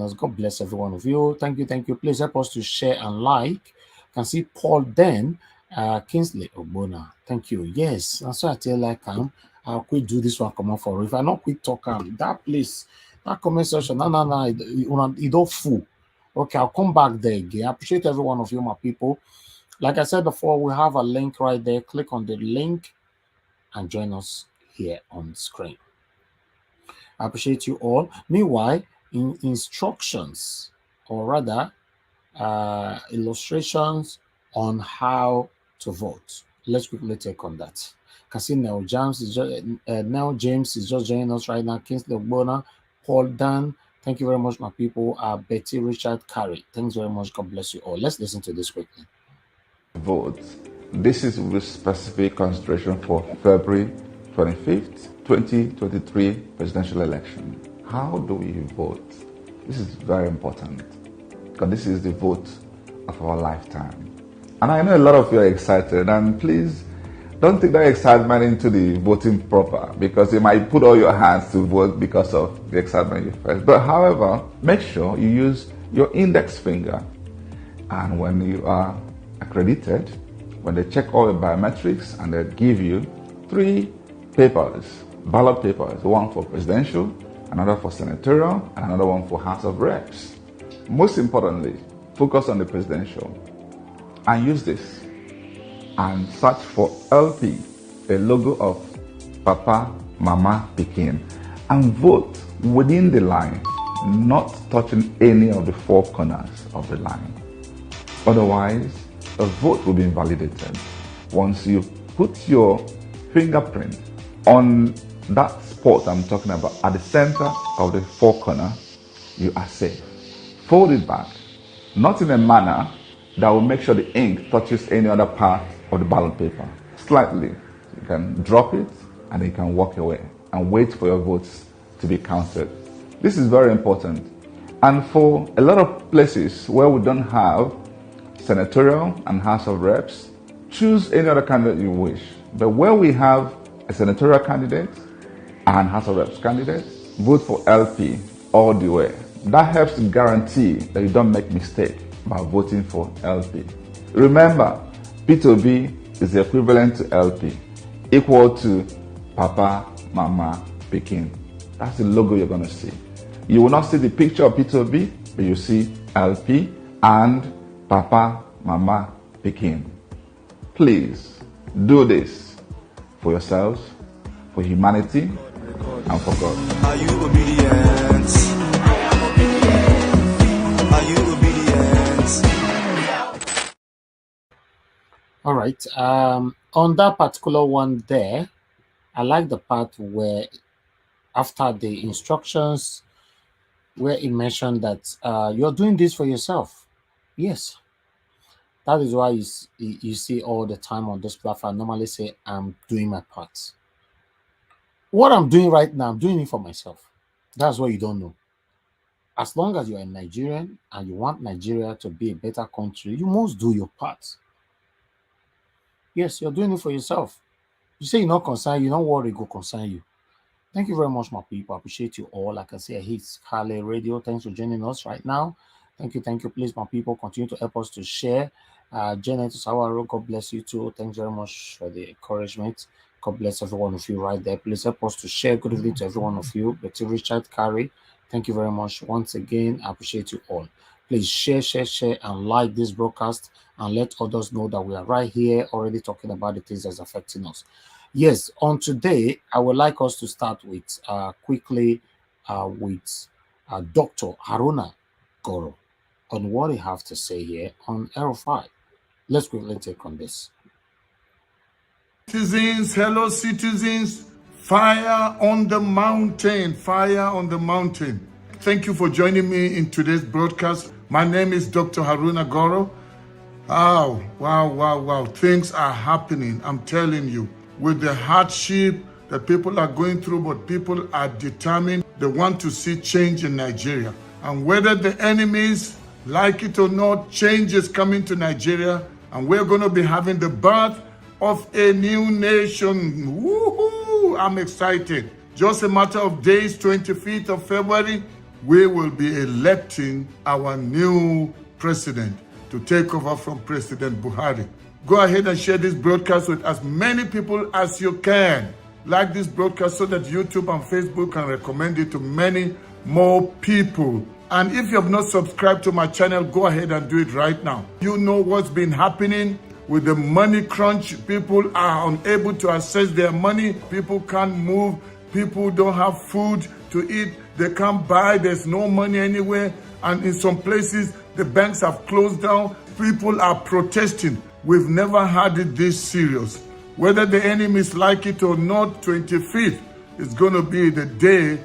us. God bless every one of you. Thank you. Please help us to share and like. You can see Paul Den, Kingsley Ogbona. Thank you. Yes, that's why I tell like I'll quick do this one come on for. If I not quick talk that place, that comment section, no, it don't full. Okay, I'll come back there again. I appreciate every one of you, my people. Like I said before, we have a link right there. Click on the link and join us here on screen. I appreciate you all. Meanwhile, in instructions, or rather, illustrations on how to vote. Let's quickly take on that. You can see Nell James is just joining us right now. Kingsley Ogbona, Paul Dan. Thank you very much, my people. Betty Richard Carey. Thanks very much. God bless you all. Let's listen to this quickly. Vote. This is with specific consideration for February 25th, 2023 presidential election. How do we vote? This is very important because this is the vote of our lifetime. And I know a lot of you are excited, and please don't take that excitement into the voting proper, because you might put all your hands to vote because of the excitement you felt. But however, make sure you use your index finger. And when you are accredited, when they check all your biometrics and they give you 3 papers, ballot papers, one for presidential, another for senatorial, and another one for House of Reps. Most importantly, focus on the presidential and use this and search for LP, a logo of Papa, Mama, Pikin, and vote within the line, not touching any of the 4 corners of the line. Otherwise, a vote will be invalidated. Once you put your fingerprint on that spot I'm talking about, at the center of the 4 corner, you are safe. Fold it back, not in a manner that will make sure the ink touches any other part of the ballot paper. Slightly. You can drop it and you can walk away and wait for your votes to be counted. This is very important. And for a lot of places where we don't have senatorial and House of Reps, choose any other candidate you wish. But where we have a senatorial candidate and House of Reps candidate, vote for LP all the way. That helps to guarantee that you don't make mistake by voting for LP. Remember, P2B is the equivalent to LP, equal to Papa, Mama, Pikin. That's the logo you're going to see. You will not see the picture of P2B, but you see LP and Papa, Mama, Pikin. Please do this for yourselves, for humanity, and for God. Are you obedient? Are you obedient? All right. On that particular one there, I like the part where after the instructions, where it mentioned that you're doing this for yourself. Yes. That is why you see all the time on this platform, I normally say, I'm doing my part. What I'm doing right now, I'm doing it for myself. That's what you don't know. As long as you're a Nigerian and you want Nigeria to be a better country, you must do your part. Yes, you're doing it for yourself. You say you're not concerned, you don't worry, go concern you. Thank you very much, my people. I appreciate you all. Like I say, I hate Scarlet Radio. Thanks for joining us right now. Thank you. Please, my people, continue to help us to share. Janet Sawaro, God bless you too. Thanks very much for the encouragement. God bless every one of you right there. Please help us to share. Good evening to every one of you. Betty Richard Carey, thank you very much. Once again, I appreciate you all. Please share, and like this broadcast and let others know that we are right here already talking about the things that's affecting us. Yes, on today, I would like us to start with quickly with Dr. Haruna Goro on what he have to say here on El-Rufai. Let's quickly take on this. Citizens, hello citizens, fire on the mountain, fire on the mountain. Thank you for joining me in today's broadcast. My name is Dr. Haruna Goro. Wow. Things are happening, I'm telling you. With the hardship that people are going through, but people are determined. They want to see change in Nigeria. And whether the enemies like it or not, change is coming to Nigeria. And we're going to be having the birth of a new nation. Woohoo! I'm excited. Just a matter of days, 25th of February, we will be electing our new president to take over from President Buhari. Go ahead and share this broadcast with as many people as you can. Like this broadcast so that YouTube and Facebook can recommend it to many more people. And if you have not subscribed to my channel, go ahead and do it right now. You know what's been happening with the money crunch. People are unable to access their money. People can't move. People don't have food to eat. They can't buy. There's no money anywhere. And in some places, the banks have closed down. People are protesting. We've never had it this serious. Whether the enemies like it or not, 25th is going to be the day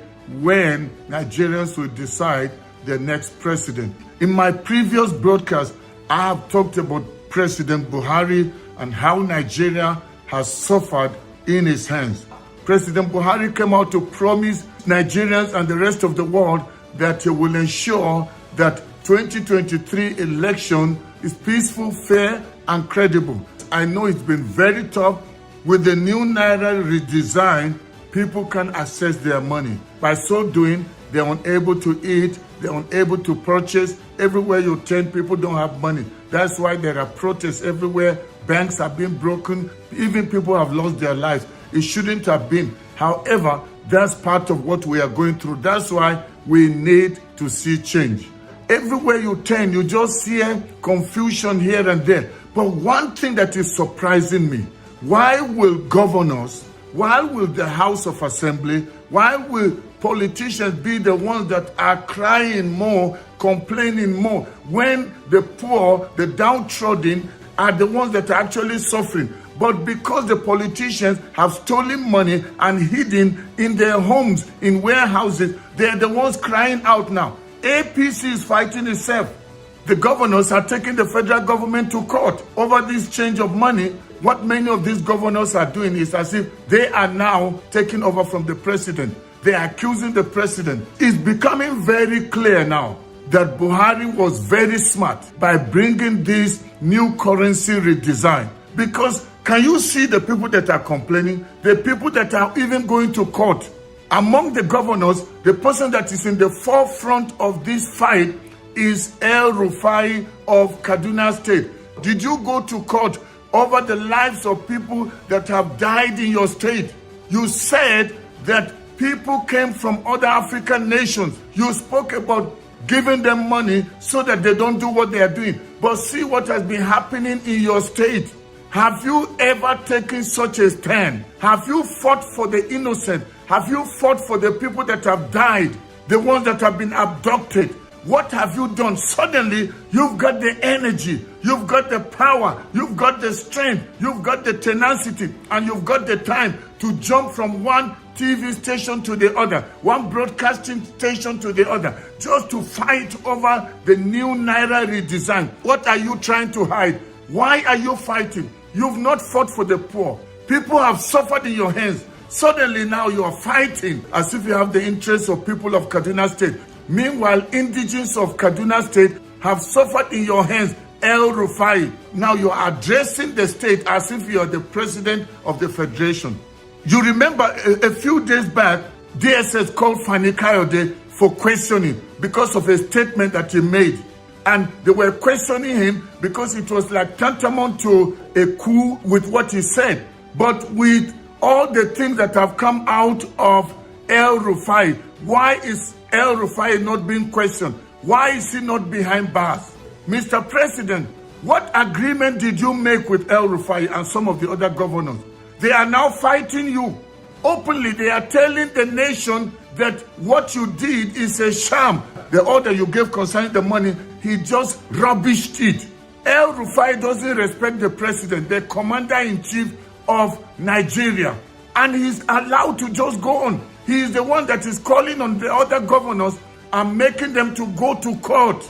when Nigerians will decide their next president. In my previous broadcast, I have talked about President Buhari and how Nigeria has suffered in his hands. President Buhari came out to promise Nigerians and the rest of the world that he will ensure that 2023 election is peaceful, fair, and credible. I know it's been very tough. With the new Naira redesign, people can access their money. By so doing, they're unable to eat, they're unable to purchase. Everywhere you turn, people don't have money. That's why there are protests everywhere. Banks are being broken. Even people have lost their lives. It shouldn't have been. However, that's part of what we are going through. That's why we need to see change. Everywhere you turn, you just hear confusion here and there. But one thing that is surprising me, why will governors, why will the House of Assembly, why will politicians be the ones that are crying more, complaining more, when the poor, the downtrodden, are the ones that are actually suffering? But because the politicians have stolen money and hidden in their homes, in warehouses, they're the ones crying out now. APC is fighting itself. The governors are taking the federal government to court over this change of money. What many of these governors are doing is as if they are now taking over from the president. They are accusing the president. It's becoming very clear now that Buhari was very smart by bringing this new currency redesign. Because can you see the people that are complaining? The people that are even going to court. Among the governors, the person that is in the forefront of this fight is El-Rufai of Kaduna State. Did you go to court over the lives of people that have died in your state? You said that people came from other African nations. You spoke about giving them money so that they don't do what they are doing. But see what has been happening in your state. Have you ever taken such a stand? Have you fought for the innocent? Have you fought for the people that have died? The ones that have been abducted? What have you done? Suddenly, you've got the energy, you've got the power, you've got the strength, you've got the tenacity, and you've got the time to jump from one TV station to the other, one broadcasting station to the other, just to fight over the new Naira redesign. What are you trying to hide? Why are you fighting? You've not fought for the poor. People have suffered in your hands. Suddenly now you are fighting as if you have the interests of people of Kaduna State. Meanwhile, indigenes of Kaduna State have suffered in your hands. El-Rufai. Now you are addressing the state as if you are the president of the federation. You remember a few days back, DSS called Fani Kayode for questioning because of a statement that he made. And they were questioning him because it was like tantamount to a coup with what he said. But with all the things that have come out of El-Rufai, why is El-Rufai not being questioned? Why is he not behind bars? Mr. President, what agreement did you make with El-Rufai and some of the other governors? They are now fighting you. Openly, they are telling the nation that what you did is a sham. The order you gave concerning the money, he just rubbished it. El-Rufai doesn't respect the president, the commander-in-chief of Nigeria. And he's allowed to just go on. He is the one that is calling on the other governors and making them to go to court.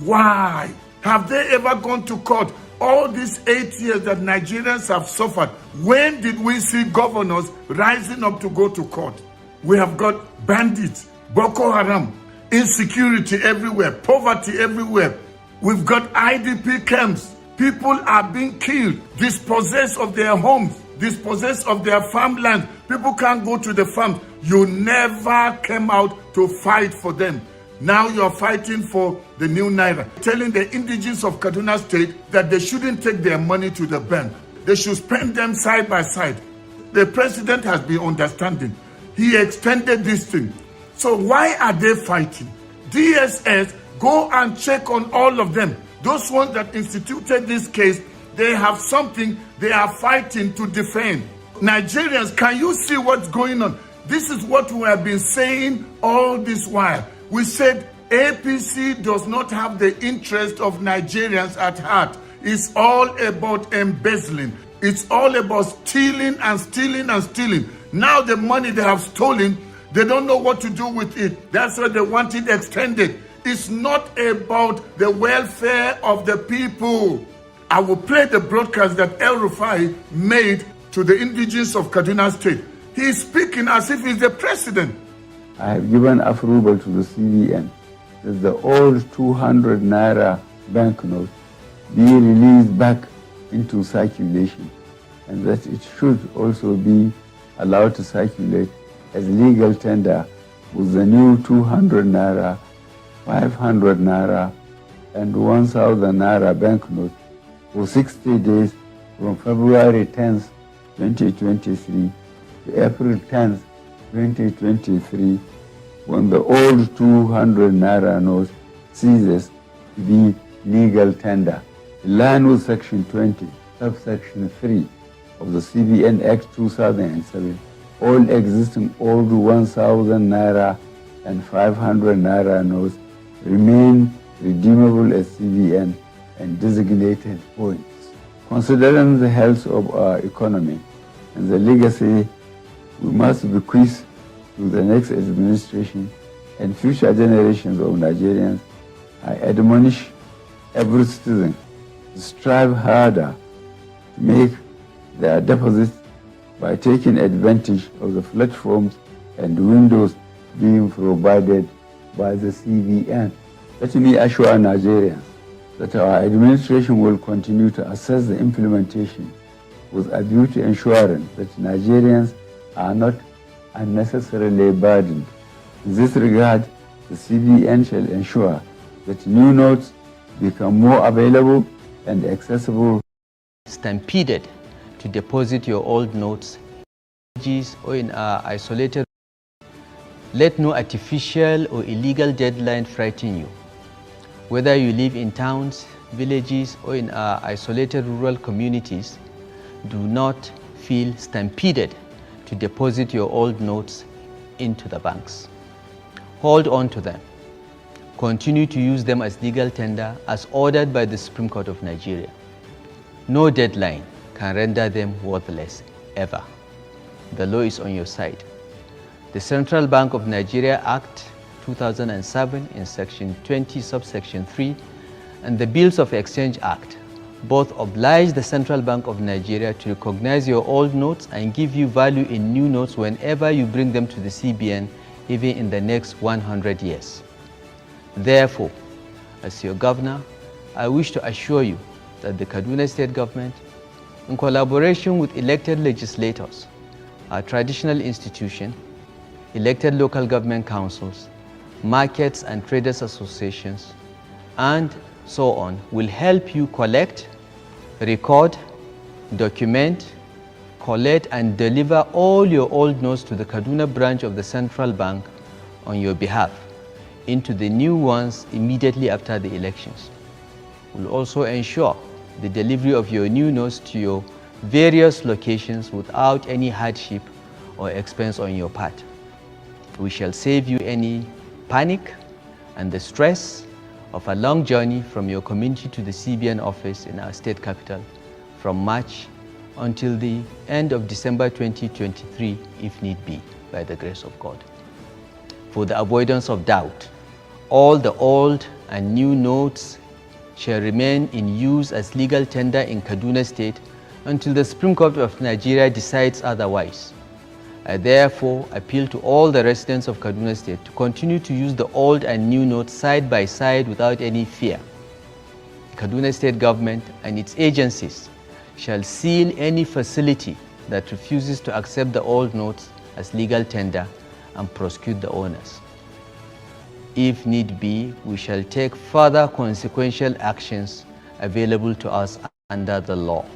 Why? Have they ever gone to court? All these 8 years that Nigerians have suffered, when did we see governors rising up to go to court? We have got bandits, Boko Haram, insecurity everywhere, poverty everywhere. We've got IDP camps. People are being killed, dispossessed of their homes, dispossessed of their farmland. People can't go to the farms. You never came out to fight for them. Now you're fighting for the new Naira, telling the indigenes of Kaduna State that they shouldn't take their money to the bank. They should spend them side by side. The president has been understanding. He extended this thing. So why are they fighting? DSS, go and check on all of them. Those ones that instituted this case, they have something they are fighting to defend. Nigerians, can you see what's going on? This is what we have been saying all this while. We said APC does not have the interest of Nigerians at heart. It's all about embezzling. It's all about stealing and stealing and stealing. Now the money they have stolen, they don't know what to do with it. That's why they want it extended. It's not about the welfare of the people. I will play the broadcast that El-Rufai made to the indigenes of Kaduna State. He is speaking as if he's the president. I have given approval to the CBN that the old 200 Naira banknote be released back into circulation, and that it should also be allowed to circulate as legal tender with the new 200 Naira, 500 Naira, and 1,000 Naira banknote for 60 days from February 10th, 2023 to April 10th, 2023, when the old 200 Naira note ceases to be legal tender. In line with Section 20, subsection 3 of the CBN Act 2007, all existing old 1,000 Naira and 500 Naira notes remain redeemable as CBN and designated points. Considering the health of our economy and the legacy we must bequeath to the next administration and future generations of Nigerians, I admonish every citizen to strive harder to make their deposits by taking advantage of the platforms and windows being provided by the CBN. Let me assure Nigerians that our administration will continue to assess the implementation with a view to ensuring that Nigerians are not unnecessarily burdened. In this regard, the CBN shall ensure that new notes become more available and accessible. Stampeded to deposit your old notes or in isolated. Let no artificial or illegal deadline frighten you. Whether you live in towns, villages, or in isolated rural communities, do not feel stampeded to deposit your old notes into the banks. Hold on to them. Continue to use them as legal tender as ordered by the Supreme Court of Nigeria. No deadline can render them worthless, ever. The law is on your side. The Central Bank of Nigeria Act 2007 in Section 20, subsection 3, and the Bills of Exchange Act both oblige the Central Bank of Nigeria to recognize your old notes and give you value in new notes whenever you bring them to the CBN, even in the next 100 years. Therefore, as your governor, I wish to assure you that the Kaduna State Government, in collaboration with elected legislators, our traditional institution, elected local government councils, markets and traders associations, and so on, will help you collect, record, document, collect and deliver all your old notes to the Kaduna branch of the Central Bank on your behalf into the new ones immediately after the elections. We'll also ensure the delivery of your new notes to your various locations without any hardship or expense on your part. We shall save you any panic and the stress of a long journey from your community to the CBN office in our state capital from March until the end of December 2023, if need be, by the grace of God. For the avoidance of doubt, all the old and new notes shall remain in use as legal tender in Kaduna State until the Supreme Court of Nigeria decides otherwise. I therefore appeal to all the residents of Kaduna State to continue to use the old and new notes side by side without any fear. The Kaduna State Government and its agencies shall seal any facility that refuses to accept the old notes as legal tender and prosecute the owners. If need be, we shall take further consequential actions available to us under the law.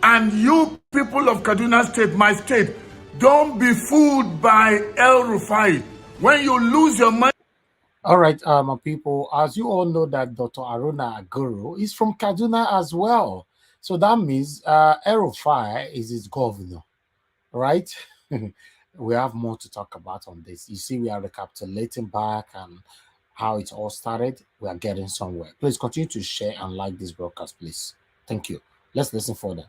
And you people of Kaduna State, my state, don't be fooled by El-Rufai. When you lose your money. All right, my people, as you all know that Dr. Aruna Aguru is from Kaduna as well. So that means El-Rufai is his governor, right? We have more to talk about on this. You see, we are recapitulating back and how it all started. We are getting somewhere. Please continue to share and like this broadcast, please. Thank you. Let's listen further.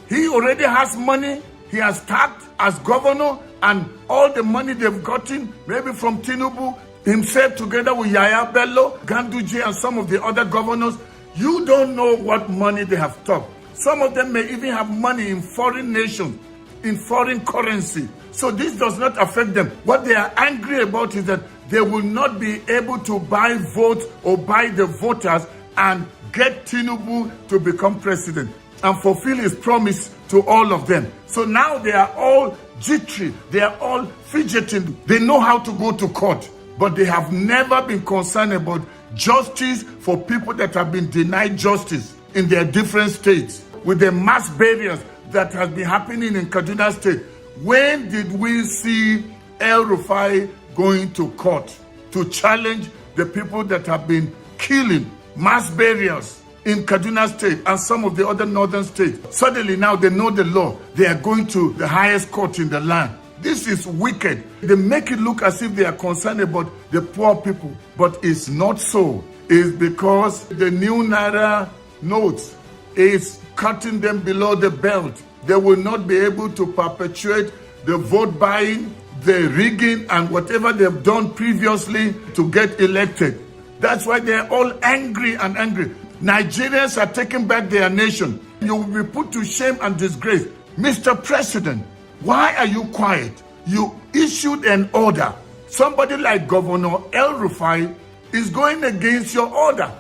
He already has money. He has tapped as governor, and all the money they've gotten, maybe from Tinubu, himself together with Yaya Bello, Ganduje, and some of the other governors. You don't know what money they have tapped. Some of them may even have money in foreign nations, in foreign currency. So this does not affect them. What they are angry about is that they will not be able to buy votes or buy the voters and get Tinubu to become president and fulfill his promise to all of them. So now they are all jittery. They are all fidgeting. They know how to go to court, but they have never been concerned about justice for people that have been denied justice in their different states. With the mass burials that has been happening in Kaduna State, when did we see El-Rufai going to court to challenge the people that have been killing, mass burials in Kaduna State and some of the other northern states? Suddenly now they know the law. They are going to the highest court in the land. This is wicked. They make it look as if they are concerned about the poor people, but it's not so. It's because the new Naira notes is cutting them below the belt. They will not be able to perpetuate the vote buying, the rigging, and whatever they've done previously to get elected. That's why they're all angry and angry. Nigerians are taking back their nation. You will be put to shame and disgrace. Mr. President, why are you quiet? You issued an order. Somebody like Governor El-Rufai is going against your order.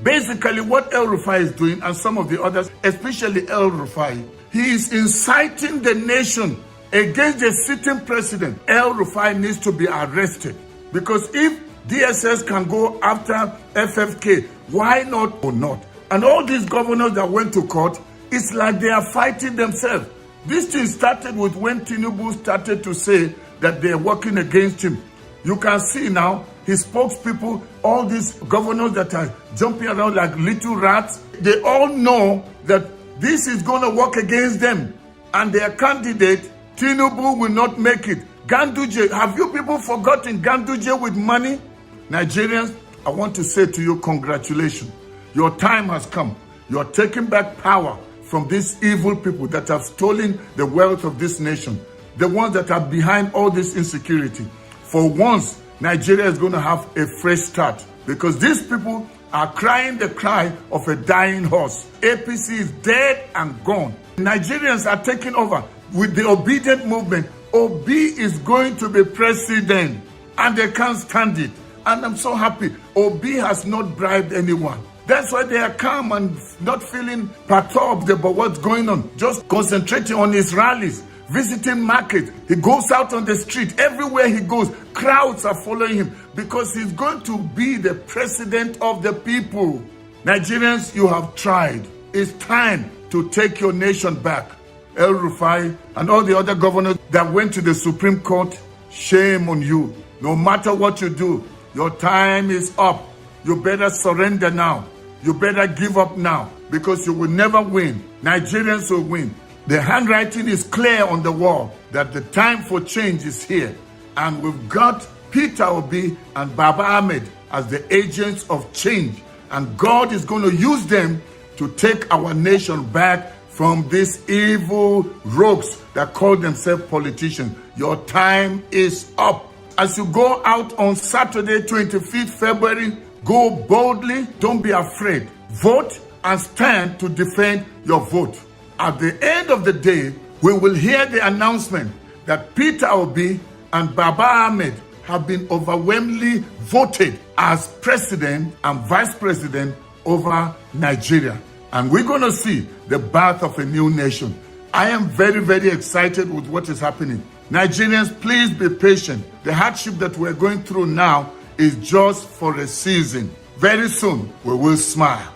Basically, what El-Rufai is doing, and some of the others, especially El-Rufai, he is inciting the nation against the sitting president. El-Rufai needs to be arrested, because if DSS can go after FFK, why not or not? And all these governors that went to court, it's like they are fighting themselves. This thing started with when Tinubu started to say that they are working against him. You can see now his spokespeople, all these governors that are jumping around like little rats, they all know that this is going to work against them. And their candidate, Tinubu, will not make it. Ganduje, have you people forgotten Ganduje with money? Nigerians, I want to say to you, congratulations. Your time has come. You are taking back power from these evil people that have stolen the wealth of this nation, the ones that are behind all this insecurity. For once, Nigeria is going to have a fresh start, because these people are crying the cry of a dying horse. APC is dead and gone. Nigerians are taking over with the obedient movement. Obi is going to be president, and they can't stand it. And I'm so happy. Obi has not bribed anyone. That's why they are calm and not feeling perturbed about what's going on. Just concentrating on his rallies, visiting markets. He goes out on the street. Everywhere he goes, crowds are following him, because he's going to be the president of the people. Nigerians, you have tried. It's time to take your nation back. El-Rufai and all the other governors that went to the Supreme Court, shame on you. No matter what you do, your time is up. You better surrender now. You better give up now, because you will never win. Nigerians will win. The handwriting is clear on the wall that the time for change is here. And we've got Peter Obi and Baba-Ahmed as the agents of change. And God is going to use them to take our nation back from these evil rogues that call themselves politicians. Your time is up. As you go out on Saturday, 25th February, go boldly. Don't be afraid. Vote and stand to defend your vote. At the end of the day, we will hear the announcement that Peter Obi and Baba-Ahmed have been overwhelmingly voted as president and vice president over Nigeria. And we're going to see the birth of a new nation. I am very, very excited with what is happening. Nigerians, please be patient. The hardship that we're going through now is just for a season. Very soon, we will smile.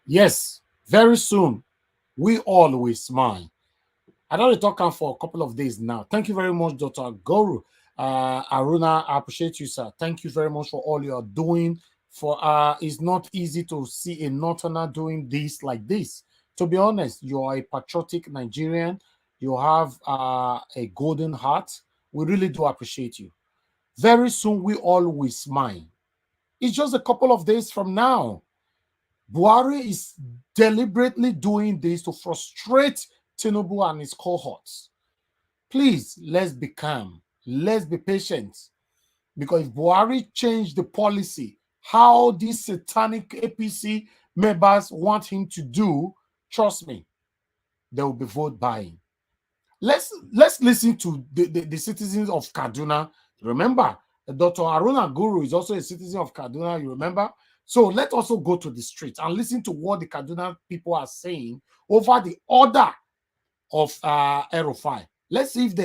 Yes, very soon, we all will smile. I don't talk for a couple of days now. Thank you very much, Dr. Guru. Aruna, I appreciate you, sir. Thank you very much for all you're doing. For it's not easy to see a northerner doing this like this. To be honest, you are a patriotic Nigerian. You have a golden heart. We really do appreciate you. Very soon, we all will smile. It's just a couple of days from now. Buhari is deliberately doing this to frustrate Tinubu and his cohorts. Please, let's be calm. Let's be patient. Because if Buhari changed the policy, how these satanic APC members want him to do, trust me, there will be vote buying. Let's listen to the citizens of Kaduna. Remember, Dr. Aruna Guru is also a citizen of Kaduna, you remember? So let's also go to the streets and listen to what the Kaduna people are saying over the order of El-Rufai. Let's see if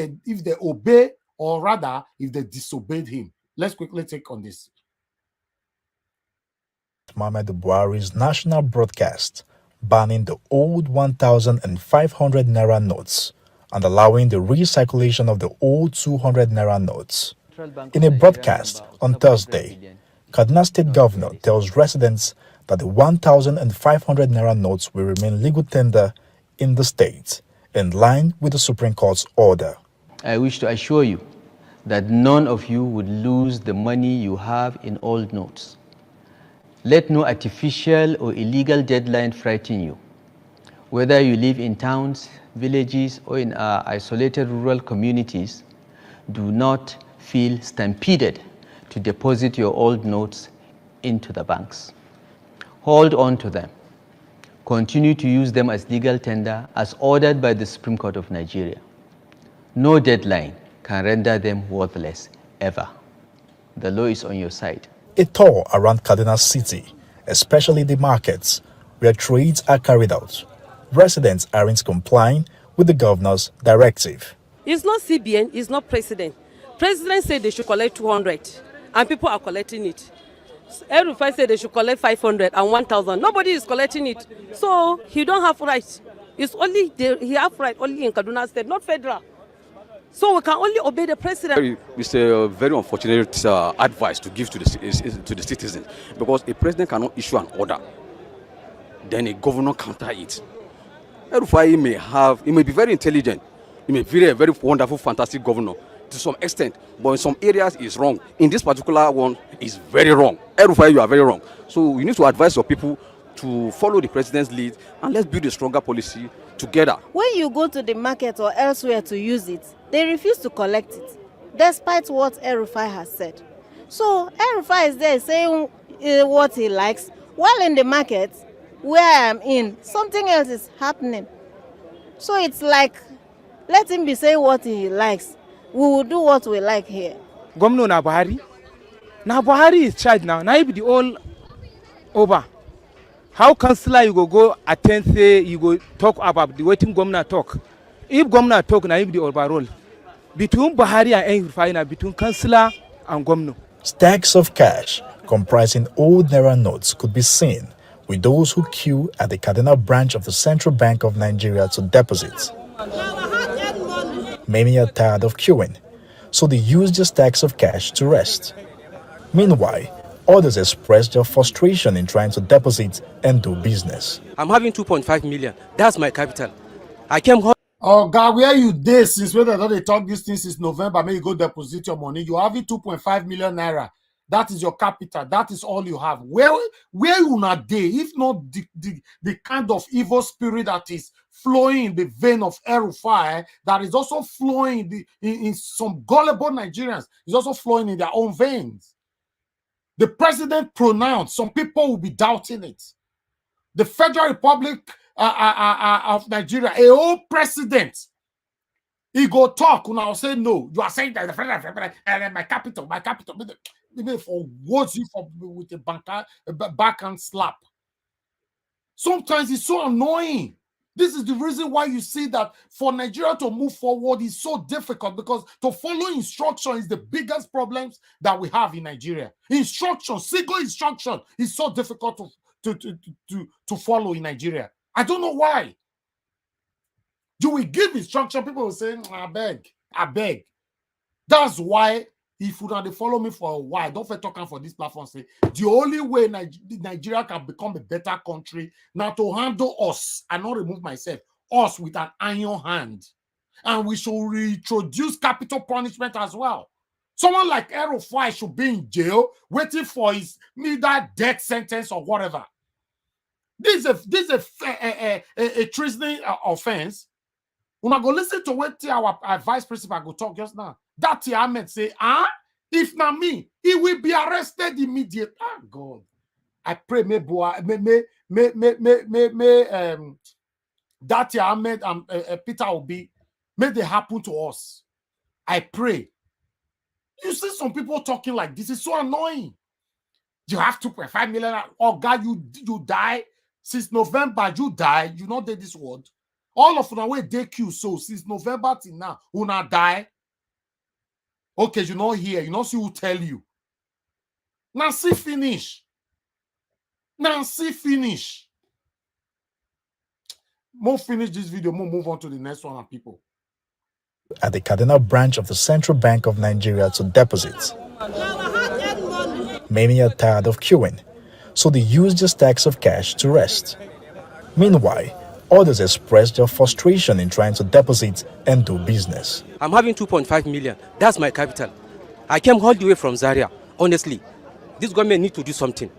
they obey, or rather if they disobeyed him. Let's quickly take on this. Muhammad Buhari's national broadcast banning the old 1,500 naira notes and allowing the recirculation of the old 200 naira notes. In a broadcast on Thursday, Kaduna State Governor tells residents that the 1,500 naira notes will remain legal tender in the state, in line with the Supreme Court's order. I wish to assure you that none of you would lose the money you have in old notes. Let no artificial or illegal deadline frighten you. Whether you live in towns, villages, or in isolated rural communities, do not feel stampeded to deposit your old notes into the banks. Hold on to them. Continue to use them as legal tender as ordered by the Supreme Court of Nigeria. No deadline can render them worthless, ever. The law is on your side. A tour around Kaduna City, especially the markets, where trades are carried out. Residents aren't complying with the governor's directive. It's not CBN, it's not president. President said they should collect 200, and people are collecting it. El-Rufai said they should collect 500 and 1,000. Nobody is collecting it. So he don't have right. It's only he have right only in Kaduna State, not federal. So we can only obey the president. It's a very unfortunate advice to give to the citizens, because a president cannot issue an order, then a governor counter it. El-Rufai he may be very intelligent, he may be a very wonderful, fantastic governor to some extent, but in some areas he's wrong. In this particular one, he's very wrong. El-Rufai, you are very wrong. So you need to advise your people to follow the president's lead, and let's build a stronger policy together. When you go to the market or elsewhere to use it, they refuse to collect it, despite what El-Rufai has said. So El-Rufai is there saying what he likes, while in the market where I am in, something else is happening. So it's like, let him be saying what he likes. We will do what we like here. Governor na Buhari. Now Buhari is charged now. Now he be the all over. How councillor you go attend, say you go talk about the waiting governor talk. If governor talk, now he be the overall. Between Buhari and El-Rufai, between councillor and governor. Stacks of cash comprising old naira notes could be seen with those who queue at the Kaduna branch of the Central Bank of Nigeria to deposit. Many are tired of queuing, so they use the stacks of cash to rest. Meanwhile, others express their frustration in trying to deposit and do business. I'm having 2.5 million. That's my capital. I came home. Oh God, where you there since when they talk these things since November? May you go deposit your money. You have it 2.5 million naira. That is your capital. That is all you have. Where you not there? If not the kind of evil spirit that is flowing in the vein of El-Rufai, that is also flowing in some gullible Nigerians, is also flowing in their own veins. The president pronounced, some people will be doubting it. The Federal Republic of Nigeria, a whole president, he go talk and I'll say no. You are saying that the federal my capital. Maybe for words you for with a backhand slap. Sometimes it's so annoying This is the reason why you see that for Nigeria to move forward is so difficult, because to follow instruction is the biggest problems that we have in Nigeria. Instruction, single instruction is so difficult to follow in Nigeria. I don't know why. You will give instruction, people will say, I beg. That's why, if you don't follow me for a while, don't forget talking for this platform, say the only way Nigeria can become a better country now to handle us and not remove myself, us with an iron hand. And we should reintroduce capital punishment as well. Someone like El-Rufai should be in jail waiting for his either death sentence or whatever. This is a treason offense. When I go listen to what our vice principal go talk just now, Datti Ahmed say, if not me, he will be arrested immediately. Ah, God. I pray Datti Ahmed and Peter Obi, may they happen to us. I pray. You see some people talking like this. It's so annoying. You have 2.5 million. Oh, God, you die. Since November, you die. You not did this word. All of them way they queue. So since November till now, who not die? Okay, you not here. You not see who tell you. Now see finish. Now see finish. More finish this video. More move on to the next one, people. At the Cardinal branch of the Central Bank of Nigeria to deposit. Many are tired of queuing, so they use the stacks of cash to rest. Meanwhile, others express their frustration in trying to deposit and do business. I'm having 2.5 million. That's my capital. I came all the way from Zaria. Honestly, this government need to do something.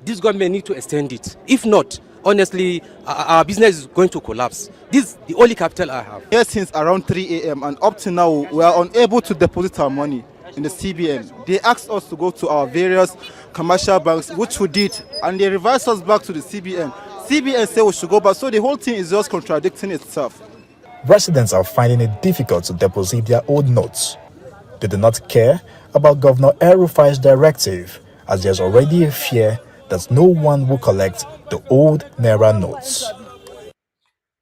This government need to extend it. If not, honestly, our business is going to collapse. This is the only capital I have. Here since around 3 a.m. and up to now, we are unable to deposit our money in the CBN. They asked us to go to our various commercial banks, which we did, and they reversed us back to the CBN. CBN said we should go back, so the whole thing is just contradicting itself. Residents are finding it difficult to deposit their old notes. They do not care about Governor El-Rufai's directive, as there's already a fear that no one will collect the old Naira notes.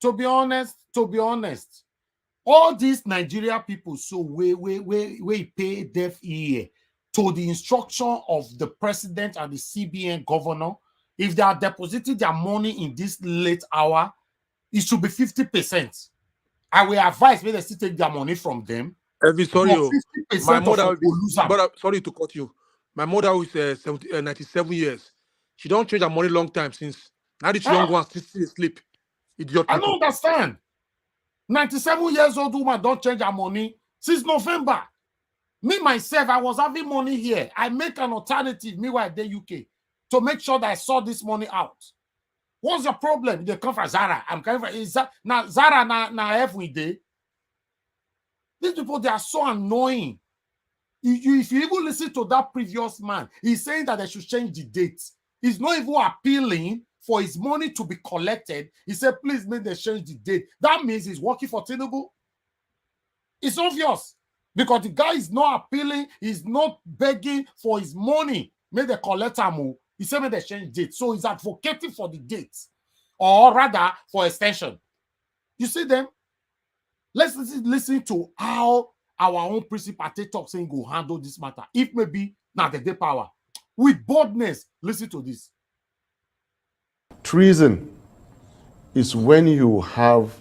To be honest, all these Nigeria people, so we pay deaf ear to the instruction of the president and the CBN governor. If they are depositing their money in this late hour, it should be 50%. I will advise when they still take their money from them. Sorry, my mother, sorry to cut you. My mother who is 97 years. She don't change her money long time since. Now this young one still asleep. Idiot. I don't understand. 97 years old woman don't change her money since November. Me, myself, I was having money here. I make an alternative, meanwhile, at the UK, to make sure that I sort this money out. What's the problem? They come from Zara. I'm coming from now Zara now every day. These people, they are so annoying. If you even listen to that previous man, he's saying that they should change the date. He's not even appealing for his money to be collected. He said, please make them change the date. That means he's working for Tinubu. It's obvious. Because the guy is not appealing, he's not begging for his money. May they collect him. He said, may they change date. So he's advocating for the date. Or rather, for extension. You see them? Let's listen to how our own principal talk saying go handle this matter. If maybe now the day power. With boldness, listen to this. Treason is when you have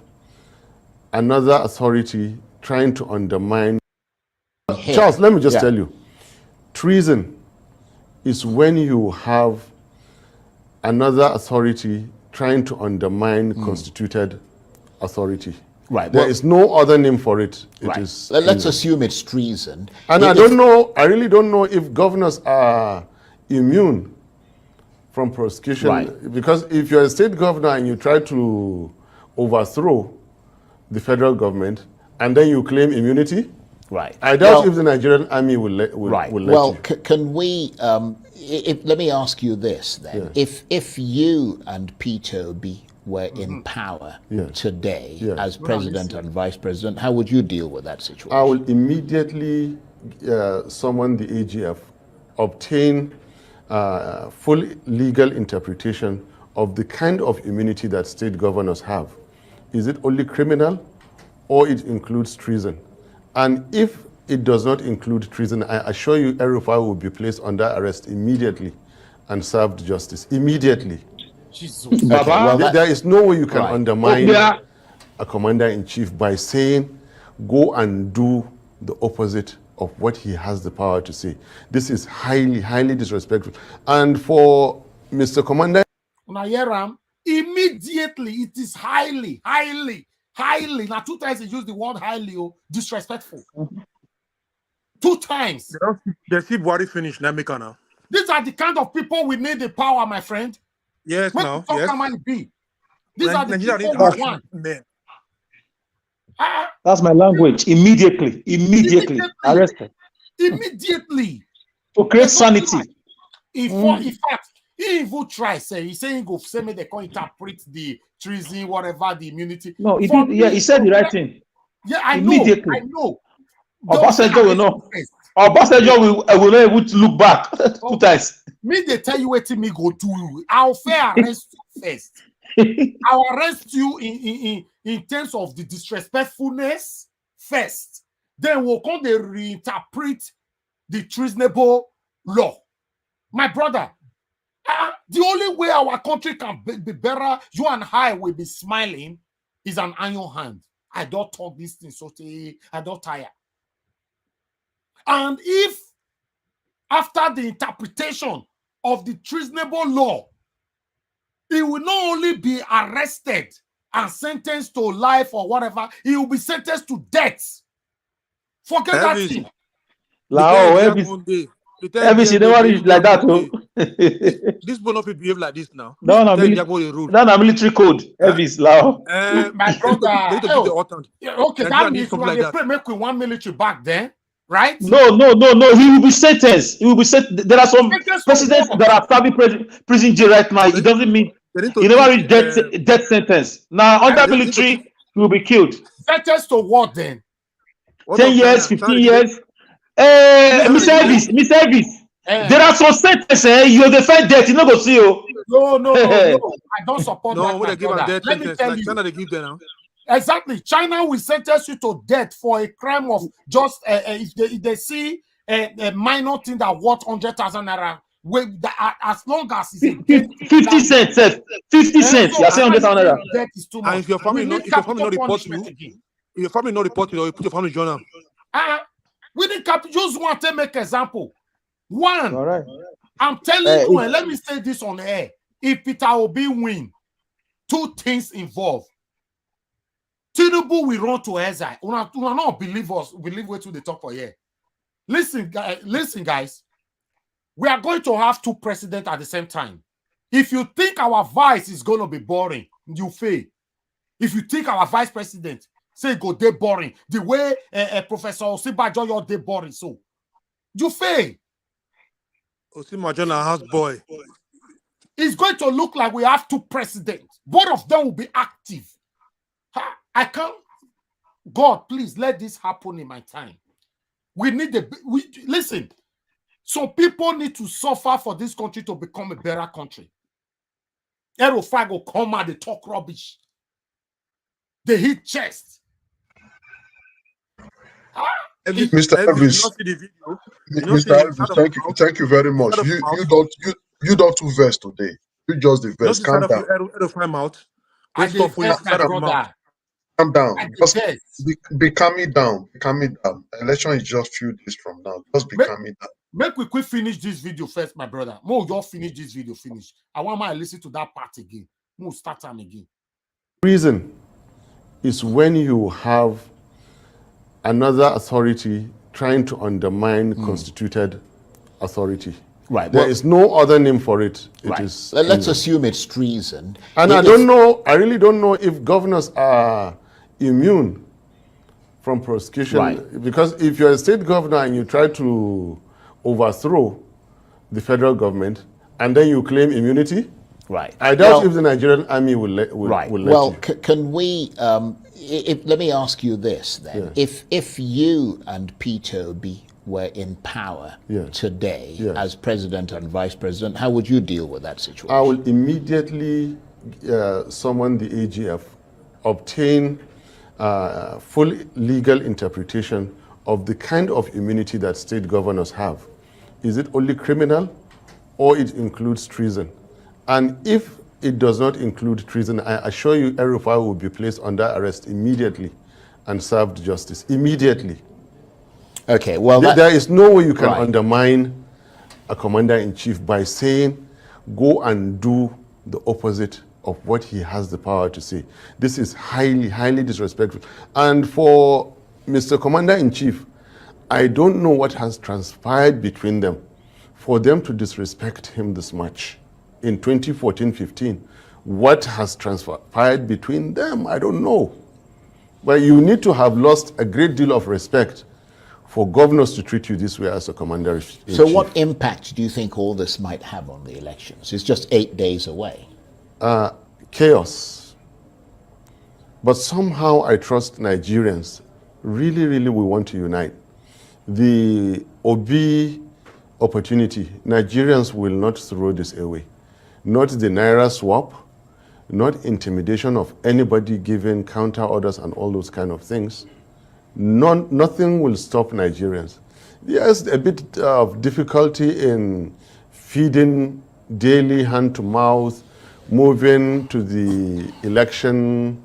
another authority trying to undermine. Charles, let me just tell you. Treason is when you have another authority trying to undermine constituted authority. Right. There is no other name for it. It is. Let's assume it's treason. And I don't know, I really don't know if governors are immune from prosecution. Right. Because if you're a state governor and you try to overthrow the federal government and then you claim immunity, right? I doubt if the Nigerian army will let well, you. Can we? Let me ask you this then: if you and Peter Obi were in power today as president and vice president, how would you deal with that situation? I will immediately summon the AGF, obtain full legal interpretation of the kind of immunity that state governors have. is it only criminal or it includes treason? And if it does not include treason, I assure you El-Rufai will be placed under arrest immediately and served justice immediately. Jesus. Okay, well, there is no way you can undermine Yeah. a commander-in-chief by saying, go and do the opposite of what he has the power to say. This is highly, highly disrespectful. And for Mr. Commander... Now, Yeram, immediately it is highly, highly, highly. Now, 2 times he used the word highly, disrespectful. 2 times. They see Buhari finish, now. These are the kind of people we need the power, my friend. Yes, What now. the Yes. fuck am I be? These are the Nigeria people need we want. men. That's my language. Immediately. Arrested. Immediately. To create sanity. In fact, he even try say he saying go say me they can interpret the treason, whatever the immunity. No, he did. Yeah, he said the right thing. Yeah, I Immediately. know. Obasanjo will know. Obasanjo will not able to look back 2 times. Me they tell you what me go do. I'll fair arrest you first. I'll arrest you in terms of the disrespectfulness first. Then we'll come to reinterpret the treasonable law. My brother, the only way our country can be better, you and I will be smiling, is an iron hand. I don't talk this thing, so I don't tire. And if after the interpretation of the treasonable law, he will not only be arrested and sentenced to life or whatever, he will be sentenced to death. Forget that thing. Elvis, you never reach like that, This will not behave like this now. No, military code. Elvis, Lao. My brother. Okay, that means like that. Make we one military back then, right? No. He will be sentenced. He will be sent. There are some presidents that are serving prison jail right now. It doesn't mean he never reach death sentence. Now under military, he will be killed. Sentenced to what then? 10 years, 15 years. Miss Elvis. There are some sentences. You defend death. You not go see you. No. I don't support that. No, when they give a death Let me sentence, tell like you. China, they give them now. Exactly. China will sentence you to death for a crime of just if they see a minor thing that worth 100,000 naira. As long as it's 50 cents, 50 cents. You are saying 100,000 naira. Death is too much. And if your family not report you, if your family not report you, you put your family journal. We didn't use one to make example. One. All right. I'm telling you, and let me say this on air. If Peter Obi win, 2 things involved. Tinubu will run to exile. We not believe us. Believe what they talk for here. Listen, guys. We are going to have 2 presidents at the same time. If you think our vice is going to be boring, you fail. If you think our vice president say go dey boring, the way Professor Osibajo your dey boring, so you fail. Osibajo na house boy. It's going to look like we have 2 presidents. Both of them will be active. I can't. God, please let this happen in my time. We need listen. Some people need to suffer for this country to become a better country. El-Rufai go come out, they talk rubbish. They hit chest. Mr. Elvis, thank you very much. You don't do verse today. You just the verse. Calm down. Calm down. Just be calming down. Calming down. Election is just few days from now. Just be calming down. Make we quick finish this video first, my brother. Mo, you finish this video. Finish. I want my listen to that part again. Mo, start time again. Treason is when you have another authority trying to undermine constituted authority. Right. There is no other name for it. Is Let's assume it's treason. And I don't know, I really don't know if governors are immune from prosecution. Right. Because if you're a state governor and you try to overthrow the federal government and then you claim immunity, right? I doubt if the Nigerian army will let well, you. Can we? Let me ask you this then: if you and Peter Obi were in power today as president and vice president, how would you deal with that situation? I will immediately summon the AGF obtain full legal interpretation of the kind of immunity that state governors have. Is it only criminal, or it includes treason? And if it does not include treason, I assure you El-Rufai will be placed under arrest immediately and served justice immediately. Okay, well, there is no way you can undermine a commander-in-chief by saying, go and do the opposite of what he has the power to say. This is highly, highly disrespectful. And for Mr. Commander-in-Chief, I don't know what has transpired between them for them to disrespect him this much. In 2014-15, what has transpired between them, I don't know. But you need to have lost a great deal of respect for governors to treat you this way as a commander-in-chief. So what impact do you think all this might have on the elections? It's just 8 days away. Chaos. But somehow I trust Nigerians. Really, really, we want to unite. The Obi opportunity, Nigerians will not throw this away. Not the Naira swap, not intimidation of anybody giving counter orders and all those kind of things. Nothing will stop Nigerians. Yes, a bit of difficulty in feeding daily hand to mouth, moving to the election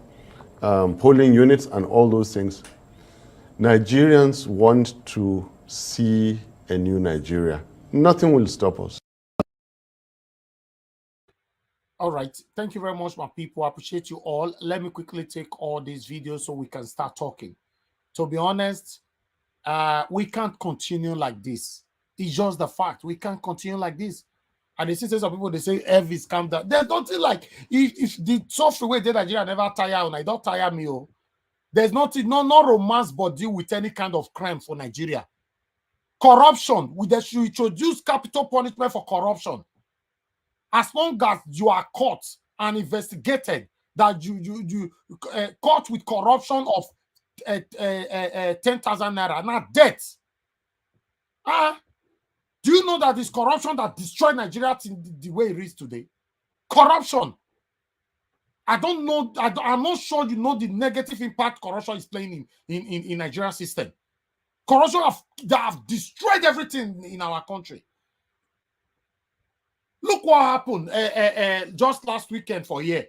polling units and all those things. Nigerians want to see a new Nigeria. Nothing will stop us. All right. Thank you very much, my people. I appreciate you all. Let me quickly take all these videos so we can start talking. To be honest, we can't continue like this. It's just the fact. We can't continue like this. And the citizens of people, they say, Elvis, calm down. There's nothing like, if the software way that Nigeria never tire, and I don't tire me, oh. There's nothing, no romance but deal with any kind of crime for Nigeria. Corruption, they should introduce capital punishment for corruption. As long as you are caught and investigated that you caught with corruption of 10,000 naira, not debt. Do you know that it's corruption that destroyed Nigeria the way it is today? Corruption. I don't know. I'm not sure you know the negative impact corruption is playing in Nigerian system. Corruption that have destroyed everything in our country. Look what happened just last weekend for here.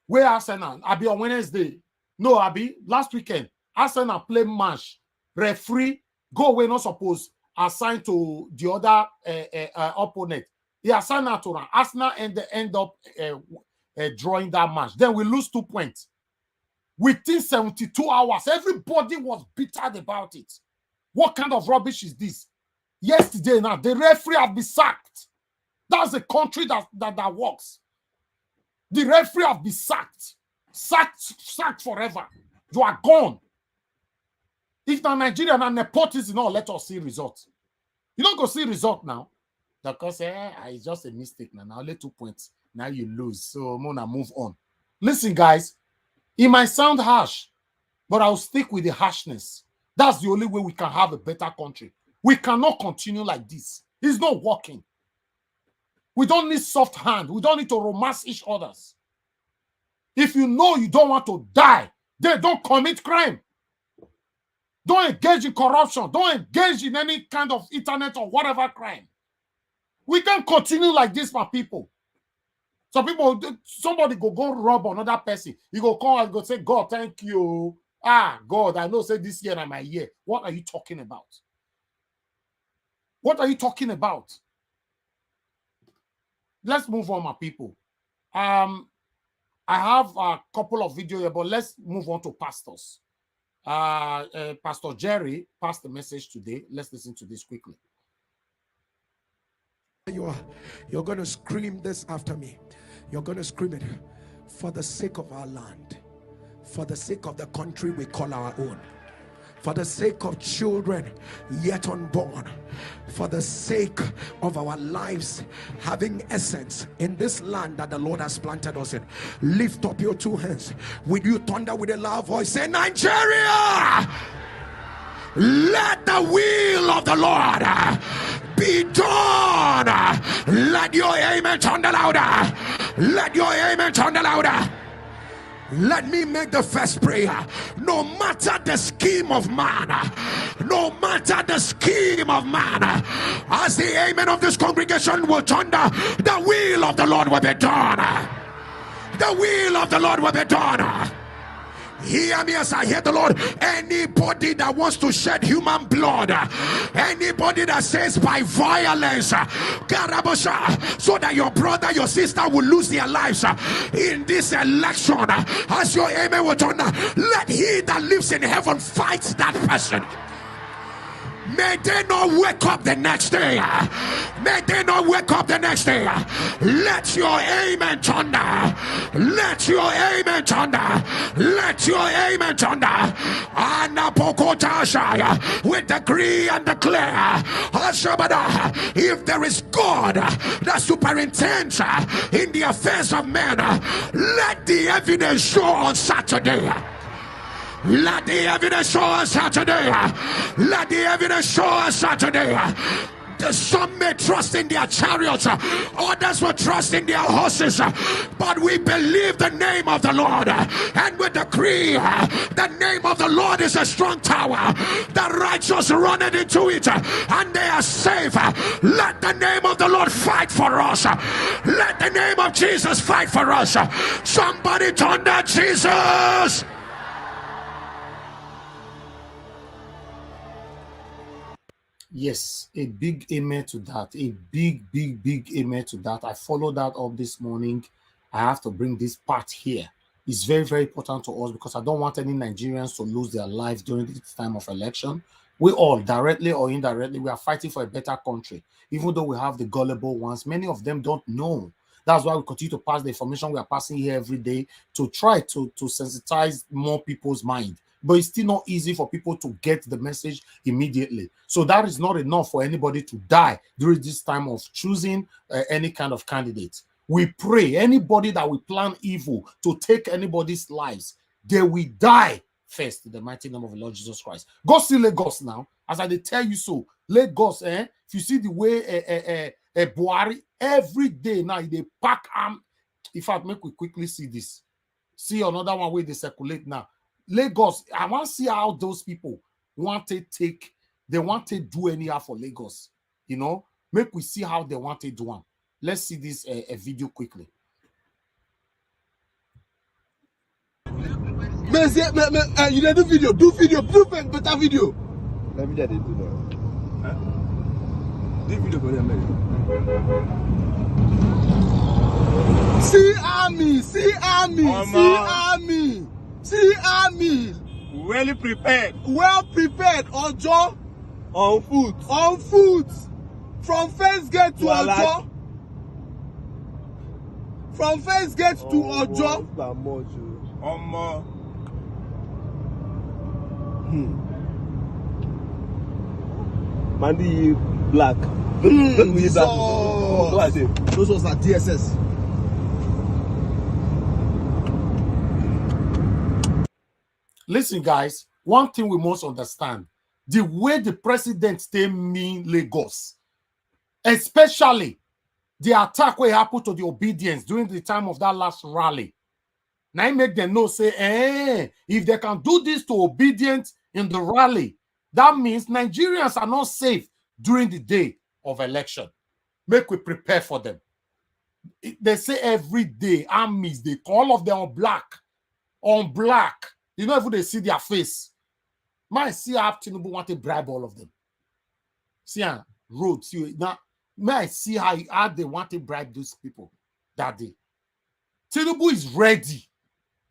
Where Arsenal, Abi on Wednesday. No, Abi, last weekend. Arsenal play match. Referee, go away, not supposed, assigned to the other opponent. He assigned that to Arsenal and they end up drawing that match. Then we lose 2 points. Within 72 hours, everybody was bitter about it. What kind of rubbish is this? Yesterday now, the referee had been sacked. That's a country that works. The referee have been sacked. Sacked forever. You are gone. If the Nigerian and nepotism, no, let us see results. You don't go see result now. Because it's just a mistake now. Now only 2 points. Now you lose. So I'm gonna move on. Listen, guys, it might sound harsh, but I'll stick with the harshness. That's the only way we can have a better country. We cannot continue like this. It's not working. We don't need soft hand. We don't need to romance each other's. If you know you don't want to die, then don't commit crime. Don't engage in corruption. Don't engage in any kind of internet or whatever crime. We can't continue like this, my people. Some people, somebody go rob another person. You go call and go say, God, thank you. God, I know, say this year and my year. What are you talking about? What are you talking about? Let's move on, my people. I have a couple of videos here, but let's move on to pastors. Pastor Jerry passed the message today. Let's listen to this quickly. You're going to scream this after me. You're going to scream it for the sake of our land, for the sake of the country we call our own, for the sake of children yet unborn, for the sake of our lives having essence in this land that the Lord has planted us in. Lift up your two hands. Will you thunder with a loud voice? Say, Nigeria, let the will of the Lord be done. Let your amen thunder louder. Let your amen thunder louder. Let me make the first prayer. No matter the scheme of man, no matter the scheme of man, as the amen of this congregation will thunder, the will of the Lord will be done. The will of the Lord will be done. Hear me as I hear the Lord. Anybody that wants to shed human blood, anybody that says by violence, so that your brother, your sister will lose their lives in this election, as your amen will turn, let he that lives in heaven fight that person. May they not wake up the next day. May they not wake up the next day. Let your amen thunder. Let your amen thunder. Let your amen thunder. We decree and declare, if there is God that superintends in the affairs of men, let the evidence show on Saturday. Let the evidence show us Saturday. Let the evidence show us Saturday. Some may trust in their chariots, others will trust in their horses, but we believe the name of the Lord, and we decree the name of the Lord is a strong tower. The righteous run into it and they are safe. Let the name of the Lord fight for us. Let the name of Jesus fight for us. Somebody thunder Jesus. Yes, a big amen to that. A big amen to that. I followed that up this morning. I have to bring this part here. It's very, very important to us because I don't want any Nigerians to lose their lives during this time of election. We all, directly or indirectly, we are fighting for a better country. Even though we have the gullible ones, many of them don't know. That's why we continue to pass the information we are passing here every day to try to sensitize more people's mind. But it's still not easy for people to get the message immediately. So that is not enough for anybody to die during this time of choosing any kind of candidate. We pray anybody that will plan evil to take anybody's lives, they will die first in the mighty name of the Lord Jesus Christ. Go see Lagos now. As I tell you so, Lagos, if you see the way Buhari, every day now, they pack arm. In fact, make we quickly see this. See another one where they circulate now. Lagos, I want to see how those people want to do anyhow for Lagos. You know, make we see how they want to do one. Let's see this video quickly. You do video, better video. Let me just do that. Do video for them. See army. See army. Well prepared. Ojo. On foot. From first gate to Ojo. From first gate to Ojo. Mandy black. Those ones are DSS. Listen, guys, one thing we must understand, the way the president stay mean Lagos, especially the attack where happened to the obedience during the time of that last rally. Now it make them know, say, if they can do this to obedience in the rally, that means Nigerians are not safe during the day of election. Make we prepare for them. They say every day, armies, they call of them on black. You know, if they see their face, might see how Tinubu want to bribe all of them. See how road, see now, might see how they want to bribe those people that day. Tinubu is ready.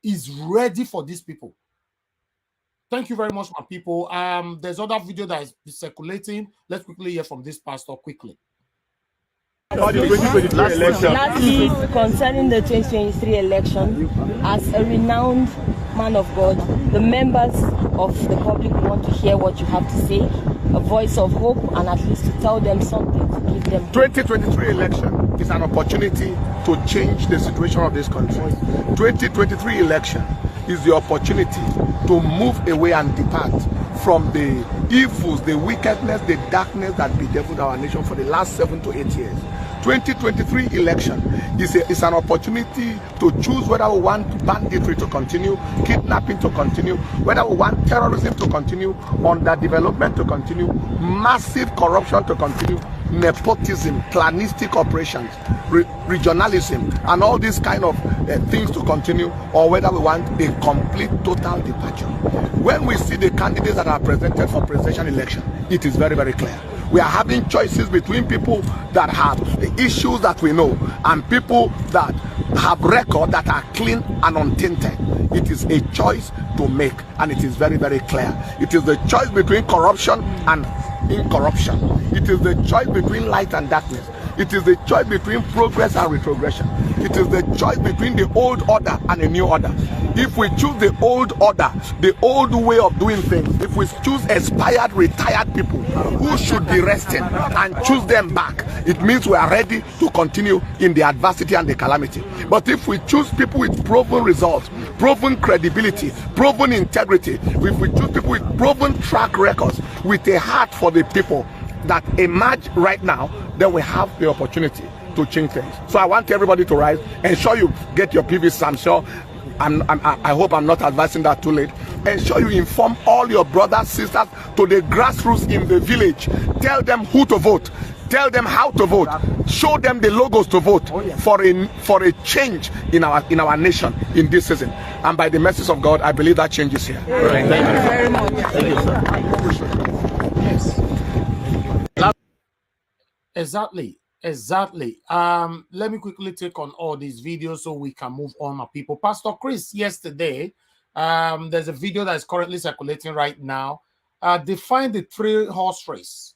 Is ready for these people. Thank you very much, my people. There's other video that is circulating. Let's quickly hear from this pastor quickly. Lastly, concerning the 2023 election, as a renowned man of God, the members of the public want to hear what you have to say, a voice of hope, and at least to tell them something to give them. 2023 election is an opportunity to change the situation of this country. 2023 election is the opportunity to move away and depart from the evils, the wickedness, the darkness that bedeviled our nation for the last 7 to 8 years. 2023 election is an opportunity to choose whether we want banditry to continue, kidnapping to continue, whether we want terrorism to continue, underdevelopment to continue, massive corruption to continue, nepotism, clanistic operations, regionalism, and all these kind of things to continue, or whether we want a complete total departure. When we see the candidates that are presented for presidential election, it is very, very clear. We are having choices between people that have the issues that we know and people that have record that are clean and untainted. It is a choice to make, and it is very, very clear. It is the choice between corruption and incorruption. It is the choice between light and darkness. It is the choice between progress and retrogression. It is the choice between the old order and a new order. If we choose the old order, the old way of doing things, if we choose expired, retired people who should be resting and choose them back, it means we are ready to continue in the adversity and the calamity. But if we choose people with proven results, proven credibility, proven integrity, if we choose people with proven track records, with a heart for the people that emerge right now, then we have the opportunity to change things. So I want everybody to rise. Ensure you get your PVCs. I'm sure, I hope I'm not advising that too late. Ensure you inform all your brothers, sisters, to the grassroots in the village. Tell them who to vote. Tell them how to vote. Show them the logos to vote for a change in our nation in this season. And by the mercy of God, I believe that change is here. Thank you very much. Thank you, sir. Exactly. Let me quickly take on all these videos so we can move on, my people. Pastor Chris, yesterday, there's a video that is currently circulating right now. They find the 3-horse race,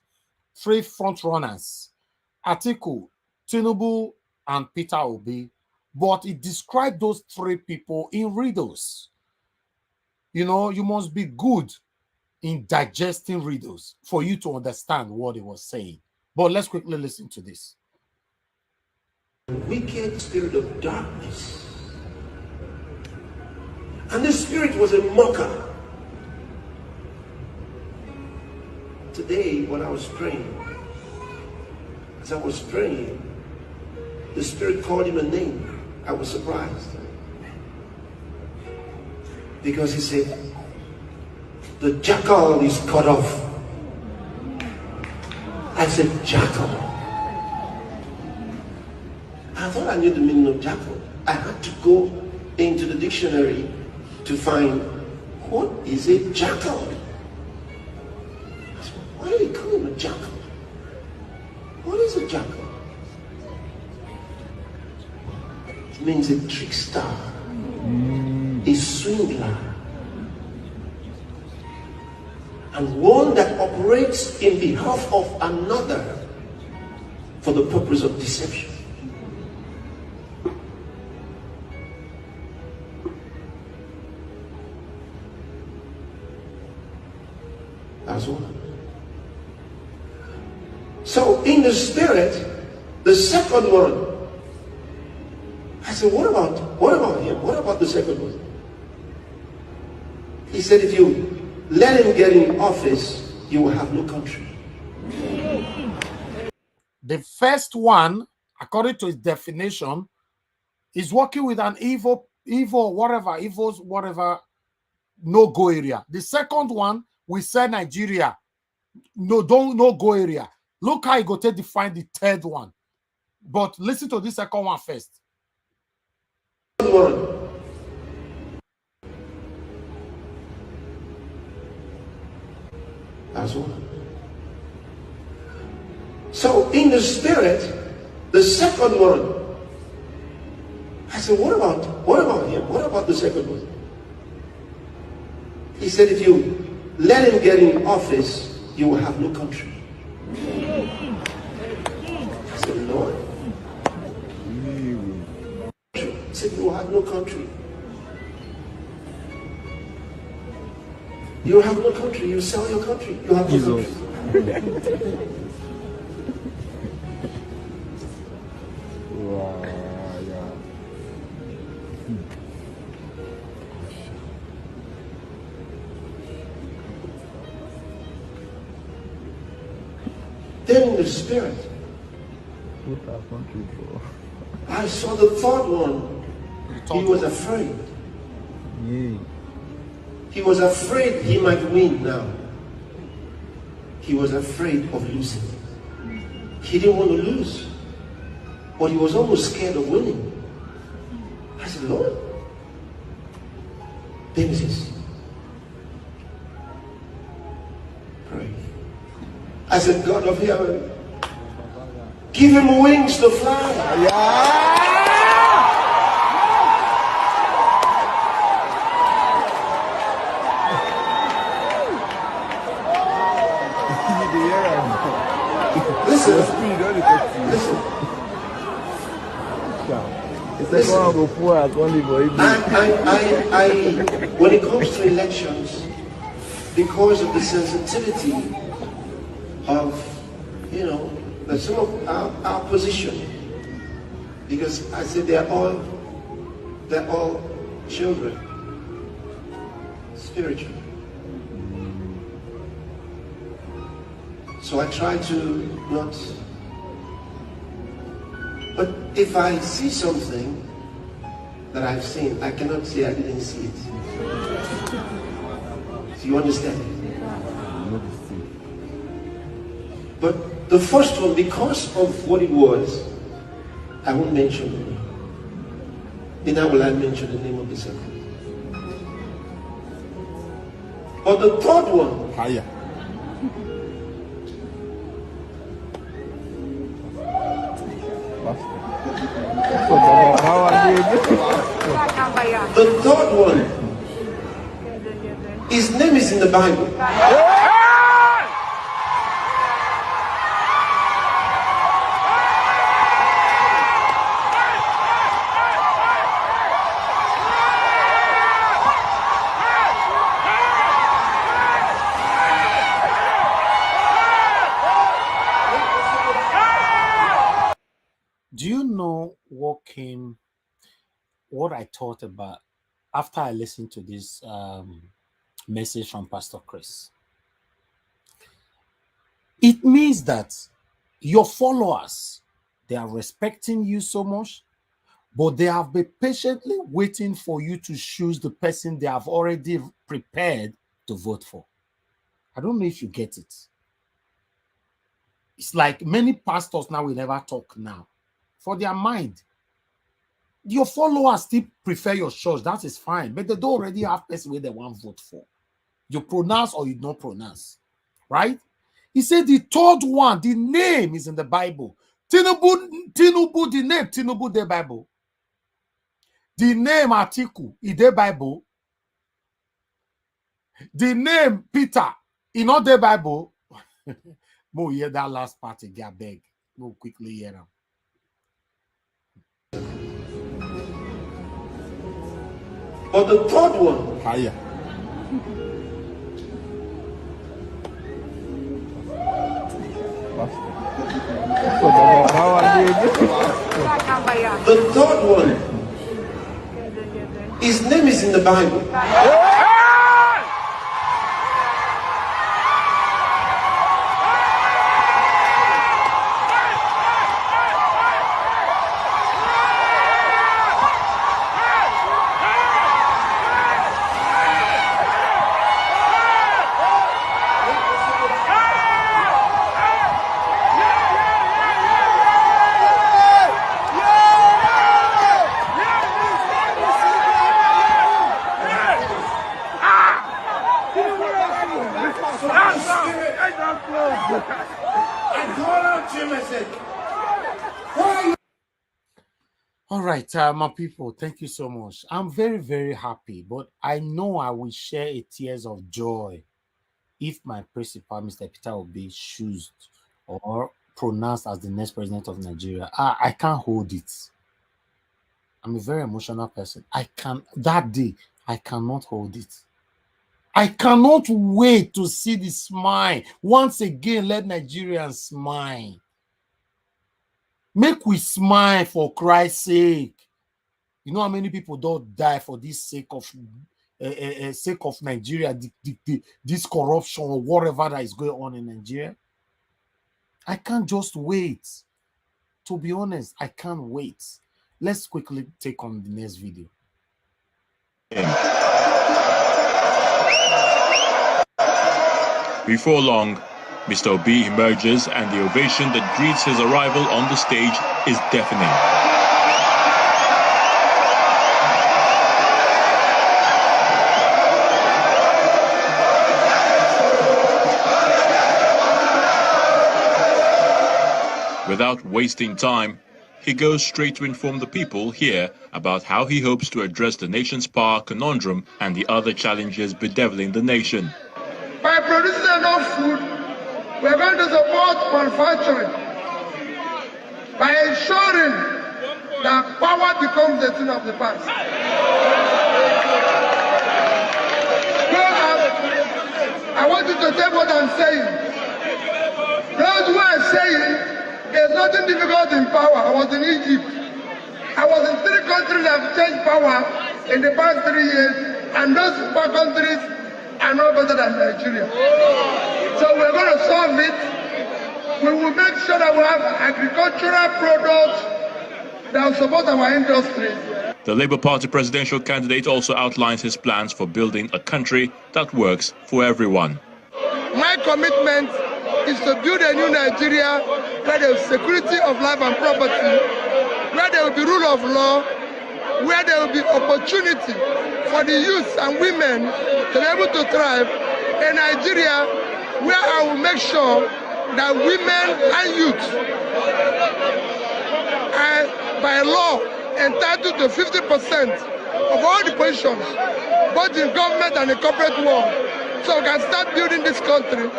3 front runners, Atiku, Tinubu, and Peter Obi. But it described those 3 people in riddles. You know, you must be good in digesting riddles for you to understand what he was saying. But let's quickly listen to this. Wicked spirit of darkness. And this spirit was a mocker. Today, when I was praying, as I was praying, the spirit called him a name. I was surprised. Because he said, the jackal is cut off. I said, jackal. I thought I knew the meaning of jackal. I had to go into the dictionary to find what is a jackal. I said, why do they call him a jackal? What is a jackal? It means a trickster, a swindler, and one that operates in behalf of another for the purpose of deception. That's one. So in the spirit, the second one, I said, what about him? What about the second one? He said, if you let him get in office, you will have no country. The first one, according to his definition, is working with an evil, no-go area. The second one, we said Nigeria, no-go area. Look how he go to define the third one. But listen to this second one first. That's one. So in the spirit, the second one, I said, what about him? What about the second one? He said, if you let him get in office, you will have no country. I said, Lord. He said, you will have no country. You have no country. You sell your country. You have no country. Then in the spirit, put our country for. I saw the third one. He was afraid. Yeah. He was afraid he might win now. He was afraid of losing. He didn't want to lose. But he was almost scared of winning. I said, Lord, Nemesis, pray. I said, God of heaven, give him wings to fly. Yeah. Listen. Listen. When it comes to elections, because of the sensitivity of, some of our position, because I said they're all children, spiritual. So I try to not. But if I see something that I've seen, I cannot say I didn't see it. Do you understand? But the first one, because of what it was, I won't mention the name. Neither will I mention the name of the second. But the third one, higher. The third one, his name is in the Bible. Do you know what I thought about after I listened to this message from Pastor Chris? It means that your followers, they are respecting you so much, but they have been patiently waiting for you to choose the person they have already prepared to vote for. I don't know if you get it. It's like many pastors now will never talk now for their mind. Your followers still prefer your church, that is fine, but they don't already have person where they want to vote for. You pronounce or you don't pronounce, right? He said the third one, the name is in the Bible. Tinubu, the name Tinubu, the Bible. The name Atiku, is the Bible. The name Peter, in not the Bible. Mo hear that last part again, beg. Mo quickly hear them. But the third one, higher. the third one, his name is in the Bible. All right, my people, thank you so much. I'm very, very happy, but I know I will share a tears of joy if my principal, Mr. Peter, will be chosen or pronounced as the next president of Nigeria. I can't hold it. I'm a very emotional person. That day, I cannot hold it. I cannot wait to see the smile. Once again, let Nigerians smile. Make we smile for Christ's sake. You know how many people don't die for this sake of Nigeria, this corruption or whatever that is going on in Nigeria? I can't just wait. To be honest, I can't wait. Let's quickly take on the next video. Before long, Mr. Obi emerges and the ovation that greets his arrival on the stage is deafening. Without wasting time, he goes straight to inform the people here about how he hopes to address the nation's power conundrum and the other challenges bedeviling the nation. By producing enough food, we are going to support manufacturing by ensuring that power becomes a thing of the past. I want you to take what I'm saying. Those who are saying there's nothing difficult in power. I was in Egypt. I was in 3 countries that have changed power in the past 3 years, and those 4 countries are no better than Nigeria. So we're going to solve it. We will make sure that we have agricultural products that will support our industry. The Labour Party presidential candidate also outlines his plans for building a country that works for everyone. My commitment is to build a new Nigeria where there is security of life and property, where there will be rule of law, where there will be opportunity for the youth and women to be able to thrive, a Nigeria where I will make sure that women and youth are by law entitled to 50% of all the positions, both in government and the corporate world, so we can start building this country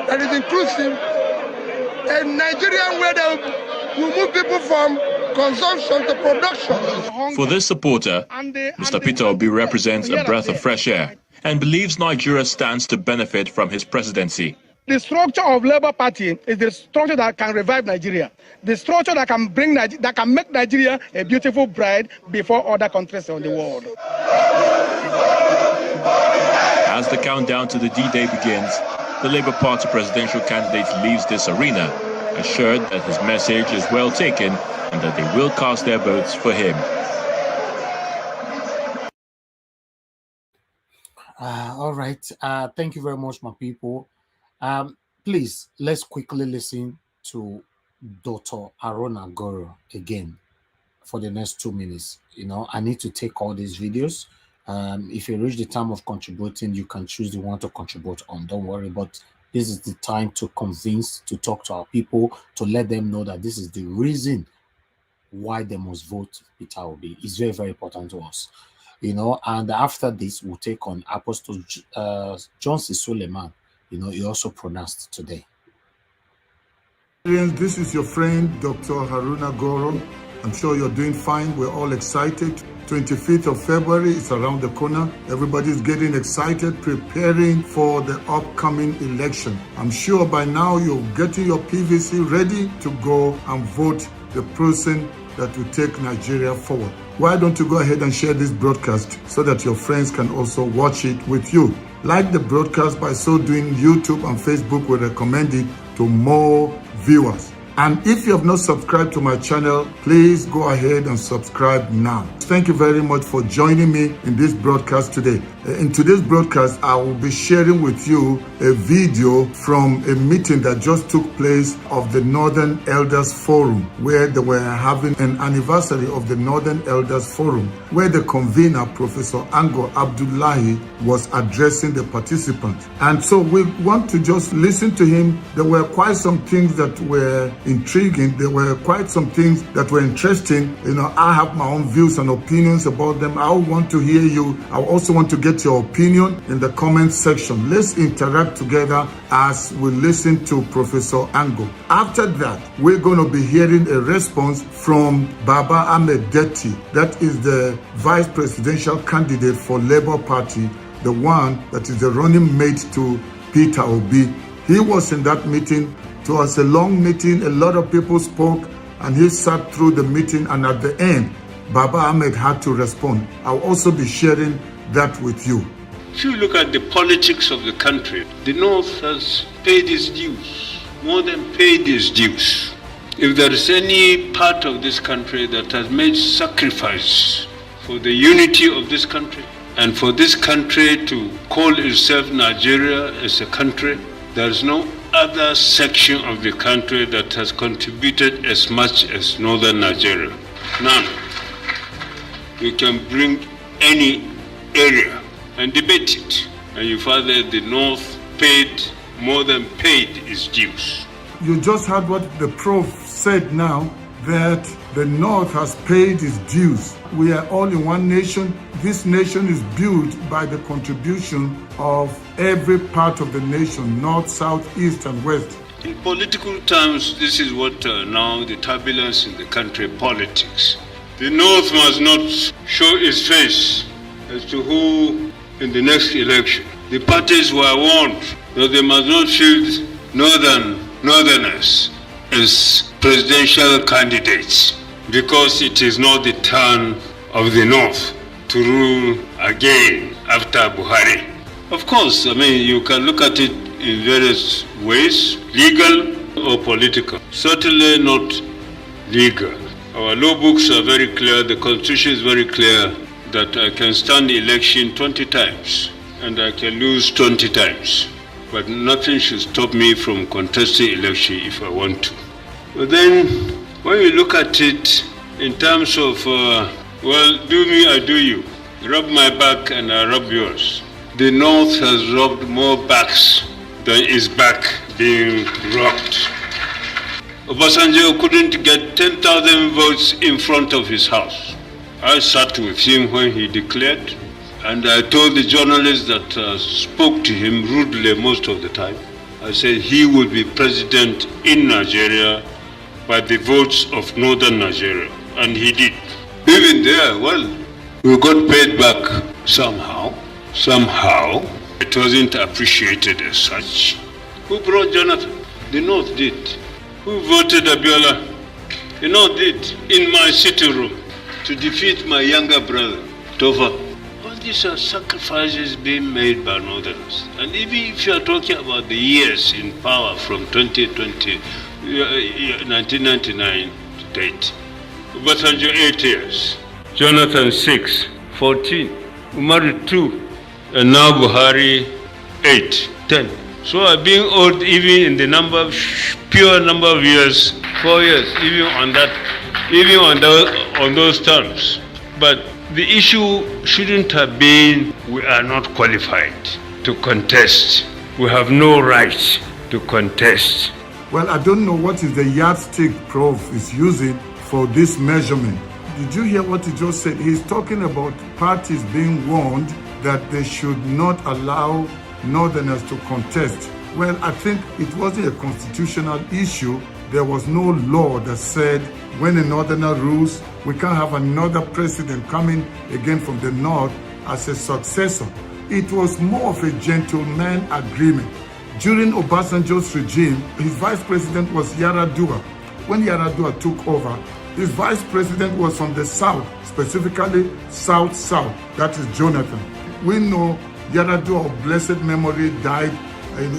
that is inclusive, a Nigerian where they will move people from consumption to production. For this supporter, Mr. Peter Obi represents a breath of fresh air and believes Nigeria stands to benefit from his presidency. The structure of Labour Party is the structure that can revive Nigeria, the structure that can bring that can make Nigeria a beautiful bride before other countries in the world. As the countdown to the D-Day begins, the Labour Party presidential candidate leaves this arena, assured that his message is well taken and that they will cast their votes for him. All right. Thank you very much, my people. Please, let's quickly listen to Dr. Arona Goro again for the next 2 minutes. You know, I need to take all these videos. If you reach the time of contributing, you can choose the one to contribute on. Don't worry, but this is the time to convince, to talk to our people, to let them know that this is the reason why they must vote Peter Obi. It's very, very important to us. You know, and after this, we'll take on Apostle John C. Suleman. You know, he also pronounced today. This is your friend, Dr. Haruna Goro. I'm sure you're doing fine. We're all excited. 25th of February is around the corner. Everybody's getting excited, preparing for the upcoming election. I'm sure by now you're getting your PVC ready to go and vote the person that will take Nigeria forward. Why don't you go ahead and share this broadcast so that your friends can also watch it with you? Like the broadcast. By so doing, YouTube and Facebook will recommend it to more viewers. And if you have not subscribed to my channel, please go ahead and subscribe now. Thank you very much for joining me in this broadcast today. In today's broadcast, I will be sharing with you a video from a meeting that just took place of the Northern Elders Forum, where they were having an anniversary of the Northern Elders Forum, where the convener, Professor Ango Abdullahi, was addressing the participants. And so we want to just listen to him. There were quite some things that were intriguing. There were quite some things that were interesting. You know, I have my own views and opinions about them. I want to hear you. I also want to get your opinion in the comment section. Let's interact together as we listen to Professor Ango. After that, we're going to be hearing a response from Baba-Ahmed Datti. That is the vice presidential candidate for Labour Party, the one that is the running mate to Peter Obi. He was in that meeting. It was a long meeting. A lot of people spoke, and he sat through the meeting, and at the end, Baba-Ahmed had to respond. I'll also be sharing that with you. If you look at the politics of the country, the North has paid its dues, more than paid its dues. If there is any part of this country that has made sacrifice for the unity of this country, and for this country to call itself Nigeria as a country, there is no other section of the country that has contributed as much as northern Nigeria. None. We can bring any area and debate it, and you find that the North paid more than paid its dues. You just heard what the Prof said now, that the North has paid its dues. We are all in one nation. This nation is built by the contribution of every part of the nation, North, South, East, and West. In political terms, this is what now the turbulence in the country politics. The North must not show its face as to who in the next election. The parties were warned that they must not field Northerners as presidential candidates, because it is not the turn of the North to rule again after Buhari. Of course, I mean, you can look at it in various ways, legal or political. Certainly not legal. Our law books are very clear, the Constitution is very clear that I can stand the election 20 times and I can lose 20 times. But nothing should stop me from contesting election if I want to. But then, when you look at it in terms of, well, do me, I do you. Rub my back and I rub yours. The North has rubbed more backs than is back being rubbed. Obasanjo couldn't get 10,000 votes in front of his house. I sat with him when he declared, and I told the journalists that spoke to him rudely most of the time, I said he would be president in Nigeria by the votes of northern Nigeria, and he did. Even there, well, we got paid back somehow. It wasn't appreciated as such. Who brought Jonathan? The North did. Who voted Abiola? The North did. In my sitting room to defeat my younger brother, Tova. All these are sacrifices being made by Northerners. And even if you are talking about the years in power from 2020, 1999 to date, Obasanjo 8 years, Jonathan 6, 14, Umaru 2, and now Buhari 8, 10. So I've been old even in the number, pure number of years, 4 years, even on those terms. But the issue shouldn't have been we are not qualified to contest. We have no right to contest. Well, I don't know what is the yardstick Prof is using for this measurement. Did you hear what he just said? He's talking about parties being warned that they should not allow Northerners to contest. Well, I think it wasn't a constitutional issue. There was no law that said when a Northerner rules, we can't have another president coming again from the North as a successor. It was more of a gentleman agreement. During Obasanjo's regime, his vice president was Yar'Adua. When Yar'Adua took over, his vice president was from the South, specifically South-South, that is Jonathan. We know Yar'Adua of blessed memory died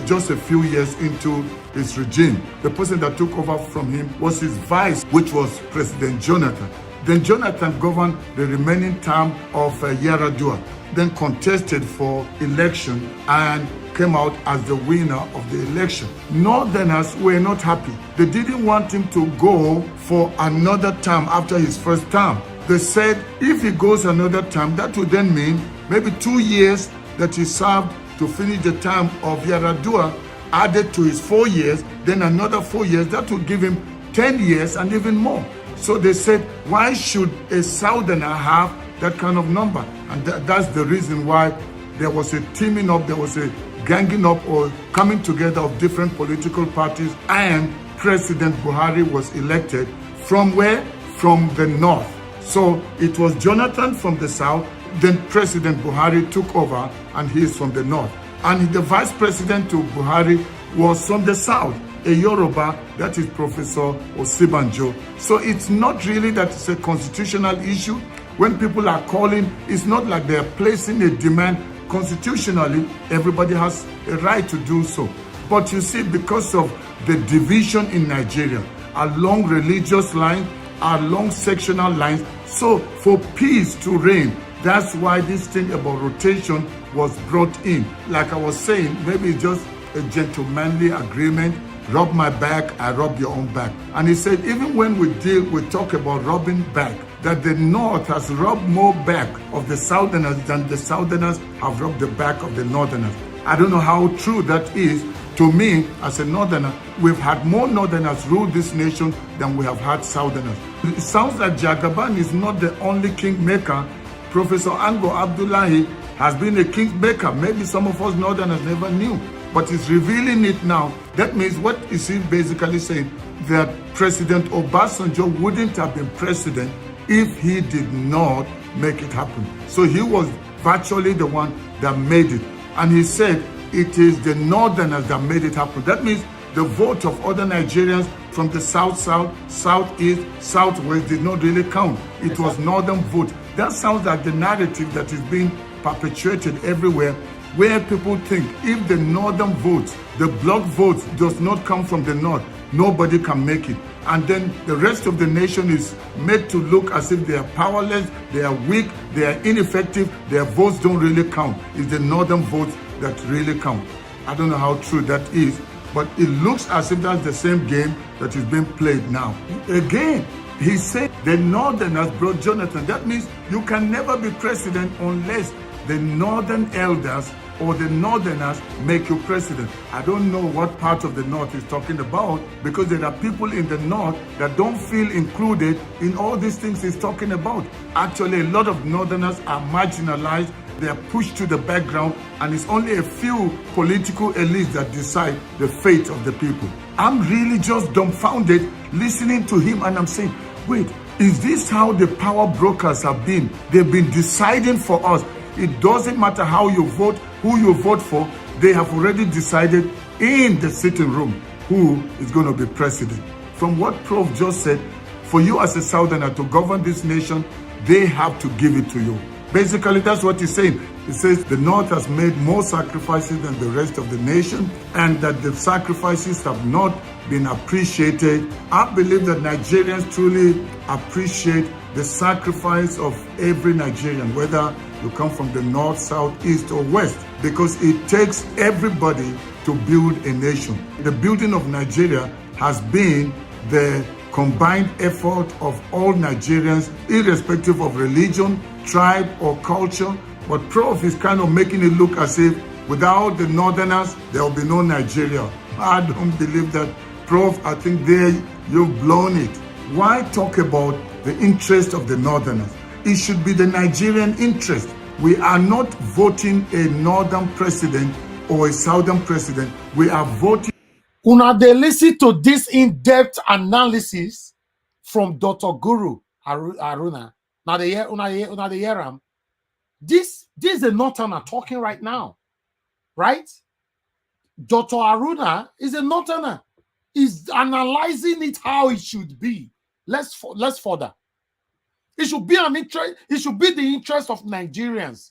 just a few years into his regime. The person that took over from him was his vice, which was President Jonathan. Then Jonathan governed the remaining term of Yar'Adua, then contested for election and came out as the winner of the election. Northerners were not happy. They didn't want him to go for another term after his first term. They said if he goes another term, that would then mean maybe 2 years that he served to finish the term of Yar'Adua added to his 4 years, then another 4 years, that would give him 10 years and even more. So they said, why should a Southerner have that kind of number? And that's the reason why there was a teaming up, there was a ganging up or coming together of different political parties, and President Buhari was elected from where? From the North. So it was Jonathan from the South, then President Buhari took over, and he is from the North. And the vice president to Buhari was from the South, a Yoruba, that is Professor Osibanjo. So it's not really that it's a constitutional issue. When people are calling, it's not like they're placing a demand. Constitutionally, everybody has a right to do so. But you see, because of the division in Nigeria, along religious lines, along sectional lines. So for peace to reign, that's why this thing about rotation was brought in. Like I was saying, maybe it's just a gentlemanly agreement. Rub my back, I rub your own back. And he said, even when we talk about rubbing back, that the North has rubbed more back of the Southerners than the Southerners have rubbed the back of the Northerners. I don't know how true that is. To me, as a Northerner, we've had more Northerners rule this nation than we have had Southerners. It sounds like Jagaban is not the only kingmaker. Professor Ango Abdullahi has been a kingmaker. Maybe some of us Northerners never knew, but he's revealing it now. That means, what is he basically saying? That President Obasanjo wouldn't have been president if he did not make it happen. So he was virtually the one that made it. And he said it is the Northerners that made it happen. That means the vote of other Nigerians from the South, Southeast, Southwest did not really count. It was Northern vote. That sounds like the narrative that is being perpetuated everywhere, where people think if the Northern votes, the bloc votes, does not come from the North, nobody can make it. And then the rest of the nation is made to look as if they are powerless, they are weak, they are ineffective, their votes don't really count. It's the Northern votes that really count. I don't know how true that is, but it looks as if that's the same game that is being played now. Again, he said the Northerners brought Jonathan. That means you can never be president unless the Northern elders or the Northerners make you president. I don't know what part of the North he's talking about, because there are people in the North that don't feel included in all these things he's talking about. Actually, a lot of Northerners are marginalized, they are pushed to the background, and it's only a few political elites that decide the fate of the people. I'm really just dumbfounded listening to him, and I'm saying, wait, is this how the power brokers have been? They've been deciding for us. It doesn't matter how you vote, who you vote for, they have already decided in the sitting room who is going to be president. From what Prof just said, for you as a Southerner to govern this nation, they have to give it to you. Basically, that's what he's saying. He says the North has made more sacrifices than the rest of the nation, and that the sacrifices have not been appreciated. I believe that Nigerians truly appreciate the sacrifice of every Nigerian, whether you come from the North, South, East, or West, because it takes everybody to build a nation. The building of Nigeria has been the combined effort of all Nigerians, irrespective of religion, tribe, or culture. But Prof is kind of making it look as if without the Northerners, there will be no Nigeria. I don't believe that. Prof, I think there you've blown it. Why talk about the interest of the Northerners? It should be the Nigerian interest. We are not voting a Northern president or a Southern president. We are voting. Una dey listen to this in-depth analysis from Dr. Guru Aruna. Now they hear him. This is a Northerner talking right now, right? Dr. Aruna is a Northerner. He's analyzing it how it should be. Let's further. It should be an interest. It should be the interest of Nigerians,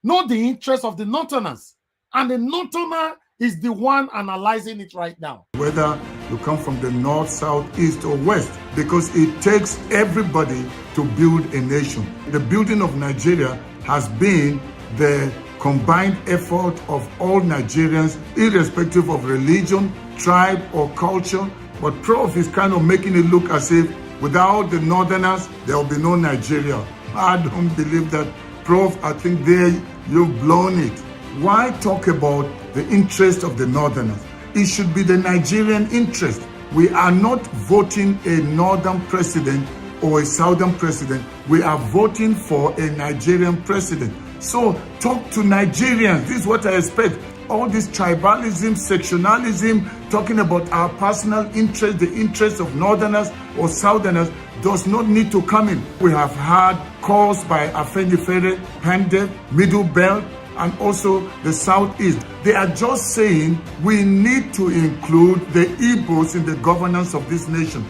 not the interest of the Northerners. And the Northerner is the one analyzing it right now. Whether you come from the North, South, East, or West, because it takes everybody to build a nation. The building of Nigeria has been the combined effort of all Nigerians, irrespective of religion, tribe, or culture. But Prof is kind of making it look as if without the Northerners, there will be no Nigeria. I don't believe that. Prof, I think there you've blown it. Why talk about the interest of the Northerners? It should be the Nigerian interest. We are not voting a Northern president or a Southern president. We are voting for a Nigerian president. So talk to Nigerians. This is what I expect. All this tribalism, sectionalism, talking about our personal interest, the interest of Northerners or Southerners, does not need to come in. We have had calls by Afenifere, Pande, Middle Belt, and also the Southeast. They are just saying we need to include the Igbos in the governance of this nation,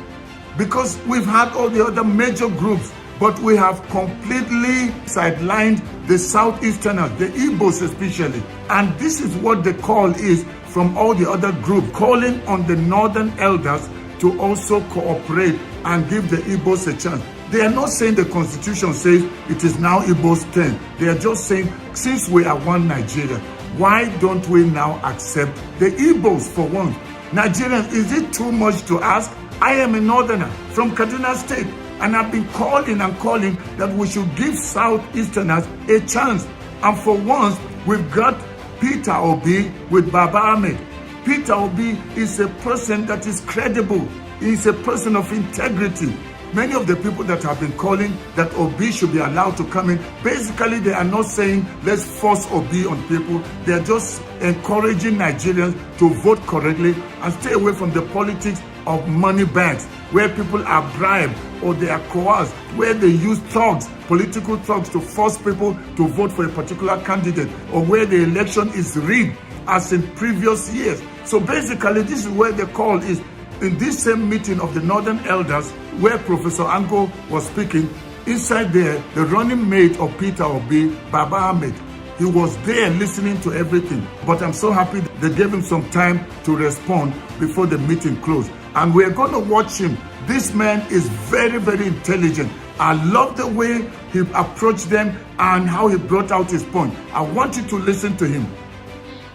because we've had all the other major groups, but we have completely sidelined the Southeasterners, the Igbos especially. And this is what the call is from all the other groups, calling on the Northern elders to also cooperate and give the Igbos a chance. They are not saying the constitution says it is now Igbo's turn. They are just saying, since we are one Nigeria, why don't we now accept the Igbos for once? Nigerians, is it too much to ask? I am a northerner from Kaduna State, and I've been calling and calling that we should give Southeasterners a chance. And for once, we've got Peter Obi with Baba-Ahmed. Peter Obi is a person that is credible. He is a person of integrity. Many of the people that have been calling that Obi should be allowed to come in, basically they are not saying let's force Obi on people. They are just encouraging Nigerians to vote correctly and stay away from the politics of money banks, where people are bribed or they are coerced, where they use thugs, political thugs, to force people to vote for a particular candidate, or where the election is rigged as in previous years. So basically, this is where the call is. In this same meeting of the Northern Elders, where Professor Ango was speaking, inside there, the running mate of Peter Obi, Baba-Ahmed, he was there listening to everything. But I'm so happy they gave him some time to respond before the meeting closed. And we're going to watch him. This man is very, very intelligent. I love the way he approached them and how he brought out his point. I want you to listen to him.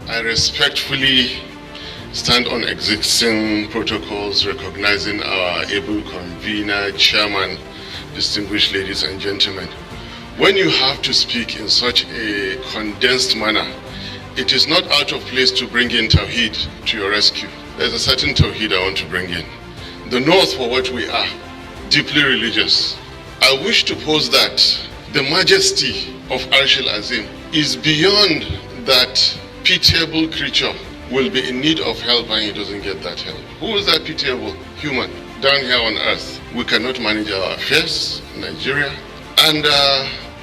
I respectfully stand on existing protocols, recognizing our able convener, chairman, distinguished ladies and gentlemen. When you have to speak in such a condensed manner, it is not out of place to bring in Tawheed to your rescue. There's a certain Tawheed I want to bring in. The North, for what we are, deeply religious. I wish to pose that the majesty of Arshil Azim is beyond that pitiable creature will be in need of help and he doesn't get that help. Who is that pitiable human down here on earth? We cannot manage our affairs in Nigeria. And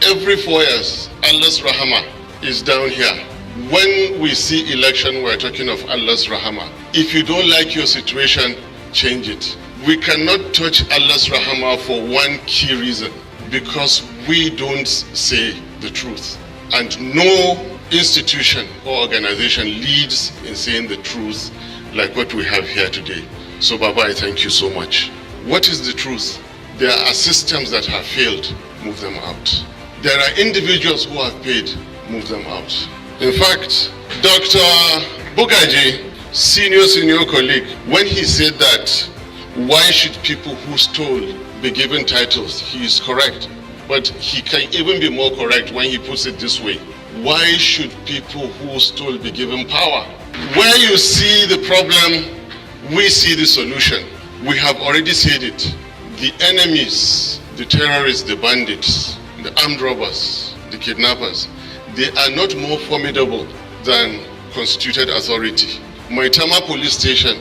every 4 years, Allah's Rahama is down here. When we see election, we're talking of Allah's Rahama. If you don't like your situation, change it. We cannot touch Allah's Rahama for one key reason, because we don't say the truth. And no institution or organization leads in saying the truth like what we have here today. So Baba, I thank you so much. What is the truth? There are systems that have failed, move them out. There are individuals who have paid, move them out. In fact, Dr. Bugaji, senior colleague, when he said that why should people who stole be given titles, he is correct. But he can even be more correct when he puts it this way. Why should people who stole be given power? Where you see the problem, we see the solution. We have already said it. The enemies, the terrorists, the bandits, the armed robbers, the kidnappers, they are not more formidable than constituted authority. Maitama police station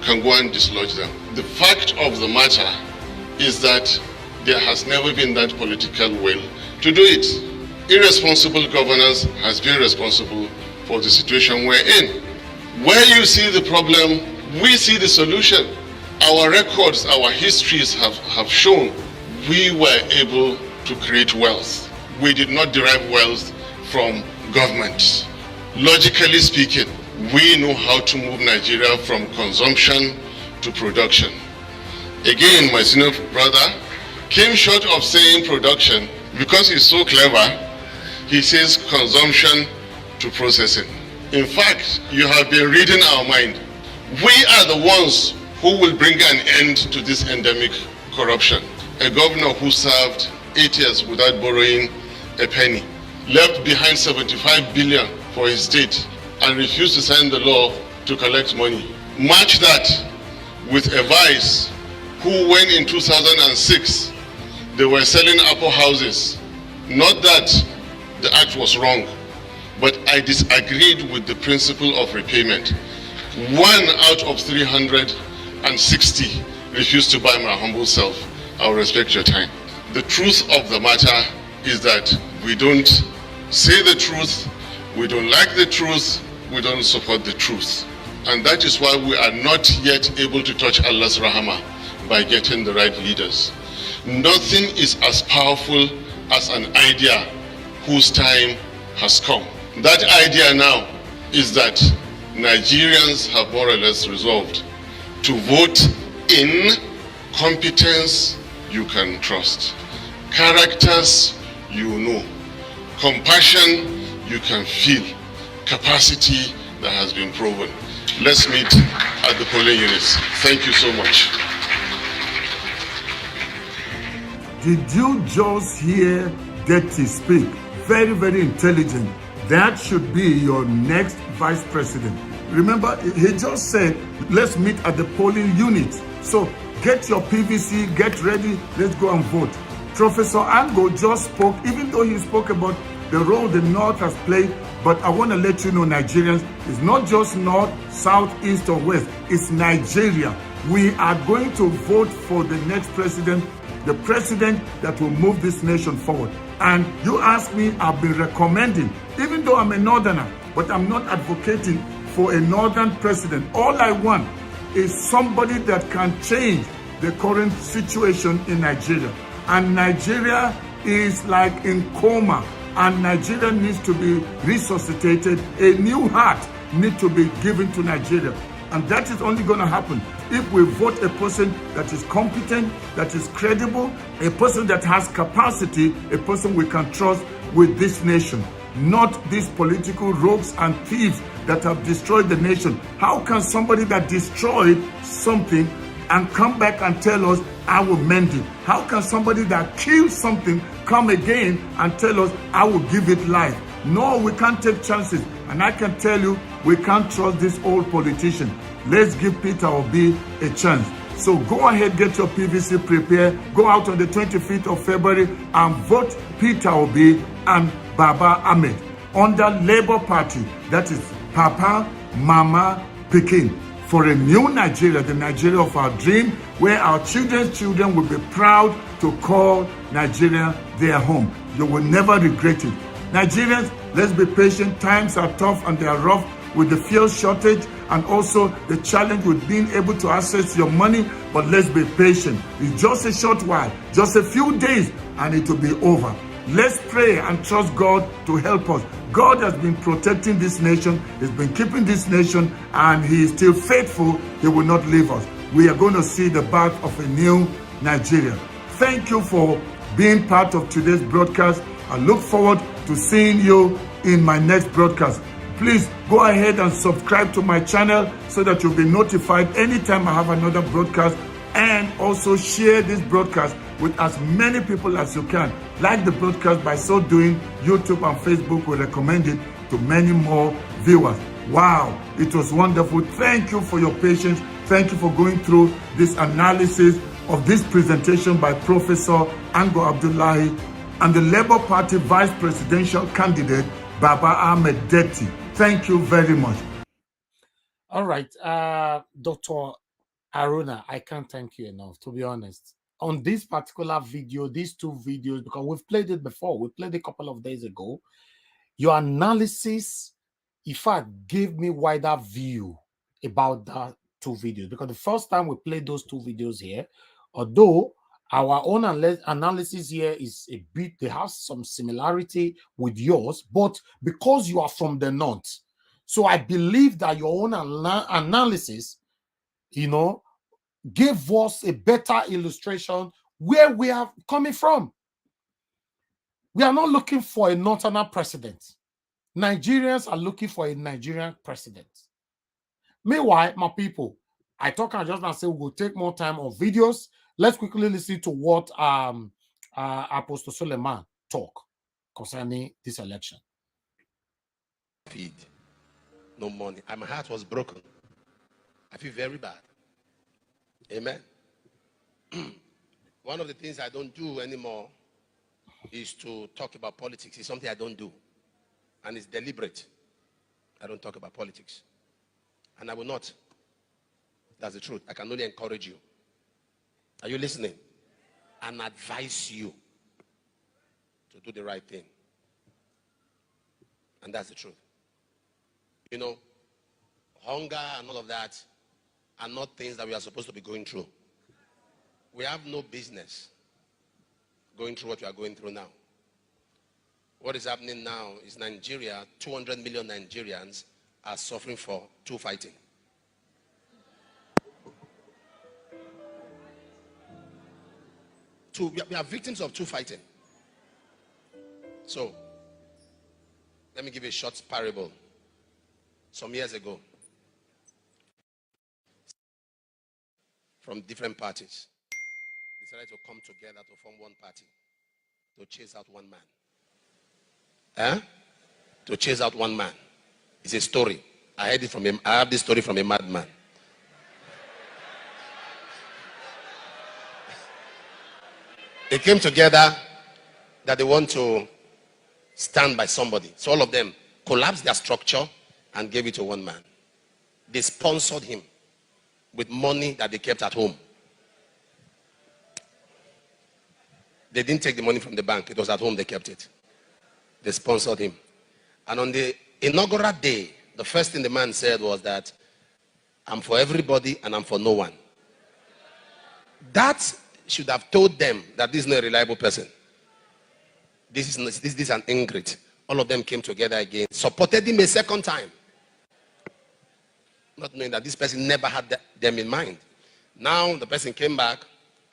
can go and dislodge them. The fact of the matter is that there has never been that political will to do it. Irresponsible governance has been responsible for the situation we're in. Where you see the problem, we see the solution. Our records, our histories have shown we were able to create wealth. We did not derive wealth from government. Logically speaking, we know how to move Nigeria from consumption to production. Again, my senior brother came short of saying production because he's so clever. He says consumption to processing. In fact, you have been reading our mind. We are the ones who will bring an end to this endemic corruption. A governor who served 8 years without borrowing a penny, left behind 75 billion for his state, and refused to sign the law to collect money. Match that with a vice who, when in 2006, they were selling Apple houses. Not that the act was wrong, but I disagreed with the principle of repayment. 1 out of 360 refused to buy my humble self. I'll respect your time. The truth of the matter is that we don't say the truth, we don't like the truth, we don't support the truth. And that is why we are not yet able to touch Allah's Rahama by getting the right leaders. Nothing is as powerful as an idea whose time has come. That idea now is that Nigerians have more or less resolved to vote in competence you can trust, characters you know, compassion you can feel, capacity that has been proven. Let's meet at the polling units. Thank you so much. Did you just hear Datti speak? Very, very intelligent. That should be your next vice president. Remember, he just said, let's meet at the polling unit. So get your PVC, get ready, let's go and vote. Professor Ango just spoke, even though he spoke about the role the North has played, but I want to let you know, Nigerians, it's not just North, South, East, or West, it's Nigeria. We are going to vote for the next president, the president that will move this nation forward. And you ask me, I've been recommending, even though I'm a Northerner, but I'm not advocating for a Northern president. All I want is somebody that can change the current situation in Nigeria. And Nigeria is like in coma, and Nigeria needs to be resuscitated. A new heart needs to be given to Nigeria. And that is only going to happen if we vote a person that is competent, that is credible, a person that has capacity, a person we can trust with this nation, not these political rogues and thieves that have destroyed the nation. How can somebody that destroyed something and come back and tell us, I will mend it? How can somebody that killed something come again and tell us, I will give it life? No, we can't take chances. And I can tell you, we can't trust this old politician. Let's give Peter Obi a chance. So go ahead, get your PVC prepared. Go out on the 25th of February and vote Peter Obi and Baba-Ahmed under Labour Party. That is Papa, Mama, Pikin. For a new Nigeria, the Nigeria of our dream, where our children's children will be proud to call Nigeria their home. You will never regret it. Nigerians, let's be patient. Times are tough and they are rough with the fuel shortage and also the challenge with being able to access your money. But let's be patient. It's just a short while, just a few days, and it will be over. Let's pray and trust God to help us. God has been protecting this nation. He's been keeping this nation, and He is still faithful. He will not leave us. We are going to see the birth of a new Nigeria. Thank you for being part of today's broadcast. I look forward to seeing you in my next broadcast. Please go ahead and subscribe to my channel so that you'll be notified anytime I have another broadcast, and also share this broadcast with as many people as you can. Like the broadcast. By so doing, YouTube and Facebook will recommend it to many more viewers. Wow, it was wonderful. Thank you for your patience. Thank you for going through this analysis of this presentation by Professor Ango Abdullahi and the Labour Party Vice Presidential candidate, Baba-Ahmed Datti. Thank you very much. All right, Dr. Aruna, I can't thank you enough, to be honest. On this particular video, these two videos, because we've played it before, we played it a couple of days ago, your analysis, in fact, gave me wider view about that two videos. Because the first time we played those two videos here, although our own analysis here is a bit, they have some similarity with yours, but because you are from the North, so I believe that your own analysis, you know, gave us a better illustration where we are coming from. We are not looking for a Northerner president. Nigerians are looking for a Nigerian president. Meanwhile, my people, I talk and just now say we'll take more time on videos. Let's quickly listen to what Apostle Suleman talk concerning this election. Feed, no money. And my heart was broken. I feel very bad. Amen. One of the things I don't do anymore is to talk about politics. It's something I don't do. And it's deliberate. I don't talk about politics. And I will not. That's the truth. I can only encourage you. Are you listening? And advise you to do the right thing. And that's the truth. You know, hunger and all of that are not things that we are supposed to be going through. We have no business going through what we are going through now. What is happening now is Nigeria, 200 million Nigerians are suffering for two fighting. We are victims of two fighting. So, let me give you a short parable. Some years ago, from different parties, decided to come together to form one party, to chase out one man. To chase out one man. It's a story. I heard it from him. I have this story from a madman. They came together that they want to stand by somebody. So all of them collapsed their structure and gave it to one man. They sponsored him with money that they kept at home. They didn't take the money from the bank. It was at home they kept it. They sponsored him. And on the inaugural day, the first thing the man said was that, I'm for everybody and I'm for no one. That should have told them that this is not a reliable person. This is an ingrate. All of them came together again, supported him a second time. Not knowing that this person never had them in mind. Now the person came back,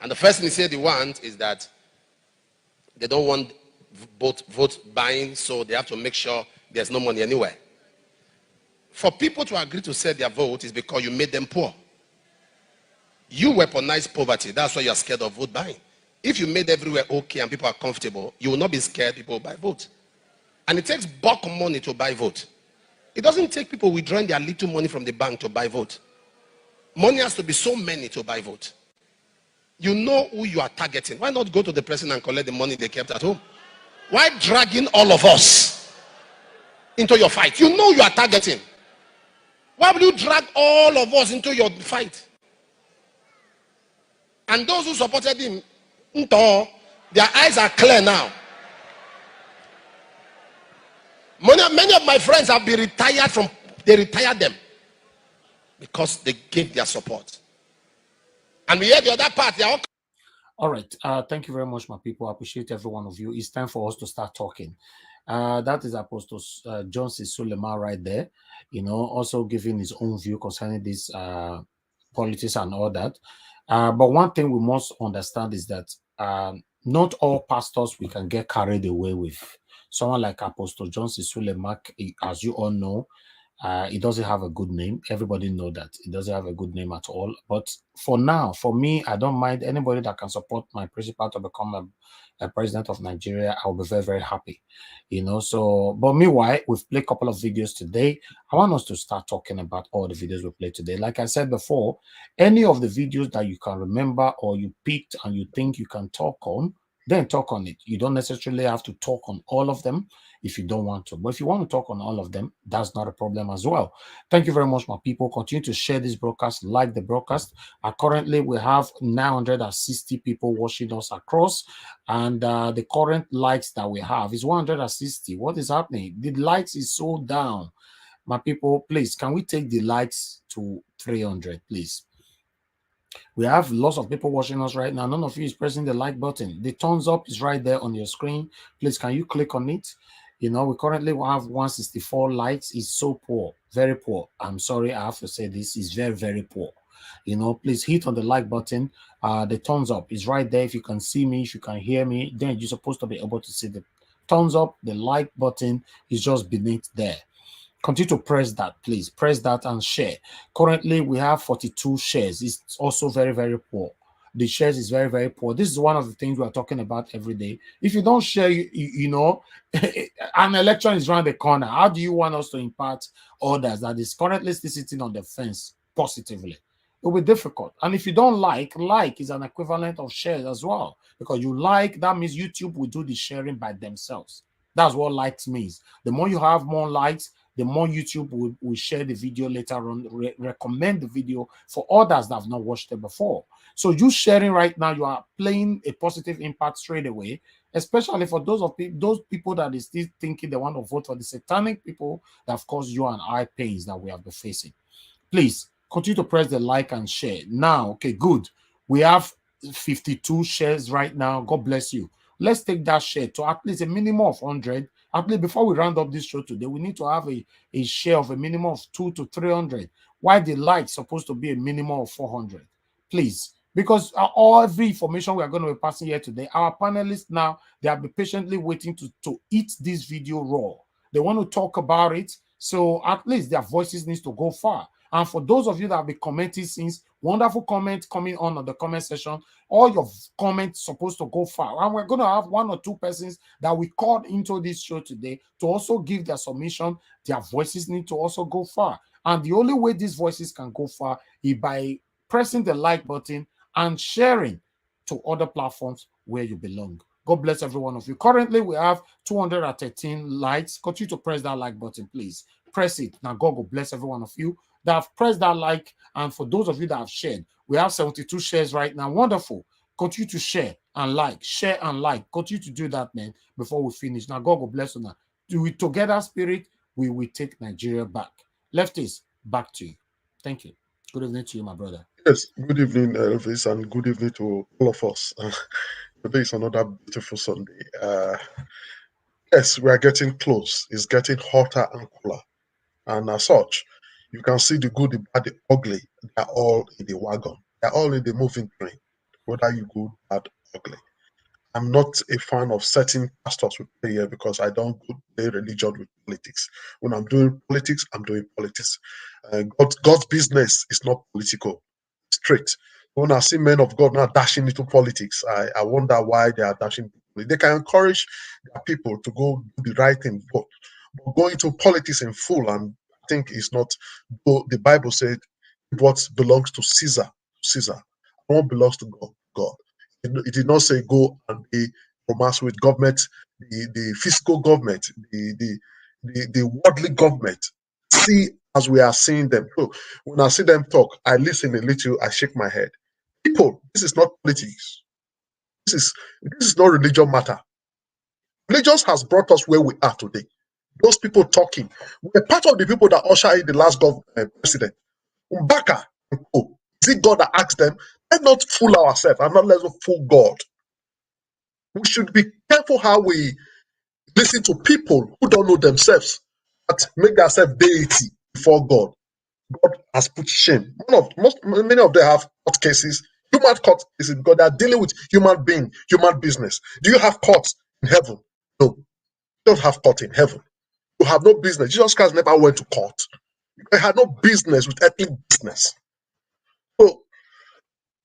and the first thing he said he wants is that they don't want vote buying, so they have to make sure there's no money anywhere. For people to agree to sell their vote is because you made them poor. You weaponize poverty. That's why you're scared of vote buying. If you made everywhere okay and people are comfortable, you will not be scared people will buy vote. And it takes bulk money to buy vote. It doesn't take people withdrawing their little money from the bank to buy vote. Money has to be so many to buy vote. You know who you are targeting. Why not go to the person and collect the money they kept at home? Why dragging all of us into your fight? You know you are targeting. Why will you drag all of us into your fight? And those who supported him, their eyes are clear now. Many of my friends have been retired from, they retired them because they gave their support. And we hear the other part, they're all right. Thank you very much, my people. I appreciate every one of you. It's time for us to start talking. That is Apostle Johnson Suleman right there, also giving his own view concerning this politics and all that. But one thing we must understand is that not all pastors we can get carried away with. Someone like Apostle Johnson Suleman, as you all know, he doesn't have a good name. Everybody know that. He doesn't have a good name at all. But for now, for me, I don't mind anybody that can support my principle to become a president of Nigeria. I'll be very, very happy. So, but meanwhile, we've played a couple of videos today. I want us to start talking about all the videos we played today. Like I said before, any of the videos that you can remember or you picked and you think you can talk on, then talk on it. You don't necessarily have to talk on all of them if you don't want to. But if you want to talk on all of them, that's not a problem as well. Thank you very much, my people. Continue to share this broadcast, like the broadcast. Currently, we have 960 people watching us across. And the current likes that we have is 160. What is happening? The likes is so down. My people, please, can we take the likes to 300, please? We have lots of people watching us right now. None of you is pressing the like button. The thumbs up is right there on your screen. Please, can you click on it? We currently have 164 likes. It's so poor, very poor. I'm sorry, I have to say this is very, very poor. Please hit on the like button. The thumbs up is right there. If you can see me, if you can hear me, then you're supposed to be able to see the thumbs up. The like button is just beneath there. Continue to press that, please. Press that and share. Currently, we have 42 shares. It's also very, very poor. The shares is very, very poor. This is one of the things we are talking about every day. If you don't share, an election is around the corner. How do you want us to impart others that is currently still sitting on the fence positively? It will be difficult. And if you don't like is an equivalent of shares as well. Because you like, that means YouTube will do the sharing by themselves. That's what likes means. The more you have more likes, the more YouTube will share the video later on, recommend the video for others that have not watched it before. So you sharing right now, you are playing a positive impact straight away, especially for those people that is still thinking they want to vote for the satanic people that have caused you and I pains that we have been facing. Please continue to press the like and share. Now, okay, good. We have 52 shares right now. God bless you. Let's take that share to at least a minimum of 100. At least before we round up this show today, we need to have a share of a minimum of 200 to 300. Why the like supposed to be a minimum of 400? Please, because all every information we are going to be passing here today, our panelists now, they have been patiently waiting to eat this video raw. They want to talk about it, so at least their voices needs to go far. And for those of you that have been commenting since, wonderful comments coming on the comment section. All your comments supposed to go far. And we're going to have 1 or 2 persons that we called into this show today to also give their submission. Their voices need to also go far. And the only way these voices can go far is by pressing the like button and sharing to other platforms where you belong. God bless every one of you. Currently, we have 213 likes. Continue to press that like button, please. Press it. Now, God will bless every one of you that have pressed that like. And for those of you that have shared, we have 72 shares right now. Wonderful. Continue to share and like. Share and like. Continue to do that, man, before we finish. Now, God will bless you now. With together spirit, we will take Nigeria back. Lefties, back to you. Thank you. Good evening to you, my brother. Yes, good evening, Elvis, and good evening to all of us. Today is another beautiful Sunday. Yes, we are getting close. It's getting hotter and cooler. And as such, you can see the good, the bad, the ugly. They are all in the wagon. They are all in the moving train, whether you good, bad, ugly. I'm not a fan of certain pastors we play here because I don't play religion with politics. When I'm doing politics, I'm doing politics. God's business is not political, straight. When I see men of God now dashing into politics, I wonder why they are dashing. They can encourage their people to go do the right thing, but go into politics in full, and I think it's not. The Bible said what belongs to Caesar, Caesar. What belongs to God, God. It did not say go and be romance with government, the fiscal government, the worldly government. See as we are seeing them. So when I see them talk, I listen a little, I shake my head. People, this is not politics. This is not religion matter. Religion has brought us where we are today. Those people talking, we're part of the people that usher in the last president. Mbaka, is it God that asked them? Let's not fool ourselves and not let's fool God. We should be careful how we listen to people who don't know themselves, but make themselves deity before God. God has put shame. Many of them have court cases, human court cases, because they are dealing with human being, human business. Do you have courts in heaven? No. You don't have court in heaven. You have no business. Jesus Christ never went to court. He had no business with earthly business. So,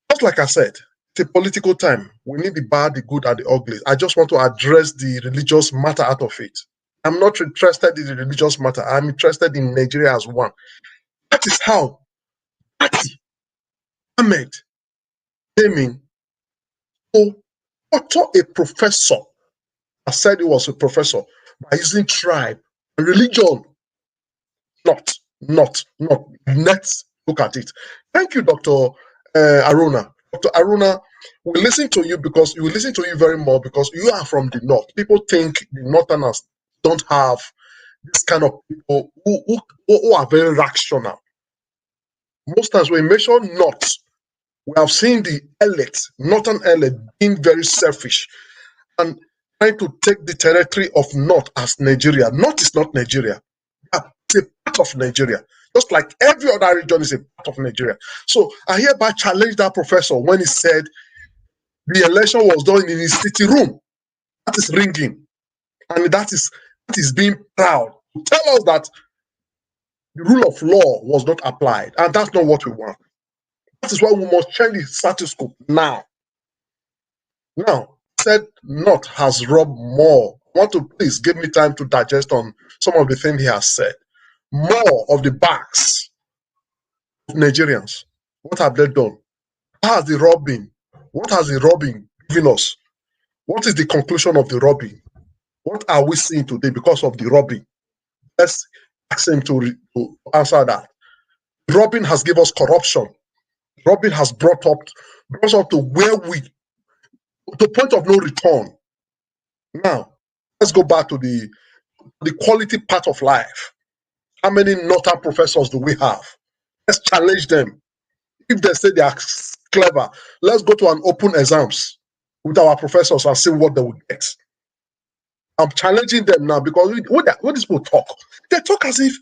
just like I said, it's a political time. We need the bad, the good, and the ugly. I just want to address the religious matter out of it. I'm not interested in the religious matter. I'm interested in Nigeria as one. That is how Datti Ahmed came in to utter a professor. I said he was a professor by using tribe and religion. Not. Let's look at it. Thank you, Dr. Aruna. Dr. Aruna, we listen to you very more because you are from the north. People think the northerners don't have this kind of people who are very rational. Most times when we mention north, we have seen the elite, northern elite, being very selfish and trying to take the territory of north as Nigeria. North is not Nigeria. It's a part of Nigeria. Just like every other region is a part of Nigeria. So I hereby challenge that professor when he said the election was done in his city room. That is ringing. And that is being proud to tell us that the rule of law was not applied. And that's not what we want. That is why we must change the status quo now. Now, said North has robbed more. I want to please give me time to digest on some of the things he has said. More of the backs of Nigerians. What have they done? How has the robbing? What has the robbing given us? What is the conclusion of the robbing? What are we seeing today because of the robbing? Let's ask him to answer that. Robbing has given us corruption. Robbing has brought us up to where the point of no return. Now, let's go back to the quality part of life. How many northern professors do we have? Let's challenge them. If they say they are clever, let's go to an open exams with our professors and see what they will get. I'm challenging them now because when these people talk, they talk as if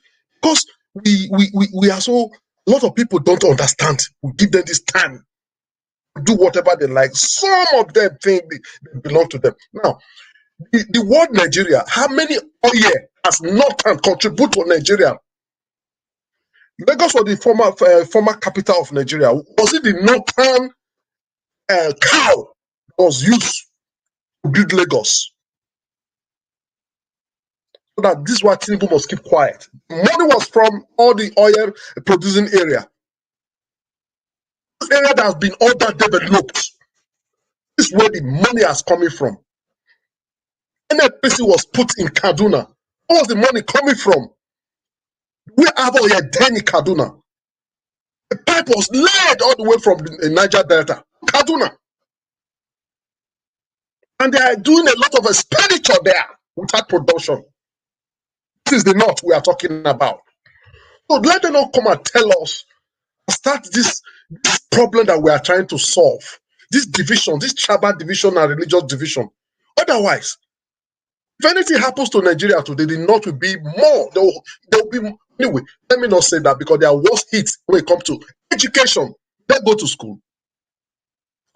because we are so, a lot of people don't understand. We give them this time. do whatever they like. Some of them think they belong to them. Now, the word Nigeria, how many oil has Northern contribute to Nigeria? Lagos was the former capital of Nigeria. Was it the Northern cow that was used to build Lagos? So that this is why Tinubu must keep quiet. Money was from all the oil producing area. This area that has been underdeveloped. This is where the money is coming from. NFPC was put in Kaduna. Where was the money coming from? Where have oil then in Kaduna? The pipe was laid all the way from the Niger Delta, Kaduna. And they are doing a lot of expenditure there without production. This is the north we are talking about. So let them not come and tell us, start this problem that we are trying to solve. This division, this tribal division and religious division. Otherwise, if anything happens to Nigeria today, the north will be more. There will be anyway. Let me not say that because they are worse hit when it comes to education. They go to school.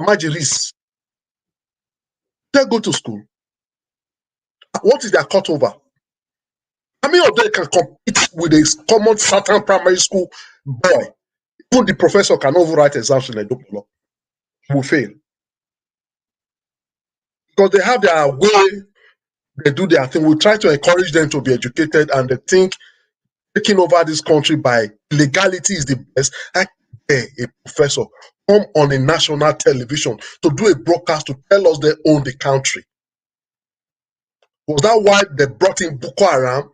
Majoris. They go to school. What is their cutover? How many of them can compete with a common Southern primary school boy? Even the professor can overwrite exams in a diploma. Will fail. Because they have their way, they do their thing. We try to encourage them to be educated and they think taking over this country by legality is the best. I dare a professor come on a national television to do a broadcast to tell us they own the country. Was that why they brought in Boko Haram?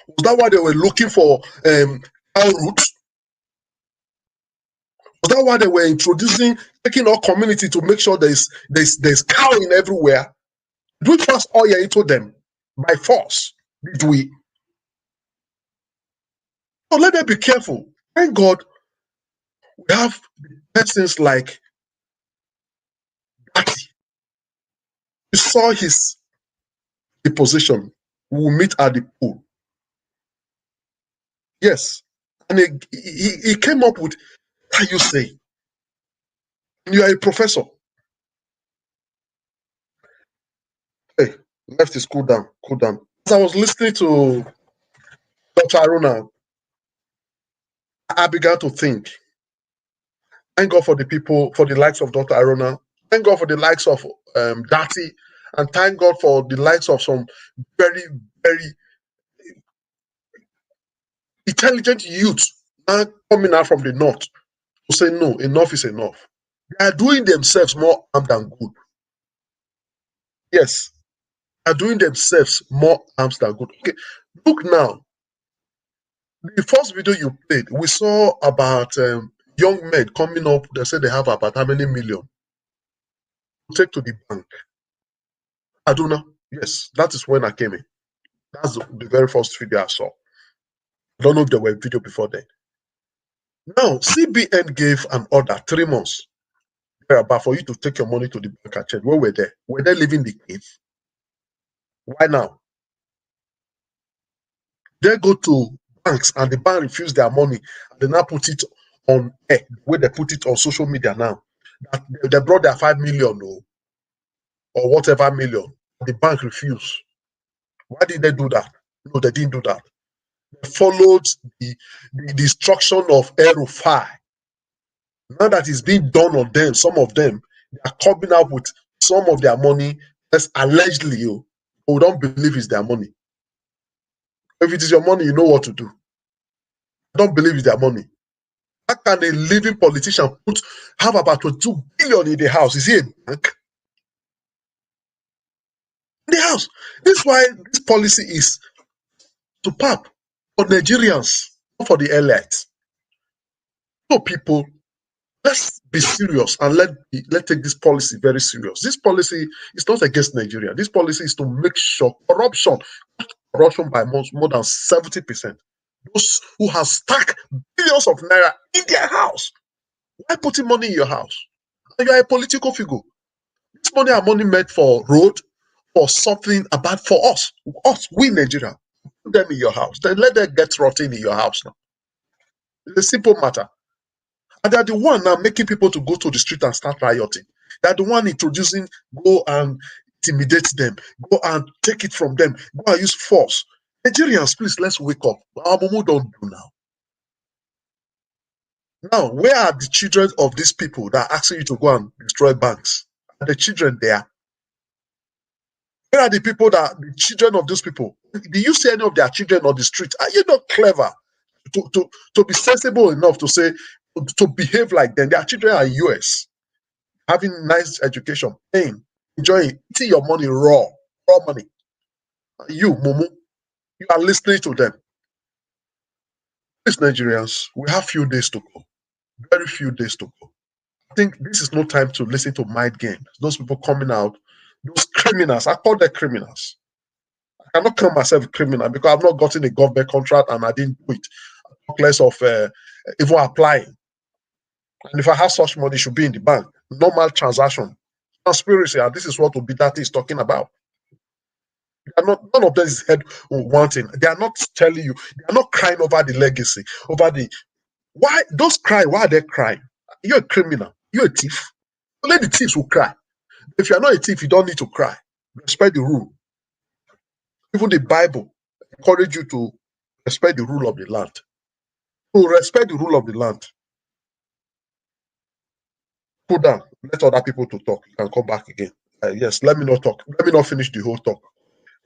Was that why they were looking for cow roots? Was that why they were taking our community to make sure there's cow in everywhere? Did we pass oil into them by force? Did we? So let them be careful. Thank God we have persons like Datti. You saw his position. We will meet at the pool. Yes. And he came up with, how you say, you are a professor. Hey, left his cool down. As I was listening to Dr. Aruna, I began to think, thank God for the people, for the likes of Dr. Aruna, thank God for the likes of Datti, and thank God for the likes of some very, very intelligent youth now coming out from the north to say, no, enough is enough. They are doing themselves more harm than good. Yes, they are doing themselves more harm than good. Okay, look now. The first video you played, we saw about young men coming up. They said they have about how many million to take to the bank. Aduna, yes, that is when I came in. That's the very first video I saw. I don't know if there were video before then. Now, CBN gave an order 3 months about for you to take your money to the bank and check. Where were they? Were they living the cave? Why now? They go to banks and the bank refuse their money and they now put it on air, where they put it on social media now. That they brought their 5 million or whatever million. The bank refused. Why did they do that? No, they didn't do that. They followed the instruction of El-Rufai. Now that it's being done on them, some of them, they are coming up with some of their money that's allegedly, we don't believe it's their money. If it is your money, you know what to do. Don't believe it's their money. How can a living politician have about 22 billion in the house? Is he a bank? In the house. This is why this policy is superb for Nigerians, not for the elites. So people, let's be serious and let's take this policy very serious. This policy is not against Nigeria. This policy is to make sure corruption by more than 70%. Those who have stacked billions of naira in their house. Why putting money in your house? And you are a political figure. This money are money made for road, for something about for us, we Nigeria. Put them in your house. Then let them get rotten in your house now. It's a simple matter. And they're the one now making people to go to the street and start rioting. They're the one introducing, go and intimidate them, go and take it from them, go and use force. Nigerians, please, let's wake up. Our Mumu don't do now. Now, where are the children of these people that are asking you to go and destroy banks? Are the children there? Where are the people the children of those people? Do you see any of their children on the street? Are you not clever to be sensible enough to say, to behave like them? Their children are US, having nice education, paying, enjoying, eating your money raw money. You, Mumu, you are listening to them. These Nigerians, we have few days to go. Very few days to go. I think this is no time to listen to mind games. Those people coming out, those criminals, I call them criminals. I cannot call myself a criminal because I've not gotten a government contract and I didn't do it. I talk less of even applying. And if I have such money, it should be in the bank. Normal transaction. Conspiracy, and this is what Datti is talking about. They are not, none of them is head wanting. They are not telling you, they are not crying over the legacy, over the why those cry, why are they crying? You're a criminal, you're a thief. Only the thieves will cry. If you're not a thief, you don't need to cry. Respect the rule. Even the Bible encourages you to respect the rule of the land. To respect the rule of the land. Put down, let other people to talk. You can come back again. Yes, let me not talk. Let me not finish the whole talk.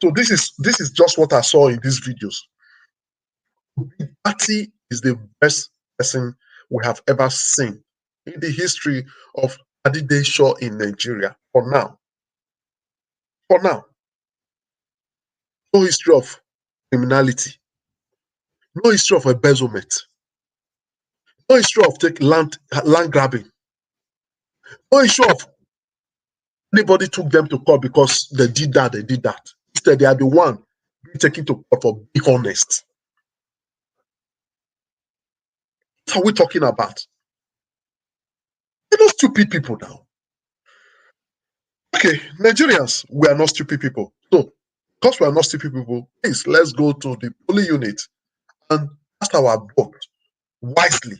So this is just what I saw in these videos. Datti is the best person we have ever seen in the history of Adide Shaw in Nigeria. For now. For now. No history of criminality. No history of embezzlement. No history of land grabbing. No issue of anybody took them to court because they did that, they did that. Instead, they are the one being taken to court for being honest. What are we talking about? They're not stupid people now. Okay, Nigerians, we are not stupid people. So, because we are not stupid people, please, let's go to the polling unit and cast our vote wisely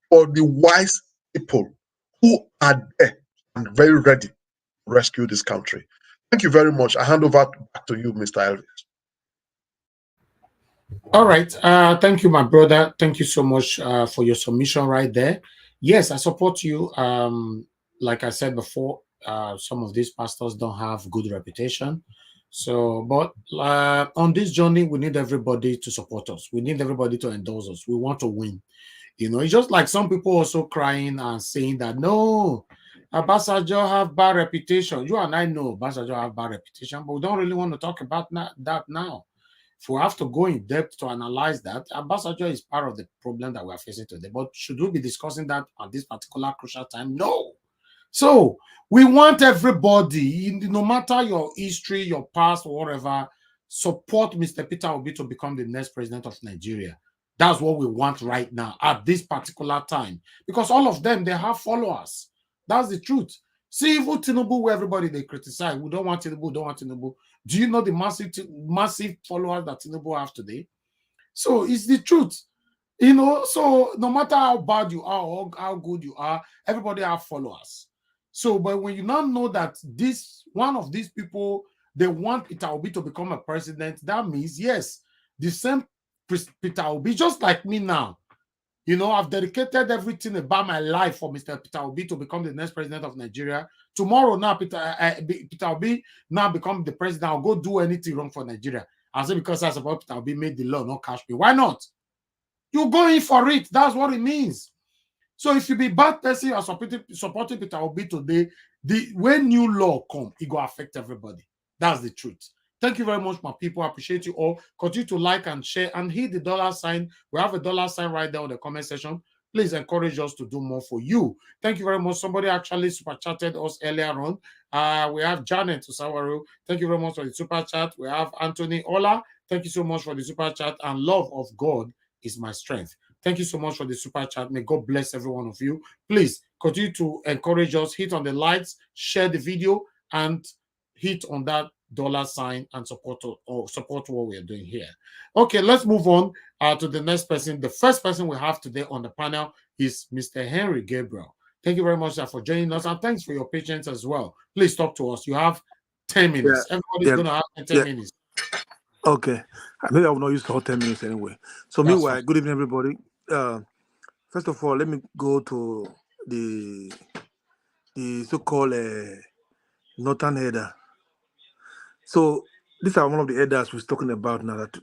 for the wise people who are there and very ready to rescue this country. Thank you very much. I hand over back to you, Mr. Elvis. All right. Thank you, my brother. Thank you so much for your submission right there. Yes, I support you. Like I said before, some of these pastors don't have good reputation. So, but on this journey, we need everybody to support us. We need everybody to endorse us. We want to win. You know, it's just like some people also crying and saying that, no, Obasanjo have bad reputation. You and I know Obasanjo have bad reputation, but we don't really want to talk about that now. If we have to go in depth to analyze that, Obasanjo is part of the problem that we are facing today. But should we be discussing that at this particular crucial time? No. So we want everybody, no matter your history, your past, or whatever, support Mr. Peter Obi to become the next president of Nigeria. That's what we want right now at this particular time. Because all of them, they have followers. That's the truth. See, even Tinubu, where everybody they criticize, we don't want Tinubu, don't want Tinubu. Do you know the massive followers that Tinubu have today? So it's the truth. You know, so no matter how bad you are or how good you are, everybody have followers. So, but when you now know that this one of these people, they want Peter Obi to become a president, that means, yes, the same Peter Obi, just like me now. You know, I've dedicated everything about my life for Mr. Peter Obi to become the next president of Nigeria. Tomorrow now, Peter Obi now become the president. I'll go do anything wrong for Nigeria. I'll say because I support Peter Obi made the law, not cash me. Why not? You go in for it. That's what it means. So if you be bad person, you are supporting Peter Obi today, when new law come, it will affect everybody. That's the truth. Thank you very much, my people. I appreciate you all. Continue to like and share and hit the dollar sign. We have a dollar sign right there on the comment section. Please encourage us to do more for you. Thank you very much. Somebody actually super chatted us earlier on. We have Janet Usawaru. Thank you very much for the super chat. We have Anthony Ola. Thank you so much for the super chat. And love of God is my strength. Thank you so much for the super chat. May God bless every one of you. Please continue to encourage us. Hit on the likes, share the video, and hit on that $ and support what we're doing here. Okay, let's move on to the next person. The first person we have today on the panel is Mr. Henry Gabriel. Thank you very much, sir, for joining us, and thanks for your patience as well. Please talk to us. You have 10 minutes. Everybody's going to have 10 minutes. Okay. Maybe I will not use the whole 10 minutes anyway. So meanwhile, good evening, everybody. First of all, let me go to the so-called Northern header. So these are one of the headers we're talking about now. That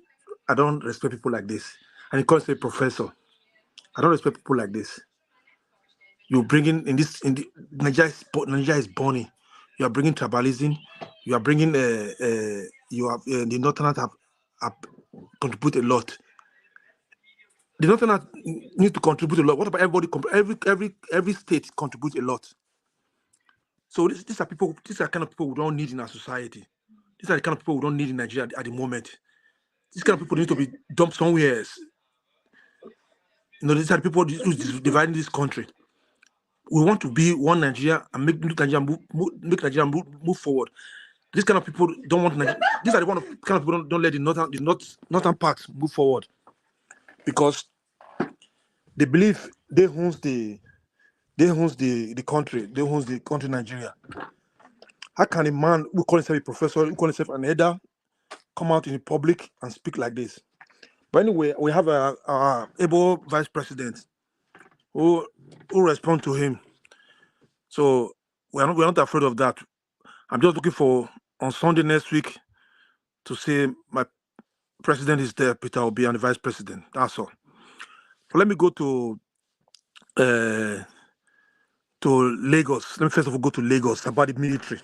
I don't respect people like this. And he calls a professor. I don't respect people like this. You bring in the Nigeria is burning. You are bringing tribalism. You are bringing the Northerners have contributed a lot. The Northerners need to contribute a lot. What about everybody? Every state contributes a lot. So these are people. These are kind of people we don't need in our society. These are the kind of people we don't need in Nigeria at the moment. These kind of people need to be dumped somewhere else. You know, these are the people who's dividing this country. We want to be one Nigeria and make Nigeria move forward. These kind of people don't want Nigeria. These are the kind of people don't let the northern part move forward, because they believe they owns the country. They owns the country Nigeria. How can a man who calls himself a professor, who calls himself an elder, come out in the public and speak like this? But anyway, we have our able vice president who respond to him. So we're not afraid of that. I'm just looking for on Sunday next week to say my president is there, Peter Obi, and the vice president. That's all. But let me go to Lagos. Let me first of all go to Lagos about the military.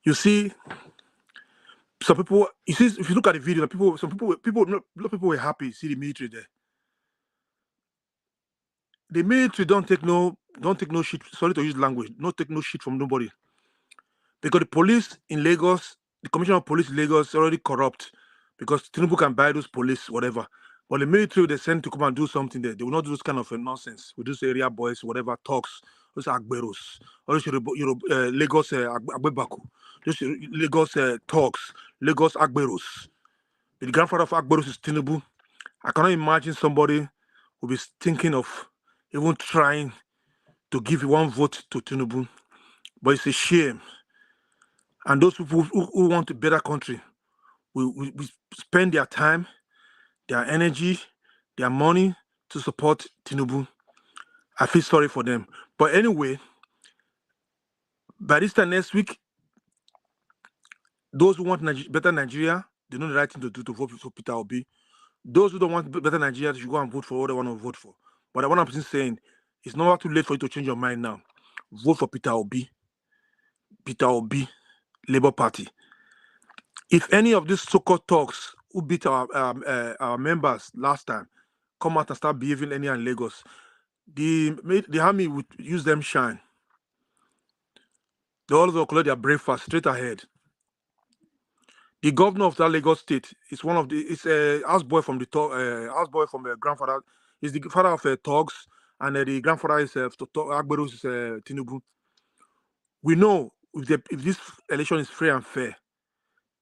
You see, some people. You see, if you look at the video, some people were happy to see the military there. The military don't take no shit. Sorry to use language. Don't take no shit from nobody. Because the police in Lagos, the commissioner of police in Lagos is already corrupt. Because Tinubu can buy those police, whatever. But the military they send to come and do something there. They will not do this kind of nonsense with those area boys, whatever, talks, those Agberos, those Lagos Agbebaku, those Lagos talks, Lagos Agberos. The grandfather of Agberos is Tinubu. I cannot imagine somebody will be thinking of even trying to give one vote to Tinubu. But it's a shame. And those people who want a better country will spend their time, their energy, their money to support Tinubu. I feel sorry for them. But anyway, by this time next week, those who want better Nigeria, they know the right thing to do to vote for Peter Obi. Those who don't want better Nigeria, they should go and vote for what they want to vote for. But what I'm saying, it's not too late for you to change your mind now. Vote for Peter Obi. Peter Obi, Labour Party. If any of these so-called talks who beat our members last time come out and start behaving anyhow in Lagos, the army would use them shine. They also collect their breakfast straight ahead. The governor of that Lagos state is one of the. It's a houseboy from the houseboy from the grandfather. Is the father of Togs, and the grandfather is Agberu is Tinubu. We know if this election is free and fair,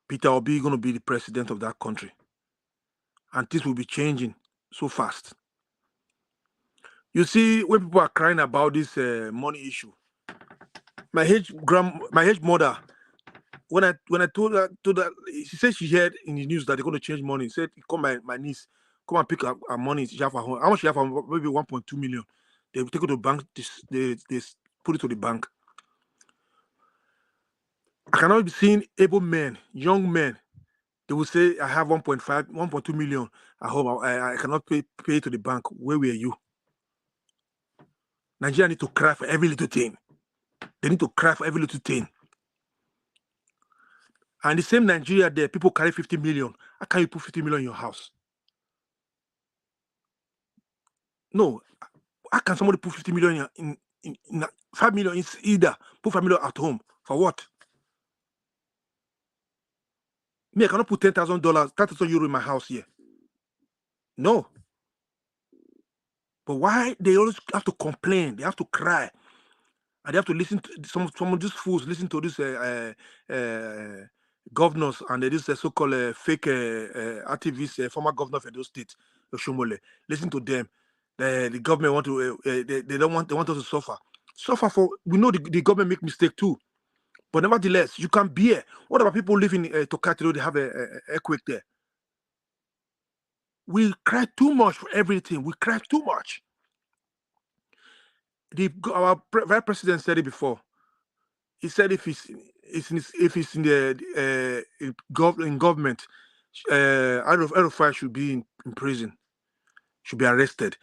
Peter Obi is going to be the president of that country, and this will be changing so fast. You see, when people are crying about this money issue, my age mother, when I told her, she said she heard in the news that they're going to change money. She said, "Come, my niece, come and pick up her money. She have her home. How much she have? Maybe 1.2 million. They take it to the bank. They put it to the bank. I cannot be seeing able men, young men. They will say, I have 1.2 million at home. I cannot pay to the bank. Where were you? Nigeria need to cry for every little thing. They need to cry for every little thing. And the same Nigeria there, people carry 50 million. How can you put 50 million in your house? No. How can somebody put 50 million in 5 million is either put 5 million at home? For what? Me, I cannot put $10,000, €10,000 in my house here. No. But why they always have to complain? They have to cry and they have to listen to some of these fools listen to these governors and these so-called fake activists, former governor of Edo State, Oshomole. Listen to them. The government want to they want us to suffer for. We know the government make mistake too, but nevertheless you can bear. What about people living in Tokatiro? They have a earthquake there. We cry too much for everything. We cry too much. Our vice president said it before. He said if he's in the in government, El-Rufai should be in prison, should be arrested.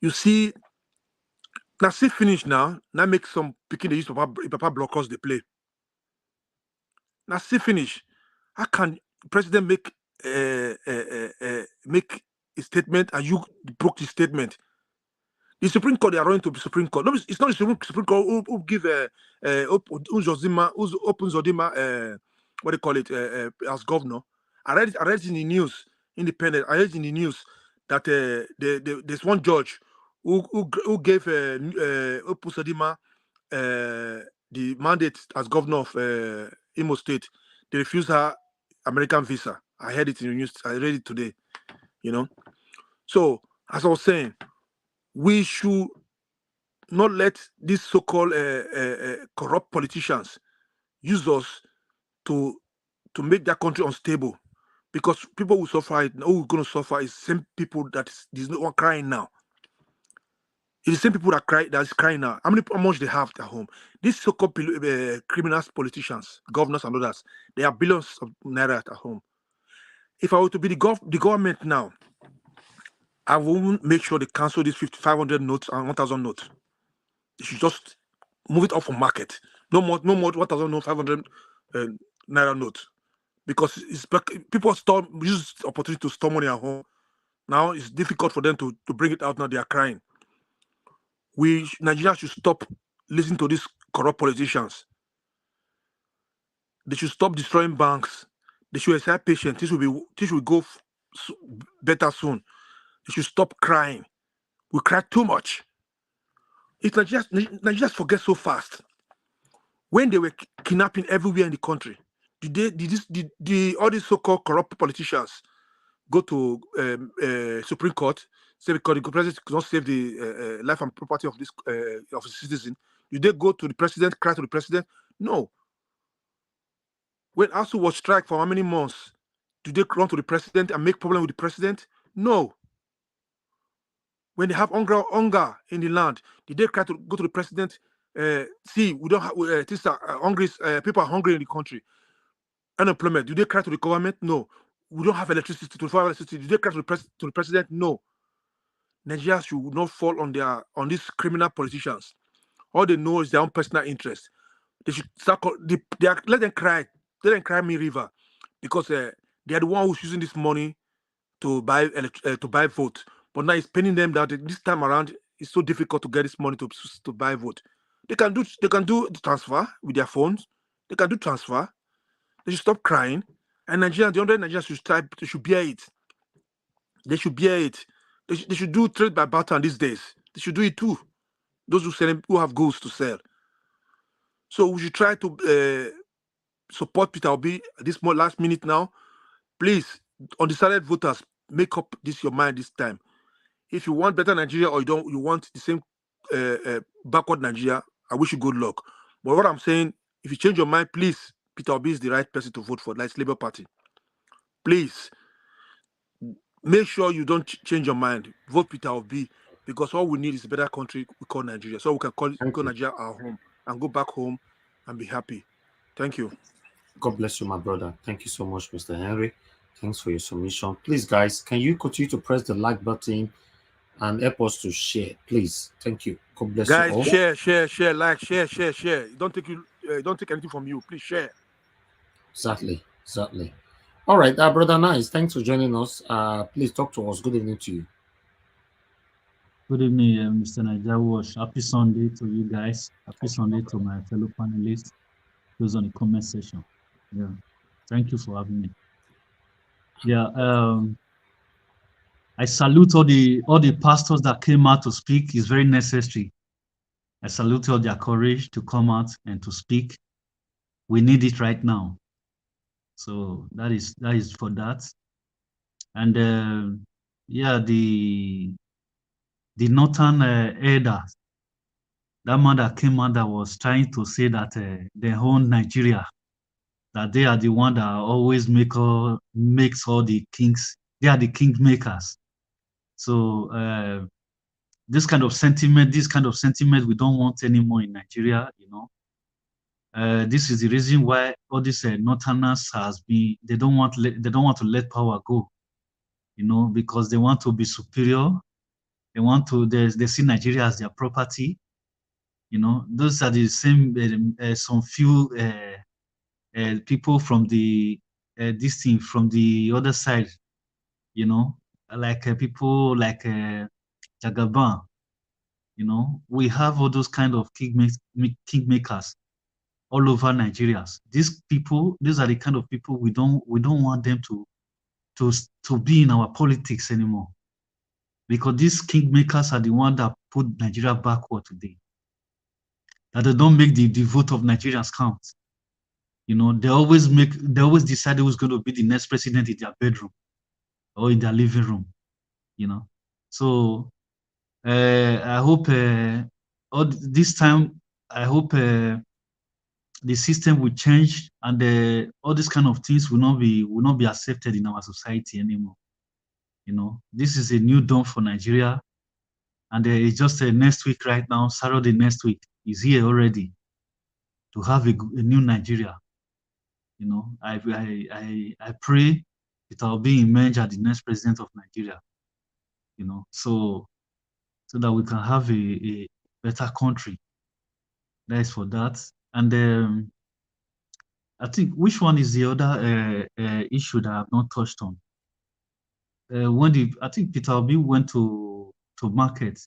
You see, now see finish now. Now make some picking the use of Papa blockers they play. Now see finish. How can president make a statement and you broke the statement? The Supreme Court, they are running to the Supreme Court. No, it's not the Supreme Court who give who's open Zodima, what they call it, as governor. I read it in the news, independent. I read it in the news that there's one judge who gave Open Zodima the mandate as governor of Imo State. They refused her American visa. I heard it in the news. I read it today. You know, so as I was saying, we should not let these so-called corrupt politicians use us to make their country unstable, because people will suffer. Who are going to suffer is same people there's no one crying now. It's the same people that's crying now. How much they have at home? These so-called criminals, politicians, governors, and others, they have billions of naira at home. If I were to be the government now, I will make sure they cancel these 500 notes and 1,000 notes. They should just move it off from market. No more 1,000 notes, 500 naira notes, because people use the opportunity to store money at home. Now it's difficult for them to bring it out. Now they are crying. Nigeria should stop listening to these corrupt politicians. They should stop destroying banks. They should exercise patience. This will go better soon. They should stop crying. We cry too much. It's Nigeria forget so fast. When they were kidnapping everywhere in the country, did all these so-called corrupt politicians go to Supreme Court, say because the president could not save the life and property of this of a citizen? Did they go to the president, cry to the president? No. When ASU was strike for how many months, did they run to the president and make problem with the president? No. When they have hunger in the land, did they try to go to the president? See, we don't have hungry. People are hungry in the country. Unemployment. Do they cry to the government? No. We don't have electricity. To electricity. Do they cry to the president? No. Nigeria should not fall on these criminal politicians. All they know is their own personal interest. They should start. Let them cry. Let them cry me river, because they are the one who's using this money to buy vote. But now it's paining them that this time around it's so difficult to get this money to buy vote. They can do the transfer with their phones. They can do transfer. They should stop crying. And Nigeria, the other Nigerians should bear it. They should bear it. They should do trade by barter these days. They should do it too. Those who have goods to sell. So we should try to support Peter Obi this last minute now. Please, undecided voters, make up your mind this time. If you want better Nigeria or you want the same backward Nigeria, I wish you good luck. But what I'm saying, if you change your mind, please, Peter Obi is the right person to vote for. That's Labour Party. Please, make sure you don't change your mind. Vote Peter Obi, because all we need is a better country we call Nigeria. So we can call Nigeria our home and go back home and be happy. Thank you. God bless you, my brother. Thank you so much, Mr. Henry. Thanks for your submission. Please, guys, can you continue to press the like button and help us to share, please? Thank you. God bless you all. Guys, share, like, share. It don't take anything from you. Please share. Exactly. All right, brother Nice, thanks for joining us. Please talk to us. Good evening to you. Good evening, Mr. Najawash. Happy Sunday to you guys. Happy Sunday to my fellow panelists, those on the comment section. Yeah, thank you for having me. Yeah, I salute all the pastors that came out to speak. It's very necessary. I salute all their courage to come out and to speak. We need it right now. So that is for that. And yeah, the northern elder, that man that came out that was trying to say that they own Nigeria, that they are the one that always makes all the kings. They are the king makers. So this kind of sentiment, we don't want anymore in Nigeria. This is the reason why all these northerners has been. They don't want to let power go. Because they want to be superior. They want to. They see Nigeria as their property. Those are the same. Some few people from the from the other side. Like people like Jagaban. We have all those kind of kingmakers all over Nigeria. These are the kind of people we don't want them to be in our politics anymore, because these kingmakers are the ones that put Nigeria backward today. That they don't make the vote of Nigerians count. They always decide who's going to be the next president in their bedroom or in their living room. So I hope this time, I hope the system will change, and all these kind of things will not be accepted in our society anymore. This is a new dawn for Nigeria, and it's just next week right now, Saturday next week is here already to have a new Nigeria. I pray it will be emerged as the next president of Nigeria. So that we can have a better country. That is for that. And I think, which one is the other issue that I have not touched on? I think Peter Obi went to market.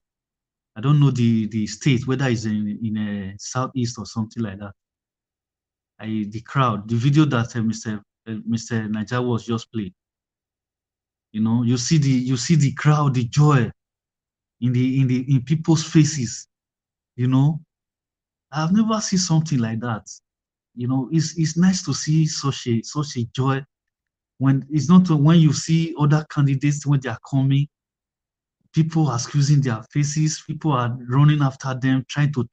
I don't know the state, whether it's in a southeast or something like that. The crowd, the video that Mr. Naija was just played. You see the crowd, the joy in people's faces. I've never seen something like that. It's nice to see such a joy when it's not when you see other candidates when they are coming. People are squeezing their faces. People are running after them, trying to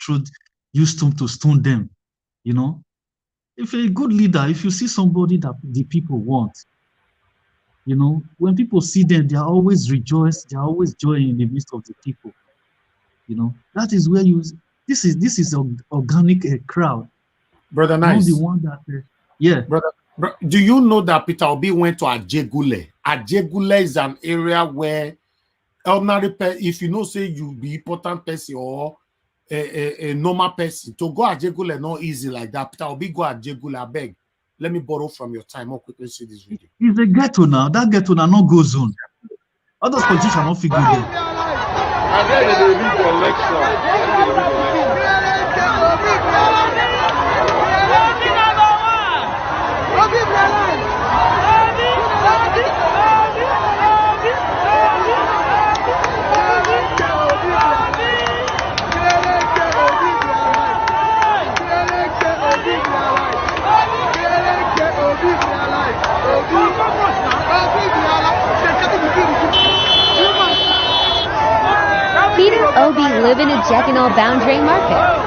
use stone to stone them. If you're a good leader, if you see somebody that the people want, when people see them, they are always rejoiced. They are always joy in the midst of the people. That is where this is organic crowd. Brother Nice. Not the one that, yeah. Brother, do you know that Peter Obi went to Ajegule? Ajegule is an area where ordinary if you know, say you be important person or a normal person, to go Ajegule not easy like that. Peter Obi go Ajegule, I beg. Let me borrow from your time. I'll quickly see this video. It's a ghetto now. That ghetto now no go zone. All those politicians not figure there. And then they read the election. Peter Obi live in a Jekinol boundary market.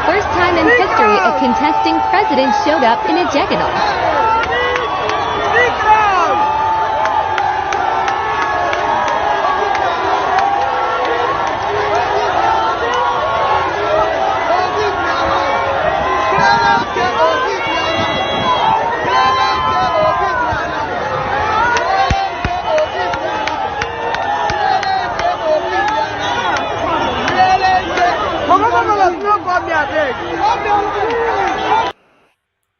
First time in history a contesting president showed up in a Jekinol.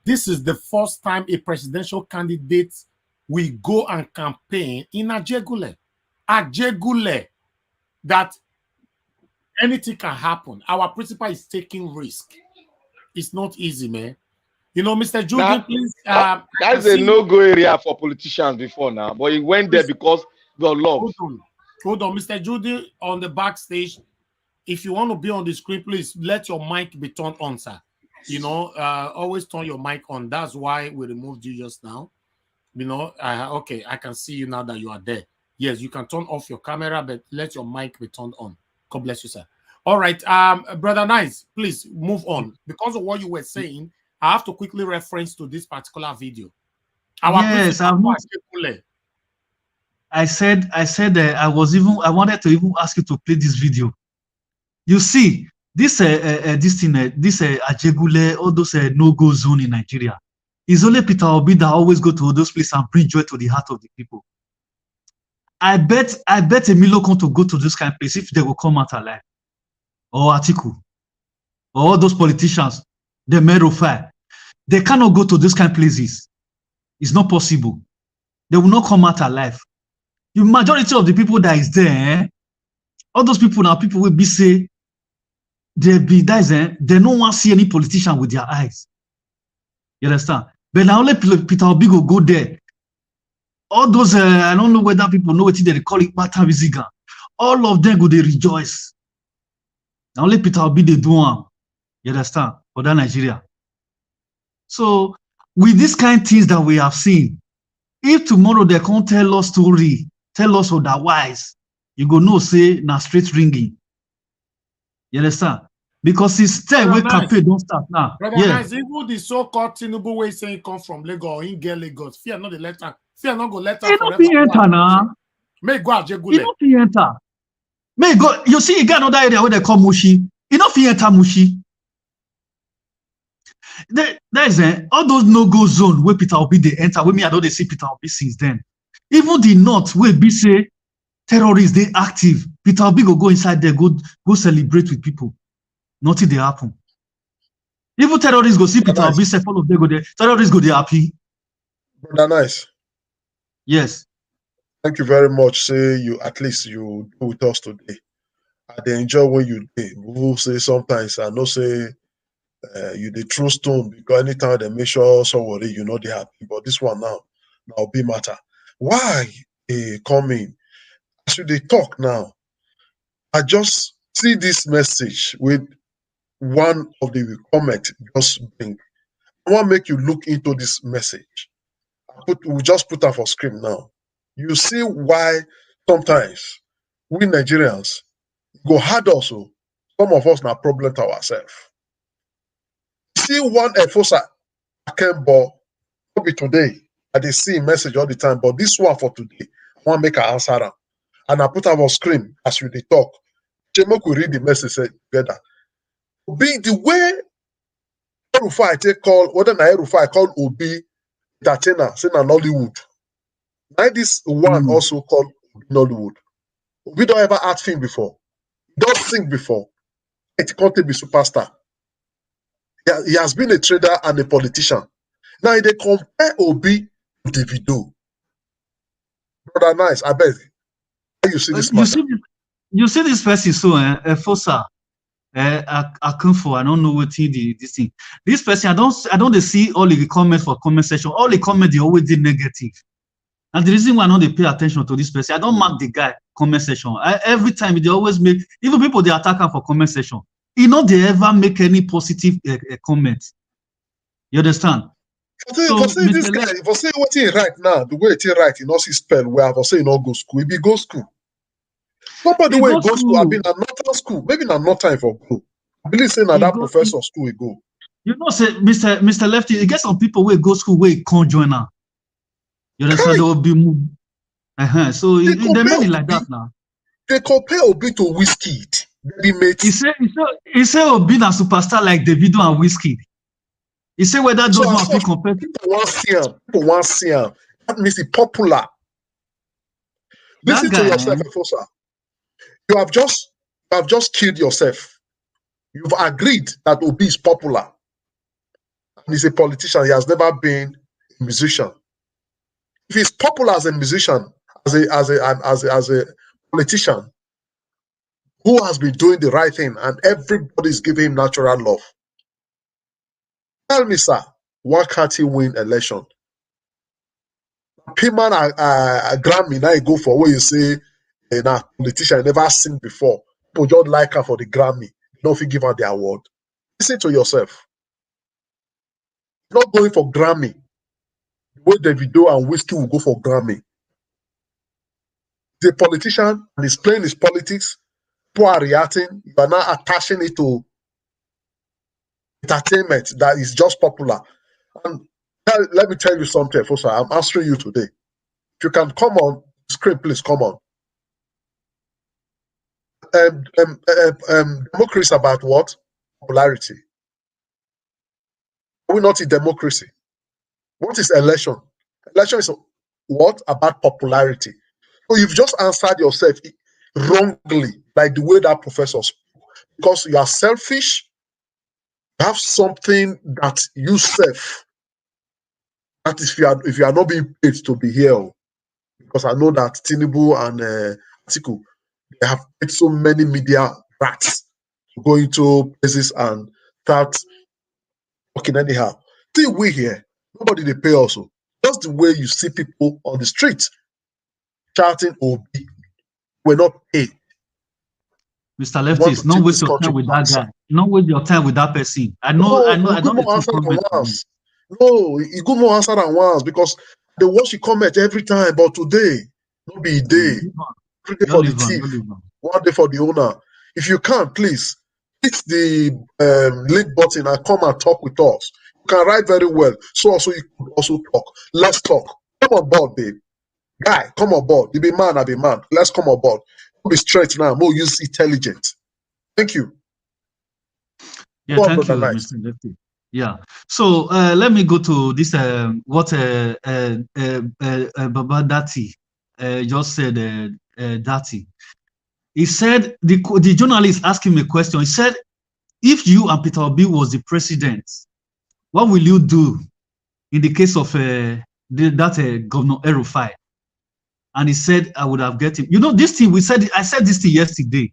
This is the first time a presidential candidate will go and campaign in Ajegule. Ajegule, that anything can happen. Our principal is taking risk. It's not easy, man. You know, Mr. Judy, please. That's a no-go area for politicians before now, but he went there because God love. Hold on, Mr. Judy, on the backstage. If you want to be on the screen, please let your mic be turned on, sir. You know, always turn your mic on. That's why we removed you just now. You know, okay, I can see you now that you are there. Yes, you can turn off your camera, but let your mic be turned on. God bless you, sir. All right, Brother Nice, please move on. Because of what you were saying, I have to quickly reference to this particular video. Yes, I said I wanted to even ask you to play this video. You see, this Ajegule, all those no-go zone in Nigeria, is only Peter Obi that always go to those places and bring joy to the heart of the people. I bet Emilio come to go to this kind of place if they will come out alive. Or Atiku. Or all those politicians, the El-Rufai. They cannot go to those kind of places. It's not possible. They will not come out alive. The majority of the people that is there, all those people now, people will be say, they don't want to see any politician with their eyes. You understand? But now let Peter Obi go there. All those, I don't know whether people know what they call it, Mataviziga. All of them go, they rejoice. Now let Peter Obi they do one. You understand? For that Nigeria. So, with these kind of things that we have seen, if tomorrow they can't tell us story, tell us otherwise, you go no say na straight ringing. You understand? Because it's still where campaign don't start now. Brother Nice, even the so-called Tinubu way saying come from Lagos, in get Lagos. Fear not the letter. Fear not go letter forever. Enter now. May go Ajegule. You know enter. May go. You see, you got another area where they call Mushi. You know enter Mushi. There is all those no-go zone where Peter Obi they enter. With me, I don't they see Peter Obi since then. Even the north where be say terrorists they active. Peter Obi go inside there, go celebrate with people. Nothing they happen. Even terrorists go see Peter Obi, say follow they go there. Terrorists go there happy. Brother Nice. Yes. Thank you very much. Say you at least you do with us today. I dey enjoy when you do. We will say sometimes I know say you the true stone because anytime they make sure somebody you know they happy. But this one now be matter. Why come in? As they talk now, I just see this message with one of the comment just bring. I want to make you look into this message. We just put that for screen now. You see why sometimes we Nigerians go hard also. Some of us now problem to ourselves. See one enforcer Akembo, maybe today. I dey see message all the time, but this one for today, I want to make an answer am. And I put up on screen as we dey talk. Chemo could read the message together. Be the way El-Rufai take call, whether na El-Rufai call Obi entertainer, say na Nollywood. Now this one also called Nollywood. We don't ever act film before. Don't sing before. It can't be superstar. He has been a trader and a politician. Now they compare Obi to Davido. Brother Nice, I beg. You see this matter? You see this person so Fosa. I come for I don't know what this thing. This person I don't see all the comments for comment section. All the comments they always did negative. And the reason why I don't they pay attention to this person, I don't mark the guy comment section. Every time they always make even people they attack him for comment section. You know they ever make any positive comment. You understand? For say this guy, for say what he right now, the way he write, he not see spell well. For say he not go school, he be go school. Nobody way go school. I've been at northern school, maybe not time for go. I believe saying that professor school he go. You know, say Mr. Lefty, you get some people where go school where he can't join now. You understand? They will be moved. So they made it like that now. They compare Obi to Whiskey. He say Obi na superstar like Davido and Whiskey. He say whether those one people compare. People want to see him. That means he's popular. Listen to yourself, Fosa. You have just killed yourself. You've agreed that Obi is popular. And he's a politician. He has never been a musician. If he's popular as a musician, as a politician, who has been doing the right thing, and everybody's giving him natural love. Tell me, sir, why can't he win election? Piman a Grammy now you go for what you say, a politician never seen before. People just like her for the Grammy. Don't give her the award. Listen to yourself. You're not going for Grammy. The way Davido and Whiskey will go for Grammy. He's a politician and he's playing his politics. People are reacting. You are now attaching it to entertainment that is just popular. And let me tell you something, Fosa. I'm answering you today. If you can come on screen, please come on. Democracy is about what? Popularity. Are we not in democracy? What is election? Election is what? About popularity. So you've just answered yourself wrongly, like the way that professor spoke. Because you are selfish, you have something that you self. That is if you are not being paid to be here. Because I know that Tinubu and Atiku, they have paid so many media rats to go into places and start talking anyhow. Still we here, nobody they pay also. Just the way you see people on the street shouting Obi, we're not paid. Mr. Leftist, not waste your time with that guy. Not waste your time with that person. I know. I don't answer than once. No, you go more answer than once because they watch you comment every time. But today, not be a day. Every day for the thief, one day for the owner. If you can, please hit the link button and come and talk with us. You can write very well, so also you can also talk. Let's talk. Come on board, babe. Guy, come on board. You be man, I be man. Let's come on board. Don't be straight now. More use intelligent. Thank you. Yeah, thank you, Mr. Lefty. Yeah. So let me go to this. What Baba Datti just said. Datti. He said the journalist asked him a question. He said, "If you and Peter Obi was the president, what will you do in the case of Governor El-Rufai?" And he said, "I would have get him." You know, this thing I said this thing yesterday.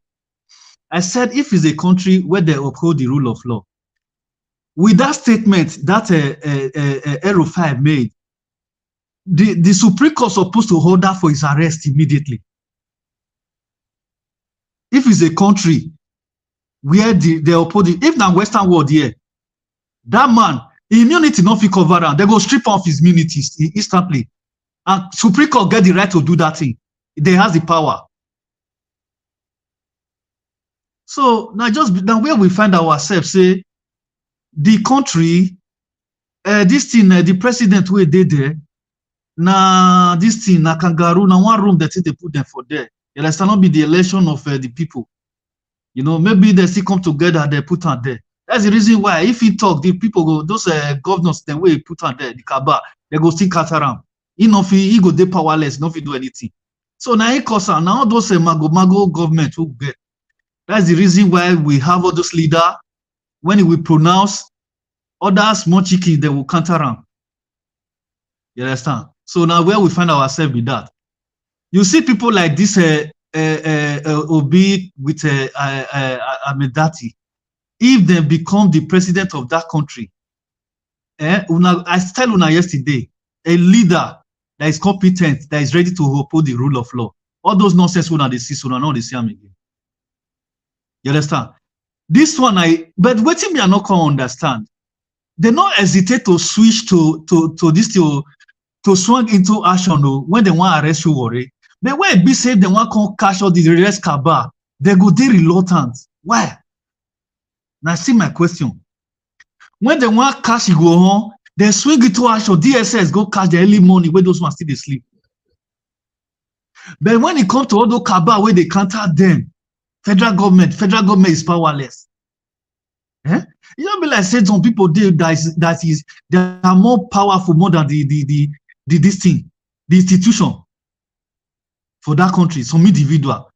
I said, if it's a country where they uphold the rule of law, with that statement that El-Rufai made, the Supreme Court is supposed to order for his arrest immediately. If it's a country where they uphold it, if now Western world here, that man, immunity not fit cover am, they go strip off his immunity instantly. And Supreme Court get the right to do that thing. They has the power. So now where we find ourselves, say, the country, this thing, the president who did there, na this thing, na kangaroo, na one room that they put them for there. It has not be the election of the people. You know, maybe they still come together, they put on there. That's the reason why, if he talk, the people go, those governors, the way he put on there, the Kaba, they go still cut around. He go they powerless, not do anything. So now he cause now those mago government who get. That's the reason why we have all those leaders. When we pronounce other small chickens, they will counter around. You understand? So now where we find ourselves with that. You see people like this Obi with Ahmed Datti. If they become the president of that country, I tell you yesterday, a leader that is competent, that is ready to uphold the rule of law. All those nonsense when they see, so now they see them again. You understand? This one, but waiting me, I not can understand. They not hesitate to switch to this to swing into action when they want to arrest you, worry. But when it be said they want to cash out the arrest Kaba, they go they reluctant. Why? Now see my question. When they want cash you go home, they swing into action. DSS go cash the early morning where those ones still they sleep. But when it comes to all those Kaba where they counter them, federal government is powerless. You don't be like said some people that they are more powerful more than the institution for that country, some individual.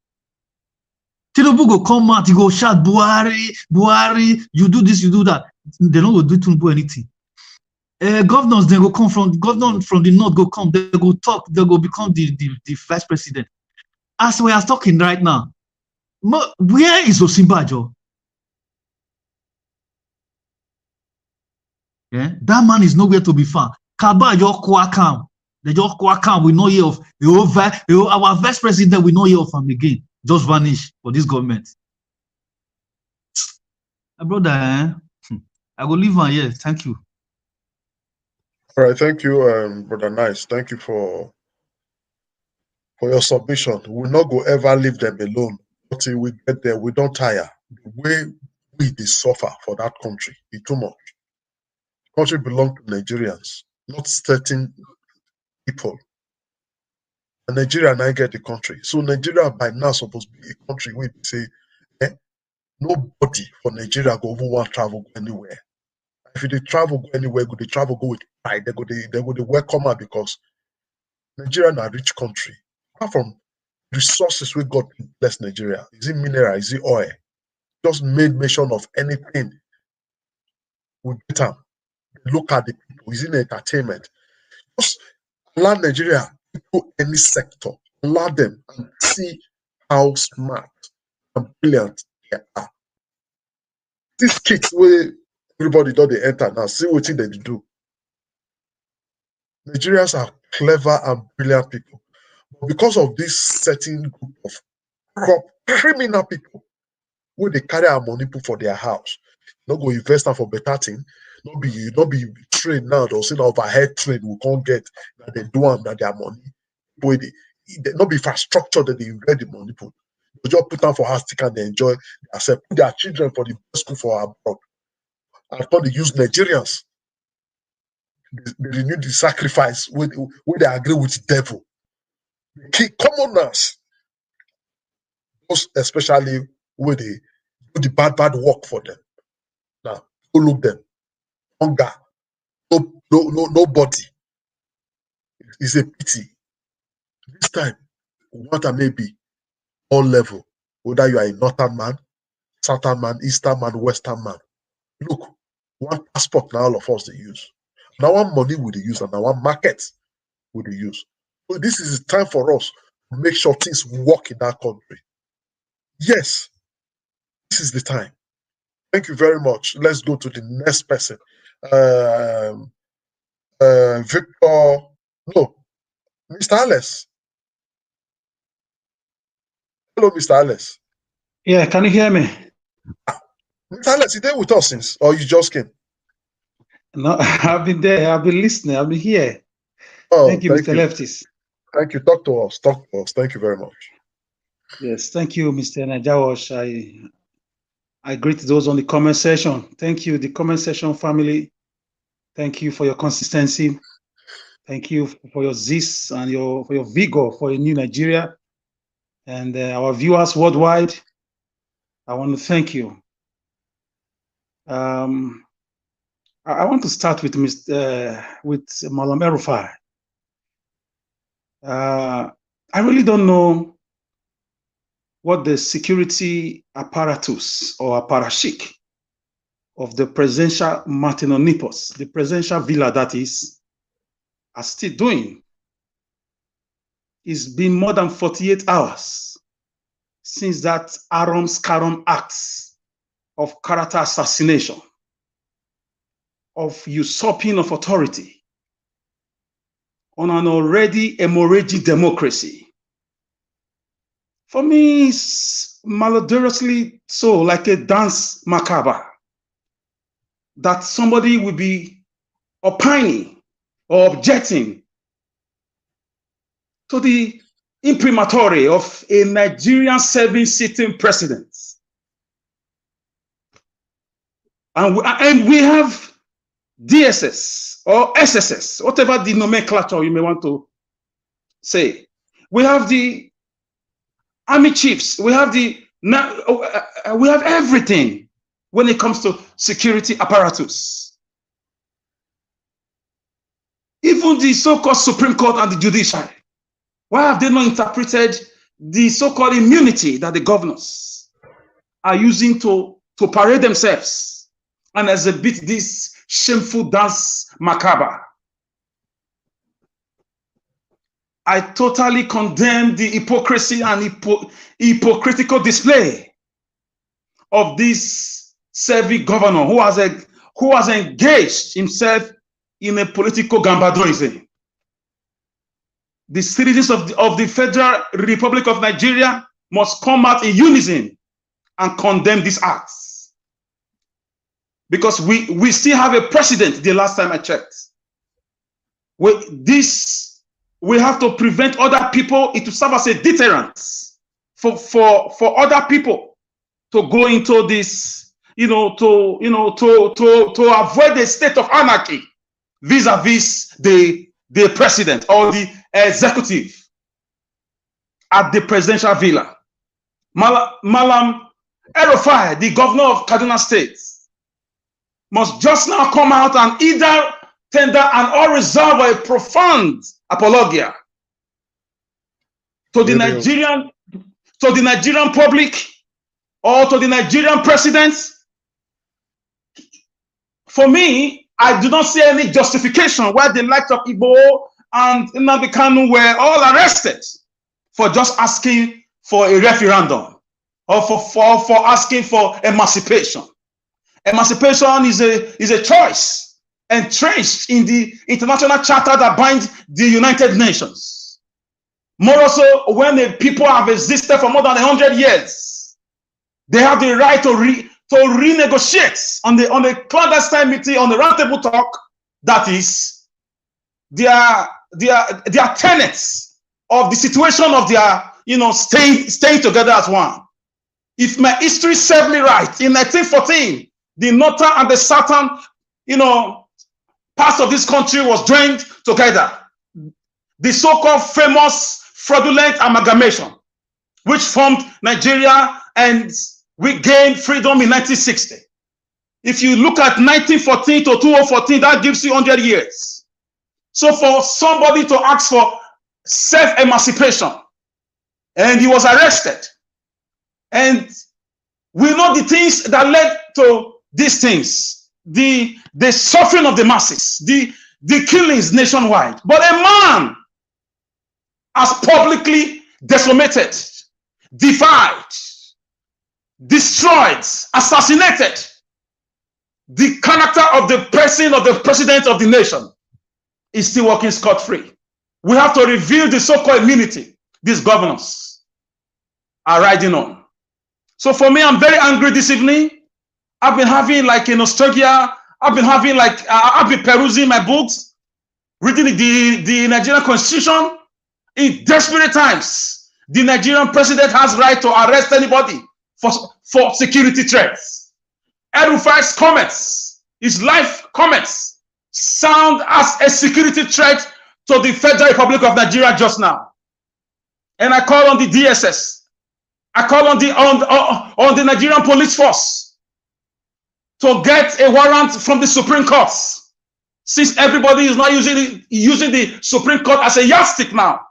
Tinubu go come out, he go shout, Buhari, Buhari, you do this, you do that. They don't go do Tinubu anything. Governors, they go come from, governors from the north go come, they go talk, they go become the vice president. As we are talking right now, where is Osinbajo? Yeah, that man is nowhere to be found. Kaba just quack. They just quack. We know hear of our vice president. We know hear of him again. Just vanish for this government. Brother, I will leave one here. Thank you. All right, thank you, Brother Nice. Thank you for your submission. We'll not go ever leave them alone until we get there. We don't tire. The way we suffer for that country is too much. The country belongs to Nigerians, not certain people. And Nigeria now get the country. So Nigeria by now supposed to be a country where we say, nobody for Nigeria go over one travel go anywhere. If they travel go anywhere, go with pride. They go to welcome her because Nigeria is a rich country. Apart from resources we got to bless Nigeria, is it mineral, is it oil? Just made mention of anything we get them. Look at the people, is it entertainment? Just allow Nigeria into any sector, allow them and see how smart and brilliant they are. These kids where everybody don't they enter now, see what they do. Nigerians are clever and brilliant people. But because of this certain group of corrupt criminal people, where they carry our money put for their house, not go invest them for better thing, not be trained now, they'll say overhead train we can't get that they do them that their money. But they not be infrastructure that they invest the money put. They just put them for house and they enjoy themselves, put their children for the best school for abroad. And thought they use Nigerians. They renew the sacrifice where they agree with the devil. The key commoners, most especially where they do the bad work for them. Now, go look them. Hunger. Nobody. It's a pity. This time, what I may be all level, whether you are a northern man, southern man, eastern man, western man. Look, one passport now all of us they use. Now one money will they use and now one market will they use. So this is the time for us to make sure things work in that country. Yes, this is the time. Thank you very much. Let's go to the next person. Victor, no, Mr. Alice. Hello, Mr. Alice. Yeah, can you hear me? Mr. Alice, you there with us since, or you just came? No, I've been there. I've been listening. I've been here. Oh, thank you, Mr. Leftis. Thank you. Talk to us. Talk to us. Thank you very much. Yes, thank you, Mr. Najawash. I greet those on the comment section. Thank you, the comment section family. Thank you for your consistency. Thank you for your zest and for your vigor for a new Nigeria. And our viewers worldwide, I want to thank you. I want to start with Malam El-Rufai. I really don't know what the security apparatus or apparatchik of the presidential Martinonipos, the presidential villa that is, are still doing. It's been more than 48 hours since that Aram-Scarum acts of character assassination, of usurping of authority on an already hemorrhagic democracy. For me, it's malodorously so, like a dance macabre, that somebody will be opining or objecting to the imprimatur of a Nigerian serving sitting president. And we have DSS or SSS, whatever the nomenclature you may want to say. We have the army chiefs. We have we have everything when it comes to security apparatus. Even the so-called Supreme Court and the judiciary. Why have they not interpreted the so-called immunity that the governors are using to parade themselves and exhibit this shameful dance macabre. I totally condemn the hypocrisy and hypocritical display of this serving governor who has engaged himself in a political gambadorism. The citizens of the Federal Republic of Nigeria must come out in unison and condemn these acts. Because we still have a precedent the last time I checked. We have to prevent other people. It will serve as a deterrent for other people to go into this, to avoid a state of anarchy vis-a-vis the president or the executive at the presidential villa. Malam El-Rufai, the governor of Kaduna State, must just now come out and either tender an unreserved or a profound apologia to the Nigerian public or to the Nigerian president. For me, I do not see any justification why the likes of Igbo and Nnamdi Kanu were all arrested for just asking for a referendum or for asking for emancipation. Emancipation is a choice entrenched in the international charter that binds the United Nations. More so, when the people have existed for more than 100 years, they have the right to renegotiate on the clandestine meeting, on the roundtable talk. That is their tenets of the situation of their staying together as one. If my history serves me right, in 1914, the northern and the southern parts of this country was joined together. The so-called famous fraudulent amalgamation, which formed Nigeria, and we gained freedom in 1960. If you look at 1914 to 2014, that gives you 100 years. So for somebody to ask for self-emancipation, and he was arrested, and we know the things that led to these things, the suffering of the masses, the killings nationwide. But a man has publicly decimated, defied, destroyed, assassinated the character of the person of the president of the nation, is still working scot-free. We have to reveal the so-called immunity these governors are riding on. So for me, I'm very angry this evening. I've been having like nostalgia. I've been perusing my books, reading the Nigerian Constitution. In desperate times, the Nigerian president has right to arrest anybody for security threats. El-Rufai's comments, his life comments, sound as a security threat to the Federal Republic of Nigeria just now. And I call on the DSS. I call on the Nigerian police force to get a warrant from the Supreme Court, since everybody is not using the Supreme Court as a yardstick now,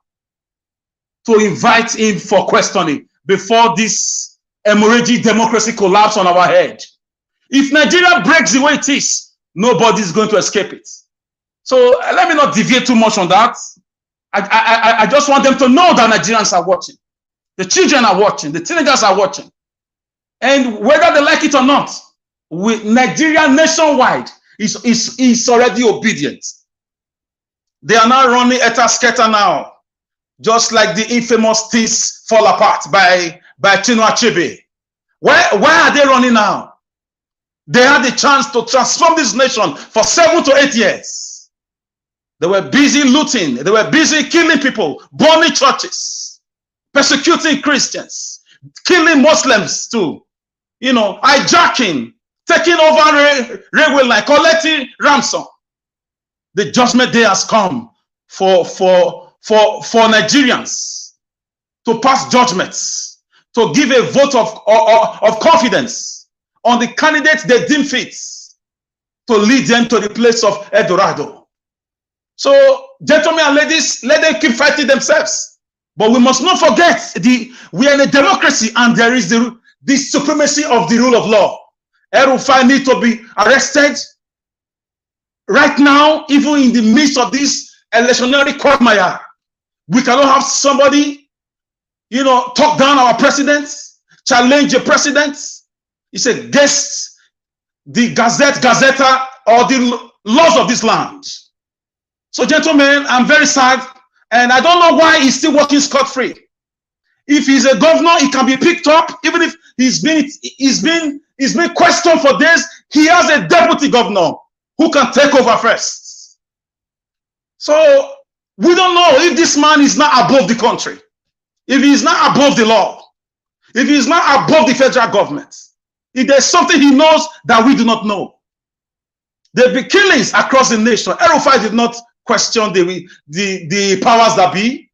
to invite him for questioning before this hemorrhagic democracy collapse on our head. If Nigeria breaks the way it is, nobody is going to escape it. So let me not deviate too much on that. I just want them to know that Nigerians are watching. The children are watching. The teenagers are watching. And whether they like it or not, Nigeria nationwide is already obedient. They are now running eta-sketa now, just like the infamous Things Fall Apart by Chinua Achebe. Why are they running now? They had the chance to transform this nation for 7 to 8 years. They were busy looting. They were busy killing people, burning churches, persecuting Christians, killing Muslims too, hijacking, taking over railway line, collecting ransom. The judgment day has come for Nigerians to pass judgments, to give a vote of confidence on the candidates they deem fit to lead them to the place of El Dorado. So, gentlemen and ladies, let them keep fighting themselves. But we must not forget we are in a democracy, and there is the the supremacy of the rule of law. El-Rufai need to be arrested right now, even in the midst of this electionary quagmire. We cannot have somebody, talk down our president, challenge the president. It's against the Gazeta, or the laws of this land. So, gentlemen, I'm very sad, and I don't know why he's still working scot-free. If he's a governor, he can be picked up, even if he's been questioned for this. He has a deputy governor who can take over first. So we don't know if this man is not above the country, if he is not above the law, if he is not above the federal government, if there's something he knows that we do not know. There be killings across the nation. El-Rufai did not question the powers that be.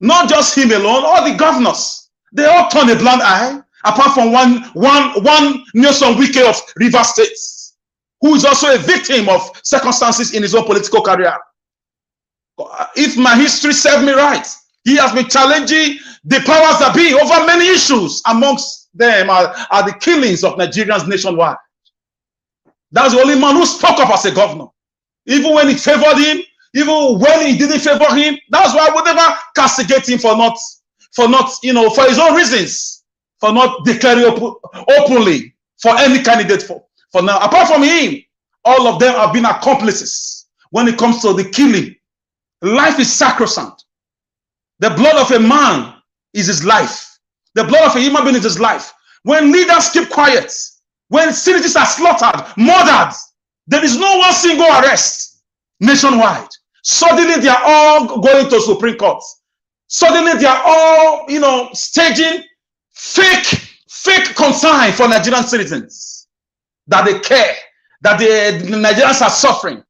Not just him alone, all the governors. They all turn a blind eye, apart from one Nelson Wike of Rivers State, who is also a victim of circumstances in his own political career. If my history serves me right, he has been challenging the powers that be over many issues. Amongst them are the killings of Nigerians nationwide. That's the only man who spoke up as a governor. Even when it favored him, even when he didn't favor him, that's why I would never castigate him for his own reasons, for not declaring openly for any candidate for now. Apart from him, all of them have been accomplices when it comes to the killing. Life is sacrosanct. The blood of a man is his life. The blood of a human being is his life. When leaders keep quiet, when citizens are slaughtered, murdered, there is no one single arrest nationwide. Suddenly they are all going to Supreme Court. Suddenly they are all, staging fake concern for Nigerian citizens, that they care, that the Nigerians are suffering.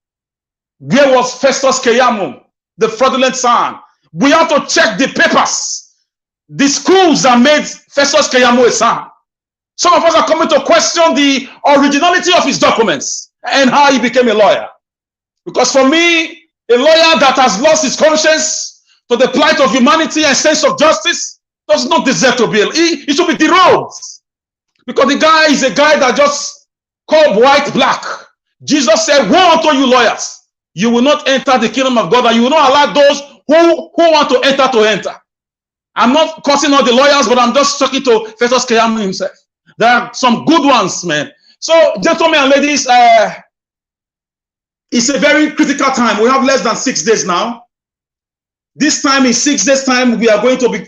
Where was Festus Keyamo, the fraudulent son? We have to check the papers. The schools that made Festus Keyamo a son. Some of us are coming to question the originality of his documents and how he became a lawyer. Because for me, a lawyer that has lost his conscience to the plight of humanity and sense of justice does not deserve to be. He should be derobed. Because the guy is a guy that just called white black. Jesus said, woe unto you lawyers. You will not enter the kingdom of God, and you will not allow those who want to enter. I'm not cursing all the lawyers, but I'm just talking to Festus Keyamo himself. There are some good ones, man. So, gentlemen and ladies, it's a very critical time. We have less than 6 days now. This time, in 6 days' time, we are going to be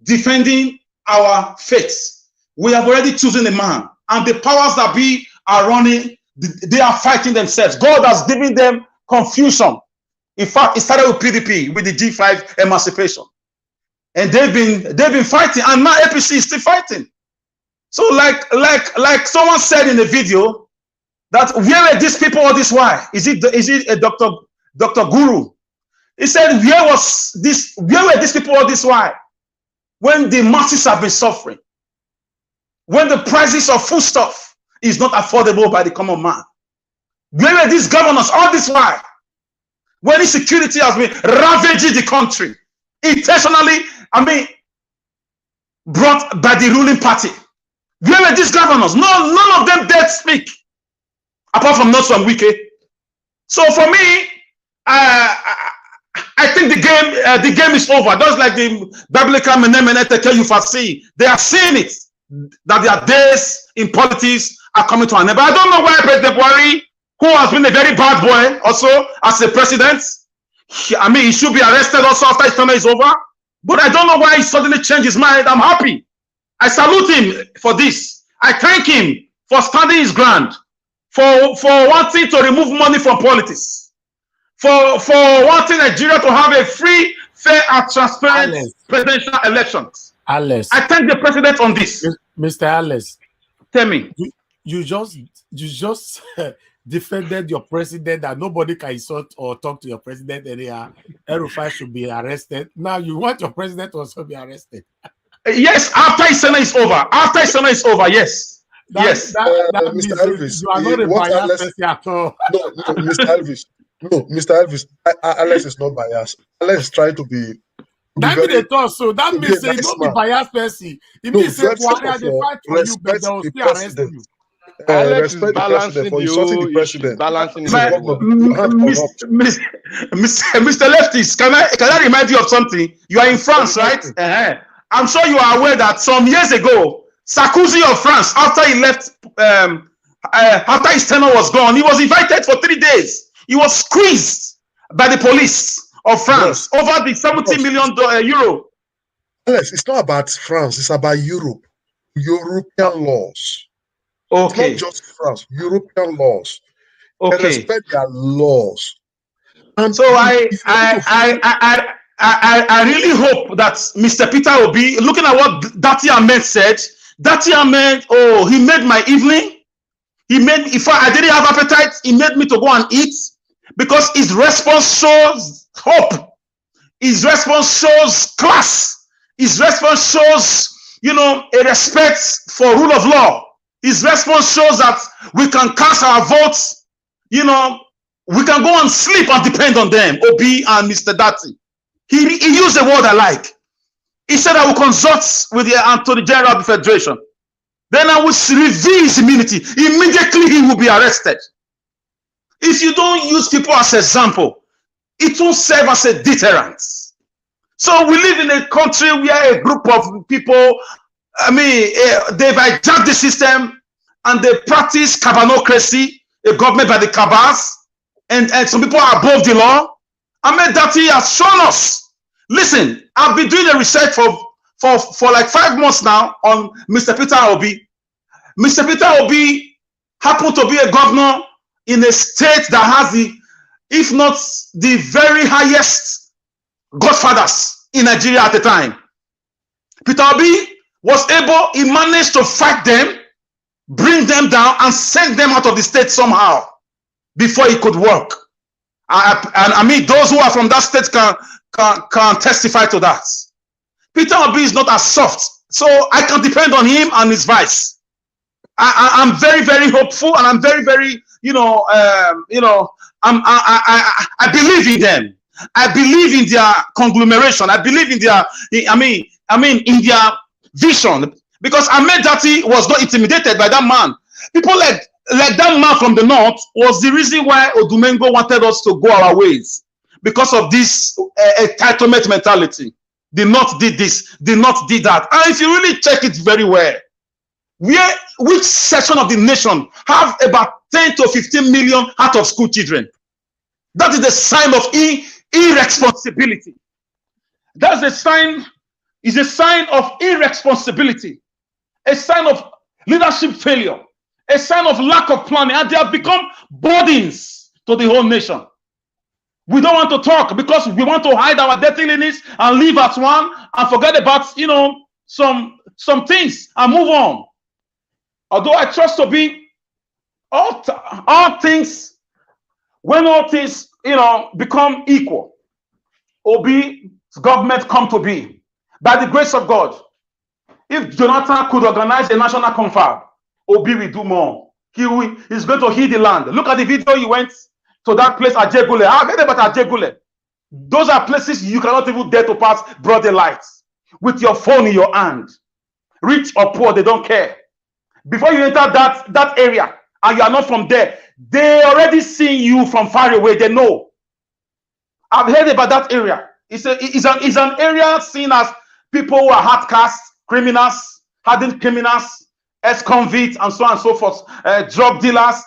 defending our faith. We have already chosen a man, and the powers that be are running. They are fighting themselves. God has given them confusion. In fact, it started with PDP, with the G5 emancipation, and they've been fighting, and now APC is still fighting. So, like someone said in the video, that where were these people all this while? Is it a Dr. Guru? He said, where were these people all this while? When the masses have been suffering, when the prices of foodstuff is not affordable by the common man. Where were these governors all this while? When insecurity has been ravaging the country, intentionally, brought by the ruling party. Where were these governors? No, none of them dared speak, apart from Nelson Wike. So for me, I think the game is over. Just like the biblical Menemeneteke Yufasi, they are seeing it, that their days in politics are coming to an end. But I don't know why President Buhari, who has been a very bad boy also as a president, he should be arrested also after his term is over. But I don't know why he suddenly changed his mind. I'm happy. I salute him for this. I thank him for standing his ground, for wanting to remove money from politics, for wanting Nigeria to have a free, fair, and transparent presidential elections. Alice, I thank the president on this. Mr. Alice, tell me. You just defended your president that nobody can insult or talk to your president anyhow. El-Rufai should be arrested. Now you want your president to also be arrested. Yes, after his Senate is over. After his Senate is over, yes. Yes. That Mr. Elvis, you are not a biased person at all. No, Mr. Elvis. No, Mr. Elvis, Alex is not biased. Alex is trying to be That means they talk so. That means say don't be biased person. It means say Buhari they fight for you, but they will still arrest you. Alex is respect the president for insulting the president. Balancing This is government. Your hand corrupt. Mr. Lefties, can I remind you of something? You are in France, right? I'm sure you are aware that some years ago, Sarkozy of France, after he left, after his tenure was gone, he was invited for 3 days. He was squeezed by the police of France over the 70 million euro. Alex, it's not about France, it's about Europe. European laws. Okay. It's not just France, European laws. Okay. They respect their laws. And so I really hope that Mr. Peter Obi, looking at what Datti Ahmed said, Datti Ahmed, he made my evening. He made, if I didn't have appetite, he made me to go and eat, because his response shows hope. His response shows class. His response shows, a respect for rule of law. His response shows that we can cast our votes, we can go and sleep and depend on them, Obi and Mr. Datti. He used a word I like. He said, I will consult with the Attorney General of the Federation. Then I will review his immunity. Immediately he will be arrested. If you don't use people as example, it won't serve as a deterrent. So we live in a country where a group of people, they've hijacked the system and they practice cabanocracy, a government by the cabals, and some people are above the law. Ahmed Datti has shown us. Listen, I've been doing the research for like 5 months now on Mr. Peter Obi. Mr. Peter Obi happened to be a governor in a state that has if not the very highest godfathers in Nigeria at the time. Peter Obi he managed to fight them, bring them down, and send them out of the state somehow before he could work. Those who are from that state can testify to that. Peter Obi is not as soft, so I can depend on him and his vice. I'm very, very hopeful, and I'm very, very, I believe in them. I believe in their conglomeration. I believe in their, in their vision, because Ahmed Datti was not intimidated by that man. People like that man from the north was the reason why Odumengo wanted us to go our ways, because of this entitlement mentality. The North did this, the North did that. And if you really check it very well, which section of the nation have about 10 to 15 million out of school children? That is a sign of irresponsibility. That's a sign of irresponsibility, a sign of leadership failure, a sign of lack of planning, and they have become burdens to the whole nation. We don't want to talk because we want to hide our dirty limits and live as one and forget about, some things and move on. Although I trust to be all things, when all things, become equal, Obi's government come to be by the grace of God. If Jonathan could organize a national confab, Obi will do more. He's going to heal the land. Look at the video he went to that place at Jegule. I'll get about Jegule. Those are places you cannot even dare to pass broad daylight with your phone in your hand. Rich or poor, they don't care. Before you enter that area and you are not from there, they already see you from far away. They know. I've heard about that area. It's an area seen as people who are hard cast, criminals, hardened criminals, ex-convicts, and so on and so forth, drug dealers.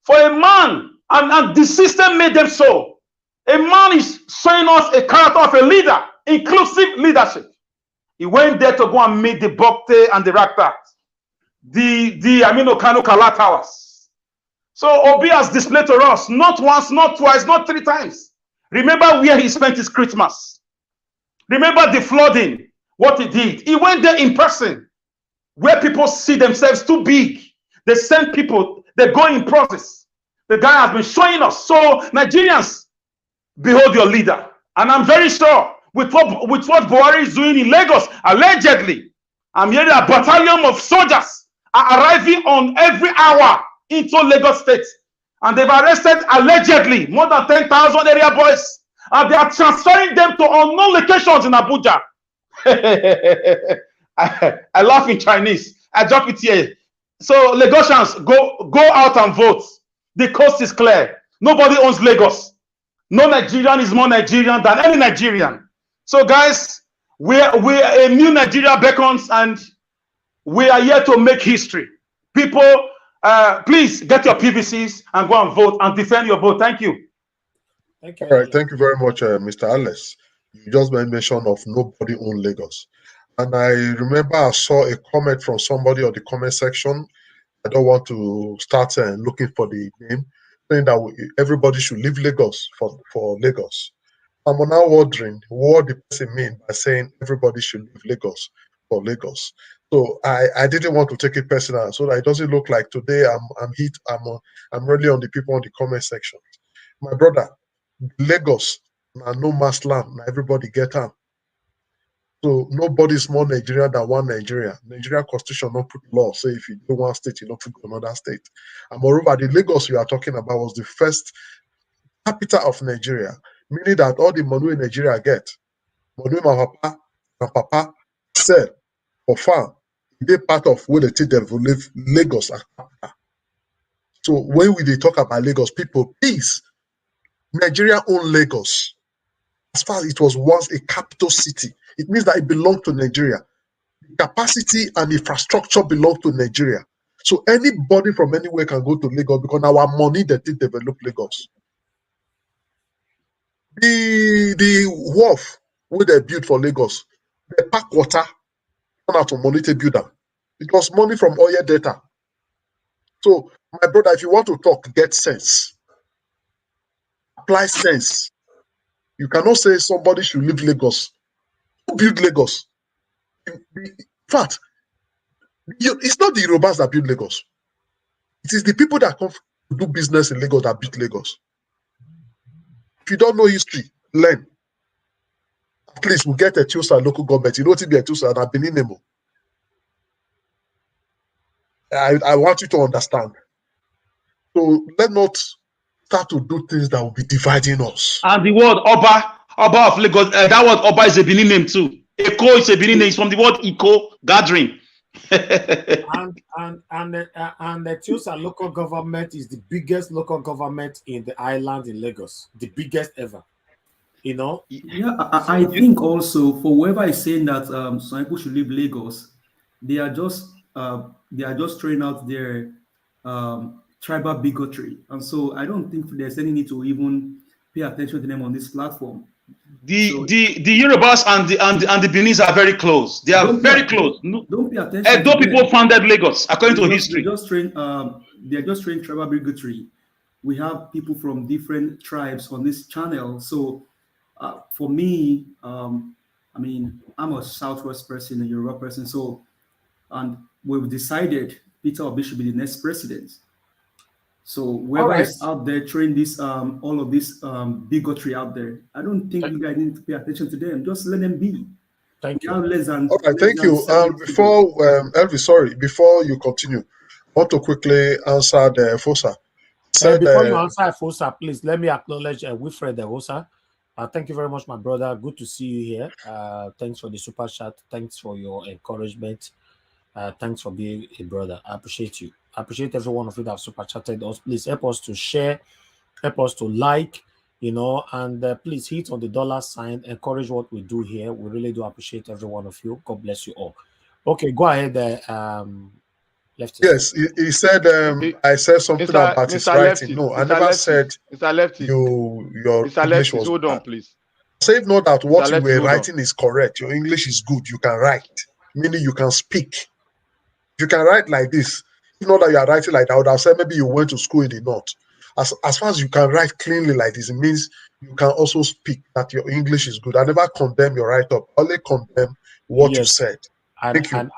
For a man, and the system made them so. A man is showing us a character of a leader, inclusive leadership. He went there to go and meet the Bokte and the Rakta, the Amino Kano Kala towers. So Obi has displayed to us, not once, not twice, not 3 times. Remember where he spent his Christmas. Remember the flooding, what he did. He went there in person, where people see themselves too big. They send people, they go in process. The guy has been showing us. So Nigerians, behold your leader. And I'm very sure with what Buhari is doing in Lagos, allegedly, I'm hearing a battalion of soldiers are arriving on every hour into Lagos State. And they've arrested, allegedly, more than 10,000 area boys and they are transferring them to unknown locations in Abuja. I laugh in Chinese. I drop it here. So Lagosians, go out and vote. The coast is clear. Nobody owns Lagos. No Nigerian is more Nigerian than any Nigerian. So guys, we're a new Nigeria beckons, and we are here to make history. People, please get your PVCs and go and vote and defend your vote. Thank you. Thank you. All right, thank you very much, Mr. Alex. You just made mention of nobody own Lagos. And I remember I saw a comment from somebody on the comment section. I don't want to start looking for the name, saying that everybody should leave Lagos for Lagos. I'm now wondering what the person mean by saying everybody should leave Lagos for Lagos. So I didn't want to take it personal, so that it doesn't look like today I'm really on the people on the comment section. My brother, Lagos, no mass land, everybody get on. So nobody is more Nigerian than one Nigeria. Nigerian constitution not put law. Say if you do one state, you don't put another state. And moreover, the Lagos you are talking about was the first capital of Nigeria, meaning that all the money in Nigeria get, money my papa and papa sell for farm, they part of where they take develop Lagos as capital. So when we talk about Lagos, people, please, Nigeria own Lagos. As far as it was once a capital city, it means that it belonged to Nigeria. The capacity and infrastructure belong to Nigeria. So anybody from anywhere can go to Lagos because our money that did develop Lagos. The wharf where they built for Lagos, they pack water, not out of money to build them. It was money from oil data. So my brother, if you want to talk, get sense. Apply sense. You cannot say somebody should leave Lagos. Who built Lagos? In fact, it's not the Yorubas that build Lagos. It is the people that come to do business in Lagos that built Lagos. If you don't know history, learn. At least we get a Tusa local government. You know what it be a Tusa and a Beninemo. I want you to understand. So let's not start to do things that will be dividing us. And the word Oba of Lagos, that word Oba is a Benin name too. Eko is a Benin name. It's from the word Eko, gathering. and the Tusa local government is the biggest local government in the island in Lagos, the biggest ever. You know. Yeah, I think also for whoever is saying that some people should leave Lagos, they are just throwing out their tribal bigotry, and so I don't think there's any need to even pay attention to them on this platform. The Yorubas and the Benis are very close. They are very close. Don't pay attention. Edo people founded Lagos, according to history. They're just trained tribal bigotry. We have people from different tribes on this channel. So for me, I mean, I'm a Southwest person, a Yoruba person. So, and we've decided Peter Obi should be the next president. So whoever is out there training this, all of this bigotry out there, I don't think you guys need to pay attention to them. Just let them be. Thank you. All right, thank you. Before Elvis, sorry, before you continue, I want to quickly answer the Fosa. Before you answer Fosa, please let me acknowledge Wilfred Fosa. Thank you very much, my brother. Good to see you here. Thanks for the super chat. Thanks for your encouragement. Thanks for being a brother. I appreciate you. I appreciate every one of you that have super chatted us. Please help us to share, help us to like, you know, and please hit on the $sign. Encourage what we do here. We really do appreciate every one of you. God bless you all. Okay, go ahead. Lefty. Yes, he said. I said something about his writing. No, I never said. Mr. Lefty. Your English was hold on, please. Say not that what you were writing is correct. Your English is good. You can write, meaning you can speak. You can write like this. If not that you are writing like that, I would have said maybe you went to school in the north. As far as you can write cleanly like this, it means you can also speak, that your English is good. I never condemn your write-up. Only condemn what you said. Thank you.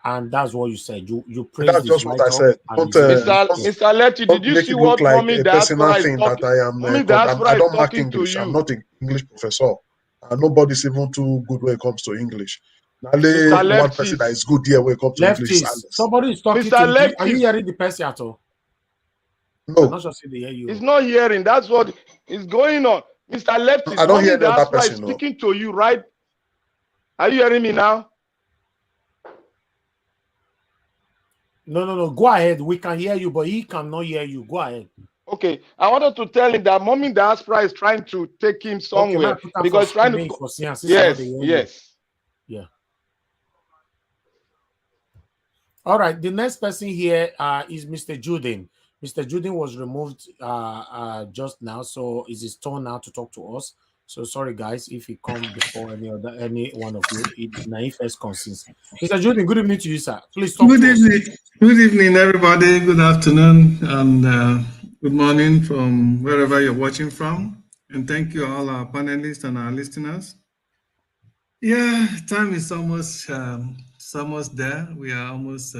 And that's what you said. You praised. That's just what I said. Mr. Letty, did you see what Mommy Diaspora is talking? I don't mark English. I'm not an English professor. And nobody's even too good when it comes to English. Only one person that is good here when it comes to English is Alex. Somebody is talking to you. Are you hearing the person at all? No. I'm not sure if they hear you. He's not hearing. That's what is going on. Mr. Leftist, I don't mommy hear in the other diaspora is person. No. speaking to you, right? Are you hearing me now? No. Go ahead. We can hear you, but he cannot hear you. Go ahead. Okay, I wanted to tell him that mommy in diaspora is trying to take him Okay, somewhere because trying to. Yes. Yeah. All right. The next person here is Mr. Juden. Mr. Juden was removed just now, so it's his turn now to talk to us. So sorry, guys, if he come before any one of you, it first concerns. Mr. Juden, good evening to you, sir. Please talk to us. Good evening, everybody. Good afternoon and good morning from wherever you're watching from. And thank you all our panelists and our listeners. Yeah, time is almost there. We are almost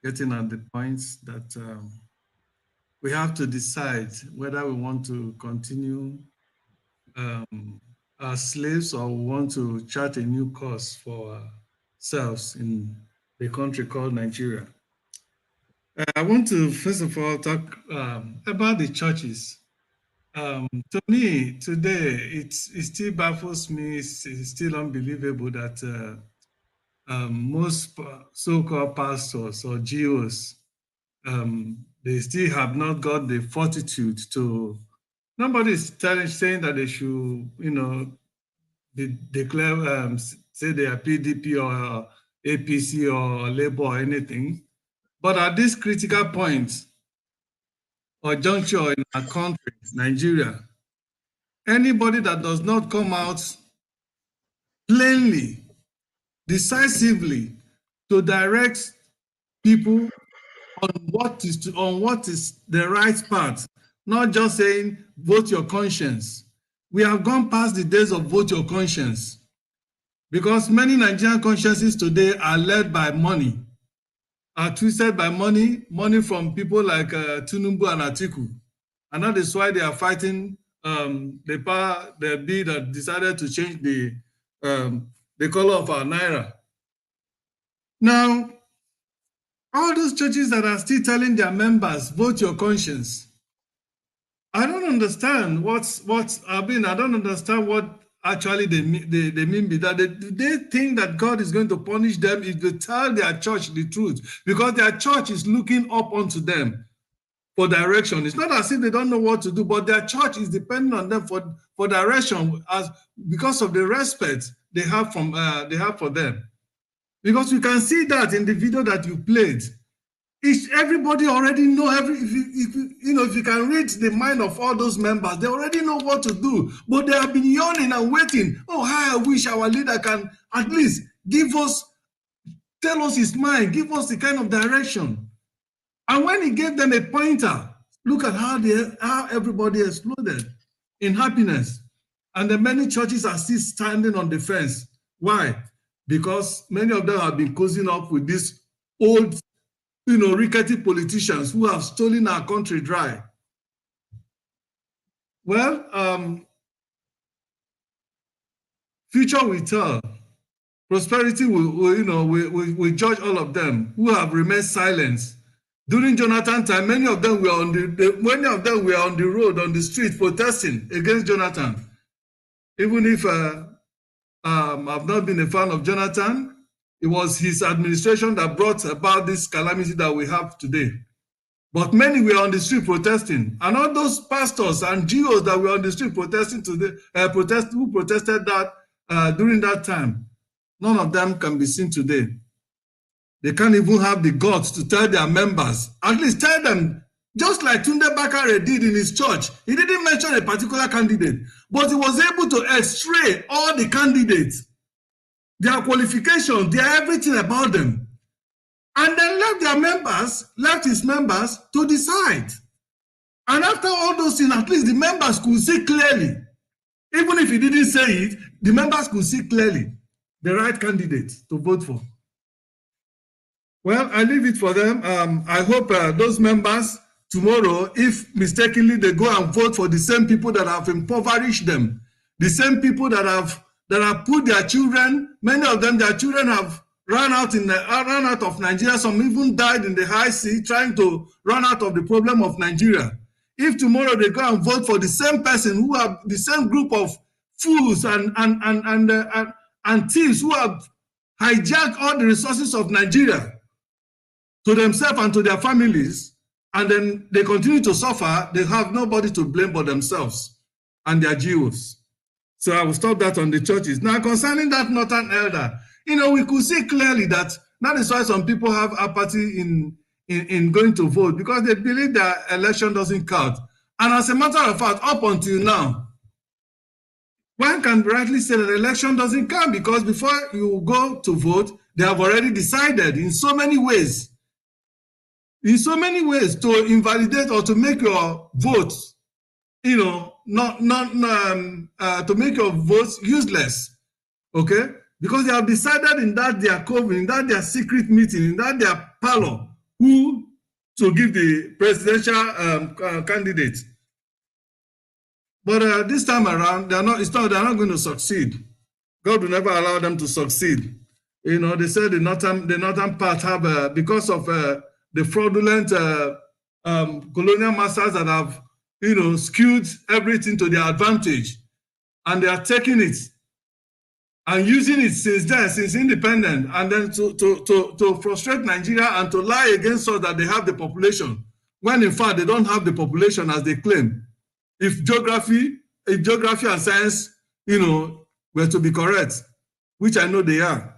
getting at the point that we have to decide whether we want to continue as slaves or we want to chart a new course for ourselves in the country called Nigeria. I want to first of all talk about the churches. To me, today, it still baffles me, it's still unbelievable that most so-called pastors or GOs, they still have not got the fortitude to, nobody is saying that they should, declare, say they are PDP or APC or Labour or anything. But at this critical point or juncture in our country, Nigeria, anybody that does not come out plainly, decisively to direct people on what is the right path, not just saying vote your conscience. We have gone past the days of vote your conscience because many Nigerian consciences today are led by money, are twisted by money from people like Tinubu and Atiku. And that is why they are fighting the bill that decided to change the color of our naira. Now, all those churches that are still telling their members, vote your conscience. I don't understand I don't understand what actually they mean by that. They think that God is going to punish them if they tell their church the truth, because their church is looking up onto them for direction. It's not as if they don't know what to do, but their church is depending on them for direction because of the respect they have for them. Because you can see that in the video that you played. Everybody already know if you can read the mind of all those members, they already know what to do. But they have been yawning and waiting. Oh, how I wish our leader can at least tell us his mind, give us the kind of direction. And when he gave them a pointer, look at how everybody exploded in happiness. And the many churches are still standing on the fence. Why? Because many of them have been cozying up with these old, rickety politicians who have stolen our country dry. Well, future will tell. Prosperity will judge all of them who have remained silent. During Jonathan time, many of them were on the road, on the street, protesting against Jonathan. Even if I've not been a fan of Jonathan, it was his administration that brought about this calamity that we have today. But many were on the street protesting, and all those pastors and GOs that were on the street protesting today, who protested that during that time, none of them can be seen today. They can't even have the guts to tell their members, at least tell them, just like Tunde Bakare did in his church. He didn't mention a particular candidate, but he was able to x-ray all the candidates, their qualifications, everything about them, and then left his members to decide. And after all those things, at least the members could see clearly. Even if he didn't say it, the members could see clearly the right candidate to vote for. Well, I leave it for them. I hope those members tomorrow, if mistakenly they go and vote for the same people that have impoverished them, the same people that have put their children, many of them, their children have run out of Nigeria. Some even died in the high sea trying to run out of the problem of Nigeria. if tomorrow they go and vote for the same person who have the same group of fools and thieves who have hijacked all the resources of Nigeria to themselves and to their families, and then they continue to suffer, they have nobody to blame but themselves and their Jews. So I will stop that on the churches. Now, concerning that northern elder, we could see clearly that is why some people have apathy in going to vote, because they believe that election doesn't count. And as a matter of fact, up until now, one can rightly say that election doesn't count, because before you go to vote, they have already decided in so many ways to invalidate or to make your votes, to make your votes useless, okay? Because they have decided in that their coven, in that their secret meeting, in that their parlor, who to give the presidential candidate. But this time around, they're not going to succeed. God will never allow them to succeed. They said the northern part have, because of the fraudulent colonial masters that have, skewed everything to their advantage, and they are taking it and using it since independence, and then to frustrate Nigeria and to lie against us that they have the population, when in fact they don't have the population as they claim. If geography and science, were to be correct, which I know they are.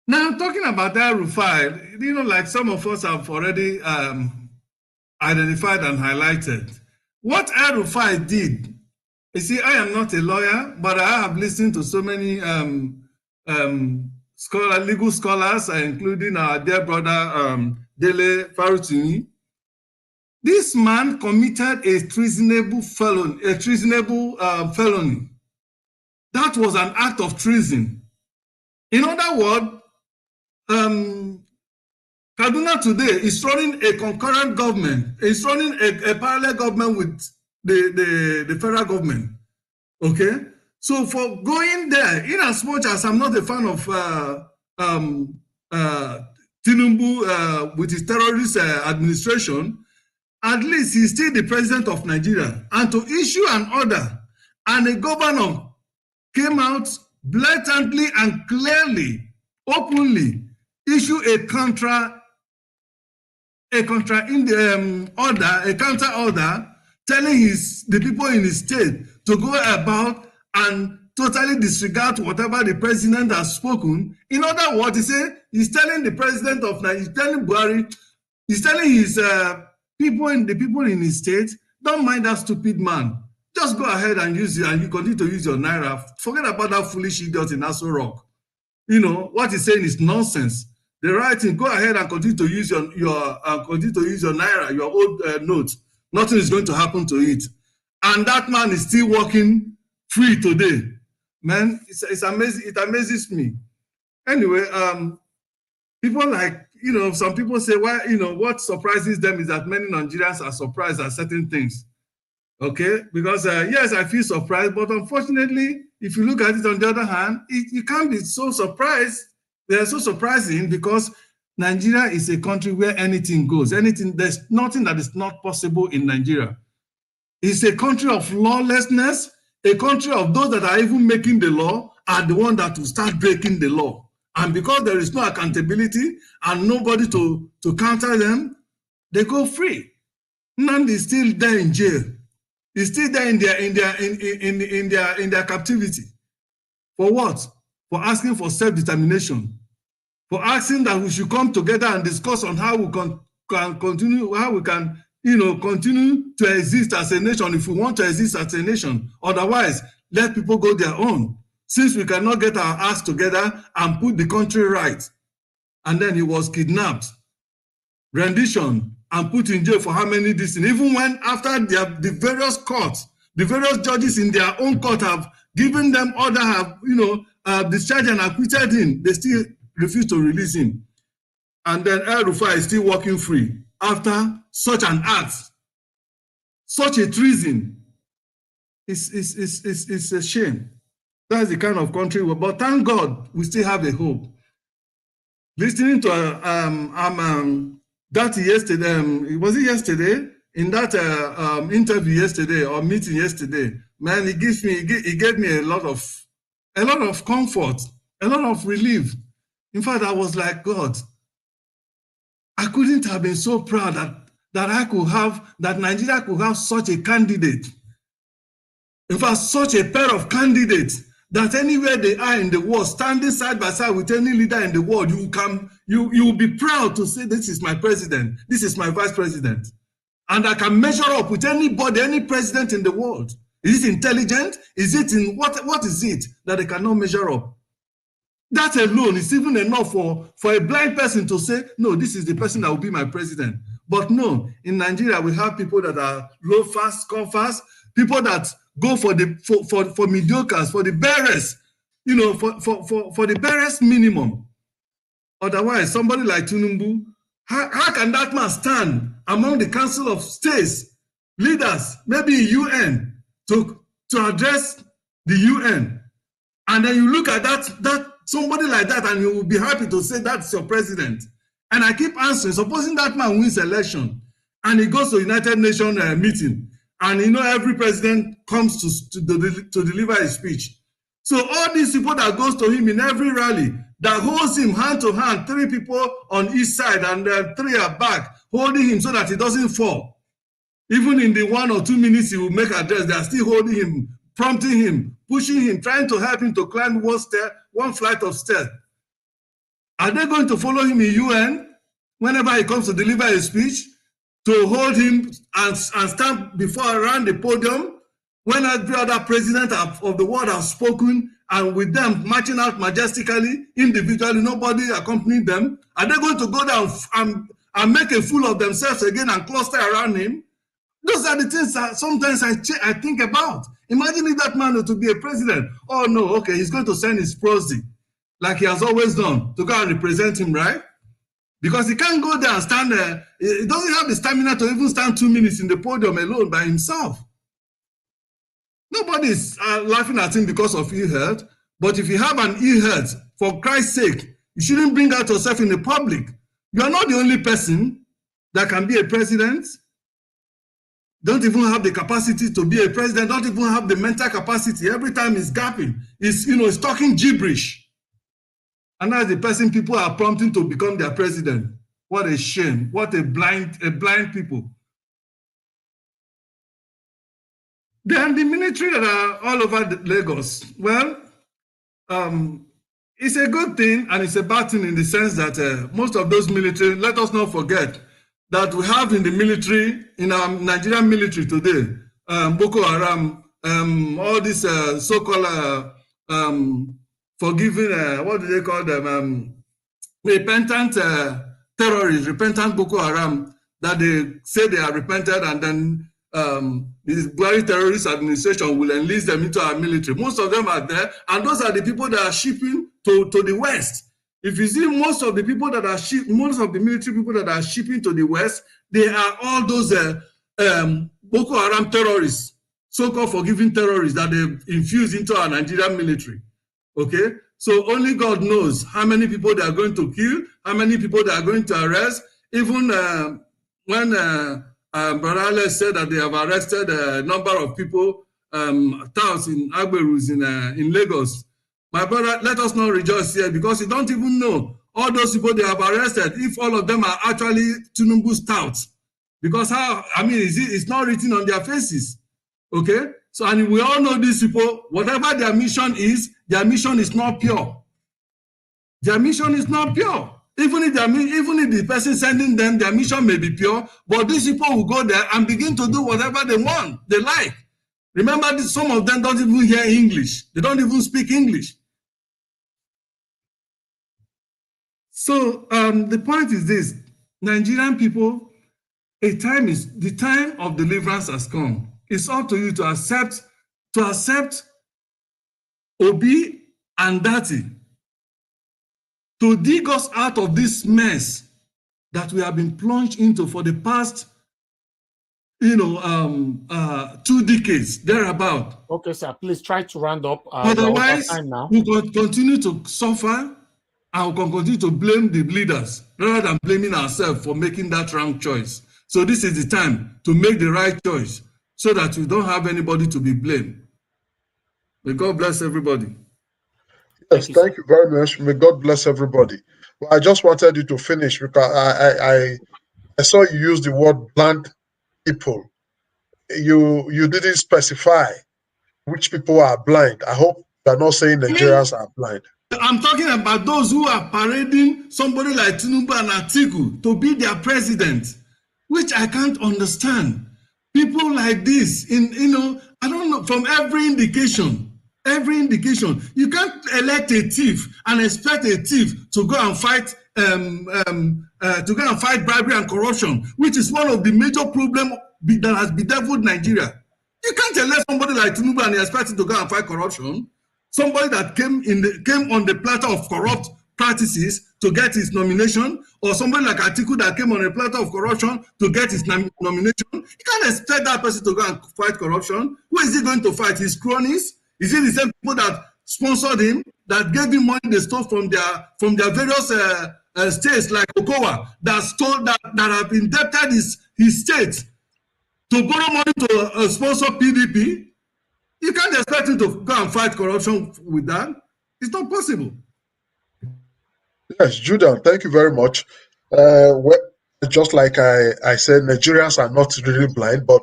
Now, talking about El-Rufai, like some of us have already identified and highlighted, what El-Rufai did. You see, I am not a lawyer, but I have listened to so many legal scholars, including our dear brother Dele Farutini. This man committed a treasonable felony. That was an act of treason. In other words, Kaduna today is running a concurrent government. It's running a parallel government with the federal government. Okay? So for going there, in as much as I'm not a fan of Tinubu with his terrorist administration, at least he's still the president of Nigeria. And to issue an order, and a governor came out blatantly and clearly, openly, issue a counter order, telling the people in his state to go about and totally disregard whatever the president has spoken. In other words, he's telling the president of Nigeria, he's telling Buhari, he's telling his the people in his state, don't mind that stupid man. Just go ahead and use it, and you continue to use your naira. Forget about that foolish idiot in Aso Rock. What he's saying is nonsense. The right thing, go ahead and continue to use your naira, your old note. Nothing is going to happen to it. And that man is still walking free today. Man, it's amazing. It amazes me. Anyway, people like, some people say, well, what surprises them is that many Nigerians are surprised at certain things. Okay? Because, yes, I feel surprised, but unfortunately, if you look at it on the other hand, you can't be so surprised. They are so surprising because Nigeria is a country where anything goes. There's nothing that is not possible in Nigeria. It's a country of lawlessness, a country of those that are even making the law are the one that will start breaking the law. And because there is no accountability and nobody to counter them, they go free. Nnamdi is still there in jail. He's still there in their captivity. For what? For asking for self-determination. For asking that we should come together and discuss on how we can continue, how we can, continue to exist as a nation if we want to exist as a nation. Otherwise, let people go their own. Since we cannot get our acts together and put the country right. And then he was kidnapped, rendition, and put in jail for how many days? Even when after the various courts, the various judges in their own court have given them order, have discharged and acquitted him, they still refuse to release him. And then El-Rufai is still walking free after such an act, such a treason. It's a shame. That's the kind of country but thank God we still have a hope. Listening to Datti yesterday, was it yesterday? In that interview yesterday or meeting yesterday, man, he gave me a lot of comfort, a lot of relief. In fact, I was like, God, I couldn't have been so proud that Nigeria could have such a candidate. In fact, such a pair of candidates that anywhere they are in the world, standing side by side with any leader in the world, you will be proud to say, this is my president, this is my vice president. And I can measure up with anybody, any president in the world. Is it intelligent? Is it in what is it that they cannot measure up? That alone is even enough for a blind person to say, no, this is the person that will be my president. But no, in Nigeria, we have people that are low fast, come fast, people that go for mediocres, for the barest, for the barest minimum. Otherwise, somebody like Tinubu, how can that man stand among the Council of States leaders, maybe UN, to address the UN? And then you look at that somebody like that, and you will be happy to say that's your president. And I keep answering, supposing that man wins election, and he goes to United Nations meeting, and every president comes to deliver his speech. So all these people that goes to him in every rally, that holds him hand to hand, 3 people on each side and 3 are back, holding him so that he doesn't fall. Even in the 1 or 2 minutes he will make address, they are still holding him, prompting him, pushing him, trying to help him to climb one flight of stairs. Are they going to follow him in UN whenever he comes to deliver a speech, to hold him and stand around the podium when every other president of the world has spoken, and with them marching out majestically, individually, nobody accompanied them? Are they going to go down and make a fool of themselves again and cluster around him? Those are the things that sometimes I think about. Imagine if that man were to be a president. Oh no, okay, he's going to send his proxy, like he has always done, to go and represent him, right? Because he can't go there and stand there. He doesn't have the stamina to even stand 2 minutes in the podium alone by himself. Nobody is laughing at him because of ill health. But if you have an ill health, for Christ's sake, you shouldn't bring out yourself in the public. You are not the only person that can be a president. Don't even have the capacity to be a president. Don't even have the mental capacity. Every time he's gapping, he's talking gibberish. And that's the person people are prompting to become their president. What a shame. What a blind people. Then the military that are all over Lagos. Well, it's a good thing and it's a bad thing in the sense that most of those military, let us not forget that we have in the military, in our Nigerian military today, Boko Haram, all these so-called forgiving, what do they call them? Repentant terrorists, repentant Boko Haram, that they say they are repented, and then the Buhari terrorist administration will enlist them into our military. Most of them are there, and those are the people that are shipping to the West. If you see most of the people that are most of the military people that are shipping to the West, they are all those Boko Haram terrorists, so-called forgiving terrorists that they've infused into our Nigerian military. Okay, so only God knows how many people they are going to kill, how many people they are going to arrest. Even when Brother Alex said that they have arrested a number of people, towns in Agberus in Lagos. My brother, let us not rejoice here, because you don't even know all those people they have arrested, if all of them are actually Tinubu's touts. Because it's not written on their faces. Okay? So, and we all know these people, whatever their mission is not pure. Their mission is not pure. Even if the person sending them, their mission may be pure, but these people will go there and begin to do whatever they want, they like. Remember, some of them don't even hear English. They don't even speak English. So the point is this: Nigerian people, the time of deliverance has come. It's up to you to accept Obi and Datti, to dig us out of this mess that we have been plunged into for the past 2 decades, thereabout. Okay, sir, please try to round up. Otherwise, time now. we will continue to suffer and we can continue to blame the leaders rather than blaming ourselves for making that wrong choice. So this is the time to make the right choice so that we don't have anybody to be blamed. May God bless everybody. Yes, thank you very much. May God bless everybody. Well, I just wanted you to finish because I saw you use the word blind people. You didn't specify which people are blind. I hope you are not saying Nigerians are blind. I'm talking about those who are parading somebody like Tinubu and Atiku to be their president, which I can't understand. People like this, I don't know, from every indication, you can't elect a thief and expect a thief to go and fight bribery and corruption, which is one of the major problems that has bedeviled Nigeria. You can't elect somebody like Tinubu and expect him to go and fight corruption. Somebody that came on the platter of corrupt practices to get his nomination, or somebody like Atiku that came on a platter of corruption to get his nomination. You can't expect that person to go and fight corruption. Who is he going to fight? His cronies? Is it the same people that sponsored him, that gave him money they stole from their various states like Okowa, that have indebted his state to borrow money to sponsor PDP? You can't expect him to go and fight corruption with that. It's not possible. Yes, Judah, thank you very much. Just like I said, Nigerians are not really blind, but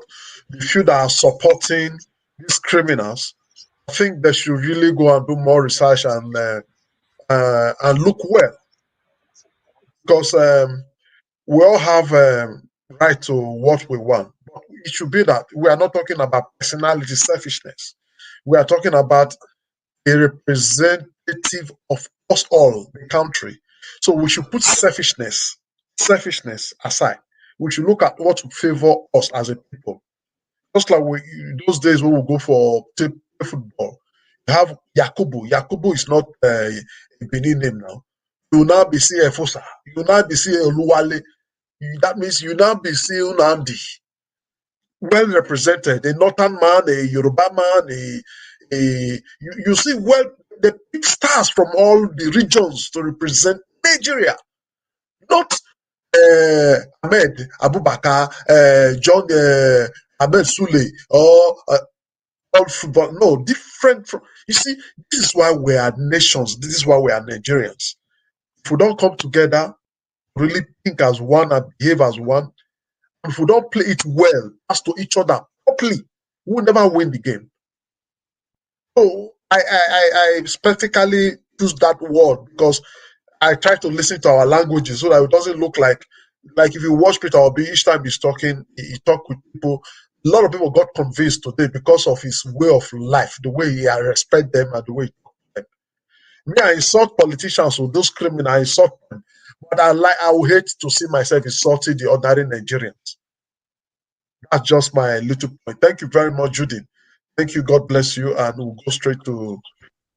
the few that are supporting these criminals, I think they should really go and do more research and look well, because we all have right to what we want. But it should be that we are not talking about personality selfishness. We are talking about a representative of us all, the country. So we should put selfishness aside. We should look at what will favor us as a people. Just like those days when we go for football, you have Yakubu. Yakubu is not a Benin name now. You will now be seeing Efosa. You will now be seeing Oluwale. That means you now be seeing Nandi. Well represented, a northern man, a Yoruba man, you see the big stars from all the regions to represent Nigeria, not Ahmed Abubakar, John Ahmed Sule, or all football. No, different from. You see, this is why we are nations. This is why we are Nigerians. If we don't come together, really think as one and behave as one, if we don't play it well, as to each other properly, we'll never win the game. So I specifically choose that word because I try to listen to our languages so that it doesn't look like if you watch Peter Obi, each time he's talking, he talk with people. A lot of people got convinced today because of his way of life, the way he respect them and the way he talk to them. Me, I insult politicians who those criminals, I insult them. But I would hate to see myself insulting the ordinary Nigerians. That's just my little point. Thank you very much, Judy. Thank you. God bless you. And we'll go straight to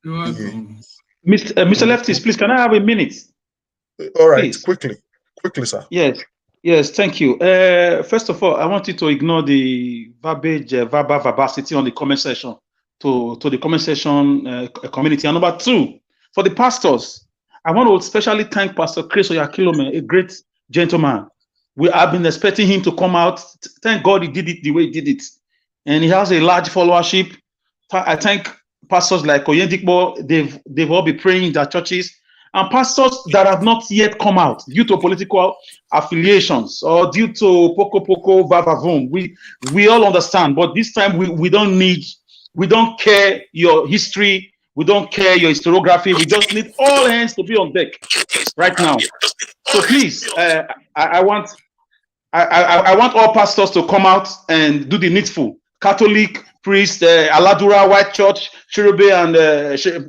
Mr. Leftist, please, can I have a minute? All right, please? Quickly, sir. Yes, thank you. First of all, I want you to ignore the verbosity on the comment section to the comment section community. And number two, for the pastors, I want to especially thank Pastor Chris Oyakilome, a great gentleman. We have been expecting him to come out. Thank God he did it the way he did it. And he has a large followership. I thank pastors like Oyendikbo, they've all been praying in their churches. And pastors that have not yet come out due to political affiliations or due to Poko Vavavoom. We all understand, but this time we don't care your history, we don't care your historiography, we just need all hands to be on deck right now. So please, I want all pastors to come out and do the needful. Catholic, priest, Aladura, White Church, Cherube and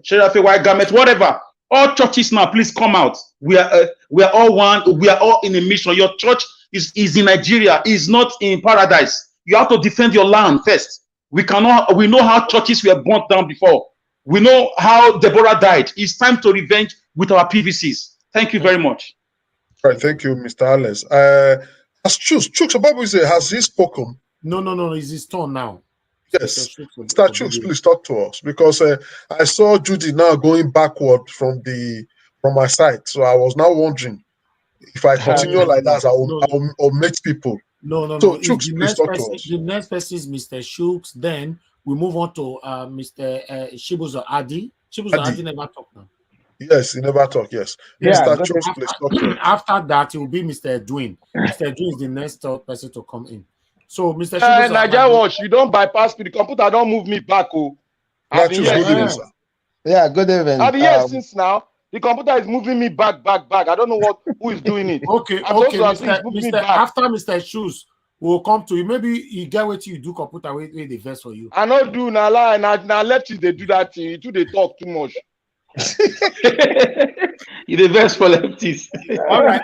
Sherafe, White Garment, whatever. All churches now, please come out. We are all one. We are all in a mission. Your church is in Nigeria, is not in paradise. You have to defend your land first. We know how churches were burnt down before. We know how Deborah died. It's time to revenge with our PVCs. Thank you very much. All right, thank you, Mr. Alex. As Chooks, Bible says, has he spoken? No, it's his turn now. Yes, Mr. Chooks, please talk to us, because I saw Judy now going backward from the from my side. So I was now wondering if I continue like that, I'll meet people. No. So If Chooks, the please next talk to person, us. the next person is Mr. Shooks, then we move on to Mr. Shibuzo Adi. Shibuzo Adi never talked now. Yes, he never talk. Yes, Mr. Chooks, please talk to us. After that, it will be Mr. Edwin. Mr. Edwin is the next person to come in. So, Mr. Shibuzo Naija Watch, you don't bypass me. The computer don't move me back. Oh, I've been here good evening, since. sir. Yeah, good evening. I've been here since now. The computer is moving me back. I don't know who is doing it. Okay, after Mr. Shoes, we'll come to you. Maybe you get what you do computer with the verse for you. I know do now lie now lefties they do that thing. You they talk too much. You the best for lefties. All right,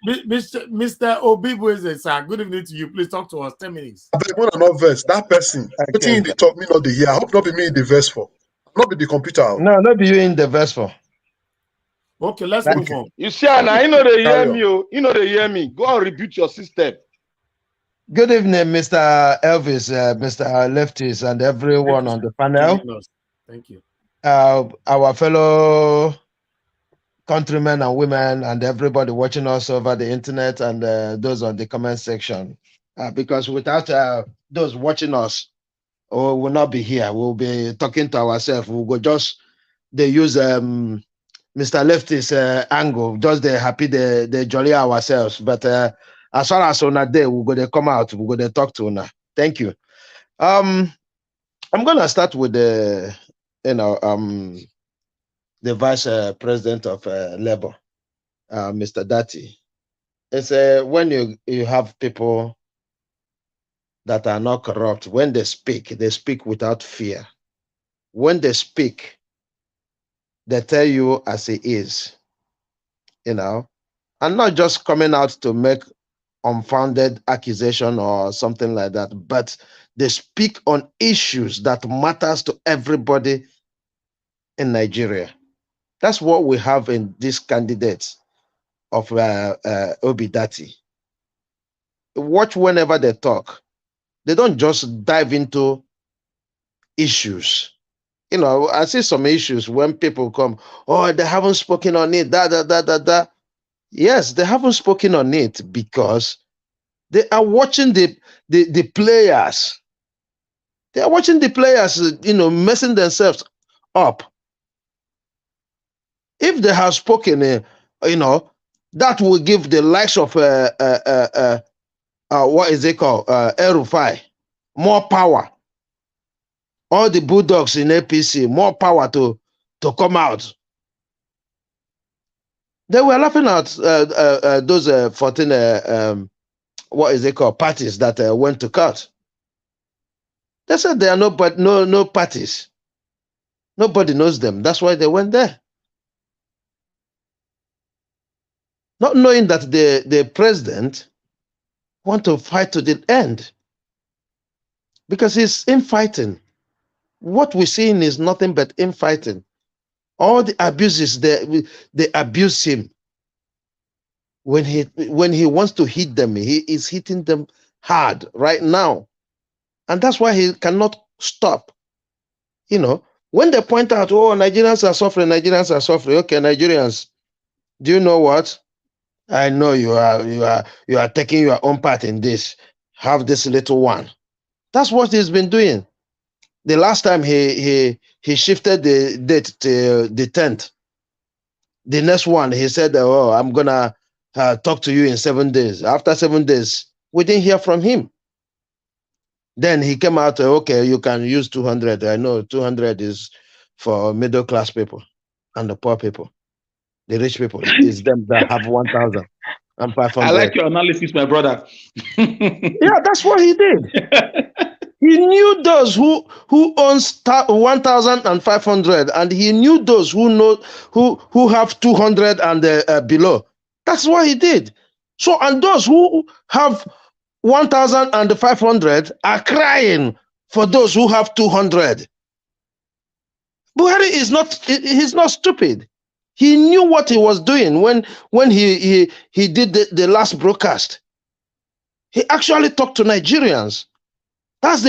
Mr. Obibueze, sir. Good evening to you. Please talk to us. 10 minutes. Not verse. That person. Okay. In the talk me not the here. I hope not be me in the verse for. Not be the computer. No, not be you in the verse for. Okay, let's move on. You see, now you know they hear me. You know they hear me. Go and reboot your system. Good evening, Mr. Elvis, Mr. Lefties, and everyone on the panel. Thank you. Our fellow countrymen and women and everybody watching us over the internet and those on the comment section. Because without those watching us, we will not be here. We'll be talking to ourselves. We'll go just, they use Mr. Lefty's angle, just they happy, they jolly ourselves. But as far as on that day, we're going to come out, we're going to talk to Una. Thank you. I'm going to start with the Vice President of Labour, Mr. Datti. It's when you have people that are not corrupt, when they speak without fear. When they speak, they tell you as it is, and not just coming out to make unfounded accusation or something like that, but they speak on issues that matters to everybody in Nigeria. That's what we have in these candidates of Obi Datti. Watch whenever they talk. They don't just dive into issues. I see some issues when people come, oh, they haven't spoken on it, da. Yes, they haven't spoken on it because they are watching the players. They are watching the players, messing themselves up. If they have spoken, that will give the likes of what is it called, El-Rufai, more power. All the bulldogs in APC, more power to come out. They were laughing at those 14, what is it called, parties that went to court. They said there are no parties. Nobody knows them. That's why they went there. Not knowing that the president want to fight to the end. Because he's infighting. What we're seeing is nothing but infighting. All the abuses, they abuse him. When he wants to hit them, he is hitting them hard right now. And that's why he cannot stop. When they point out, oh, Nigerians are suffering. Okay, Nigerians, do you know what? I know you are taking your own part in this. Have this little one. That's what he's been doing. The last time he shifted the date to the 10th. The next one, he said, oh, I'm going to talk to you in 7 days. After 7 days, we didn't hear from him. Then he came out, okay, you can use 200. I know 200 is for middle class people and the poor people. The rich people is them that have 1,500. I like your analysis, my brother. Yeah, that's what he did. He knew those who owns 1,500, and he knew those who have 200 and below. That's what he did. So, and those who have 1,500 are crying for those who have 200. Buhari he's not stupid. He knew what he was doing when he did the last broadcast. He actually talked to Nigerians. That's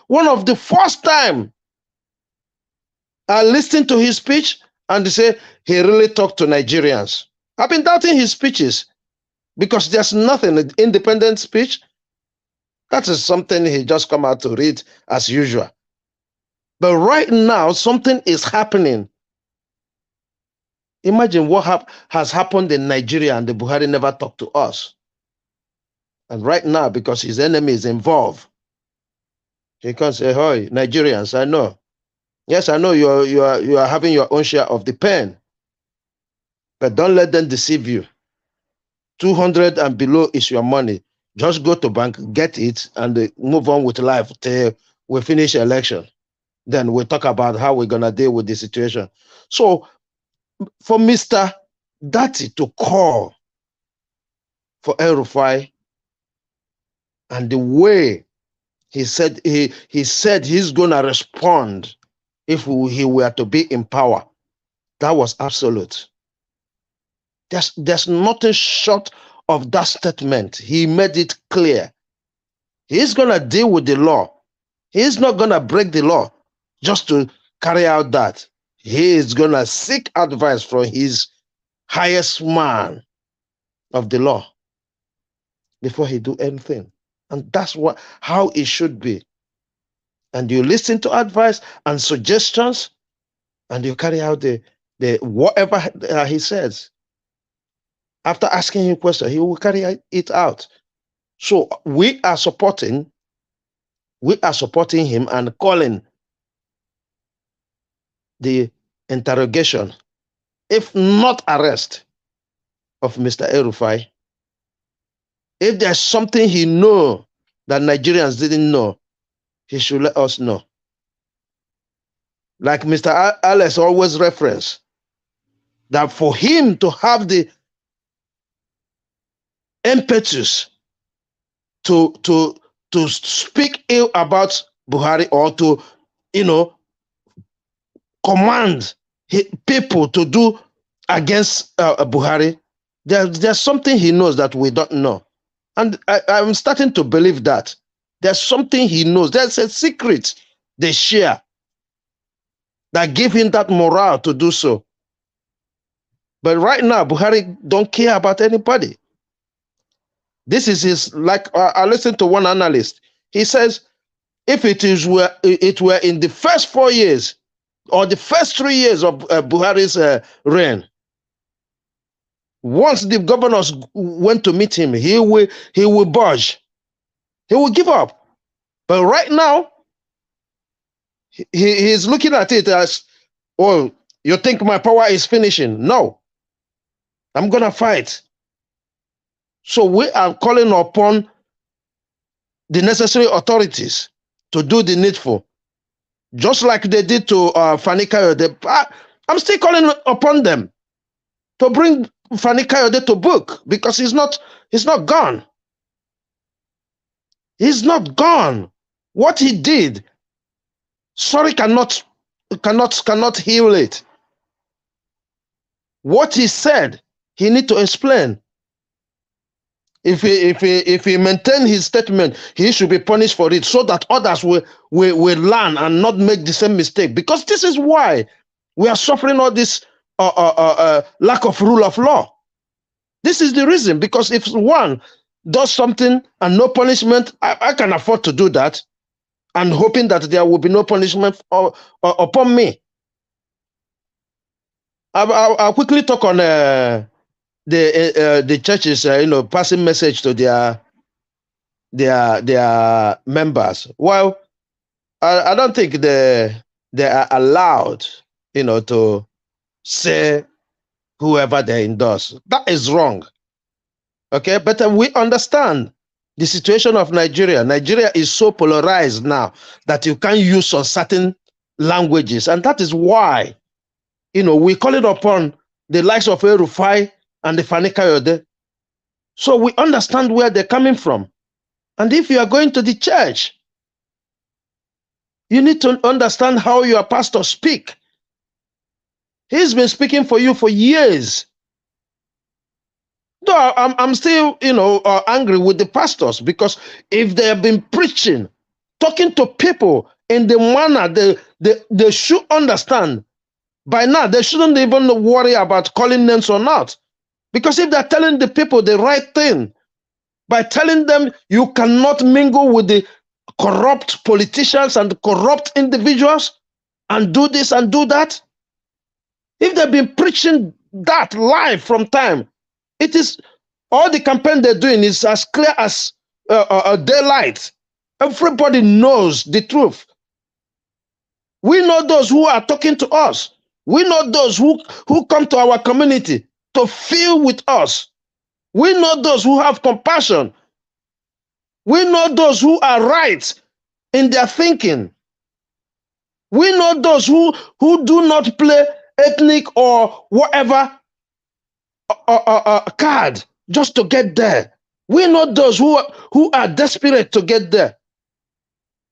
one of the first time I listened to his speech and they say he really talked to Nigerians. I've been doubting his speeches because there's nothing independent speech. That is something he just come out to read as usual. But right now, something is happening. Imagine what has happened in Nigeria and the Buhari never talked to us. And right now, because his enemy is involved, he can say, "Hey, Nigerians, I know. Yes, I know you are having your own share of the pain, but don't let them deceive you. 200 and below is your money. Just go to bank, get it, and move on with life till we finish election. Then we'll talk about how we're gonna deal with the situation." So, for Mr. Datti to call for El-Rufai, and the way he said he's gonna respond if he were to be in power, that was absolute. There's nothing short of that statement. He made it clear. He's gonna deal with the law. He's not gonna break the law just to carry out that. He is gonna seek advice from his highest man of the law before he do anything. And that's how it should be. And you listen to advice and suggestions, and you carry out the whatever he says. After asking him questions, he will carry it out. So we are supporting him and calling the interrogation, if not arrest, of Mr. El-Rufai. If there's something he knows that Nigerians didn't know, he should let us know. Like Mr. Alex always reference, that for him to have the impetus to speak ill about Buhari, or to, command people to do against Buhari, there's something he knows that we don't know. And I'm starting to believe that. There's something he knows. There's a secret they share that give him that morale to do so. But right now, Buhari don't care about anybody. This is his, like I listened to one analyst. He says, if it were in the first 4 years or the first 3 years of Buhari's reign, once the governors went to meet him, he will budge. He will give up. But right now, he's looking at it as, "Oh, you think my power is finishing?" No. I'm going to fight. So we are calling upon the necessary authorities to do the needful. Just like they did to Fani Kayode. I'm still calling upon them to bring Fani Kayode to book, because he's not gone. He's not gone. What he did, sorry cannot heal it. What he said, he need to explain. If he maintain his statement, he should be punished for it, so that others will learn and not make the same mistake. Because this is why we are suffering all this lack of rule of law. This is the reason. Because if one does something and no punishment, I can afford to do that, and hoping that there will be no punishment upon me. I'll quickly talk on the churches, passing message to their members. Well, I don't think they are allowed, to say whoever they endorse. That is wrong. Okay, but we understand the situation of Nigeria. Nigeria is so polarized now that you can't use on certain languages, and that is why, we call it upon the likes of El-Rufai and the Fani Kayode. So we understand where they're coming from. And if you are going to the church, you need to understand how your pastor speak. He's been speaking for you for years. Though I'm still, angry with the pastors, because if they have been preaching, talking to people in the manner they should understand, By now, they shouldn't even worry about calling names or not. Because if they're telling the people the right thing, by telling them you cannot mingle with the corrupt politicians and corrupt individuals and do this and do that, if they've been preaching that live from time, it is all the campaign they're doing is as clear as daylight. Everybody knows the truth. We know those who are talking to us. We know those who come to our community to feel with us. We know those who have compassion. We know those who are right in their thinking. We know those who do not play ethnic or whatever card just to get there. We know those who are desperate to get there.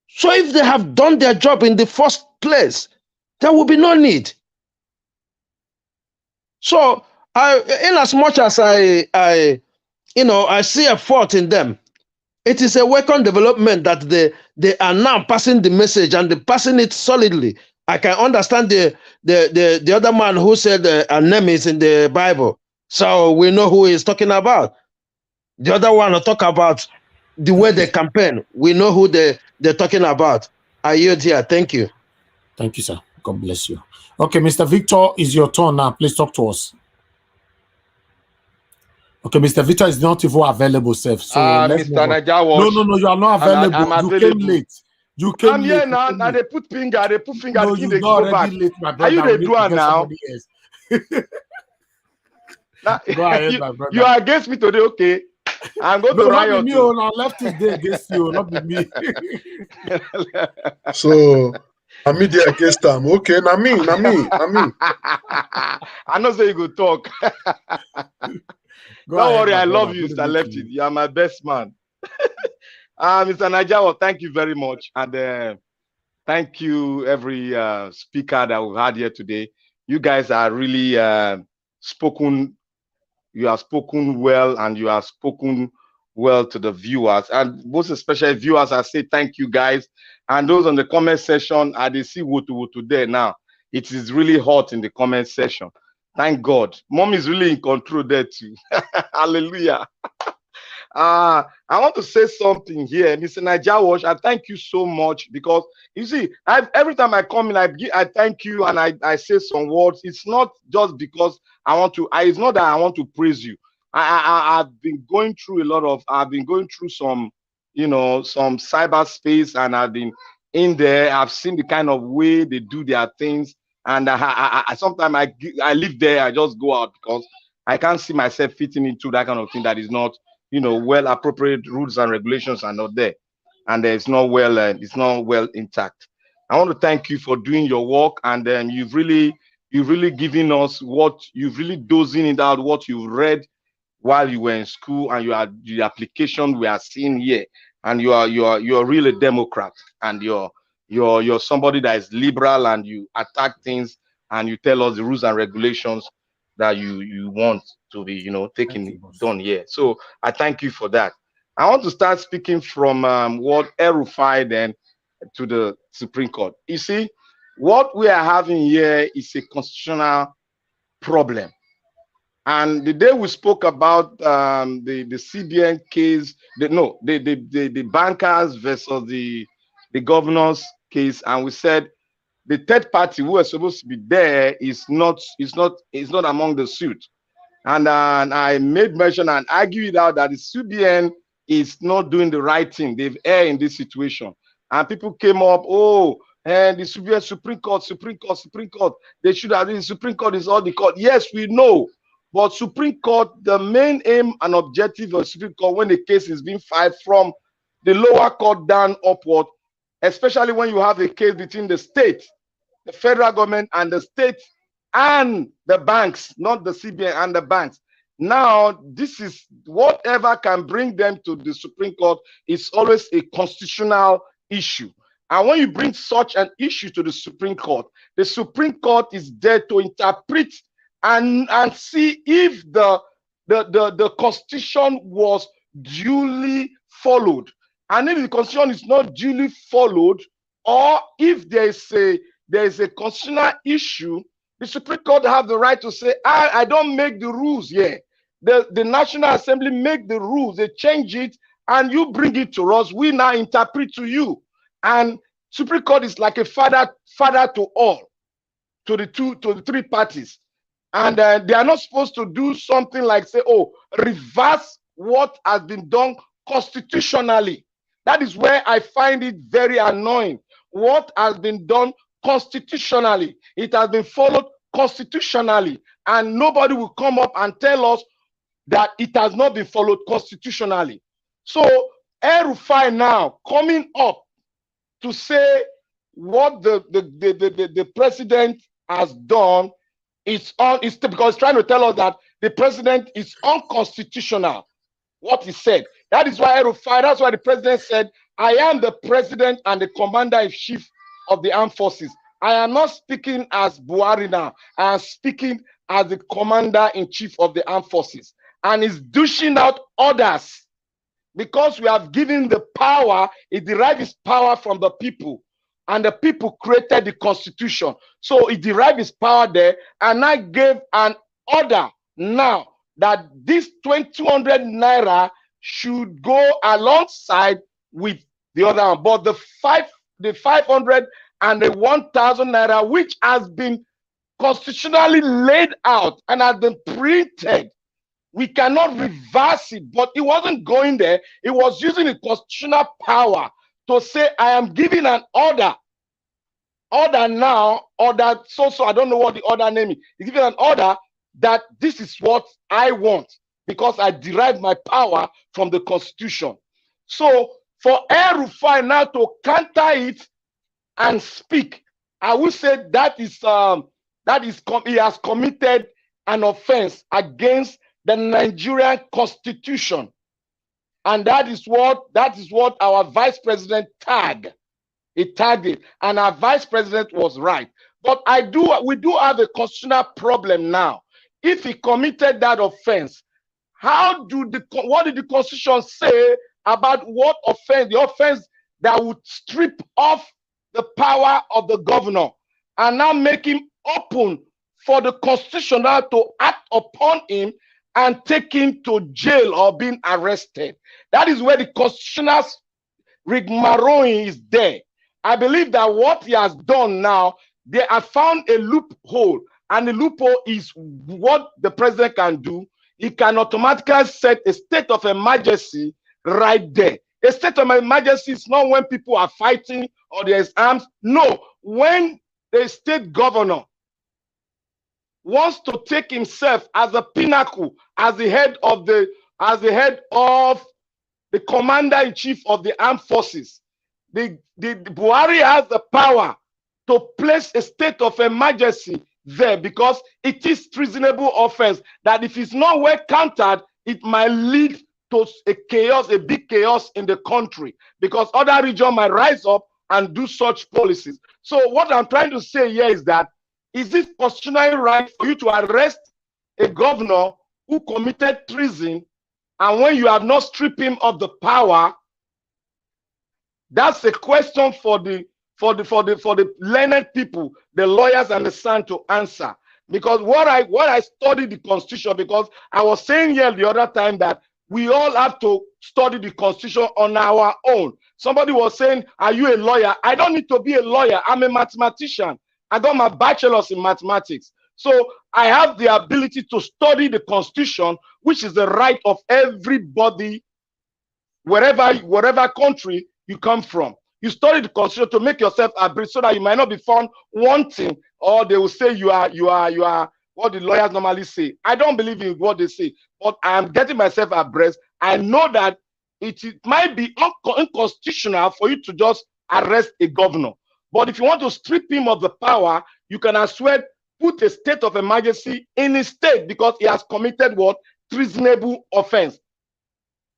So if they have done their job in the first place, there will be no need. So in as much as I see a fault in them, it is a welcome development that they are now passing the message and they're passing it solidly. I can understand the other man who said a name is in the Bible, so we know who he's talking about. The other one will talk about the way they campaign. We know who they're talking about. I yield here. Thank you. Thank you, sir. God bless you. Okay, Mr. Victor, it's your turn now. Please talk to us. Okay, Mr. Victor is not even available, sir. So Mr. Najawash. No, you are not available. I'm available. You came late. You came I'm late. here now. Now they put finger. No, you're not already late, my brother. Are you the doer now? Go ahead, my brother. You are against me today, okay? I'm going to riot. Not be me. On left is there against you. Not be me. So I'm there against them. Okay, na me. I know say you go talk. Don't worry, I love you, Mr. Lefty. You are my best man. Mr. Najawa, thank you very much. And thank you, every speaker that we've had here today. You guys are really spoken. You have spoken well, and you have spoken well to the viewers. And most especially viewers, I say thank you, guys. And those on the comment section, they see what today now. It is really hot in the comment section. Thank God. Mom is really in control there too. Hallelujah. I want to say something here, Mr. Najawash. I thank you so much because you see, every time I come in, I thank you and I say some words. It's not just because I want to. It's not that I want to praise you. I've been going through I've been going through some, some cyberspace, and I've been in there. I've seen the kind of way they do their things, and sometimes I live there. I just go out because I can't see myself fitting into that kind of thing that is not, well appropriate. Rules and regulations are not there, and it's not well intact. I want to thank you for doing your work, and you've really given us what you've really dosing it out, what you've read while you were in school, and the application we are seeing here, and you're really a Democrat, and you're somebody that is liberal, and you attack things, and you tell us the rules and regulations that you want to be done here. So I thank you for that. I want to start speaking from what El-Rufai then to the Supreme Court. You see, what we are having here is a constitutional problem. And the day we spoke about the CBN case, the bankers versus the governors case, and we said the third party who was supposed to be there is not among the suit. And I made mention and argued out that the CBN is not doing the right thing. They've erred in this situation. And people came up, and the Supreme Court, they should have been. The Supreme Court is all the court. Yes, we know. But Supreme Court, the main aim and objective of Supreme Court when the case is being filed from the lower court down upward, especially when you have a case between the state, the federal government, and the state and the banks, not the CBN and the banks. Now, this is whatever can bring them to the Supreme Court is always a constitutional issue. And when you bring such an issue to the Supreme Court is there to interpret and see if the Constitution was duly followed. And if the Constitution is not duly followed, or if there is a constitutional issue The Supreme Court have the right to say, I don't make the rules here. The National Assembly make the rules, they change it, and you bring it to us. We now interpret to you. And Supreme Court is like a father to all, to the three parties. And they are not supposed to do something like say, oh, reverse what has been done constitutionally. That is where I find it very annoying. What has been done constitutionally, it has been followed constitutionally, and nobody will come up and tell us that it has not been followed constitutionally. So El-Rufai now coming up to say what the president has done is because it's trying to tell us that the president is unconstitutional. What he said. That is why El-Rufai, that's why the president said, I am the president and the commander-in-chief of the armed forces. I am not speaking as Buhari now. I am speaking as the commander-in-chief of the armed forces. And he's dishing out orders because we have given the power, it derives its power from the people. And the people created the constitution. So it derived its power there. And I gave an order now that this 200 naira should go alongside with the other one. But the 500 and the 1,000 naira, which has been constitutionally laid out and has been printed, we cannot reverse it. But it wasn't going there. It was using the constitutional power to say, I am giving an order. Order now, order so I don't know what the order name is. He's giving an order that this is what I want because I derive my power from the constitution. So for El-Rufai now to counter it and speak, I would say that is he has committed an offense against the Nigerian constitution, and that is what our vice president tagged. He tagged it, and our vice president was right. But we do have a constitutional problem now. If he committed that offense, what did the constitution say about what offense? The offense that would strip off the power of the governor and now make him open for the constitutional to act upon him and take him to jail or being arrested. That is where the constitutional rigmarole is there. I believe that what he has done now, they have found a loophole, and the loophole is what the president can do. He can automatically set a state of emergency right there. A state of emergency is not when people are fighting or there's arms. No, when the state governor wants to take himself as a pinnacle, as the head of the commander-in-chief of the armed forces, the Buhari has the power to place a state of emergency there because it is treasonable offense that if it's not well countered, it might lead to a big chaos in the country because other regions might rise up and do such policies. So what I'm trying to say here is that, is it constitutionally right for you to arrest a governor who committed treason, and when you have not stripped him of the power? That's a question for the learned people, the lawyers and the son to answer. Because what I studied the constitution, because I was saying here the other time that we all have to study the constitution on our own. Somebody was saying, are you a lawyer? I don't need to be a lawyer. I'm a mathematician. I got my bachelor's in mathematics. So I have the ability to study the constitution, which is the right of everybody, wherever country you come from. You study the constitution to make yourself abridged so that you might not be found wanting, or they will say you are what the lawyers normally say. I don't believe in what they say, but I am getting myself abreast. I know that it might be unconstitutional for you to just arrest a governor. But if you want to strip him of the power, you can as well put a state of emergency in his state because he has committed what? Treasonable offense.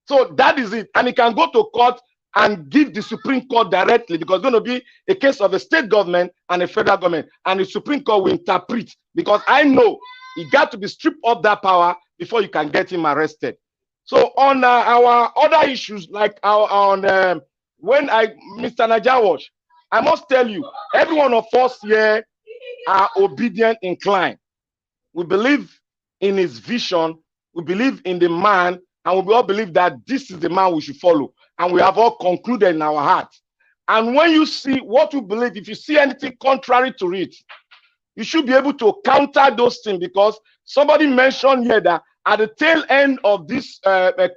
So that is it. And he can go to court and give the Supreme Court directly, because it's going to be a case of a state government and a federal government, and the Supreme Court will interpret, because I know he got to be stripped of that power before you can get him arrested. So on our other issues, like Mr. Najawash, I must tell you, every one of us here are obedient inclined. We believe in his vision, we believe in the man, and we all believe that this is the man we should follow. And we have all concluded in our heart. And when you see what you believe, if you see anything contrary to it, you should be able to counter those things, because somebody mentioned here that at the tail end of this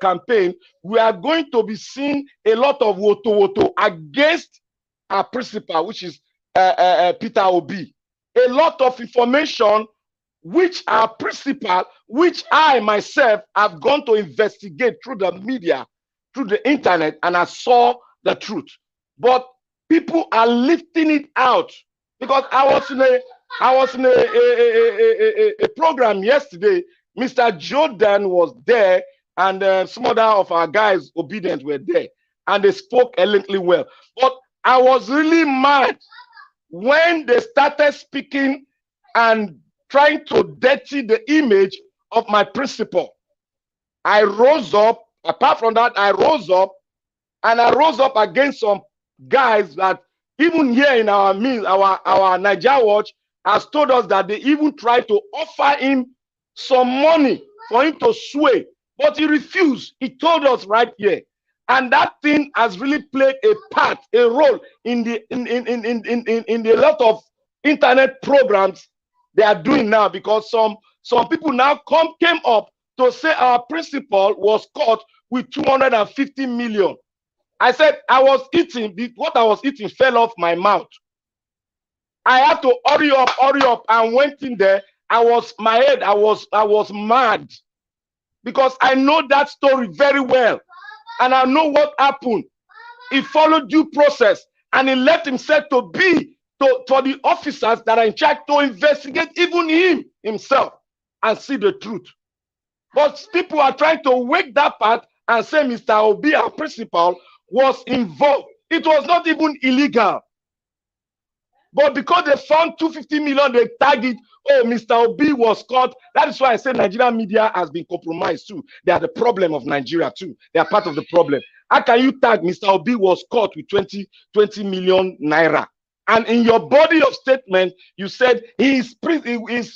campaign, we are going to be seeing a lot of woto against our principal, which is Peter Obi. A lot of information which our principal, which I myself have gone to investigate through the media, through the internet, and I saw the truth. But people are lifting it out, because I was in a program yesterday. Mr. Jordan was there, and some other of our guys, obedient, were there, and they spoke elegantly well. But I was really mad when they started speaking and trying to dirty the image of my principal. I rose up. Apart from that, I rose up, and I rose up against some guys that even here in our means, our Niger Watch has told us that they even tried to offer him some money for him to sway, but he refused. He told us right here, and that thing has really played a part, a role in the lot of internet programs they are doing now, because some people now came up to say our principal was caught with 250 million. I said I was eating, what I was eating fell off my mouth. I had to hurry up, and went in there. I was mad, because I know that story very well, and I know what happened. He followed due process, and he left himself for the officers that are in charge to investigate even himself and see the truth. But people are trying to wake that part and say Mr. Obi, our principal, was involved. It was not even illegal. But because they found 250 million, they tagged it, oh, Mr. Obi was caught. That is why I say Nigerian media has been compromised too. They are the problem of Nigeria too. They are part of the problem. How can you tag Mr. Obi was caught with 20 million naira? And in your body of statement, you said his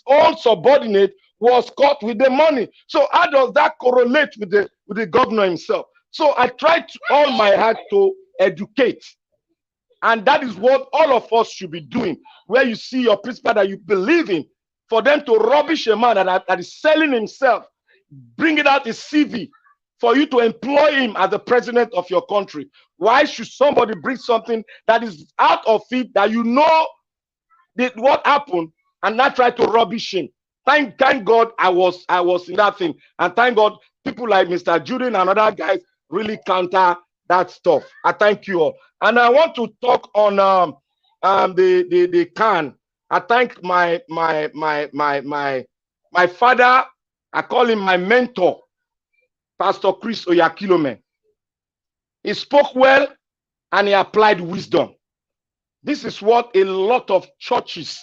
own subordinate was caught with the money. So how does that correlate with the governor himself? So I tried all my heart to educate. And that is what all of us should be doing. Where you see your principal that you believe in, for them to rubbish a man that is selling himself, bringing out his CV, for you to employ him as the president of your country. Why should somebody bring something that is out of it, that you know what happened, and not try to rubbish him? Thank God I was in that thing. And thank God people like Mr. Judy and other guys really counter that stuff. I thank you all. And I want to talk on the can. I thank my father. I call him my mentor, Pastor Chris Oyakilome. He spoke well and he applied wisdom. This is what a lot of churches,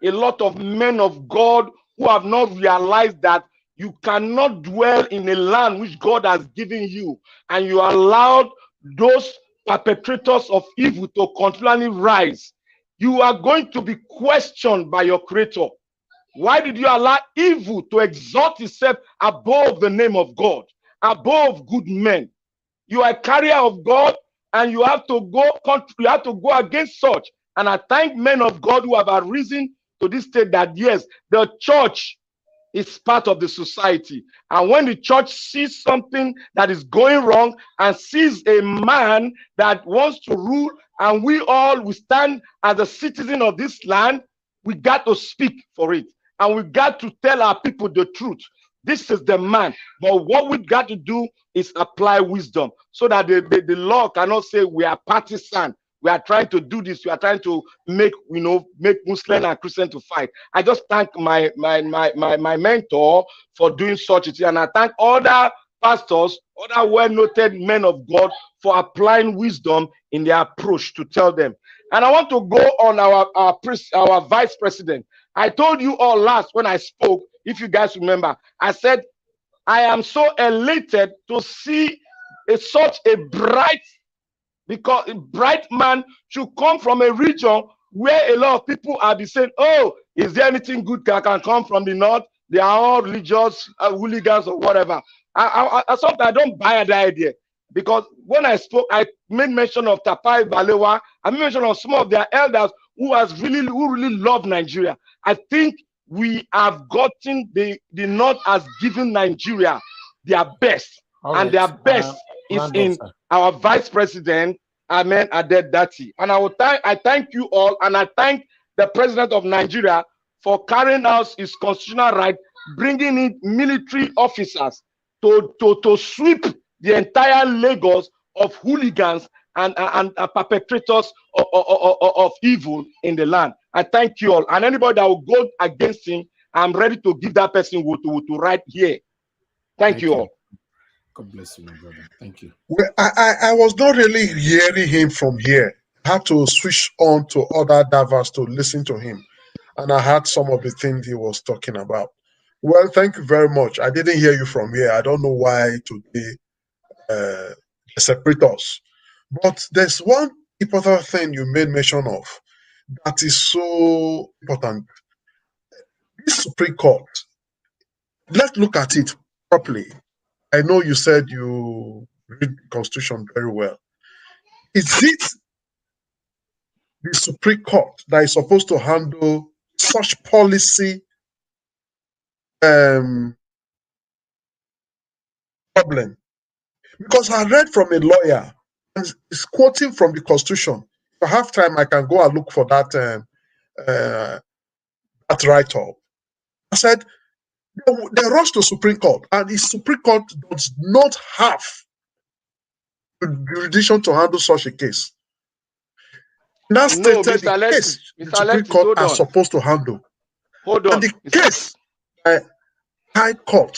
a lot of men of God who have not realized that you cannot dwell in a land which God has given you, and you allowed those perpetrators of evil to continually rise. You are going to be questioned by your creator. Why did you allow evil to exalt itself above the name of God, above good men? You are a carrier of God, and you have to go against such. And I thank men of God who have arisen to this state that yes, the church is part of the society. And when the church sees something that is going wrong and sees a man that wants to rule, and we stand as a citizen of this land, we got to speak for it. And we got to tell our people the truth. This is the man. But what we got to do is apply wisdom, so that the law cannot say we are partisan. We are trying to do this. We are trying to make Muslim and Christian to fight. I just thank my mentor for doing such a thing, and I thank other pastors, other well-noted men of God for applying wisdom in their approach to tell them. And I want to go on our vice president. I told you all last when I spoke, if you guys remember, I said I am so elated to see such a bright man should come from a region where a lot of people have been saying, oh, Is there anything good that can come from the north? They are all religious hooligans or whatever. Sometimes I don't buy that idea, because when I spoke, I made mention of Tapai Balewa. I made mention of some of their elders who really love Nigeria. I think we have gotten the north has given Nigeria their best, and their best is in our vice president Ahmed Datti. And I thank you all, and I thank the president of Nigeria for carrying out his constitutional right, bringing in military officers to sweep the entire Lagos of hooligans and perpetrators of evil in the land. I thank you all. And anybody that will go against him, I'm ready to give that person to right here. Thank you all. God bless you, my brother. Thank you. Well, I was not really hearing him from here. I had to switch on to other divers to listen to him. And I heard some of the things he was talking about. Well, thank you very much. I didn't hear you from here. I don't know why today they separate us. But there's one important thing you made mention of that is so important. This Supreme Court, let's look at it properly. I know you said you read the Constitution very well. Is it the Supreme Court that is supposed to handle such policy problem? Because I read from a lawyer, and it's quoting from the Constitution. If I have time, I can go and look for that write-up. I said, they rush to Supreme Court, and the Supreme Court does not have the jurisdiction to handle such a case. That stated the case the Supreme Court are supposed to handle. Hold on. And the case High Court,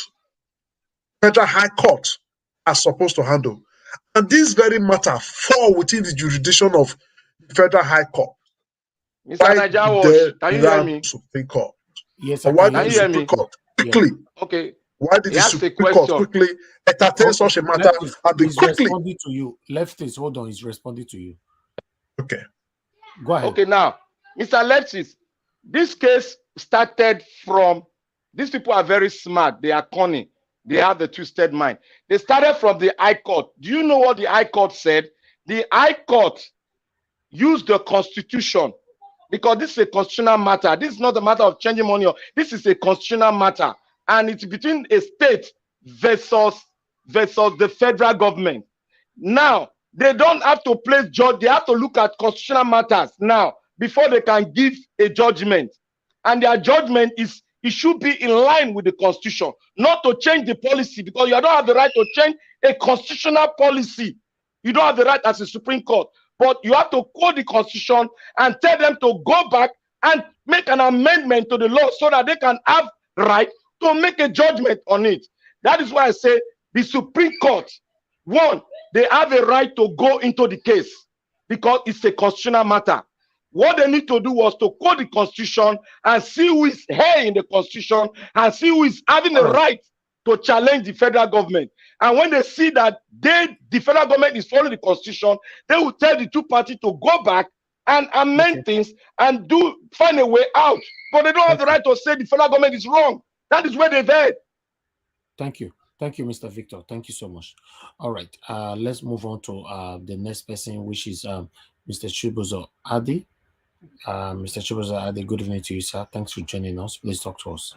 Federal High Court are supposed to handle. And this very matter fall within the jurisdiction of the Federal High Court. Mr. Najawash, can you hear me? Supreme Court? Yes, and why did the Supreme Court quickly? Okay. Why did the Supreme Court quickly entertain such a matter and be quickly? Responding to you. Leftist, hold on, he's responding to you. Okay. Go ahead. Okay, now, Mr. Leftist, this case started from, these people are very smart. They are cunning. They have the twisted mind. They started from the High Court. Do you know what the High Court said? The High Court used the Constitution, because this is a constitutional matter. This is not a matter of changing money. This is a constitutional matter. And it's between a state versus the federal government. Now, they don't have to place judge. They have to look at constitutional matters now before they can give a judgment. And their judgment is, it should be in line with the Constitution, not to change the policy, because you don't have the right to change a constitutional policy. You don't have the right as a Supreme Court, but you have to quote the Constitution and tell them to go back and make an amendment to the law so that they can have right to make a judgment on it. That is why I say the Supreme Court, one, they have a right to go into the case because it's a constitutional matter. What they need to do was to quote the Constitution and see who is here in the Constitution and see who is having the right to challenge the federal government. And when they see that the federal government is following the Constitution, they will tell the two parties to go back and amend things and find a way out. But they don't have the right to say the federal government is wrong. That is where they've heard. Thank you. Thank you, Mr. Victor. Thank you so much. All right. Let's move on to the next person, which is Mr. Chibuzo Adi. Mr. Chibuzo Adi, good evening to you, sir. Thanks for joining us. Please talk to us.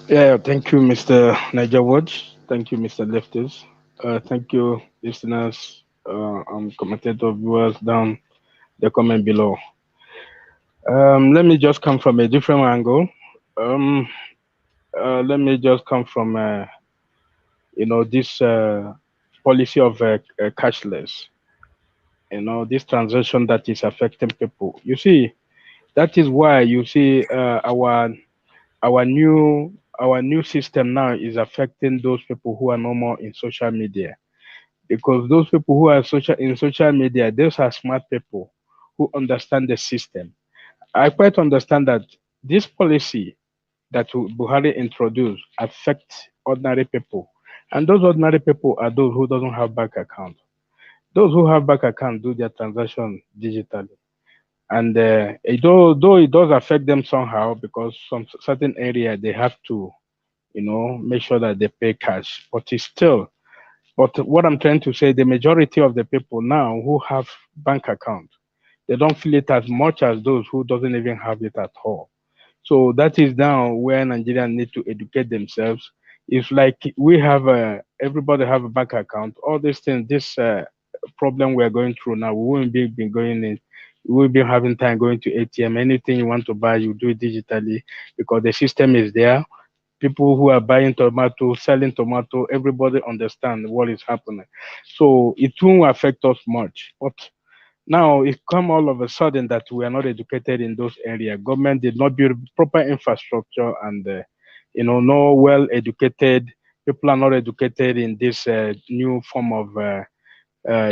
Yeah, thank you, Mr. Niger Watch. Thank you, Mr. Lefties. Thank you, listeners and commentator viewers down the comment below. Let me just come from a different angle. Let me just come from, this policy of cashless. This transaction that is affecting people. You see, that is why you see our new system now is affecting those people who are no more in social media, because those people who are in social media, those are smart people who understand the system. I quite understand that this policy that Buhari introduced affects ordinary people, and those ordinary people are those who doesn't have bank account. Those who have bank account do their transaction digitally. And though it does affect them somehow, because some certain area they have to, make sure that they pay cash, but it's still. But what I'm trying to say, the majority of the people now who have bank account, they don't feel it as much as those who doesn't even have it at all. So that is now where Nigerians need to educate themselves. It's like we have everybody have a bank account. All these things, this problem we are going through now, we won't be been going in. We will be having time going to ATM. Anything you want to buy, you do it digitally because the system is there. People who are buying tomato, selling tomato, everybody understand what is happening. So it won't affect us much. But now it come all of a sudden that we are not educated in those areas. Government did not build proper infrastructure, and no well educated people are not educated in this new form of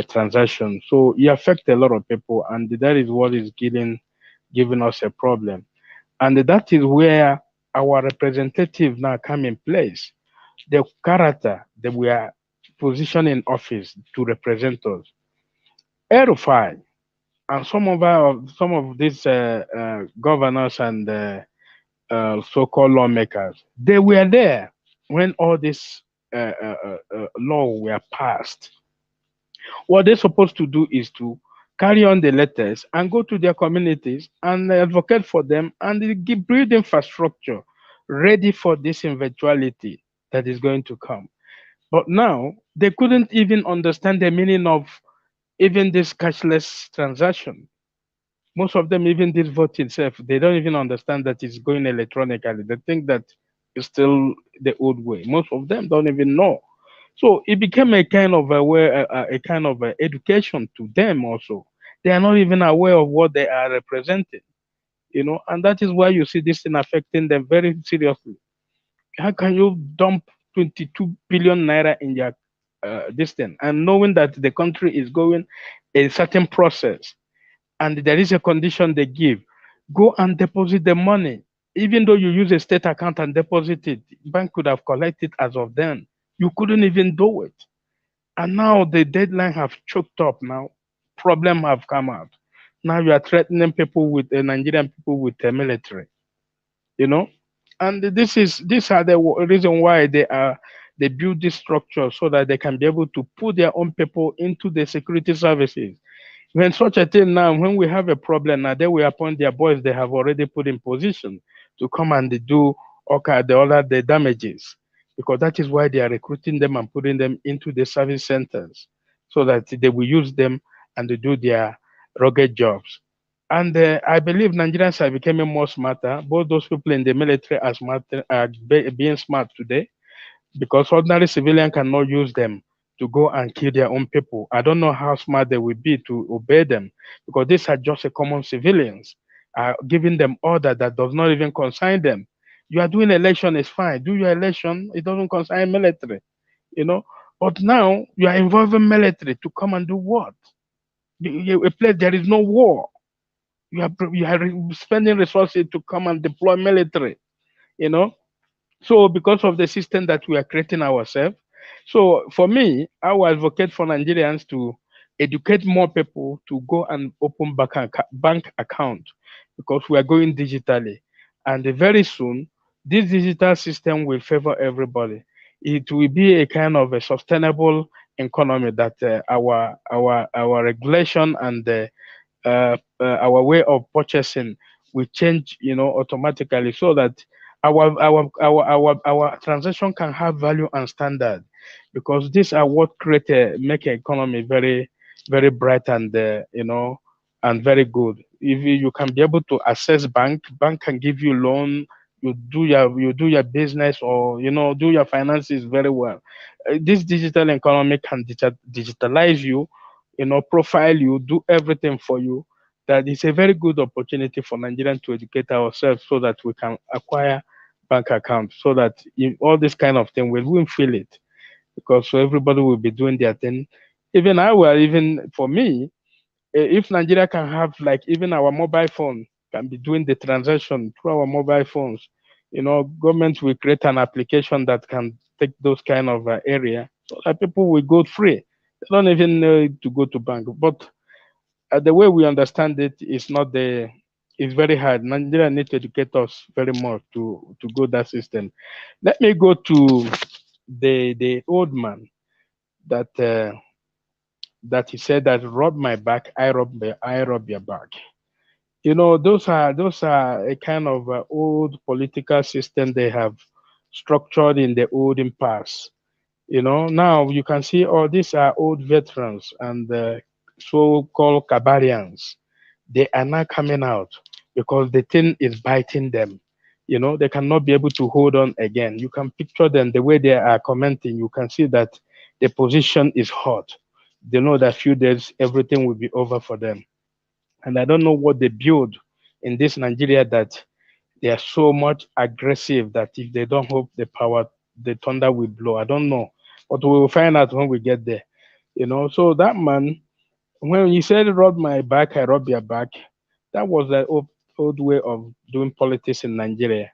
transaction. So it affects a lot of people, and that is what is giving us a problem. And that is where our representative now come in place. The character that we are positioned in office to represent us. El-Rufai and some of these governors and so-called lawmakers, they were there when all this law were passed. What they're supposed to do is to carry on the letters and go to their communities and advocate for them and build infrastructure ready for this eventuality that is going to come. But now they couldn't even understand the meaning of even this cashless transaction. Most of them, even this vote itself, they don't even understand that it's going electronically. They think that it's still the old way. Most of them don't even know. So it became a kind of a kind of education to them also. They are not even aware of what they are representing, and that is why you see this thing affecting them very seriously. How can you dump 22 billion naira in your this thing and knowing that the country is going a certain process and there is a condition they give, go and deposit the money. Even though you use a state account and deposit it, bank could have collected as of then. You couldn't even do it. And now the deadline have choked up now. Problem have come out. Now you are threatening people with the Nigerian people with the military, you know? And these are the reason why they build this structure so that they can be able to put their own people into the security services. When such a thing now, when we have a problem now, they will appoint their boys they have already put in position to come and they do the damages. Because that is why they are recruiting them and putting them into the service centers so that they will use them and they do their rugged jobs. And I believe Nigerians are becoming more smarter. Both those people in the military are being smart today because ordinary civilian cannot use them to go and kill their own people. I don't know how smart they will be to obey them because these are just a common civilians giving them order that does not even concern them. You are doing election is fine. Do your election. It doesn't concern military, you know. But now you are involving military to come and do what? A place there is no war. You are spending resources to come and deploy military, you know. So because of the system that we are creating ourselves, so for me, I will advocate for Nigerians to educate more people to go and open bank account because we are going digitally, and very soon this digital system will favor everybody. It will be a kind of a sustainable economy that our regulation and our way of purchasing will change, automatically, so that our transaction can have value and standard, because these are what make an economy very very bright and and very good. If you can be able to access bank can give you loan, you do your business, or do your finances very well. This digital economy can digitalize you, profile you, do everything for you. That is a very good opportunity for Nigerians to educate ourselves so that we can acquire bank accounts, so that in all this kind of thing we won't feel it, because so everybody will be doing their thing. Even for me, if Nigeria can have, like, even our mobile phone can be doing the transaction through our mobile phones, government will create an application that can take those kind of area so that people will go free. They don't even need to go to bank. But the way we understand it is not the. It's very hard. Nigeria need to educate us very much to go that system. Let me go to the old man that that he said that rob my back, I rob your back. You know, those are a kind of old political system they have structured in the olden past. You know, now you can see all these are old veterans and so-called Kabarians. They are now coming out because the thing is biting them. You know, they cannot be able to hold on again. You can picture them the way they are commenting. You can see that the position is hot. They know that few days everything will be over for them. And I don't know what they build in this Nigeria that they are so much aggressive that if they don't hold the power, the thunder will blow. I don't know, but we will find out when we get there. You know, so that man, when he said "rub my back, I rub your back," that was the old way of doing politics in Nigeria.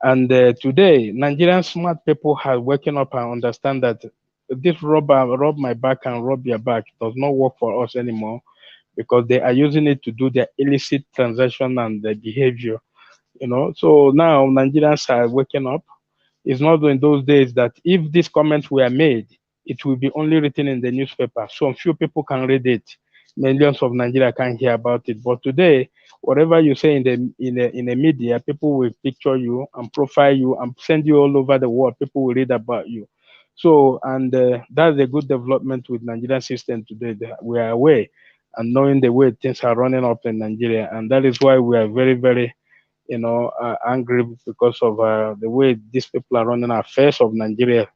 And today, Nigerian smart people have waken up and understand that this rub my back and rub your back does not work for us anymore because they are using it to do their illicit transaction and their behavior. You know, so now Nigerians are waking up. It's not in those days that if these comments were made, it will be only written in the newspaper. So few people can read it. Millions of Nigeria can hear about it. But today, whatever you say in the media, people will picture you and profile you and send you all over the world. People will read about you. So, and that's a good development with Nigerian system today. That we are aware and knowing the way things are running up in Nigeria, and that is why we are very, very angry because of the way these people are running affairs of Nigeria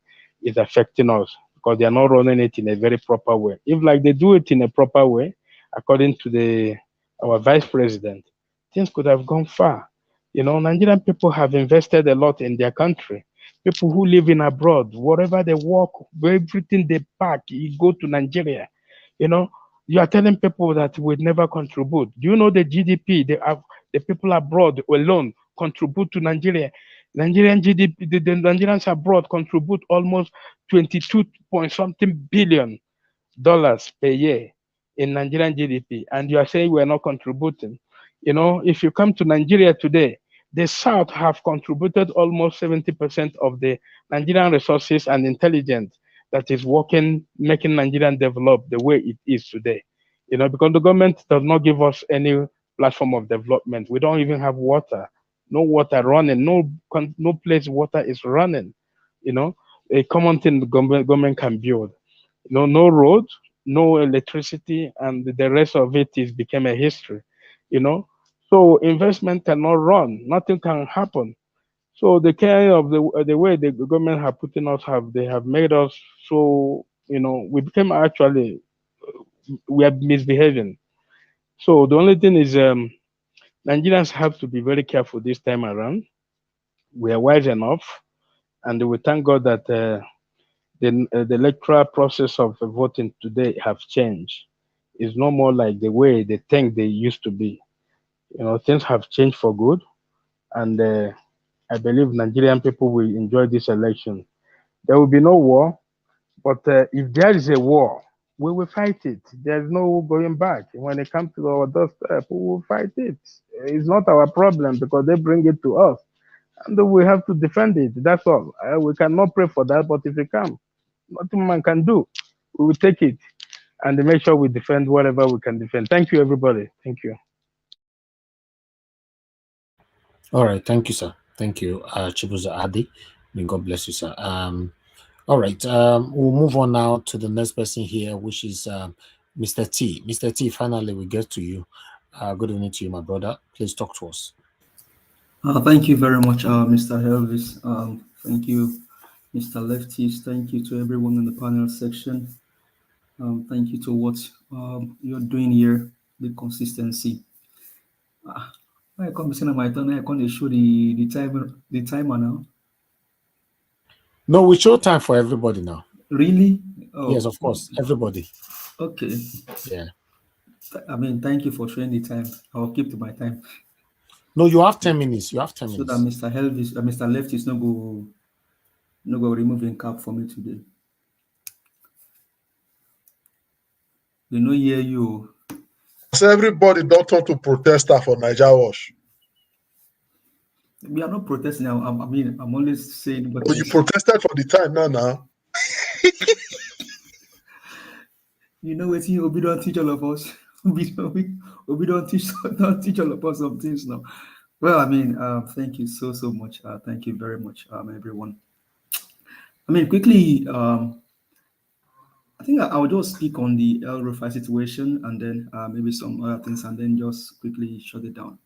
is affecting us because they are not running it in a very proper way. If like they do it in a proper way, according to the our vice president, things could have gone far. You know, Nigerian people have invested a lot in their country. People who live in abroad, wherever they work, everything they pack, you go to Nigeria. You know, you are telling people that we never contribute. Do you know the GDP? They have the people abroad alone contribute to Nigeria. Nigerian GDP, the Nigerians abroad contribute almost 22 point something billion dollars per year in Nigerian GDP, and you are saying we are not contributing. You know, if you come to Nigeria today, the South have contributed almost 70% of the Nigerian resources and intelligence that is working, making Nigeria develop the way it is today. You know, because the government does not give us any platform of development. We don't even have water, no water running, no place water is running. You know, a common thing the government can build. No road, no electricity, and the rest of it is became a history. You know, so investment cannot run, nothing can happen. So the kind of the way the government have put in us they have made us so we became actually we are misbehaving. So the only thing is Nigerians have to be very careful this time around. We are wise enough, and we thank God that the electoral process of voting today have changed. It's no more like the way they think they used to be. You know, things have changed for good, and I believe Nigerian people will enjoy this election. There will be no war, but if there is a war, we will fight it. There's no going back. When it comes to our doorstep, we will fight it. It's not our problem because they bring it to us, and we have to defend it. That's all. We cannot pray for that, but if it comes, nothing man can do. We will take it and make sure we defend whatever we can defend. Thank you, everybody. Thank you. All right, thank you, sir. Thank you, Chibuza Adi. May God bless you, sir. All right, we'll move on now to the next person here, which is Mr. T. Mr. T, finally we get to you. Good evening to you, my brother. Please talk to us. Thank you very much, Mr. Elvis. Thank you, Mr. Lefties. Thank you to everyone in the panel section. Thank you to what you're doing here, the consistency. I come to my turn. I can't show the timer now. No, we show time for everybody now. Really? Oh. Yes, of course, everybody. Okay. Yeah. I mean, thank you for showing the time. I'll keep to my time. No, you have 10 minutes. You have 10 so minutes. So that Mr. Elvis, Mr. Left is not go removing cap for me today. They no hear you. So everybody don't turn to protester for Niger Wash. We are not protesting. I mean, I'm only saying what But you protested for the time now. You know what? Obi don't teach all of us. Obi don't teach all of us some things now. Well, I mean, thank you so much. Thank you very much, everyone. I mean, quickly, I think I'll just speak on the El-Rufai situation and then maybe some other things, and then just quickly shut it down.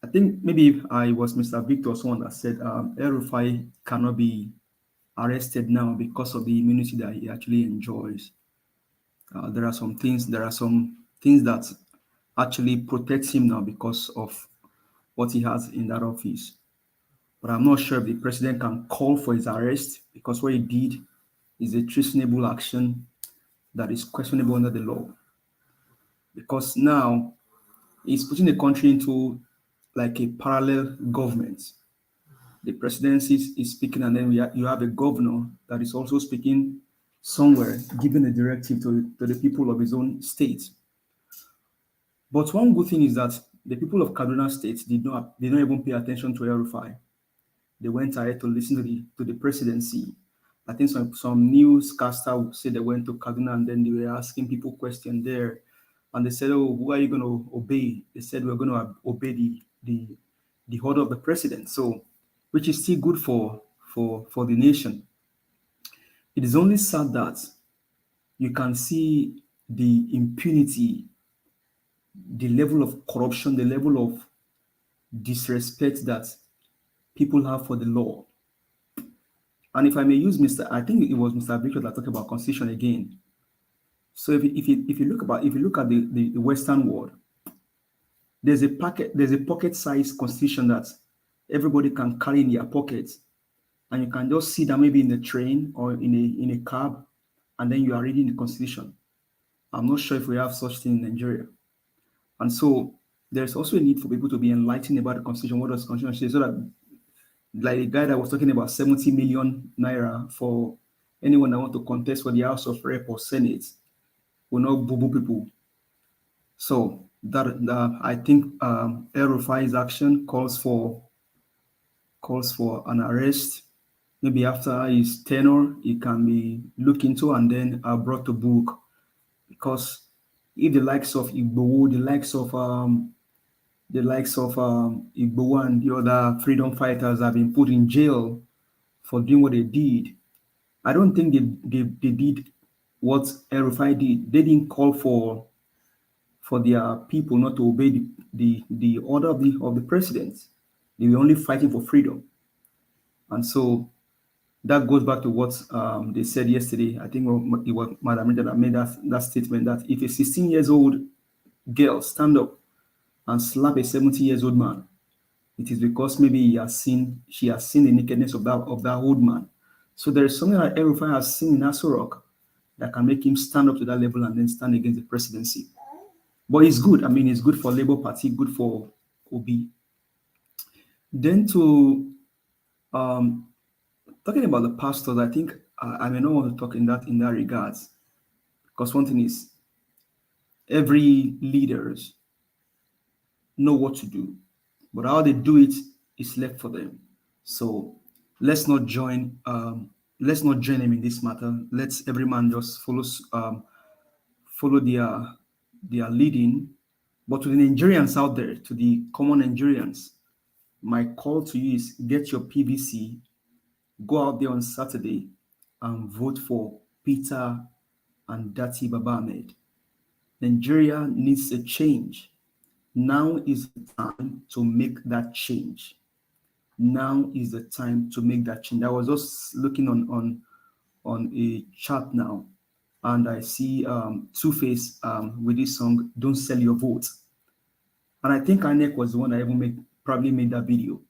I think maybe I was Mr. Victor, someone that said El-Rufai cannot be arrested now because of the immunity that he actually enjoys. There are some things that actually protect him now because of what he has in that office. But I'm not sure if the president can call for his arrest, because what he did is a treasonable action that is questionable under the law. Because now he's putting the country into like a parallel government. The presidency is speaking, and then you have a governor that is also speaking somewhere, giving a directive to the people of his own state. But one good thing is that the people of Kaduna State did not even pay attention to El-Rufai. They went ahead to listen to the presidency. I think some newscaster said they went to Kaduna and then they were asking people questions there. And they said, "Oh, who are you going to obey?" They said, "We're going to obey the order of the president." So, which is still good for the nation. It is only sad that you can see the impunity, the level of corruption, the level of disrespect that people have for the law. And if I may use I think it was Mr. Victor that talked about constitution again. So if you look at the Western world, there's a pocket-sized constitution that everybody can carry in their pockets, and you can just sit down maybe in a train or in a cab, and then you are reading the constitution. I'm not sure if we have such thing in Nigeria. And so there's also a need for people to be enlightened about the constitution. What does the constitution say? So that, like the guy that was talking about 70 million naira for anyone that want to contest for the House of Rep or Senate will not boo people. So that I think El-Rufai's action calls for an arrest. Maybe after his tenure, he can be looked into and then brought to book. Because if the likes of Igboho, the likes of Igboho and the other freedom fighters have been put in jail for doing what they did, I don't think they did what El-Rufai did. They didn't call for their people not to obey the order of the president. They were only fighting for freedom. And so that goes back to what they said yesterday. I think it was Madam Rita that made that statement, that if a 16-year-old girl stand up and slap a 70-year-old man, it is because maybe she has seen the nakedness of that old man. So there is something that El-Rufai has seen in Aso Rock that can make him stand up to that level and then stand against the presidency. But it's good. I mean, it's good for Labour Party, good for Obi. Then to talking about the pastors, I think I may not want to talk in that regards, because one thing is, every leaders know what to do, but how they do it is left for them. So let's not join them in this matter. Let's every man just follow their leading. But to the Nigerians out there, to the common Nigerians, my call to you is get your PVC, go out there on Saturday and vote for Peter and Datti Baba-Ahmed. Nigeria needs a change. Now is the time to make that change. Now is the time to make that change. I was just looking on a chat now, and I see Two-Face with this song, "Don't Sell Your Vote." And I think INEC was the one that probably made that video.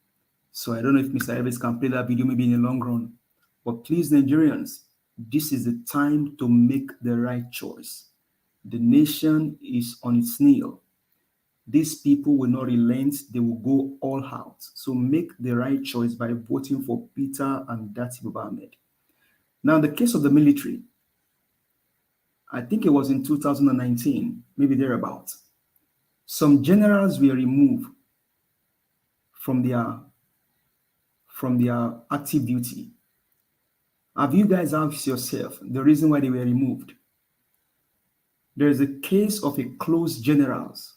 So I don't know if Mr. Elvis can play that video maybe in the long run. But please, Nigerians, this is the time to make the right choice. The nation is on its knee. These people will not relent. They will go all out. So make the right choice by voting for Peter and Datti Baba-Ahmed. Now, in the case of the military, I think it was in 2019, maybe thereabout, some generals were removed from their active duty. Have you guys asked yourself the reason why they were removed? There is a case of a close generals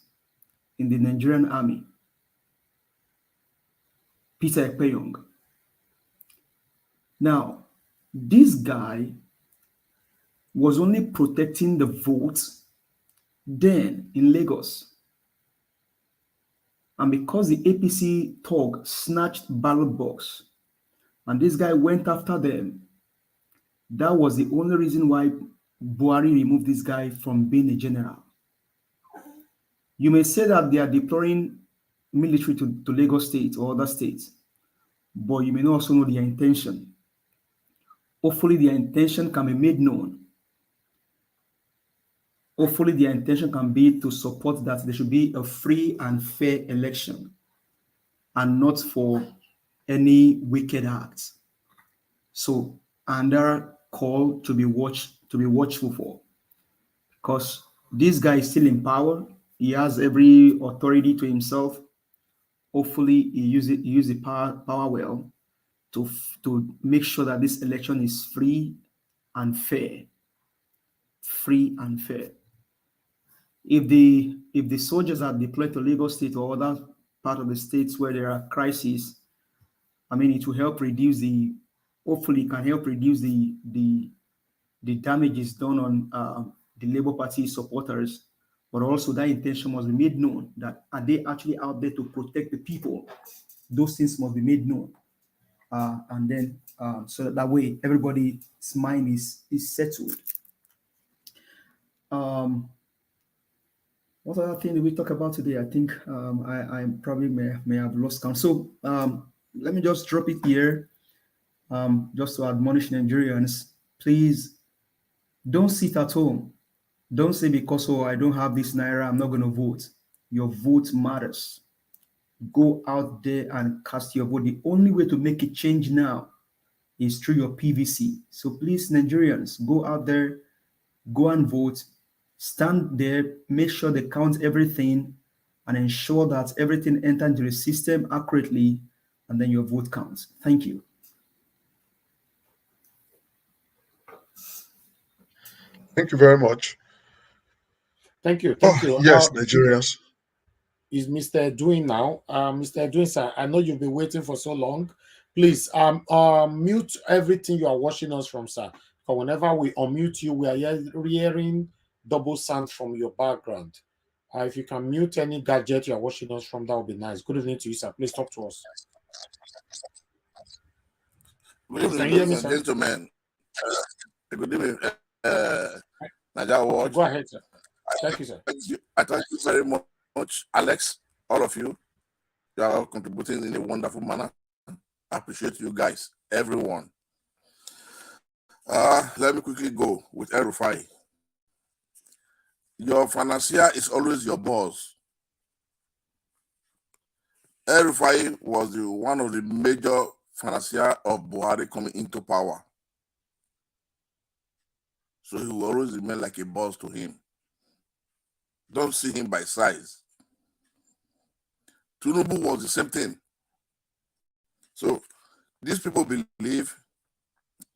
in the Nigerian army, Peter Ekpeyong. Now, this guy was only protecting the votes then in Lagos. And because the APC thug snatched ballot box and this guy went after them, that was the only reason why Buhari removed this guy from being a general. You may say that they are deploying military to Lagos State or other states, but you may not also know their intention. Hopefully their intention can be made known. Hopefully their intention can be to support that there should be a free and fair election and not for any wicked acts. So, another call to be watchful for, because this guy is still in power. He has every authority to himself. Hopefully, he use the power well to make sure that this election is free and fair. Free and fair. If the soldiers are deployed to Lagos State or other part of the states where there are crises, I mean, it will help reduce hopefully can help reduce the damages done on the Labour Party supporters, but also that intention must be made known, that are they actually out there to protect the people? Those things must be made known. And then so that way everybody's mind is settled. What other thing did we talk about today? I think I probably may have lost count. So let me just drop it here, just to admonish Nigerians. Please don't sit at home. Don't say because I don't have this naira, I'm not going to vote. Your vote matters. Go out there and cast your vote. The only way to make a change now is through your PVC. So please, Nigerians, go out there, go and vote. Stand there, make sure they count everything and ensure that everything enters into the system accurately, and then your vote counts. Thank you. Thank you very much. Thank you. Thank you. Yes, Nigerians. Is Mr. Edwin now? Mr. Edwin, sir, I know you've been waiting for so long. Please mute everything you are watching us from, sir. Because whenever we unmute you, we are hearing double sound from your background. If you can mute any gadget you are watching us from, that would be nice. Good evening to you, sir. Please talk to us. Good evening, ladies and gentlemen. Good evening, Nigeria World. Go ahead, sir. Thank you, sir. I thank you very much, Alex, all of you. You are all contributing in a wonderful manner. I appreciate you guys, everyone. Let me quickly go with El-Rufai. Your financier is always your boss. El-Rufai was one of the major financiers of Buhari coming into power. So he will always remain like a boss to him. Don't see him by size. Tinubu was the same thing. So these people believe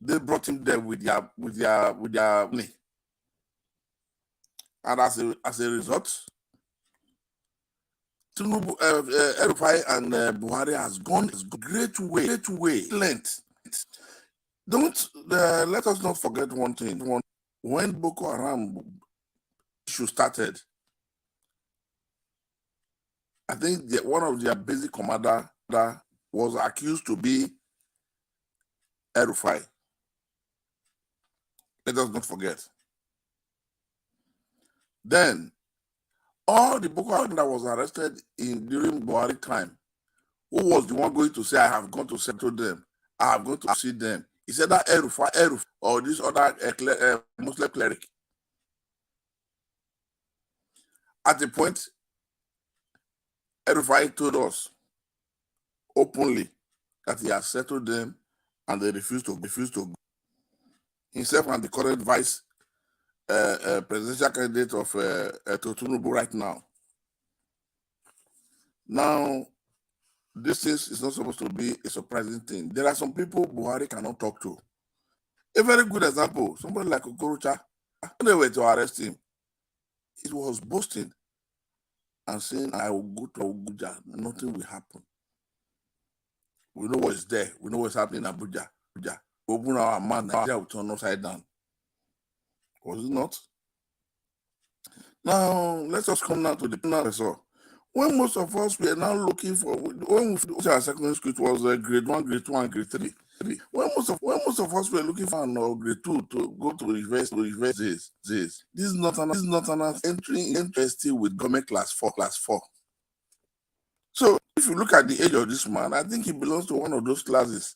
they brought him there with their money. And as a result, Tinubu, El-Rufai and Buhari has gone a great way, length. Don't let us not forget one thing. When Boko Haram issue started, I think one of their basic commander was accused to be El-Rufai. Let us not forget. Then, all the Boko Haram that was arrested during Buhari time, who was the one going to say, I have gone to settle them, I have gone to see them? He said that El-Rufai, or this other Muslim cleric. At the point, El-Rufai told us openly that he has settled them and they refused to go. Himself and the current vice presidential candidate of Tinubu right now. Now, this is not supposed to be a surprising thing. There are some people Buhari cannot talk to. A very good example, somebody like Okorocha, when they were to arrest him, he was boasting and saying, I will go to Abuja, nothing will happen. We know what's there. We know what's happening in Abuja. Open our mouth, Nigeria will turn upside down. Was it not? Now, let us come now to the professor. When most of us were now looking for, when we our secondary school, it was grade 1, grade 2, and grade 3. When most of us were looking for grade 2 to go to reverse this. This is not an entry interested with government class 4. So if you look at the age of this man, I think he belongs to one of those classes.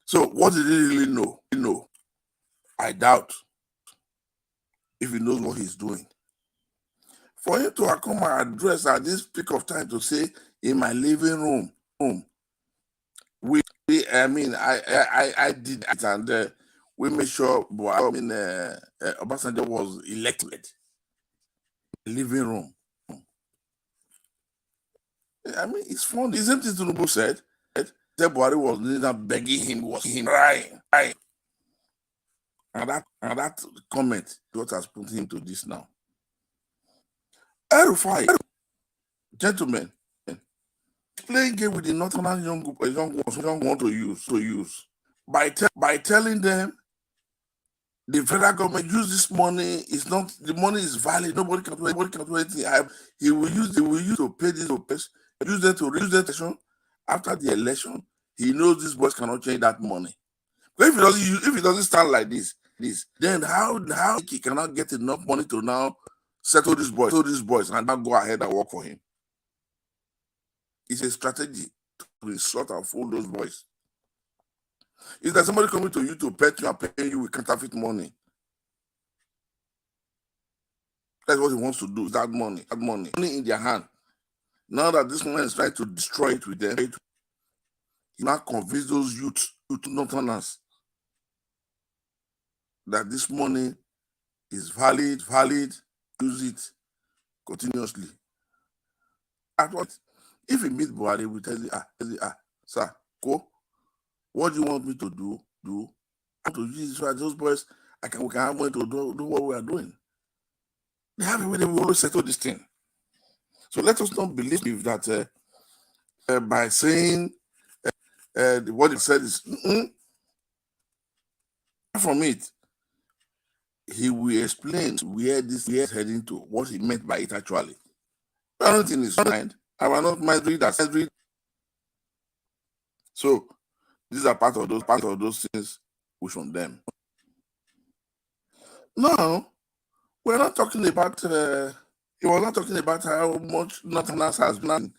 So what did he really know? I doubt if he knows what he's doing. For him to come and address at this peak of time to say, in my living room, I did it, and we made sure Obasanjo was elected. Living room. I mean, it's funny. The same thing Tinubu said. Buhari was not begging him, was him crying. And that comment is what has put him to this now. El-Rufai, gentlemen, playing game with the northern young ones want to use by telling them the federal government use this money. It's not, the money is valid. Nobody can do anything. He will use to pay these opers. Use them to reduce the election. After the election, he knows these boys cannot change that money. But if he doesn't stand like this, then how he cannot get enough money to now settle these boys and now go ahead and work for him? It's a strategy to insult and fool those boys. Is there somebody coming to you to pet you and pay you with counterfeit money? That's what he wants to do. That money in their hand. Now that this man is trying to destroy it with them, he now convince those youth northerners that this money is valid, use it continuously. At what? If he meets Buhari, we tell you, sir, go. What do you want me to do? I want to use this for those boys. We can have money to do what we are doing. They have a way they will always settle this thing. So let us not believe that by saying what he said is from it. He will explain where this is heading to, what he meant by it actually. I don't think it's mind. I will not mind read that. So these are part of those things we from them. Now we're not talking about. He was not talking about how much Northerners has been.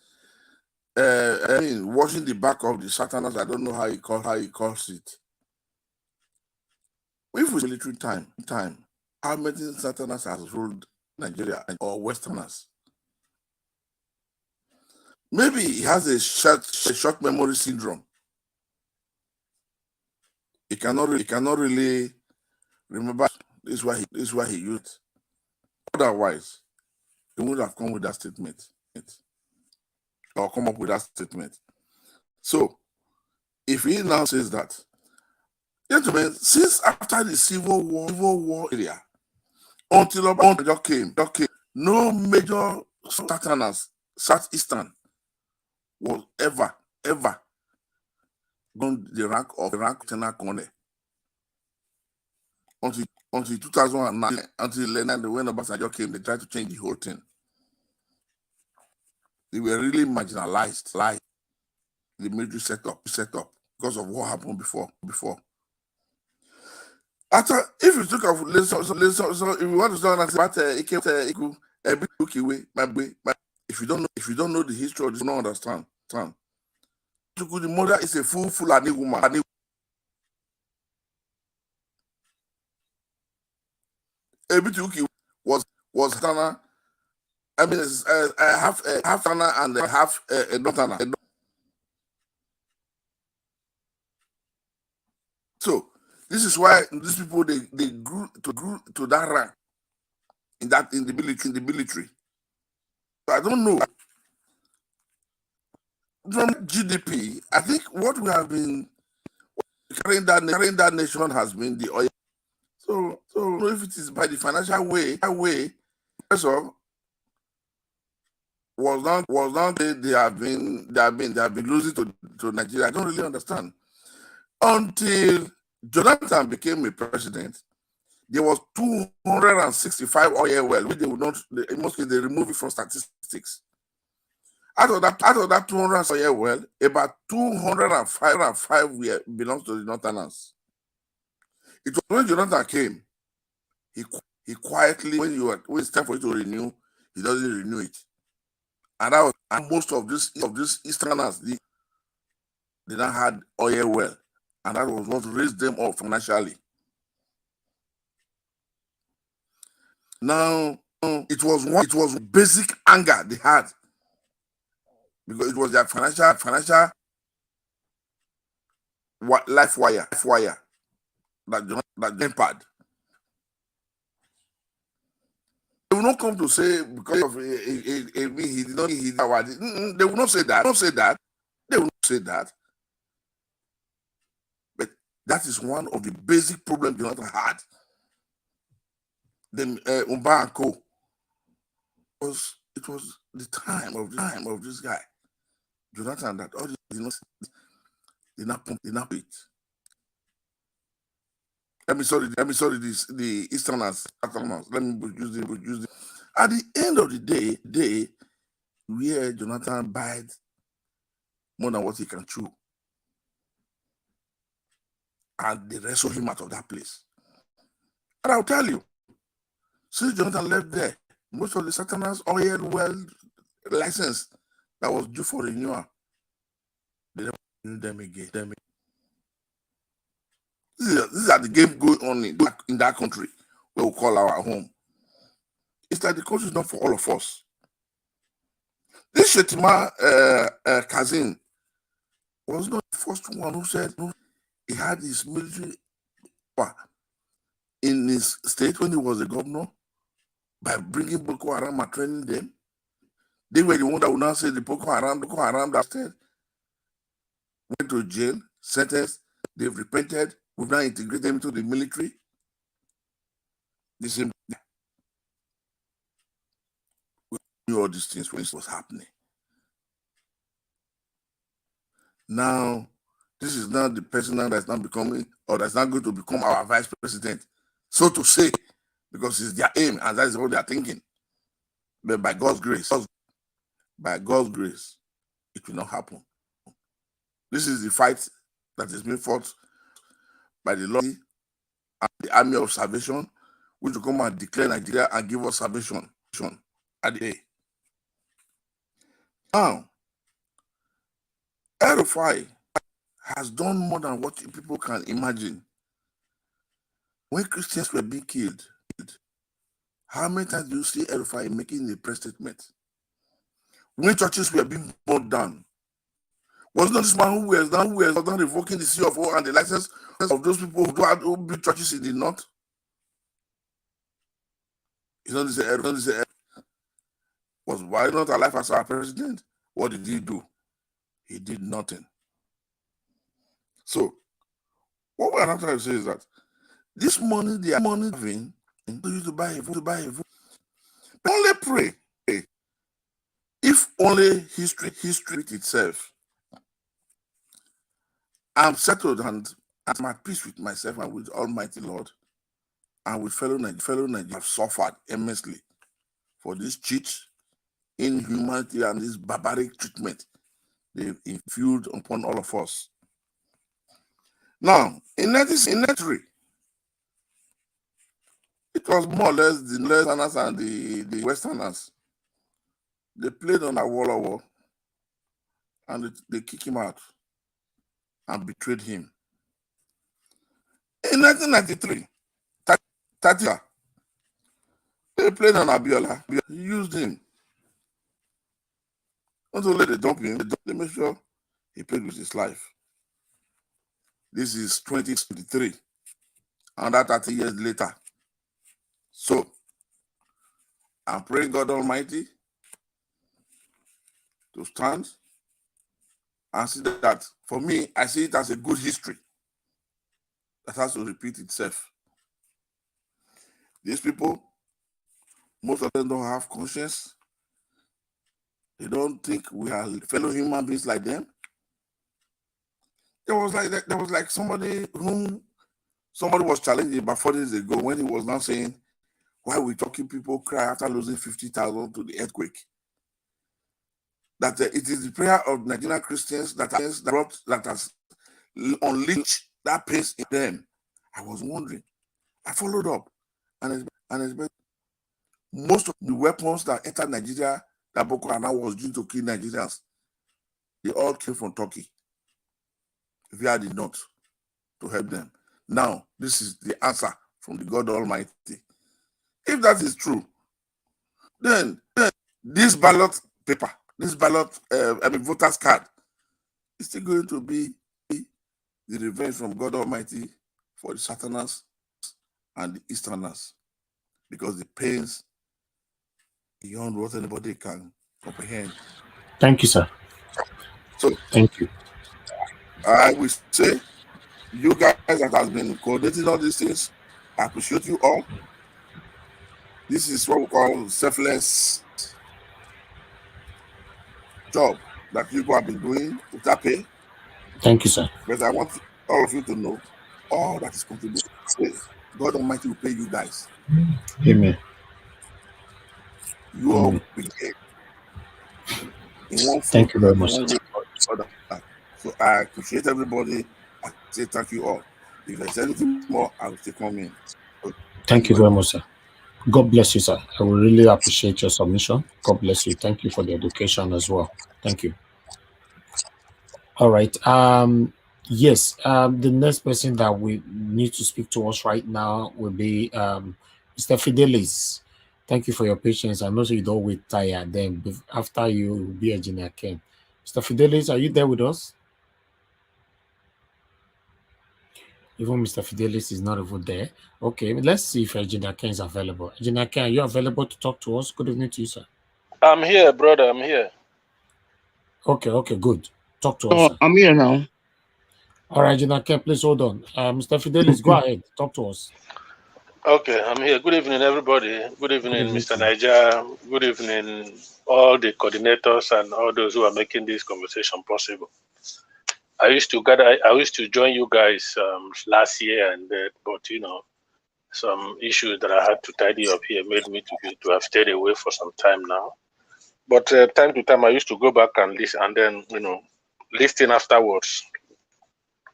Washing the back of the Satanás. I don't know how he calls it. If we military time, how many Satanás has ruled Nigeria or Westerners? Maybe he has a short memory syndrome. He cannot really remember. This is why he used. Otherwise, he would have come with that statement or come up with that statement. So, if he now says that, gentlemen, since after the civil war area, until Obasanjo came, no major Southerners, Southeastern, was ever gone the rank of Lieutenant Colonel until 2009, until when Obasanjo came, they tried to change the whole thing. They were really marginalized, like the military setup because of what happened before. After, if you look at if you want to start about if you don't know the history of this, you don't understand. The mother is a Fulani woman. Ebituki was Tana. I mean, half Tana and half Northerner. So This is why these people they grew to that rank in the military. I don't know. From GDP, I think what we have been carrying that nation has been the oil. So if it is by the financial way, so was not they have been losing to Nigeria. I don't really understand. Until Jonathan became a president, there was 265 oil wells, which they would not, mostly they remove it from statistics. Out of that 200 oil well, about 205 belongs to the Northerners. It was when Jonathan came, he quietly, when it's time for you to renew, he doesn't renew it. And most of these Easterners, they now had oil well, and that was what raised them up financially. Now it was basic anger they had, because it was their financial life wire that tempered. They will not come to say because of he did not they will not say that. They will not say that. But that is one of the basic problems Jonathan had. Then Umba and Co. It was the time of this guy, Jonathan, that all this did not it. Let me sorry the Easterners. Let me use it. At the end of the day, where Jonathan bites more than what he can chew, and they wrestle him out of that place. And I'll tell you, since Jonathan left there, most of the Southerners oil well license that was due for renewal, they don't renew them again. These are the game going on in that country where we call our home. It's like the country is not for all of us. This Shetima Kazin was not the first one who said he had his military power in his state when he was a governor by bringing Boko Haram and training them. They were the one that would now say the Boko Haram that said went to jail, sentenced, they've repented, we've now integrated them into the military. The same thing. We knew all these things when it was happening. Now, this is not the person that's not becoming, or that's not going to become our vice president, so to say, because it's their aim, and that is what they are thinking. But by God's grace, it will not happen. This is the fight that is being fought by the Lord and the Army of Salvation, which will come and declare Nigeria and give us salvation at the day. Now, El-Rufai has done more than what people can imagine. When Christians were being killed, how many times do you see El-Rufai making a press statement? When churches were being burned down, was not this man who was done revoking the CFO and the license of those people who built churches in the north? It's not this was why not alive as our president? What did he do? He did nothing. So, what we're not trying to say is that this money they are having to buy a vote. But only pray. If only history itself. I'm settled and I'm at peace with myself and with Almighty Lord and with fellow Nigerians have suffered immensely for this cheat, inhumanity, and this barbaric treatment they've infused upon all of us. Now, in 1993, it was more or less the Northerners and the Westerners. They played on a war, and they kicked him out and betrayed him. In 1993, Tatiba, they played on Abiola. He used him. Not only they dump him, they make sure he paid with his life. This is 2023. another 30 years later. So I'm praying God Almighty to stand and see that, for me, I see it as a good history that has to repeat itself. These people, most of them don't have conscience. They don't think we are fellow human beings like them. There was like somebody whom somebody was challenging about 4 days ago when he was now saying, why we talking people cry after losing 50,000 to the earthquake? That it is the prayer of Nigerian Christians that has unleashed that pain in them. I was wondering. I followed up, and it's most of the weapons that entered Nigeria that Boko Haram was used to kill Nigerians, they all came from Turkey via the north to help them. Now, this is the answer from the God Almighty. If that is true, then this ballot paper, this ballot, voters card, is still going to be the revenge from God Almighty for the Southerners and the Easterners, because the pains beyond what anybody can comprehend. Thank you, sir. So, thank you. I will say, you guys that has been coordinating all these things, I appreciate you all. This is what we call selfless job that you have been doing without pay. Thank you, sir. But I want all of you to know all that is contributed. God Almighty will pay you guys. Amen. You all will be paid in one form, Thank you very in much, one sir. way or the other. So I appreciate everybody. I say thank you all. If there's anything more, I will still come in. So, Thank you very much, sir. God bless you, sir. I will really appreciate your submission. God bless you. Thank you for the education as well. Thank you. All right. Yes. The next person that we need to speak to us right now will be Mr. Fidelis. Thank you for your patience. I know you don't wait tired. Then after you will be a Engineer Ken. Mr. Fidelis, are you there with us? Even Mr. Fidelis is not even there. Okay, let's see if Engineer Ken is available. Engineer Ken, are you available to talk to us? Good evening to you, sir. I'm here, brother. I'm here. Okay, good. Talk to us, sir. I'm here now. All right, Engineer Ken, please hold on. Mr. Fidelis, go ahead. Talk to us. Okay, I'm here. Good evening, everybody. Good evening, Mr. Niger. Good evening, all the coordinators and all those who are making this conversation possible. I used to join you guys last year, but some issues that I had to tidy up here made me to have stayed away for some time now. But time to time, I used to go back and listen, and then listen afterwards.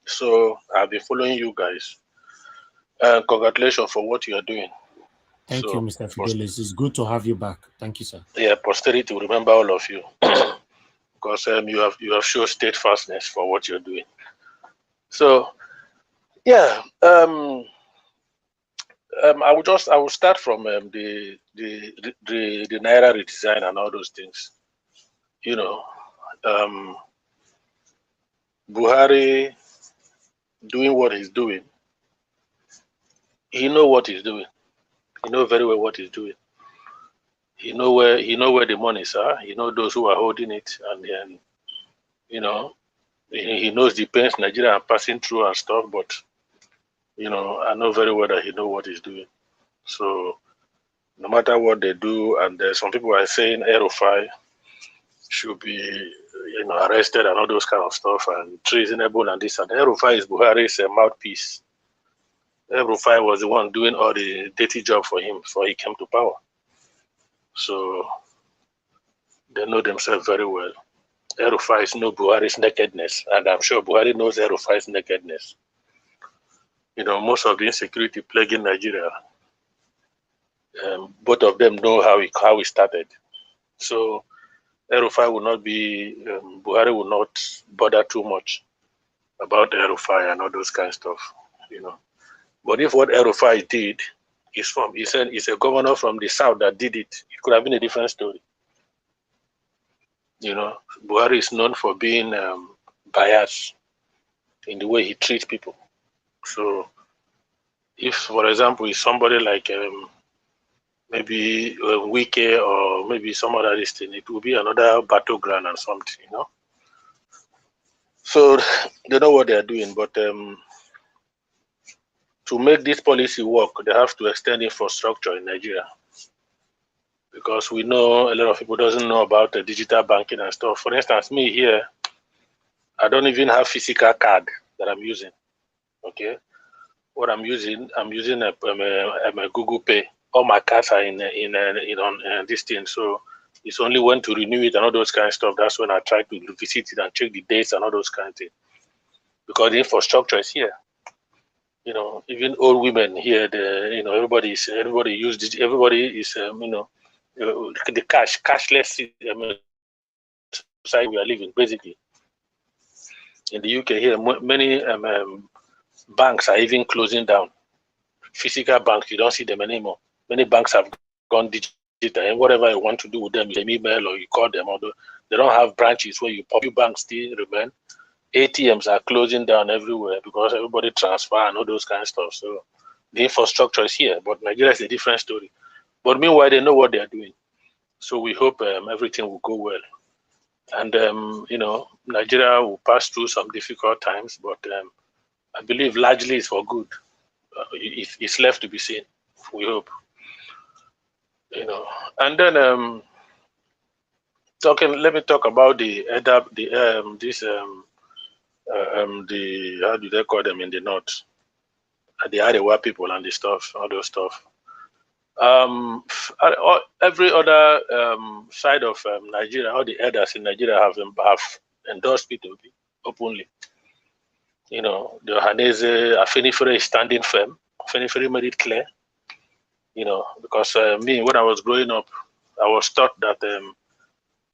So I've been following you guys. Congratulations for what you are doing. Thank you, Mr. Fidelis. It's good to have you back. Thank you, sir. Yeah, posterity will remember all of you because you have shown steadfastness for what you're doing. So, yeah, I will start from the Naira redesign and all those things. Buhari doing what he's doing. He know what he's doing. He know very well what he's doing. He know where the monies are. He know those who are holding it, and then he knows the pains Nigeria are passing through and stuff. But I know very well that he know what he's doing. So no matter what they do, and some people are saying El-Rufai should be arrested and all those kind of stuff, and treasonable and this and that. El-Rufai is Buhari's mouthpiece. El-Rufai was the one doing all the dirty job for him before he came to power. So they know themselves very well. El-Rufai knows Buhari's nakedness, and I'm sure Buhari knows El-Rufai's nakedness. Most of the insecurity plaguing Nigeria, both of them know how it started. So El-Rufai will not be, Buhari will not bother too much about El-Rufai and all those kind of stuff, But if what El-Rufai did is a governor from the south that did it, it could have been a different story. Buhari is known for being biased in the way he treats people. So If, for example, is somebody like maybe Wike or maybe some other thing, it will be another battleground and something, you know. So they know what they are doing, but to make this policy work, they have to extend infrastructure in Nigeria, because we know a lot of people doesn't know about the digital banking and stuff. For instance, me here, I don't even have physical card that I'm using. Okay, what I'm using a Google Pay. All my cards are in on this thing, so it's only when to renew it and all those kind of stuff. That's when I try to visit it and check the dates and all those kind of things, because the infrastructure is here. You know, even old women here, everybody use this. Everybody is the cashless society we are living basically. In the UK here, many banks are even closing down. Physical banks, you don't see them anymore. Many banks have gone digital, and whatever you want to do with them, you email or you call them. Although they don't have branches where you public banks still remain. ATMs are closing down everywhere because everybody transfer and all those kind of stuff. So the infrastructure is here, but Nigeria is a different story. But meanwhile, they know what they are doing. So we hope everything will go well. And, Nigeria will pass through some difficult times, but I believe largely it's for good. It's left to be seen, we hope. And then let me talk about the how do they call them in the north? The Arewa people and the stuff, all those stuff. Every other side of Nigeria, all the elders in Nigeria have endorsed P2P openly. The Ohanese, Afenifere is standing firm. Afenifere made it clear. Because me, when I was growing up, I was taught that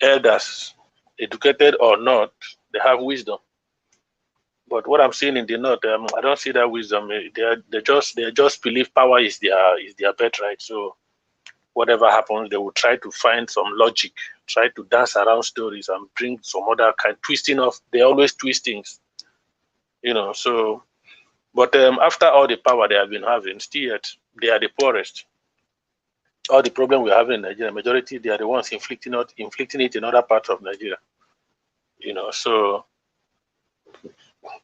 elders, educated or not, they have wisdom. But what I'm seeing in the north, I don't see that wisdom. They just believe power is their birthright. So whatever happens, they will try to find some logic, try to dance around stories and bring some other kind twisting of. They always twist things, So, but after all the power they have been having, still yet they are the poorest. All the problem we have in Nigeria, majority they are the ones inflicting it in other parts of Nigeria. So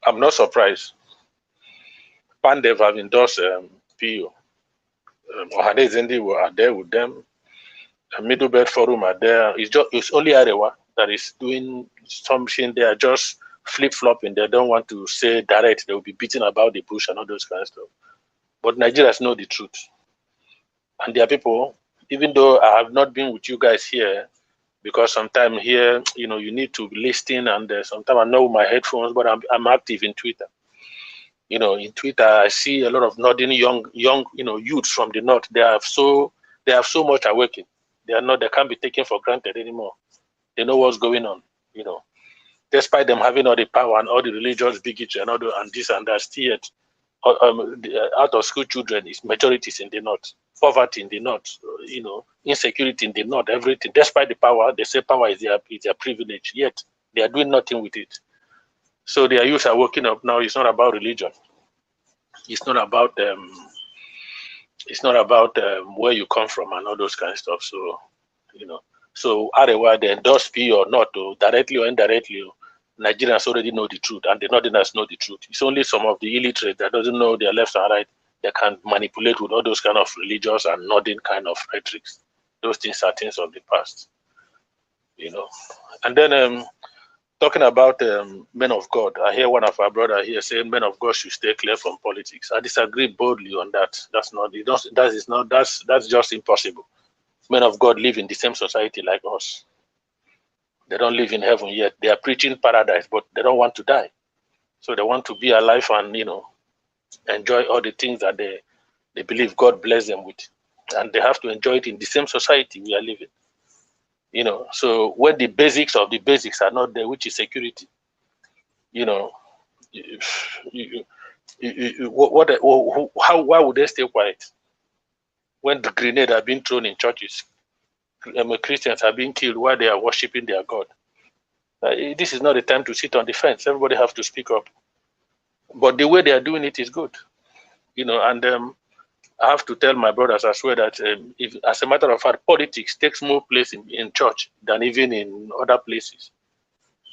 I'm not surprised. Pandev have endorsed PO. Ohanese Indi are there with them. Middle Belt Forum are there. It's only Arewa that is doing something. They are just flip-flopping. They don't want to say direct. They will be beating about the bush and all those kind of stuff. But Nigerians know the truth. And there are people, even though I have not been with you guys here, because sometimes here, you need to listen, and sometimes I know my headphones, but I'm active in Twitter. In Twitter, I see a lot of nodding young, youths from the north. They have so much awakened. They can't be taken for granted anymore. They know what's going on. Despite them having all the power and all the religious bigotry and this and that, still yet, out of school children is majorities in the north. Poverty in the north, insecurity in the north, everything. Despite the power, they say power is their privilege. Yet they are doing nothing with it. So their youth are waking up now. It's not about religion. It's not about where you come from and all those kind of stuff. So, so Arewa, they endorse P or not, or directly or indirectly, Nigerians already know the truth, and the Northerners know the truth. It's only some of the illiterate that doesn't know their left and right. They can manipulate with all those kind of religious and northern kind of rhetorics. Those things are things of the past, And then talking about men of God, I hear one of our brothers here saying men of God should stay clear from politics. I disagree boldly on that. That's just impossible. Men of God live in the same society like us. They don't live in heaven yet. They are preaching paradise, but they don't want to die. So they want to be alive and enjoy all the things that they believe God bless them with, and they have to enjoy it in the same society we are living. So when the basics of the basics are not there, which is security, why would they stay quiet when the grenade are being thrown in churches? Christians are being killed while they are worshiping their God. This is not the time to sit on the fence. Everybody has to speak up. But the way they are doing it is good. You know, and I have to tell my brothers as well that if, as a matter of fact, politics takes more place in church than even in other places.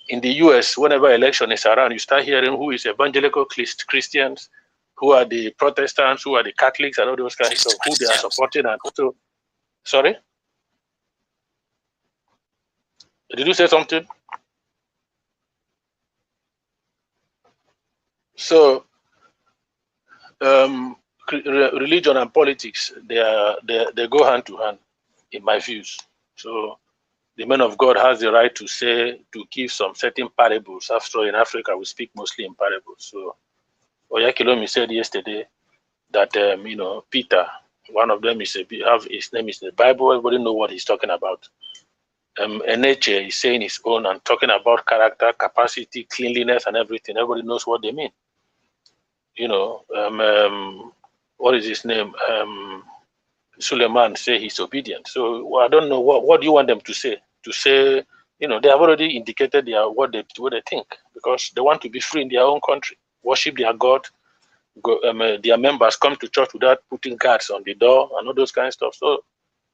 In the US, whenever election is around, you start hearing who is evangelical Christians, who are the Protestants, who are the Catholics, and all those kinds of who they are supporting. And so, sorry, did you say something? So, religion and politics, they go hand to hand, in my views. So, the man of God has the right to say, to give some certain parables. After all, in Africa, we speak mostly in parables. So, Oyakilomi said yesterday that you know, Peter, one of them is have his name is in the Bible. Everybody know what he's talking about. Eneche is saying his own and talking about character, capacity, cleanliness, and everything. Everybody knows what they mean. You know, what is his name? Suleman say he's obedient. So I don't know what do you want them to say? To say, you know, they have already indicated what they think, because they want to be free in their own country, worship their God. Their members come to church without putting guards on the door and all those kind of stuff. So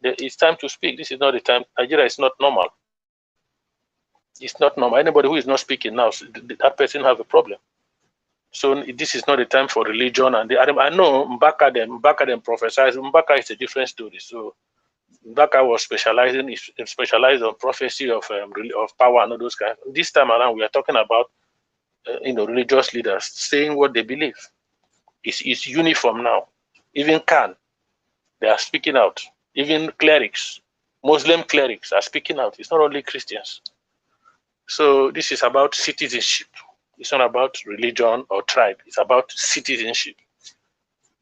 it's time to speak. This is not the time. Nigeria is not normal. It's not normal. Anybody who is not speaking now, that person have a problem. So this is not the time for religion. And I know Mbaka prophesies. Mbaka is a different story. So Mbaka was specialized on prophecy of power and all those kinds. This time around, we are talking about you know, religious leaders saying what they believe. It's uniform now. Even they are speaking out. Even clerics, Muslim clerics are speaking out. It's not only Christians. So this is about citizenship. It's not about religion or tribe. It's about citizenship.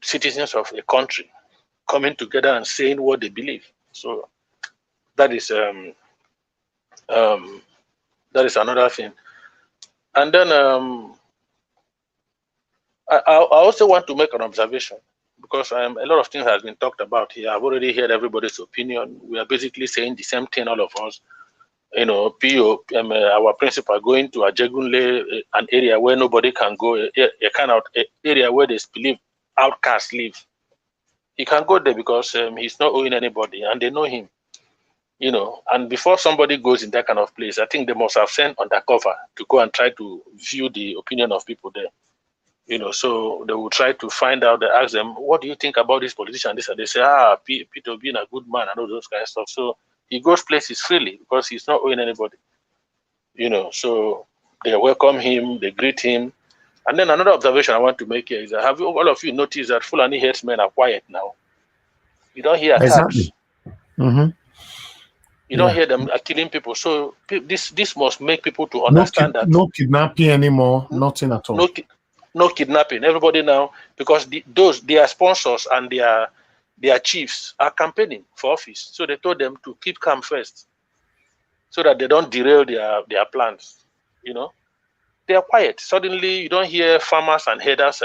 Citizens of a country coming together and saying what they believe. So that is another thing. And then I also want to make an observation, because a lot of things has been talked about here. I've already heard everybody's opinion. We are basically saying the same thing, all of us. You know, our principal going to Ajegunle, an area where nobody can go, a kind of area where they believe outcasts live. He can go there because he's not owing anybody, and they know him. You know, and before somebody goes in that kind of place, I think they must have sent undercover to go and try to view the opinion of people there. You know, so they will try to find out. They ask them, "What do you think about this politician?" This, and they say, Peter being a good man and all those kind of stuff. So he goes places freely because he's not owing anybody. You know, so they welcome him, they greet him. And then another observation I want to make here is that have all of you noticed that Fulani headsmen are quiet now? You don't hear attacks. Exactly. Mm-hmm. You don't hear them killing people. So this must make people to understand that no kidnapping anymore, nothing at all. No kidnapping. Everybody now, because their sponsors and their chiefs are campaigning for office. So they told them to keep calm first, so that they don't derail their plans. You know, they are quiet. Suddenly, you don't hear farmers and headers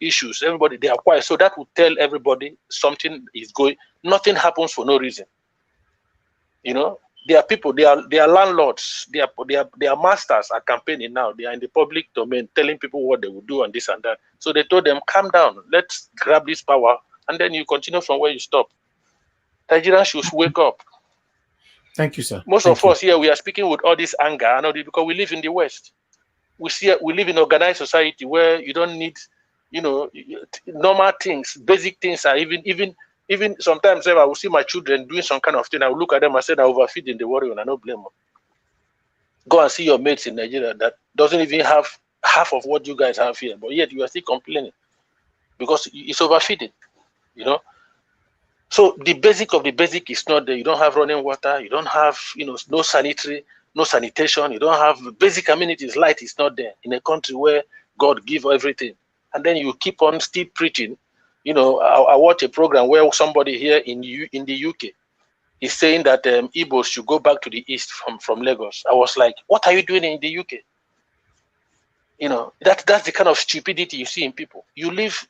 issues. Everybody, they are quiet. So that will tell everybody something is going. Nothing happens for no reason. You know, they are people. They are landlords. They are masters are campaigning now. They are in the public domain, telling people what they will do and this and that. So they told them, calm down. Let's grab this power, and then you continue from where you stop. Nigerians should wake up. Thank you, sir. Most of us here, we are speaking with all this anger and all this because we live in the West. We live in organized society where you don't need, you know, normal things, basic things are even sometimes I will see my children doing some kind of thing. I will look at them and say, "I overfeeding the world," and I don't blame them. Go and see your mates in Nigeria that doesn't even have half of what you guys have here, but yet you are still complaining because it's overfeeding, you know. So the basic of the basic is not there. You don't have running water. You don't have, you know, no sanitary, no sanitation. You don't have basic amenities. Light is not there in a country where God give everything. And then you keep on still preaching. You know, I watch a program where somebody here in the UK is saying that Igbos should go back to the east from Lagos. I was like, what are you doing in the UK? You know, that's the kind of stupidity you see in people. You live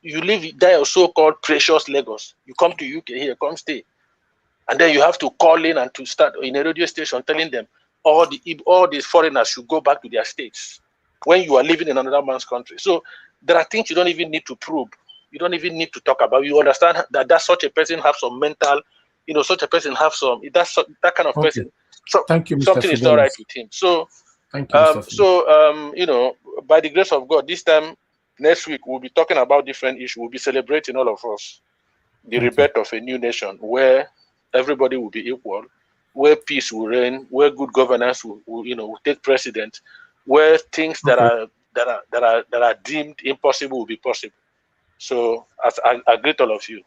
there so-called precious Lagos. You come to UK here, come stay. And then you have to call in and to start in a radio station telling them all these foreigners should go back to their states when you are living in another man's country. So there are things you don't even need to prove. You don't even need to talk about. You understand that such a person have some mental, such a person have some, that kind of person. So thank you, Mr. something is not right Fidelis. with him. So, thank you, Mr. by the grace of God, this time next week we'll be talking about different issues. We'll be celebrating, all of us, the rebirth of a new nation where everybody will be equal, where peace will reign, where good governance will take precedent, where things that are deemed impossible will be possible. So I greet all of you.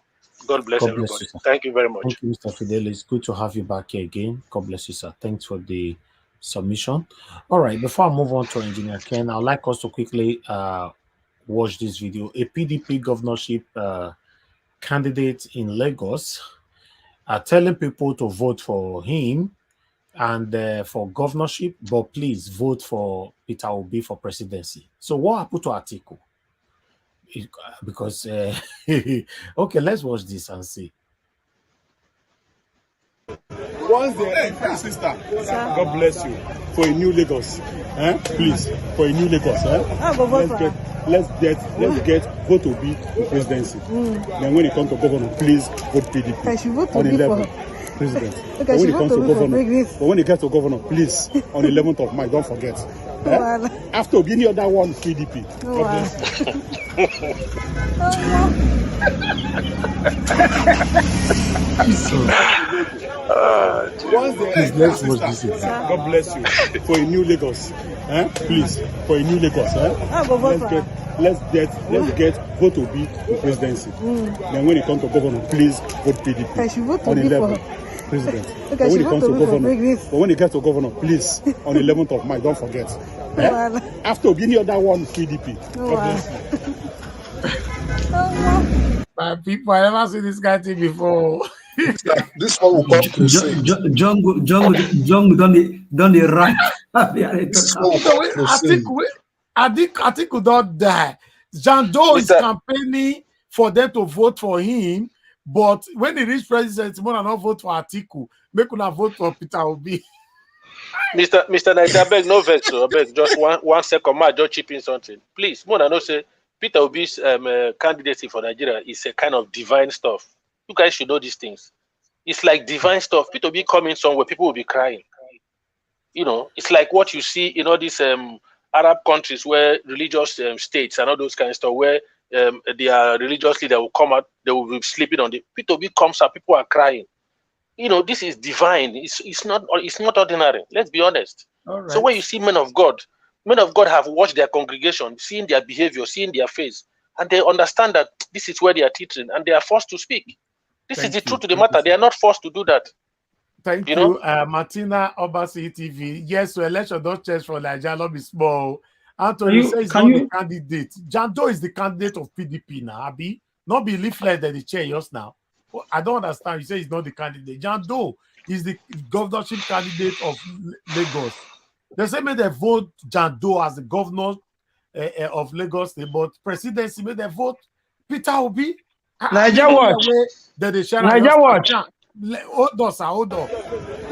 God bless everybody. You, thank you very much. Thank you, Mr. Fidelis. Good to have you back here again. God bless you, sir. Thanks for the submission. All right, before I move on to Engineer Ken, I'd like us to quickly watch this video. A PDP governorship candidate in Lagos are telling people to vote for him and for governorship, but please vote for Peter Obi for presidency. So what happened to Atiku? Because okay, let's watch this and see. Once the sister, God bless you for a new Lagos, please, for a new Lagos, let's get vote to be the presidency. Then when it comes to governor, please vote PDP on 11th president. But when it comes to governor, please on 11th of March, don't forget. After any other one, PDP. God bless Once the sister, God bless you for a new Lagos, please, for a new Lagos, let's get vote to be the presidency. Then when it comes to governor, please vote PDP on 11th president. But when it comes to governor, please on 11th of March, don't forget. After any other one, PDP. God bless you. My people, I never seen this guy thing before. This one will come crusade. John done the right. I think could not die. Jean Doe is campaigning for them to vote for him, but when he reach president, more than not vote for Atiku. Make una vote for Peter Obi. Mr. Naija, I beg no vex, so I beg just one second, ma just chip in something, please. More than no say Peter Obi's candidacy for Nigeria is a kind of divine stuff. You guys should know these things. It's like divine stuff. Peter Obi coming somewhere, people will be crying. It's like what you see in all these Arab countries where religious states and all those kind of stuff, where their religious leader will come out, they will be sleeping on the. Peter Obi comes out, people are crying. This is divine. It's not ordinary. Let's be honest. Right. So when you see men of God have watched their congregation, seeing their behavior, seeing their face, and they understand that this is where they are teaching, and they are forced to speak. This is the truth of the matter. They are not forced to do that. Thank you, Martina Obasi TV. Yes, so election don't change for Nigeria, not be small. Anthony says he's not the candidate. Jando is the candidate of PDP now, Abi. Not be leaflet that the chair just now. I don't understand. You say he's not the candidate. Jando is the governorship candidate of Lagos. They say may they vote Jando as the governor of Lagos, but presidency may they vote Peter Obi. Naija watch. Naija watch. Hold on.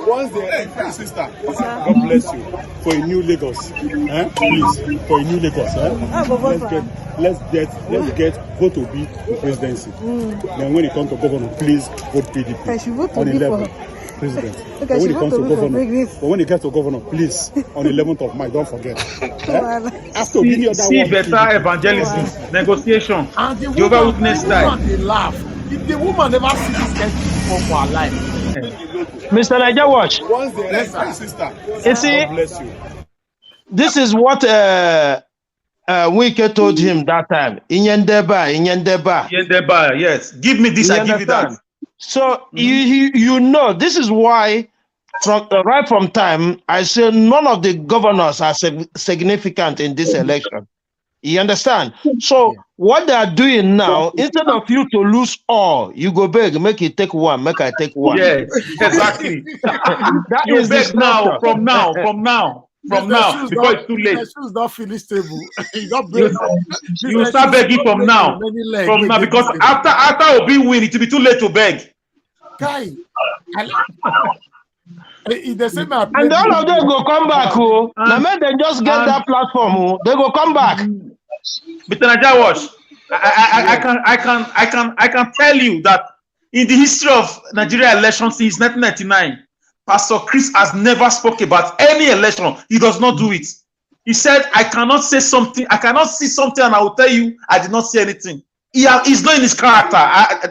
Once the sister, God bless you for a new Lagos, please, for a new Lagos, let's get vote to be the presidency. Then when it comes to governor, please vote PDP on 11th president. But when it comes to governor, please on 11th of March, don't forget. After any other see one, better evangelism, negotiation, Jehovah Witness style. They laugh. If the woman never see this guy before for her life. Mr. Naija watch. Once the sister, You see, God bless you. This is what Wike told him that time. Inyendeba. Yes. Give me this, I give you that. So you know, this is why right from time I say none of the governors are significant in this election. You understand? So what they are doing now, instead of you to lose all, you go beg, make it take one, make I take one. Yes, exactly. That you is beg now, from now, before it's too late. The shoes not feel stable. You start begging from now, because after Obi win, it will be too late to beg. Guy, The same I And all of them go come back. Oh, now make them just get that platform. Oh, they go come back. Mr. Najawash, I can tell you that in the history of Nigeria elections since 1999, Pastor Chris has never spoken about any election. He does not do it. He said, I cannot say something, I cannot see something, and I will tell you I did not see anything. He's not in his character.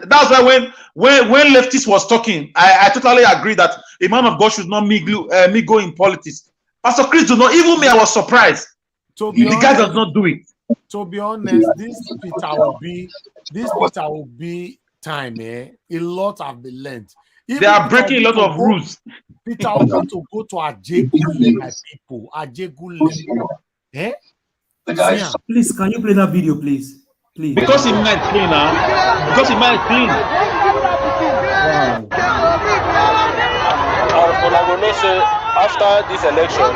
That's why when leftists was talking, I totally agree that a man of God should not go in politics. Pastor Chris do not, even me, I was surprised. The guy does not do it. To be honest, this Peter will be time, a lot have been learned. They are breaking a lot of rules. Peter will need to go to Ajegule, my people. Ajegule. Eh? Please, can you play that video, please? Please. Because he might clean now. Because he might clean. Olagono say after this election,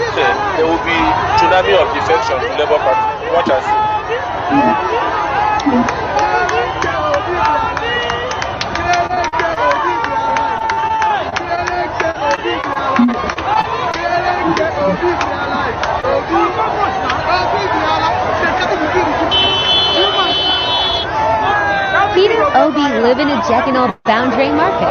there will be tsunami of defection to Labour Party. Watch us. Peter Obi live in a Jekinal boundary market.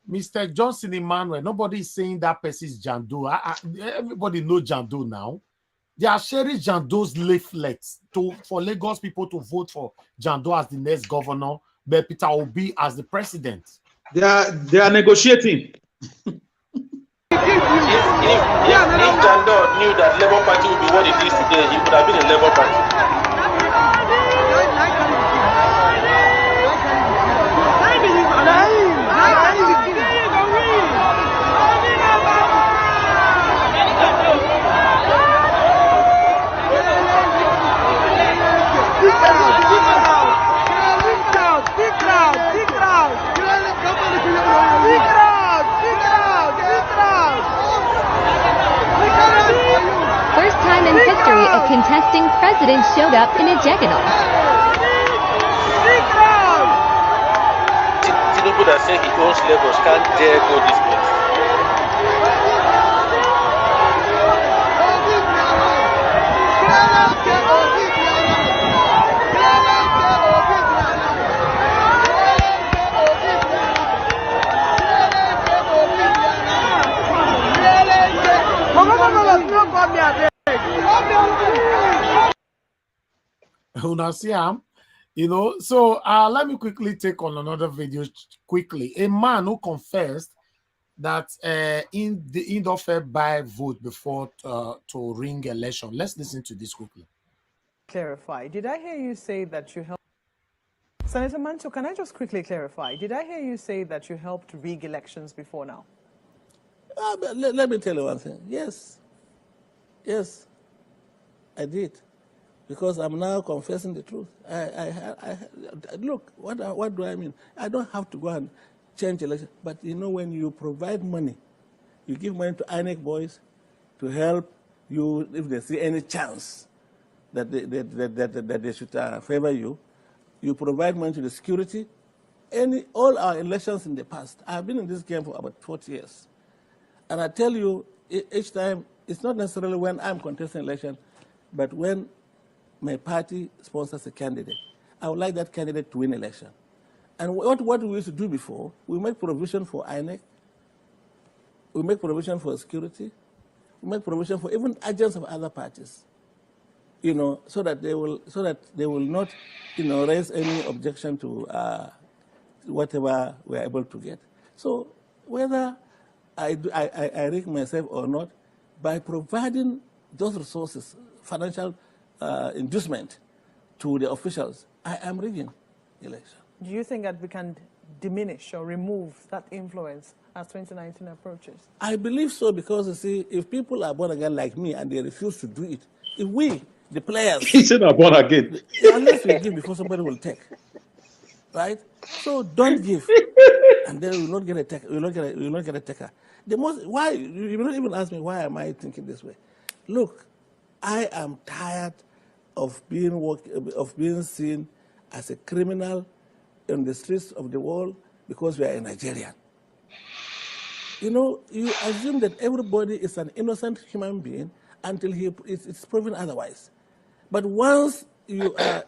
Mr. Johnson Emmanuel, nobody is saying that person is Jando. Everybody knows Jando now. They are sharing Jando's leaflets for Lagos people to vote for Jando as the next governor, but Peter Obi as the president. They are negotiating. If Jando knew that Labour Party would be what it is today, he would have been in Labour Party. First time in history a contesting president showed up in a Jekinal. Tinubu that say he owns Lagos can't dare go this place. You know, so let me quickly take on another video quickly. A man who confessed that in the Indo-Fed by vote before to ring election. Let's listen to this quickly. Clarify. Did I hear you say that you helped? Senator Manto, can I just quickly clarify? Did I hear you say that you helped rig elections before now? Let me tell you one thing. Yes. Yes, I did. Because I'm now confessing the truth. Look, what do I mean? I don't have to go and change election. But you know, when you provide money, you give money to INEC boys to help you if they see any chance that they should favor you. You provide money to the security. All our elections in the past, I've been in this game for about 40 years. And I tell you, each time, it's not necessarily when I'm contesting election, but when my party sponsors a candidate, I would like that candidate to win election. And what we used to do before, we make provision for INEC, we make provision for security, we make provision for even agents of other parties, you know, so that they will not, you know, raise any objection to whatever we are able to get. So whether I rig myself or not, by providing those resources, financial inducement to the officials, I am rigging election. Do you think that we can diminish or remove that influence as 2019 approaches? I believe so, because you see, if people are born again like me and they refuse to do it, if we, the players, he said I'm born again. Unless we give before somebody will take, right? So don't give. and then we will not get a take, we will not get a taker. The most why you will not even ask me why am I thinking this way. Look, I am tired of being seen as a criminal in the streets of the world because we are a Nigerian. You know, you assume that everybody is an innocent human being until it's proven otherwise. But once you are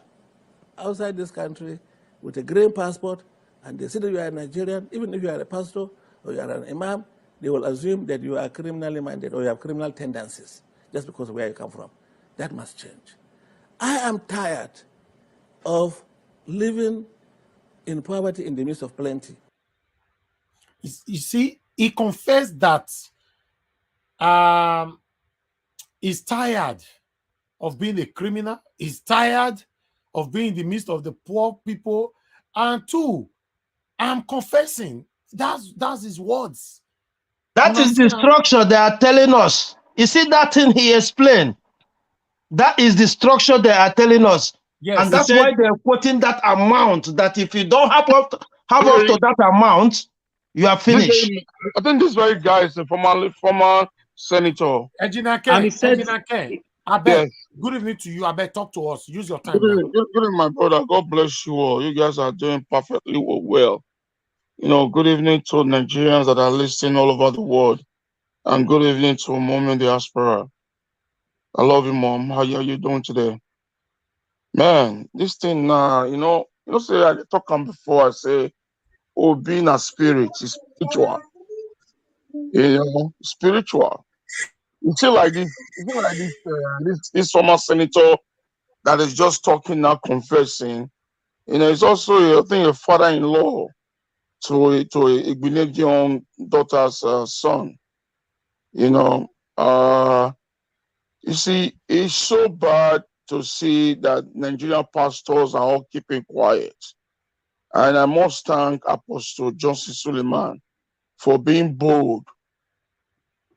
outside this country with a green passport and they see that you are a Nigerian, even if you are a pastor or you are an imam, they will assume that you are criminally minded or you have criminal tendencies just because of where you come from. That must change. I am tired of living in poverty in the midst of plenty. You see, he confessed that he's tired of being a criminal. He's tired of being in the midst of the poor people. And two, I'm confessing. That's his words. That is the structure they are telling us. You see that thing he explained? That is the structure they are telling us. Yes, and that's why they're quoting that amount, that if you don't have up to that amount, you are finished. I think this very guy is a former senator. Ejina And he said, I bet. Yes. Good evening to you. I bet. Talk to us. Use your time Good now. evening, good evening, my brother. God bless you all. You guys are doing perfectly well. You know, good evening to Nigerians that are listening all over the world. And good evening to Mom in the diaspora. I love you, Mom. How are you doing today? Man, this thing now, say I talk on before, I say, oh, being a spirit is spiritual. Spiritual. You see like this former senator that is just talking now, confessing. It's also, I think, a father-in-law to a Igbenedion daughter's son. You see, it's so bad to see that Nigerian pastors are all keeping quiet. And I must thank Apostle Johnson Suleman for being bold,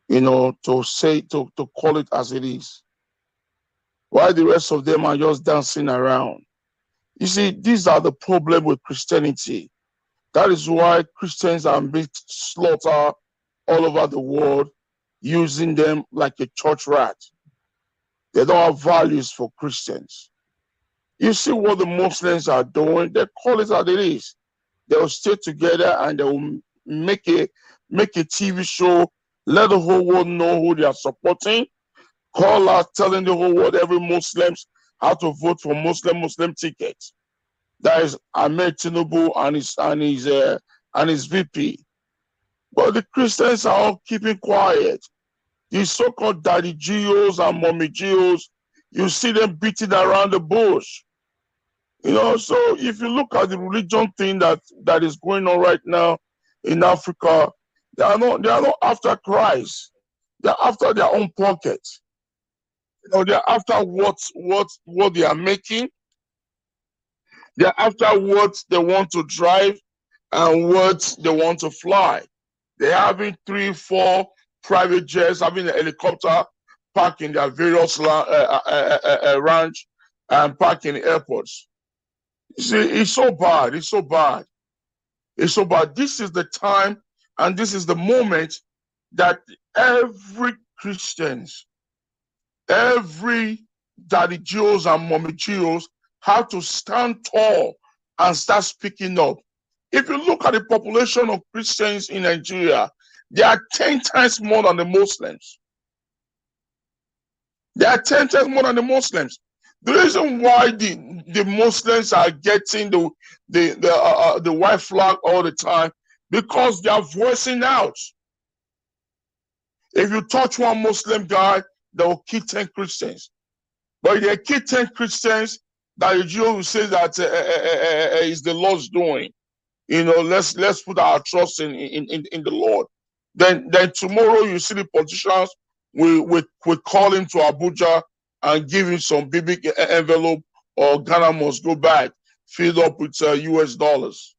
to call it as it is. While the rest of them are just dancing around. You see, these are the problem with Christianity. That is why Christians are being slaughtered all over the world, using them like a church rat. They don't have values for Christians. You see what the Muslims are doing, they call it as it is. They'll stay together and they'll make a TV show, let the whole world know who they are supporting, call out telling the whole world, every Muslims, how to vote for Muslim tickets. That is Ahmed Tinubu and his VP. But the Christians are all keeping quiet. These so-called daddy geos and mommy geos, you see them beating around the bush. So if you look at the religion thing that is going on right now in Africa, they are not after Christ. They're after their own pocket. They're after what they are making. They're after what they want to drive and what they want to fly. They're having 3, 4 private jets, having a helicopter parked in their various ranch and parked in the airports. You see, it's so bad. It's so bad. It's so bad. This is the time and this is the moment that every Christians, every daddy Jews and mommy Jews have to stand tall and start speaking up. If you look at the population of Christians in Nigeria, they are 10 times more than the Muslims. They are 10 times more than the Muslims. The reason why the Muslims are getting the white flag all the time, because they are voicing out. If you touch one Muslim guy, they will kill 10 Christians. But if they kill 10 Christians, that the Jew will say that is the Lord's doing. Let's put our trust in the Lord. Then tomorrow you see the politicians we call him to Abuja and give him some big envelope, or Ghana must go back filled up with US dollars.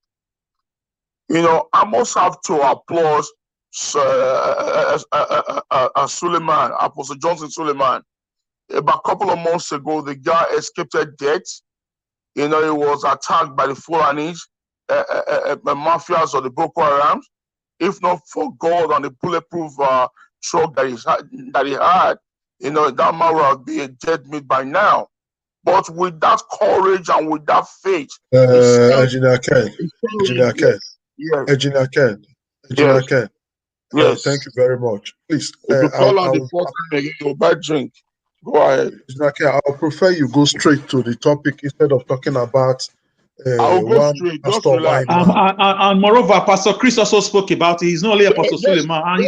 I must have to applaud Suleman, Apostle Johnson Suleman. About a couple of months ago, the guy escaped death. He was attacked by the Fulanis, mafias or the Boko Haram, if not for God and the bulletproof truck that he had, you know, that man would be a dead meat by now. But with that courage and with that faith, Engineer Ken, yes. Thank you very much. Please, If you call on the first time again, you'll buy drink. Go ahead. Engineer Ken, I'll prefer you go straight to the topic instead of talking about I'll go one straight. Just pastor relax. And moreover, Pastor Chris also spoke about it. He's not only Apostle Suleman, and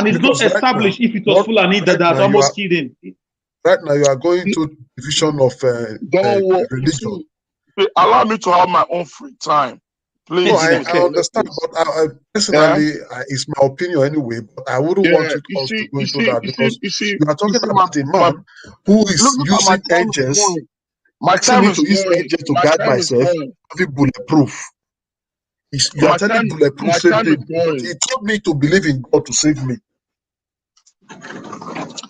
it's not established if it was Fulani that almost killed him. Right now, you are going to division of religion. Allow me to have my own free time, please. No, I understand, but I personally, it's my opinion anyway. But I wouldn't want us to go into that because you are talking about a man who is using edges. My time is to use edges to guide myself. Having bulletproof. You are telling bulletproof save me. He told me to believe in God to save me.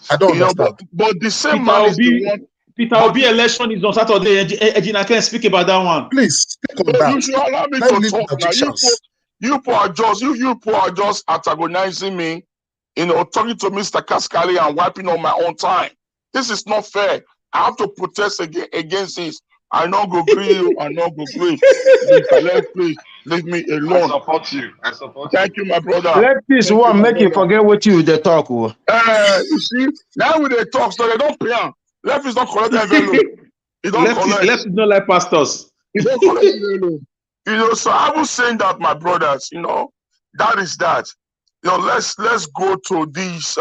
I don't understand. But the same man is the one. Peter Obi election is on Saturday. I can speak about that one. Please speak on that. You should allow me to talk now. You people are just antagonizing me, you know, talking to Mr. Kaskali and wiping on my own time. This is not fair. I have to protest against this. I not go agree you. I not go agree. Please leave me alone. I support you. Thank you, my brother. Let this one make you forget what you they talk. You see, now when they talk, so they don't pay. Left is not collect envelope. Left is not like pastors. He don't collect envelope. You know, so I was saying that, my brothers, you know, that is that. You know, let's go to these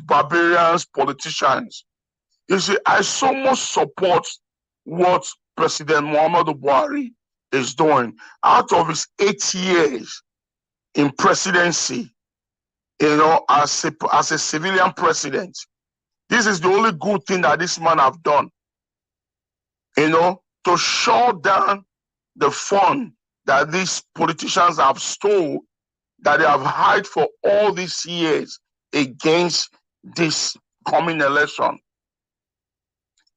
barbarians, politicians. You see, I so much support what President Muhammadu Buhari is doing. Out of his 8 years in presidency, you know, as a civilian president, this is the only good thing that this man have done. You know, to shut down the fund that these politicians have stole, that they have hid for all these years against this coming election.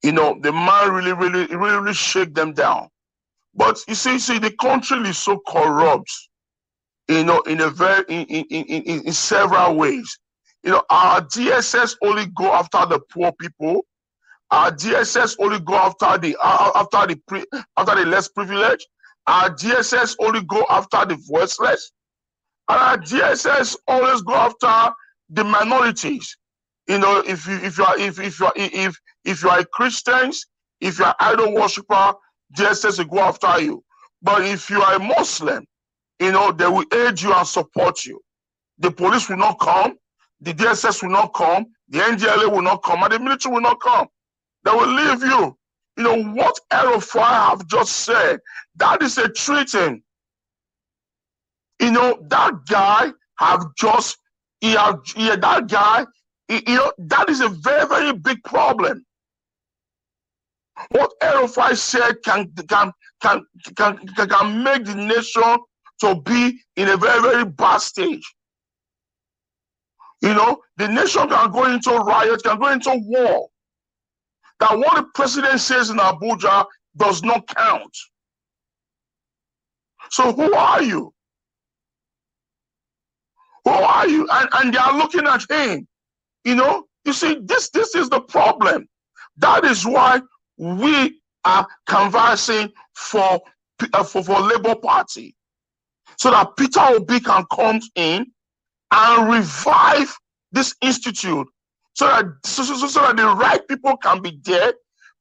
You know, the man really shake them down. But you see, the country is so corrupt, you know, in several ways. You know, our DSS only go after the poor people. Our DSS only go after the less privileged. Our DSS only go after the voiceless. And our DSS always go after the minorities. You know, if you are a Christian, if you are idol worshiper, DSS will go after you. But if you are a Muslim, you know, they will aid you and support you. The police will not come, the DSS will not come, the NDLA will not come, and the military will not come. They will leave you. You know, what El-Rufai have just said, that is a treason. You know, that guy have just, that guy, you know, that is a very, very big problem. What El-Rufai said can make the nation to be in a very, very bad stage. You know, the nation can go into riot, can go into war. That what the president says in Abuja does not count. So who are you? Who are you? And they are looking at him. You know, you see, this is the problem. That is why we are canvassing for Labour Party, so that Peter Obi can come in and revive this institute, so that the right people can be there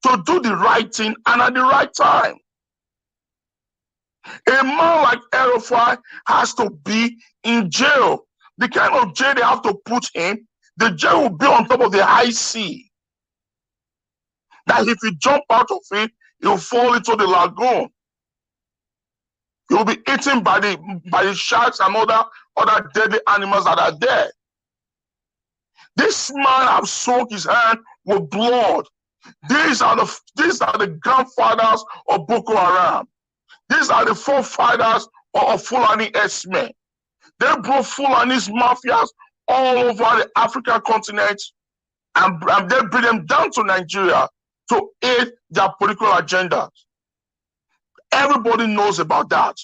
to do the right thing and at the right time. A man like El-Rufai has to be in jail. The kind of jail they have to put in, the jail will be on top of the high sea. That if you jump out of it, you'll fall into the lagoon. You'll be eaten by the sharks and other deadly animals that are there. This man has soaked his hand with blood. These are the grandfathers of Boko Haram. These are the forefathers of Fulani Esme. They brought Fulani's mafias all over the African continent, and they bring them down to Nigeria to aid their political agendas. Everybody knows about that.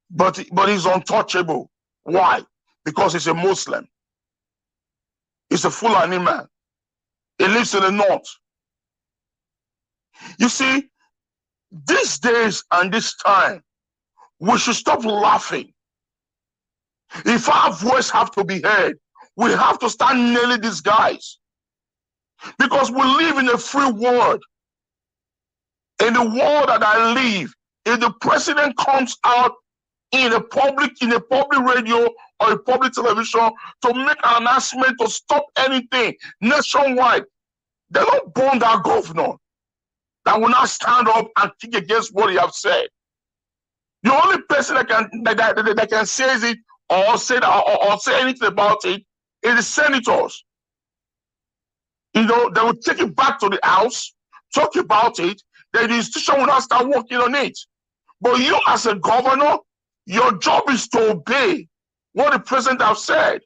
But he's untouchable. Why? Because he's a Muslim. He's a Fulani man. He lives in the north. You see, these days and this time, we should stop laughing. If our voice have to be heard, we have to start nailing these guys. Because we live in a free world. In the world that I live, if the president comes out in a public radio or a public television to make an announcement to stop anything nationwide, they don't burn that governor that will not stand up and kick against what he have said. The only person that can say it or say anything about it is the senators. You know, they will take it back to the house, talk about it, then the institution will not start working on it. But you as a governor, your job is to obey what the president has said.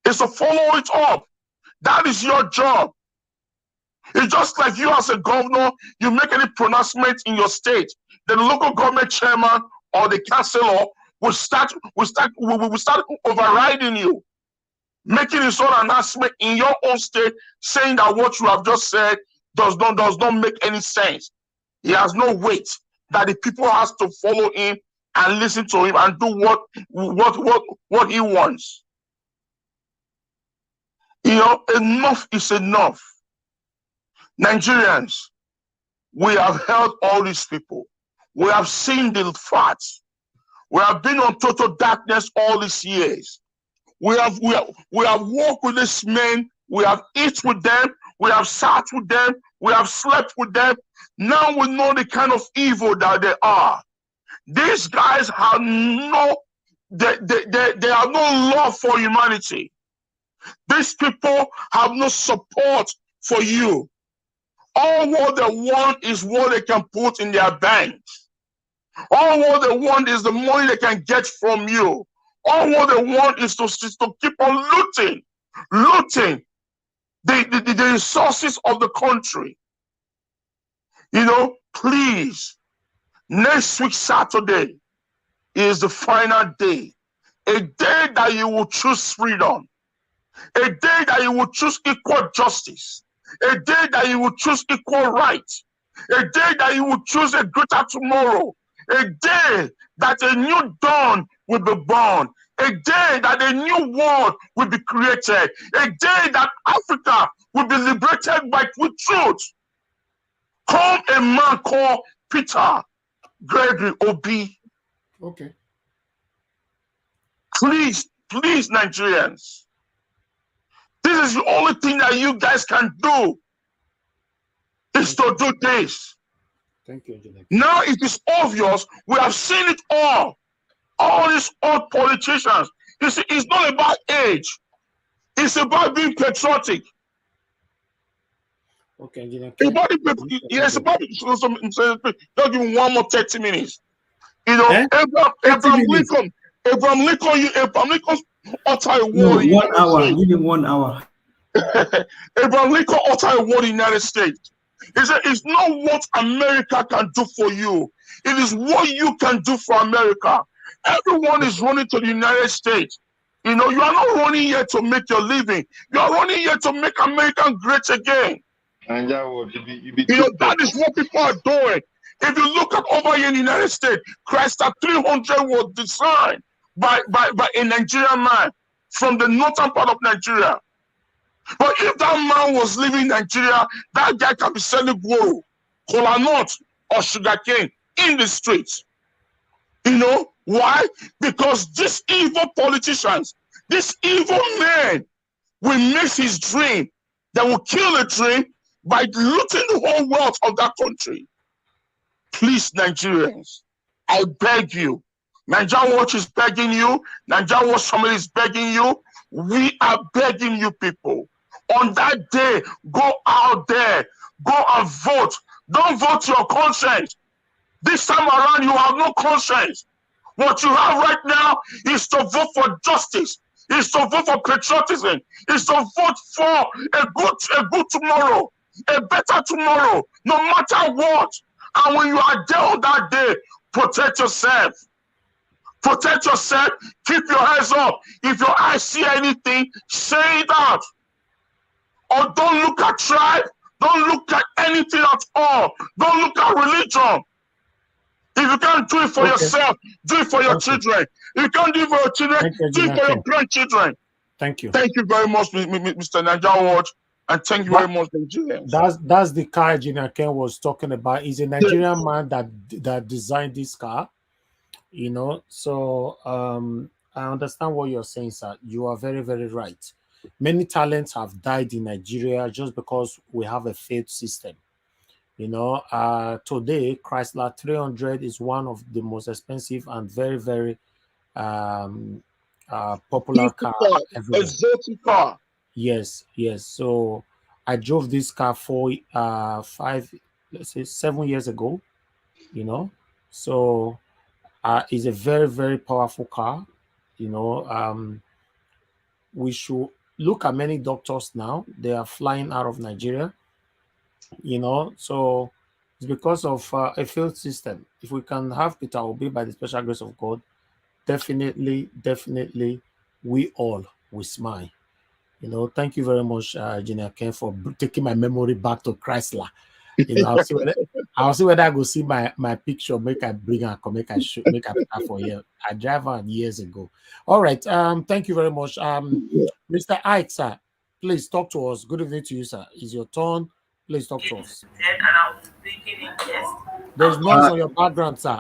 It's to follow it up. That is your job. It's just like you as a governor, you make any pronouncement in your state, the local government chairman or the councillor will start overriding you, making his own announcement in your own state, saying that what you have just said does not make any sense. He has no weight, that the people has to follow him and listen to him and do what he wants. You know, enough is enough. Nigerians, we have held all these people. We have seen the facts. We have been on total darkness all these years. We have walked with these men. We have eaten with them. We have sat with them. We have slept with them. Now we know the kind of evil that they are. These guys have they have no love for humanity. These people have no support for you. All what they want is what they can put in their banks. All what they want is the money they can get from you. All what they want is to keep on looting the resources of the country. You know, please, next week Saturday is the final day. A day that you will choose freedom. A day that you will choose equal justice. A day that you will choose equal rights. A day that you will choose a greater tomorrow. A day that a new dawn will be born. A day that a new world will be created. A day that Africa will be liberated with truth. Come a man called Peter Gregory Obi. Okay. Please, Nigerians. This is the only thing that you guys can do. Is to do this. Thank you, Engineer. Now it is obvious. We have seen it all. All these old politicians. You see, it's not about age. It's about being patriotic. Okay, Engineer. Yes, about don't give me one more 30 minutes. You know, Abraham Lincoln uttered a word. No, 1 hour. Give me 1 hour. Abraham Lincoln uttered a word in the United States. He said, it's not what America can do for you. It is what you can do for America. Everyone is running to the United States. You know, you are not running here to make your living. You are running here to make America great again. And that is what people are doing. If you look at over here in the United States, Chrysler 300 was designed by a Nigerian man from the northern part of Nigeria. But if that man was living in Nigeria, that guy can be selling guaro, cola nut, or sugarcane in the streets. You know why? Because these evil politicians, these evil men will miss his dream. They will kill the dream by looting the whole wealth of that country. Please, Nigerians, I beg you. Nigeria Watch is begging you. Nigeria Watch family is begging you. We are begging you people. On that day, go out there. Go and vote. Don't vote your conscience. This time around, you have no conscience. What you have right now is to vote for justice. Is to vote for patriotism. Is to vote for a good tomorrow. A better tomorrow. No matter what. And when you are there on that day, protect yourself. Protect yourself. Keep your heads up. If your eyes see anything, say it out. Or don't look at tribe. Don't look at anything at all. Don't look at religion. If you can't do it for yourself, do it for your children. If you can't do it for your children, do it for your grandchildren. Thank you. Thank you very much, Mr. Naija, and thank you very much, Nigerians. That's the car Engineer Ken was talking about. He's a Nigerian man that designed this car. You know, so I understand what you're saying, sir. You are very, very right. Many talents have died in Nigeria just because we have a failed system. You know, today Chrysler 300 is one of the most expensive and very, very popular car everywhere. Exotic car. Yes, yes. So I drove this car for 7 years ago. You know, so it's a very, very powerful car. You know, we should look at many doctors now. They are flying out of Nigeria. You know, so it's because of a failed system. If we can have Peter Obi by the special grace of God, definitely, we all will smile. You know, thank you very much, Engineer Ken, for taking my memory back to Chrysler. You know, I'll see whether I go see my picture, make I bring and come, make I put for here. I drive on years ago. All right. Thank you very much. Mr. Ike, sir, please talk to us. Good evening to you, sir. It's your turn. Please talk to us. There's noise on your background, sir.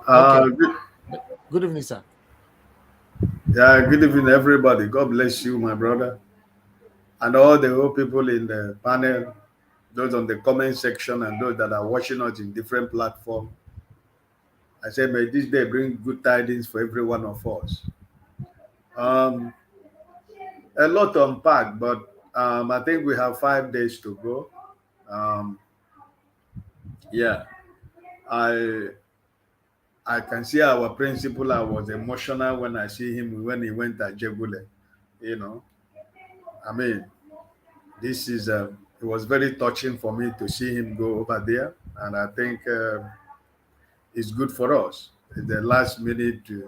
Okay. Good evening, sir. Yeah, good evening, everybody. God bless you, my brother. And all the old people in the panel, those on the comment section, and those that are watching us in different platforms. I say, may this day bring good tidings for every one of us. A lot to unpack, but I think we have 5 days to go. Yeah, I can see our principal. I was emotional when I see him when he went to Jebule. You know, I mean, this is it was very touching for me to see him go over there, and I think it's good for us. At the last minute, we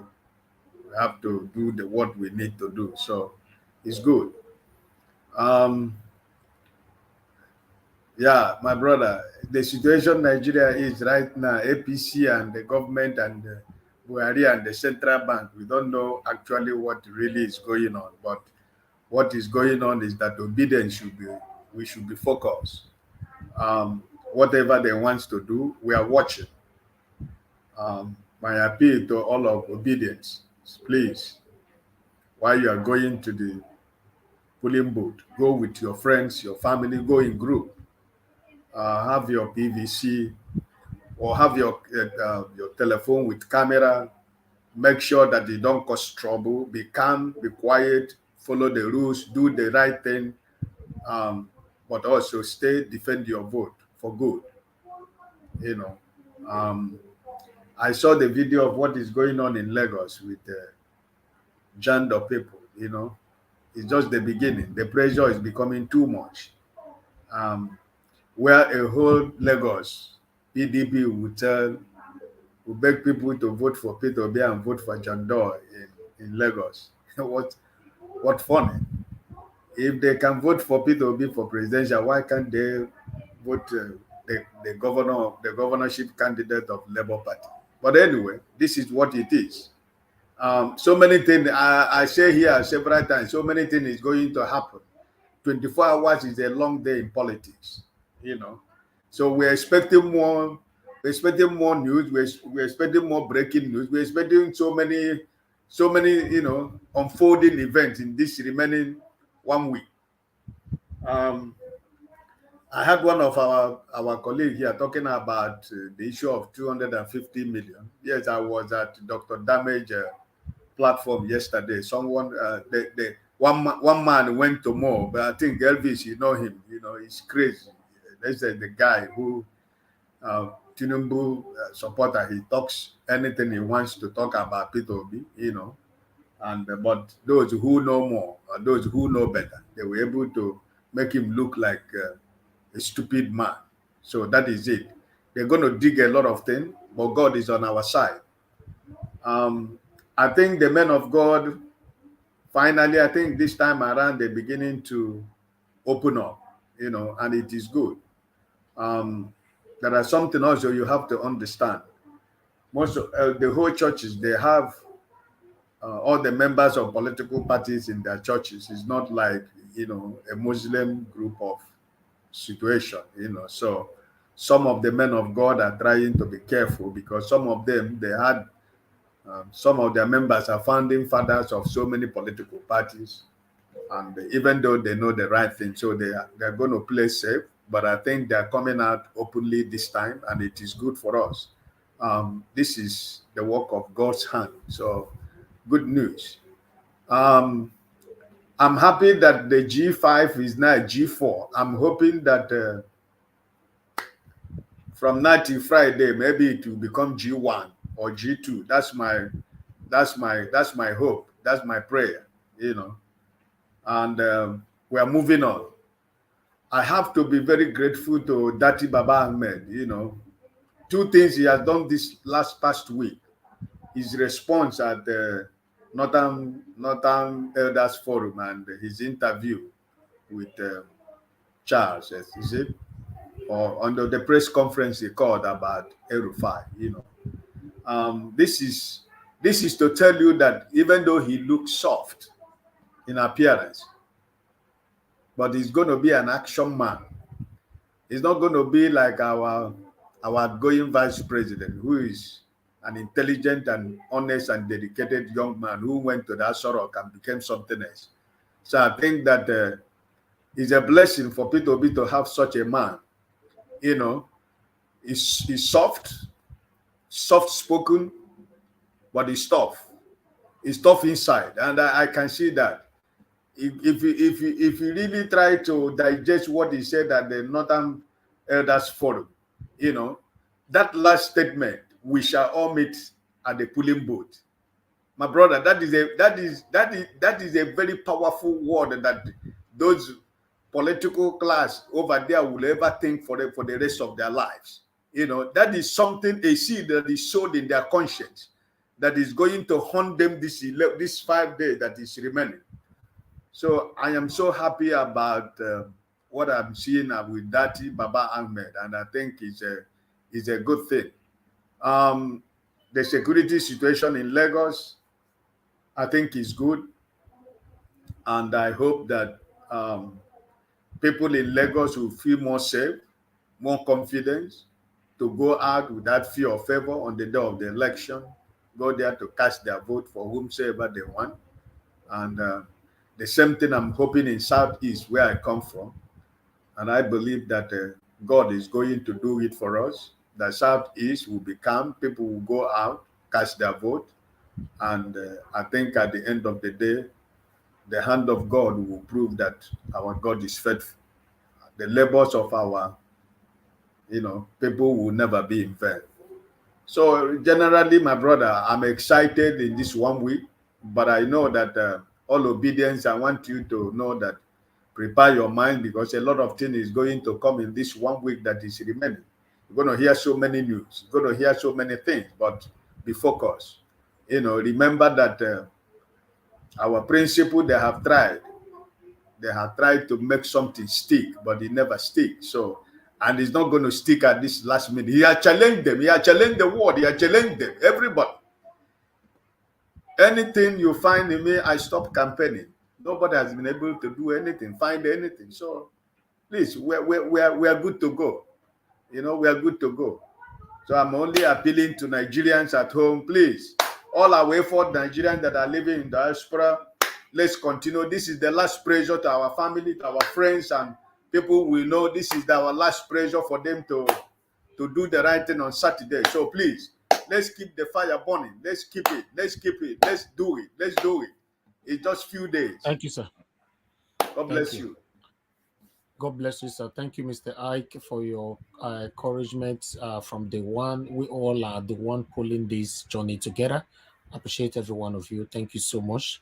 have to do what we need to do, so it's good. Yeah, my brother, the situation Nigeria is right now, APC and the government and Buhari and the central bank, we don't know actually what really is going on, but what is going on is that obedience we should be focused. Whatever they want to do, we are watching. My appeal to all of obedience, please, while you are going to the polling booth, go with your friends, your family, go in group. Have your PVC or have your telephone with camera. Make sure that you don't cause trouble. Be calm, be quiet, follow the rules, do the right thing, but also defend your vote for good. You know, I saw the video of what is going on in Lagos with gender people. You know, it's just the beginning. The pressure is becoming too much. Where a whole Lagos PDP will beg people to vote for Peter Obi and vote for Jandor in Lagos. What funny? If they can vote for Peter Obi for presidential, why can't they vote the governorship candidate of Labour Party? But anyway, this is what it is. So many things I say here several times. So many things is going to happen. 24 hours is a long day in politics. You know, so we're expecting more. We're expecting more news. We're expecting more breaking news. We're expecting so many, you know, unfolding events in this remaining 1 week. I had one of our colleagues here talking about the issue of 250 million. Yes, I was at Dr. Damage platform yesterday. Someone, one man went to more, but I think Elvis, you know him. You know, he's crazy. This is the guy who Tinubu supporter. He talks anything he wants to talk about Peter Obi, you know. And but those who know more, or those who know better, they were able to make him look like a stupid man. So that is it. They're going to dig a lot of things, but God is on our side. I think the men of God, finally, I think this time around, they're beginning to open up, and it is good. There are something also you have to understand. Most of the whole churches, they have all the members of political parties in their churches. It's not like, a Muslim group of situation, So some of the men of God are trying to be careful because some of them, they had some of their members are founding fathers of so many political parties. And even though they know the right thing, so they're going to play safe. But I think they're coming out openly this time, and it is good for us. This is the work of God's hand. So good news. I'm happy that the G5 is now G4. I'm hoping that from now till Friday, maybe it will become G1 or G2. That's my hope. That's my prayer, And we are moving on. I have to be very grateful to Datti Baba-Ahmed. Two things he has done this past week. His response at the Northern Elders Forum and his interview with Charles, is it? Or under the press conference he called about El-Rufai. This is to tell you that even though he looks soft in appearance, but he's going to be an action man. He's not going to be like our outgoing vice president, who is an intelligent and honest and dedicated young man who went to that Sorok and became something else. So I think that it's a blessing for P2B to have such a man. He's soft-spoken, but he's tough. He's tough inside, and I can see that. If you really try to digest what he said at the Northern Elders Forum, that last statement, we shall all meet at the pulling boat. My brother, that is a very powerful word that those political class over there will ever think for the rest of their lives. That is something, a seed that is sowed in their conscience that is going to haunt them this 5 days that is remaining. So I am so happy about what I'm seeing with Datti Baba-Ahmed, and I think it's a good thing. The security situation in Lagos, I think, is good, and I hope that people in Lagos will feel more safe, more confidence to go out without fear or favor on the day of the election, go there to cast their vote for whomsoever they want. And the same thing I'm hoping in Southeast, where I come from. And I believe that God is going to do it for us. The Southeast will be calm. People will go out, cast their vote. And I think at the end of the day, the hand of God will prove that our God is faithful. The labors of our, people will never be in vain. So generally, my brother, I'm excited in this 1 week, but I know that all obedience, I want you to know that prepare your mind, because a lot of things is going to come in this 1 week that is remaining. You're going to hear so many news. You're going to hear so many things, but be focused. Remember that our principle, they have tried to make something stick, but it never sticks. So, and it's not going to stick at this last minute. He has challenged them. He has challenged the world. He has challenged them. Everybody. Anything you find in me, I stop campaigning. Nobody has been able to do anything, find anything. So, please, we are good to go. We are good to go. So I'm only appealing to Nigerians at home, please. All our effort, Nigerians that are living in diaspora, let's continue. This is the last pressure to our family, to our friends, and people we know. This is our last pressure for them to do the right thing on Saturday. So please, let's keep the fire burning. Let's keep it. Let's keep it. Let's do it. Let's do it. It's just few days. Thank you, sir. God bless you. God bless you, sir. Thank you, Mr. Ike, for your encouragement from day one. We all are the one pulling this journey together. I appreciate every one of you. Thank you so much.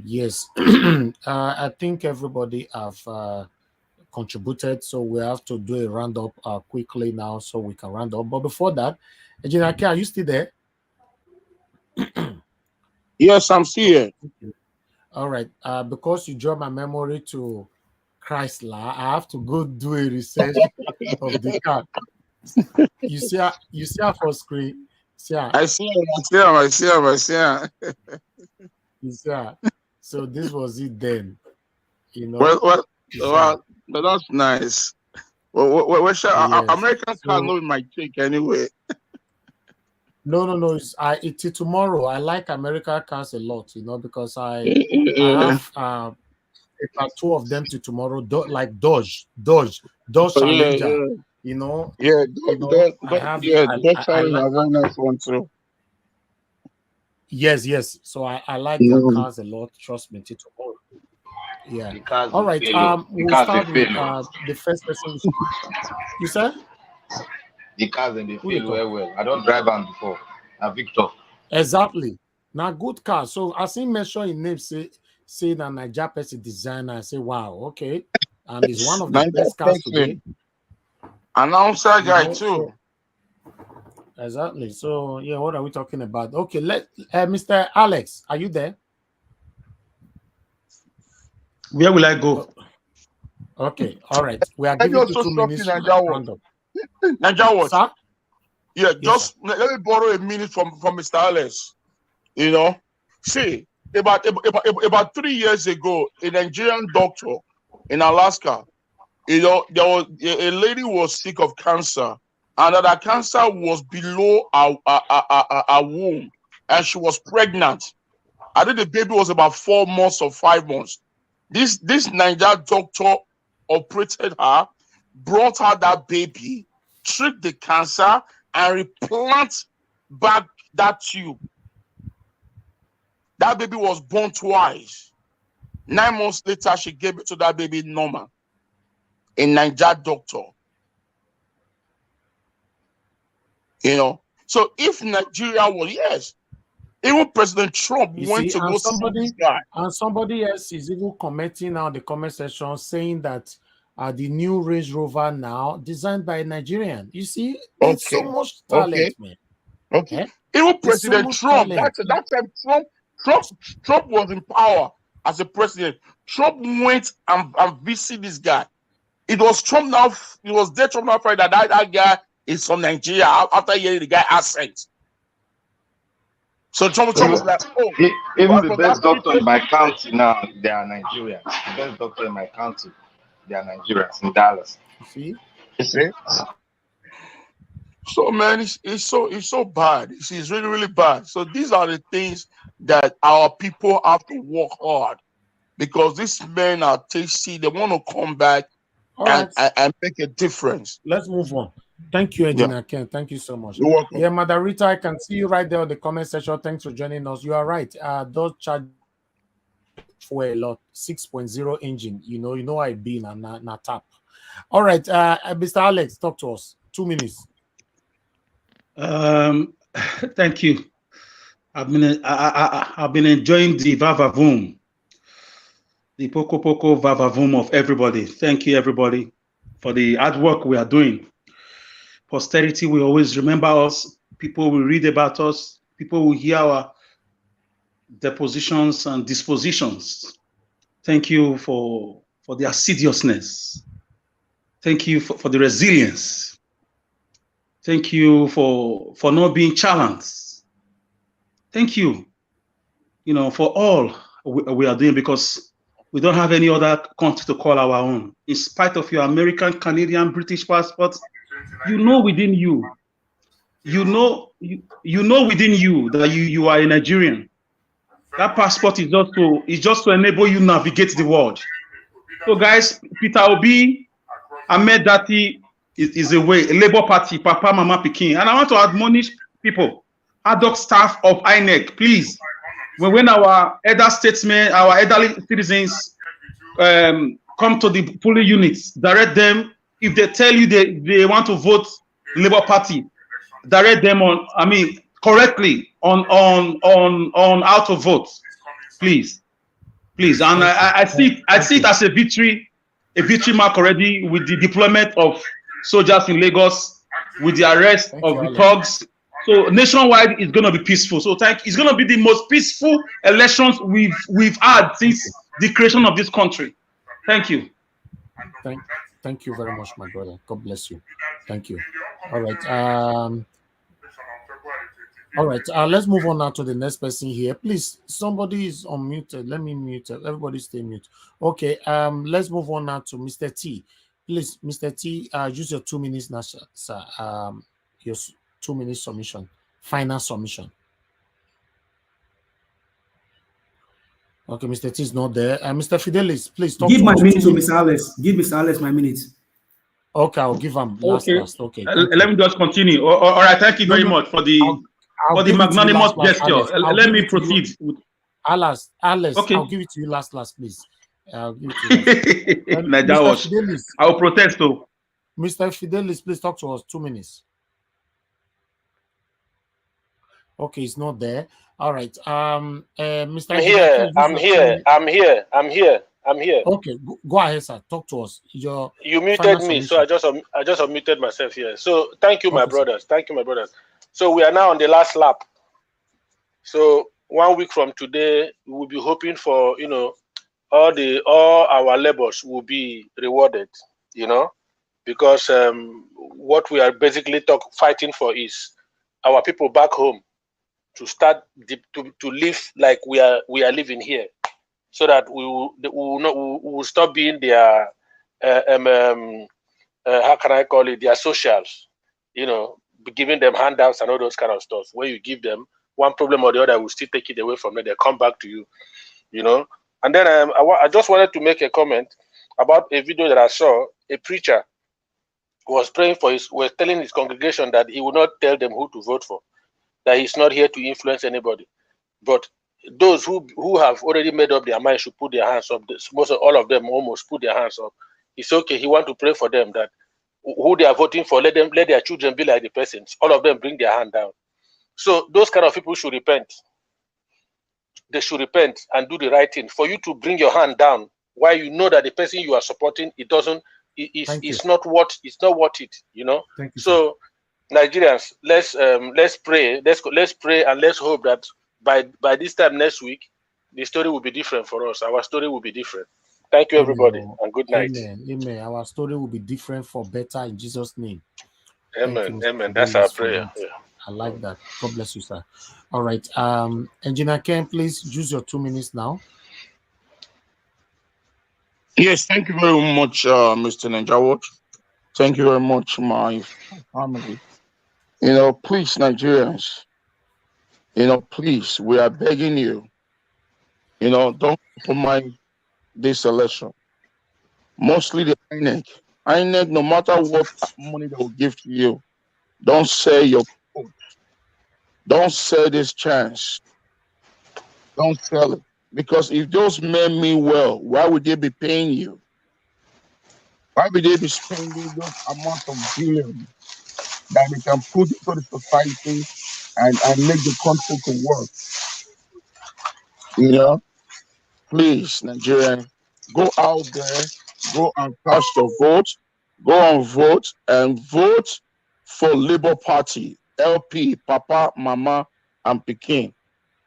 Yes, I think everybody have contributed. So we have to do a roundup quickly now so we can round up. But before that, Engineer K, are you still there? Yes, I'm still here. All right. Because you draw my memory to Chrysler, I have to go do a research of the car. You see her for screen. I see him. You see her. So this was it then. You know. Well, but that's nice. Well, yes. American car know my take anyway. No. It's tomorrow. I like American cars a lot, because I have two of them to tomorrow. Like Dodge Challenger. Dodge Challenger are very nice one too. Yes. So I like their cars a lot. Trust me, till tomorrow. Yeah. All right. We'll start with the first person. You said? The cars and they feel well. I don't drive them before. Victor. Exactly. Now good car. So I see mention in name say that Niger person designer. I say wow, okay. And it's one of the best cars today. Announcer guy too. Exactly. So yeah, what are we talking about? Okay, Mr. Alex, are you there? Where will I go? Okay, all right. We are giving you 2 minutes. Niger what? Sir? Yeah, just let me borrow a minute from Mr. Alex. See, about 3 years ago, a Nigerian doctor in Alaska, there was a lady who was sick of cancer, and that cancer was below her womb, and she was pregnant. I think the baby was about 4 months or 5 months. This Nigerian doctor operated her, brought her that baby, treat the cancer, and replant back that tube. That baby was born twice. 9 months later, she gave it to that baby normal. A Nigerian doctor. So if Nigeria was, even President Trump went to go see this guy. And somebody else is even commenting now in the comment section saying that the new Range Rover now designed by a Nigerian. You see, there's so much talent, man. Okay. Even President Trump, that time Trump was in power as a president. Trump went and visited this guy. It was Trump now. It was there. Trump now find that guy is from Nigeria after hearing the guy accent. So Trump was like, even the best doctor in my county now, they are Nigerians. The best doctor in my county, they are Nigerians in Dallas. See? So man, it's so bad. It's really, really bad. So these are the things that our people have to work hard, because these men are tasty. They want to come back and make a difference. Let's move on. Thank you, Engineer Ken. Thank you so much. You're welcome. Yeah, Madarita, I can see you right there in the comment section. Thanks for joining us. You are right. Those charge for a lot. 6.0 engine. You know I've been and not tap. All right, Mr. Alex, talk to us. 2 minutes. Thank you. I've been enjoying the vavavoom, the poco vavavoom of everybody. Thank you, everybody, for the hard work we are doing. Posterity will always remember us. People will read about us. People will hear our depositions and dispositions. Thank you for the assiduousness. Thank you for the resilience. Thank you for not being challenged. Thank you, for all we are doing, because we don't have any other country to call our own. In spite of your American, Canadian, British passports, within you, within you that you are a Nigerian. That passport is just to enable you navigate the world. So guys, Peter Obi, Ahmed Datti is a way, a Labour Party, Papa, Mama, Peking. And I want to admonish people, ad hoc staff of INEC, please, when our elder statesmen, our elderly citizens come to the polling units, direct them. If they tell you they want to vote Labour Party, direct them correctly on how to vote, please. And I see it as a victory a victory mark already with the deployment of soldiers in Lagos, with the arrest of the thugs. So nationwide, it's going to be peaceful. So it's going to be the most peaceful elections we've had since the creation of this country. Thank you. Thank you very much, my brother. God bless you. Thank you. All right. All right. Let's move on now to the next person here. Please, somebody is unmuted. Let me mute. Everybody stay mute. Okay. Let's move on now to Mr. T. Please, Mr. T, use your 2 minutes now, sir. Your 2 minutes submission. Final submission. Okay, Mr. T is not there. Mr. Fidelis, please talk Give to my us. minute to Mr. Alice. Give Mr. Alice my minute. Okay, I'll give him last. Okay. Let me just continue. All right, thank you very much for the magnanimous gesture. Let me proceed. Alice, okay. I'll give it to you last, please. I'll give it to you last. Mr. Fidelis, I'll protest though. Mr. Fidelis, please talk to us. 2 minutes. Okay, it's not there. All right. Mr. I'm here. Okay, go ahead, sir. Talk to us. You muted me, so I just unmuted myself here. So thank you, my brothers. Thank you, my brothers. So we are now on the last lap. So 1 week from today, we will be hoping for, all our labors will be rewarded, because what we are basically fighting for is our people back home to start to live like we are living here, so that we will stop being their how can I call it, their socials, giving them handouts and all those kind of stuff. Where you give them one problem or the other, will still take it away from them. They come back to you, And then I just wanted to make a comment about a video that I saw. A preacher was was telling his congregation that he would not tell them who to vote for, that he's not here to influence anybody. But those who have already made up their mind should put their hands up. All of them almost put their hands up. It's okay. He wants to pray for them that who they are voting for, let their children be like the persons. All of them bring their hand down. So those kind of people should repent. They should repent and do the right thing. For you to bring your hand down while you know that the person you are supporting, it's not worth it. Thank you, so Nigerians, let's pray. Let's pray and let's hope that by this time next week, the story will be different for us. Our story will be different. Thank you, everybody, and good night. Amen. Our story will be different for better in Jesus' name. Amen. Amen. That's our prayer. Yeah. I like that. God bless you, sir. All right. Engineer Ken, please use your 2 minutes now. Yes, thank you very much, Mr. Ninjawat. Thank you very much, my family. Please, Nigerians, please, we are begging you, don't compromise this election. Mostly the INEC, no matter what money they will give to you, don't sell your vote. Don't sell this chance. Don't sell it. Because if those men mean well, why would they be paying you? Why would they be spending those amount of billions that they can put into the society and make the country to work? Please, Nigerians, go out there, go and cast your vote, go and vote for Labour Party, LP, Papa, Mama, and Peking.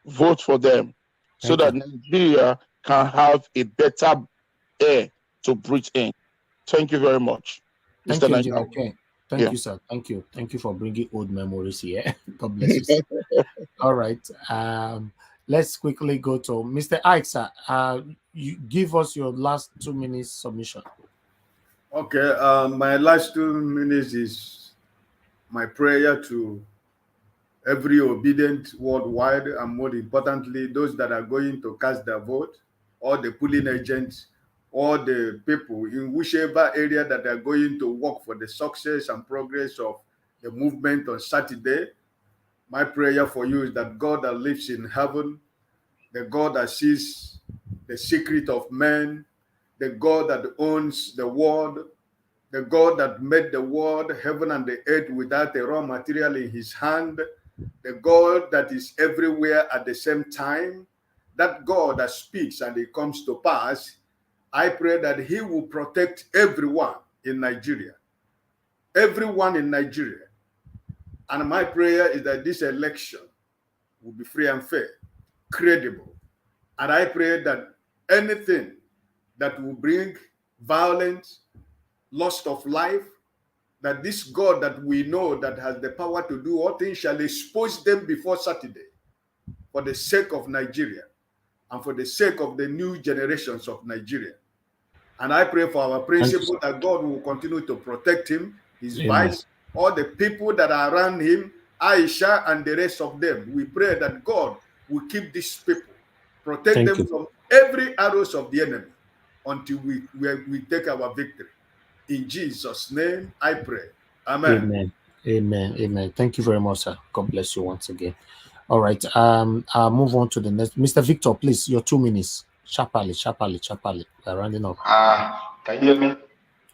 Vote for them so that Nigeria can have a better air to breathe in. Thank you very much. Thank you, Engineer Ken. Thank you, sir. Thank you. Thank you for bringing old memories here. God bless you, sir. All right. Let's quickly go to Mr. Ike, sir. You give us your last 2 minutes submission. Okay. My last 2 minutes is my prayer to every obedient worldwide, and more importantly, those that are going to cast their vote, or the polling agents, or the people in whichever area that are going to work for the success and progress of the movement on Saturday. My prayer for you is that God that lives in heaven, the God that sees the secret of men, the God that owns the world, the God that made the world, heaven and the earth without a raw material in his hand, the God that is everywhere at the same time, that God that speaks and it comes to pass, I pray that he will protect everyone in Nigeria. Everyone in Nigeria. And my prayer is that this election will be free and fair, credible. And I pray that anything that will bring violence, loss of life, that this God that we know that has the power to do all things shall expose them before Saturday for the sake of Nigeria and for the sake of the new generations of Nigeria. And I pray for our principal that God will continue to protect him, his vice, all the people that are around him, Aisha and the rest of them. We pray that God will keep these people, protect them from every arrows of the enemy until we take our victory. In Jesus' name, I pray. Amen. Amen. Amen. Amen. Thank you very much, sir. God bless you once again. All right. I'll move on to the next. Mr. Victor, please, your 2 minutes. Sharply. We're rounding up. Can you hear me?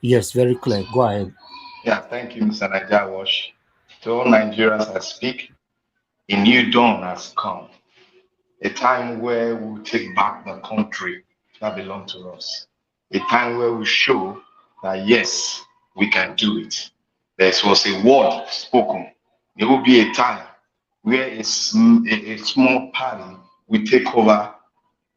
Yes, very clear. Go ahead. Yeah, thank you, Mr. Najawash. To all Nigerians I speak, a new dawn has come. A time where we'll take back the country that belongs to us. A time where we show that yes, we can do it. There was a word spoken. There will be a time where a small party will take over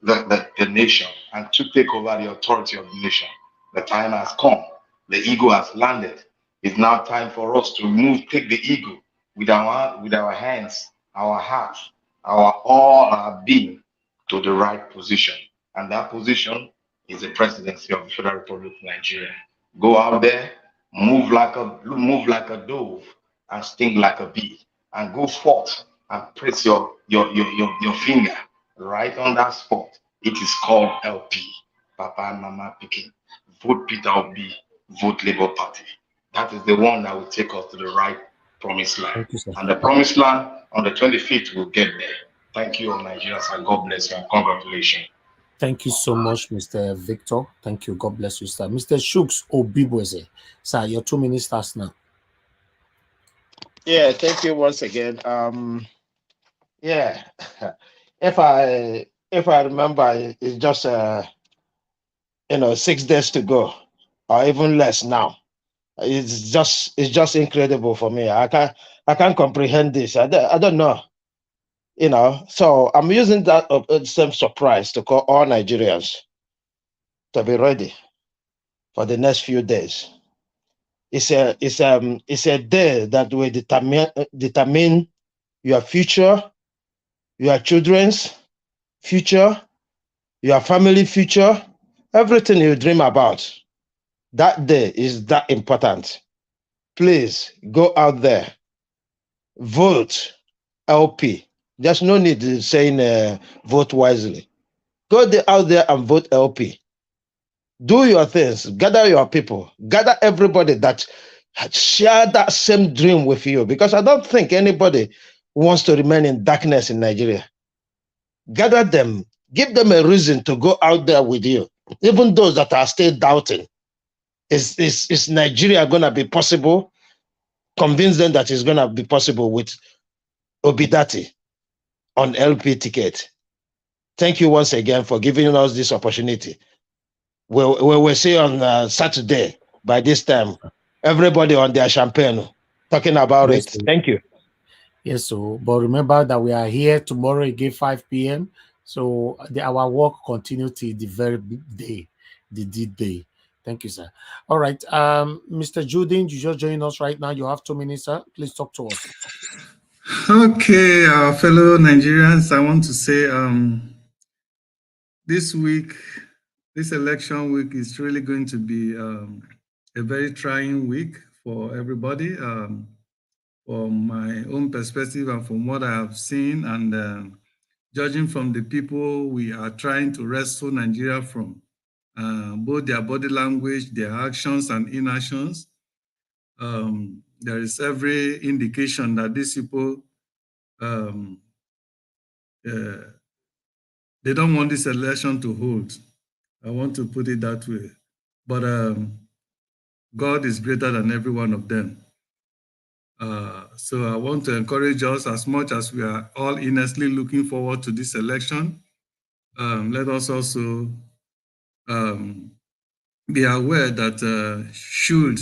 the nation and to take over the authority of the nation. The time has come. The eagle has landed. It's now time for us to take the eagle with our hands, our hearts, all our being to the right position. And that position is the presidency of the Federal Republic of Nigeria. Go out there, move like a dove and sting like a bee, and go forth and press your finger right on that spot. It is called LP, Papa and Mama Picking. Vote Peter Obi, vote Labour Party. That is the one that will take us to the right promised land. And the promised land on the 25th will get there. Thank you all Nigerians, and God bless you and congratulations. Thank you so much, Mr. Victor. Thank you. God bless you, sir. Mr. Shooks Obibweze. Sir, your 2 minutes starts now. Yeah, thank you once again. Yeah, if I remember, it's just 6 days to go, or even less now. It's just incredible for me. I can't comprehend this. I don't know. So I'm using that same surprise to call all Nigerians to be ready for the next few days. It's a day that will determine your future, your children's future, your family future, everything you dream about. That day is that important. Please go out there, vote LP. There's no need to saying vote wisely. Go out there and vote LP. Do your things, gather your people, gather everybody that share that same dream with you, because I don't think anybody wants to remain in darkness in Nigeria. Gather them, give them a reason to go out there with you. Even those that are still doubting, is Nigeria going to be possible? Convince them that it's going to be possible with Obidati on LP ticket. Thank you once again for giving us this opportunity. We'll see on Saturday by this time, everybody on their champagne talking about it. Thank you. Yes, so but remember that we are here tomorrow again 5 p.m. So our work continues till the very day, the D-Day. Thank you, sir. All right, Mr. Judin, you just joined us right now. You have 2 minutes, sir. Please talk to us. Okay, our fellow Nigerians, I want to say this week, this election week is really going to be a very trying week for everybody. From my own perspective and from what I have seen, and judging from the people we are trying to rescue Nigeria from, both their body language, their actions and inactions, there is every indication that these people, they don't want this election to hold. I want to put it that way. But God is greater than every one of them. So I want to encourage us, as much as we are all earnestly looking forward to this election, let us also be aware that should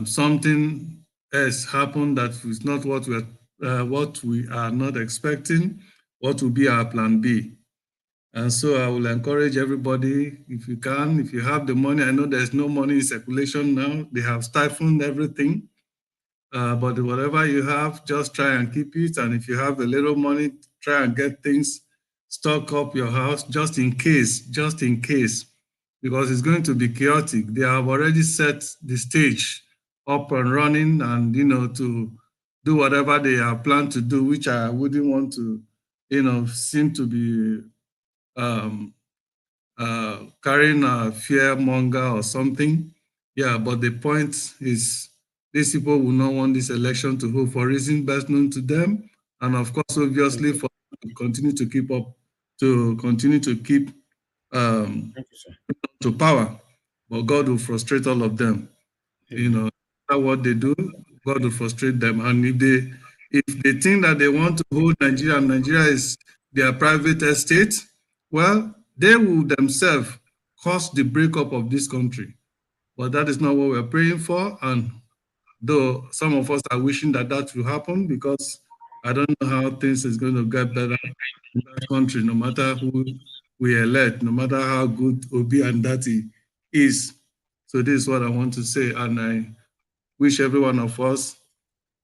something else happen that is not what we are not expecting, what will be our plan B? And so I will encourage everybody, if you can, if you have the money. I know there's no money in circulation now. They have stifled everything. But whatever you have, just try and keep it. And if you have a little money, try and get things, stock up your house just in case, because it's going to be chaotic. They have already set the stage up and running, and to do whatever they have planned to do, which I wouldn't want to, seem to be carrying a fear monger or something. Yeah, but the point is, these people will not want this election to hold for reasons best known to them, and of course, obviously, for continue to keep to power. But God will frustrate all of them. That's what they do. God will frustrate them, and if they think that they want to hold Nigeria, and Nigeria is their private estate, well, they will themselves cause the breakup of this country. But that is not what we're praying for. And though some of us are wishing that will happen, because I don't know how things is going to get better in that country, no matter who we elect, no matter how good Obi and Datti is. So this is what I want to say. And I wish every one of us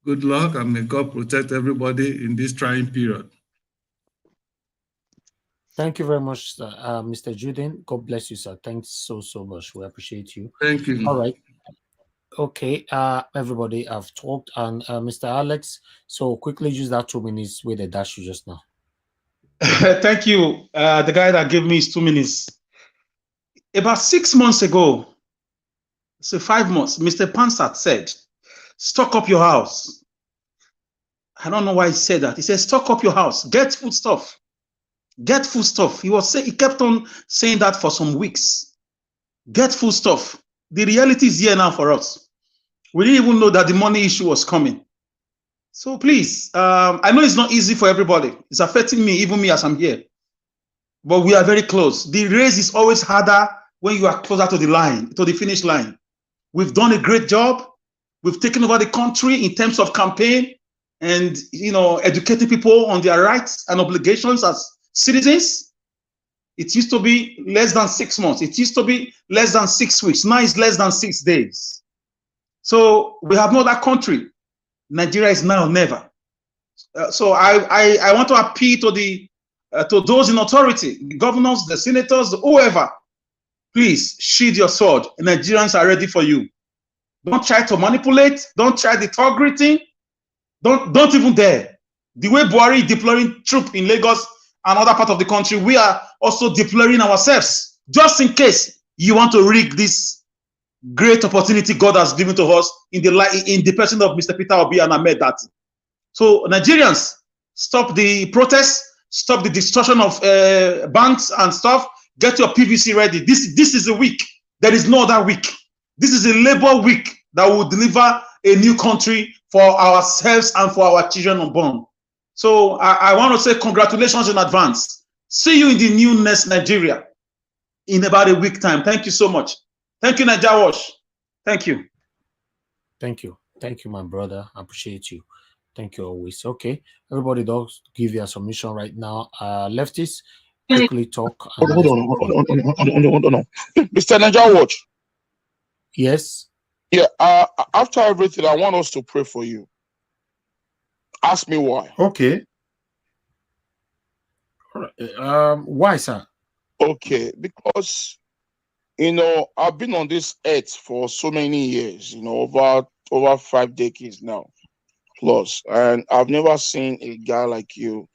good luck, and may God protect everybody in this trying period. Thank you very much, Mr. Juden. God bless you, sir. Thanks so much. We appreciate you. Thank you. All right. Okay, everybody, I've talked, and Mr. Alex, so quickly use that 2 minutes with the dash you just now. Thank you. The guy that gave me his 2 minutes. About 6 months ago, so 5 months, Mr. Pansat said, stock up your house. I don't know why he said that. He said, stock up your house, get food stuff. Get food stuff. He kept on saying that for some weeks. Get food stuff. The reality is here now for us. We didn't even know that the money issue was coming. So please, I know it's not easy for everybody. It's affecting me, even me as I'm here. But we are very close. The race is always harder when you are closer to the line, to the finish line. We've done a great job. We've taken over the country in terms of campaign and educating people on their rights and obligations as citizens. It used to be less than 6 months. It used to be less than 6 weeks. Now it's less than 6 days. So we have no other country. Nigeria is now or never. So I want to appeal to those in authority, the governors, the senators, whoever. Please shield your sword. Nigerians are ready for you. Don't try to manipulate. Don't try the talk greeting. Don't even dare. The way Buhari is deploying troops in Lagos and other part of the country, we are also deploying ourselves, just in case you want to rig this great opportunity God has given to us in the person of Mr. Peter Obi and Ahmed Datti. So Nigerians, stop the protests, stop the destruction of banks and stuff. Get your PVC ready. This is a week. There is no other week. This is a labor week that will deliver a new country for ourselves and for our children unborn. So I want to say congratulations in advance. See you in the new next Nigeria in about a week time. Thank you so much. Thank you, Naija Wash. Thank you. Thank you. Thank you, my brother. I appreciate you. Thank you always. Okay. Everybody does give you a submission right now. Leftists, quickly talk. Hold on. Mr. Naija Watch. Yes. Yeah. After everything, I want us to pray for you. Ask me why. Okay. Why, sir? Okay, because I've been on this earth for so many years, over 5 decades now, plus, and I've never seen a guy like you,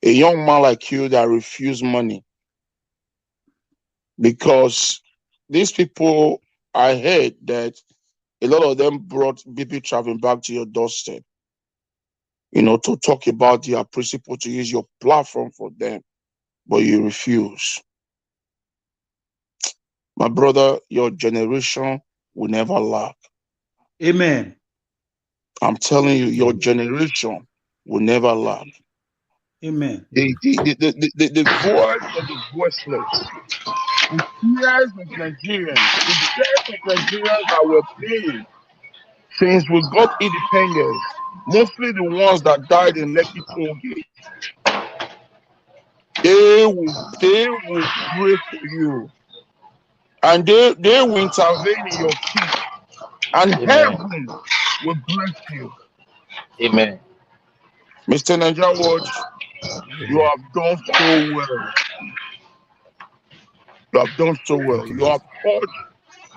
a young man like you that refused money. Because these people, I heard that a lot of them brought BP traveling back to your doorstep, to talk about their principle, to use your platform for them, but you refuse. My brother, your generation will never lack. Amen. I'm telling you, your generation will never lack. Amen. The voice of the voiceless. The tears of Nigerians. The tears of Nigerians that were paid since we got independence. Mostly the ones that died in Lekki Tollgate. They will pray for you. And they will intervene in your case. And Amen. heaven will bless you. Amen. Mr. Nigeria Watch, you have done so well. You have done so well. You have touched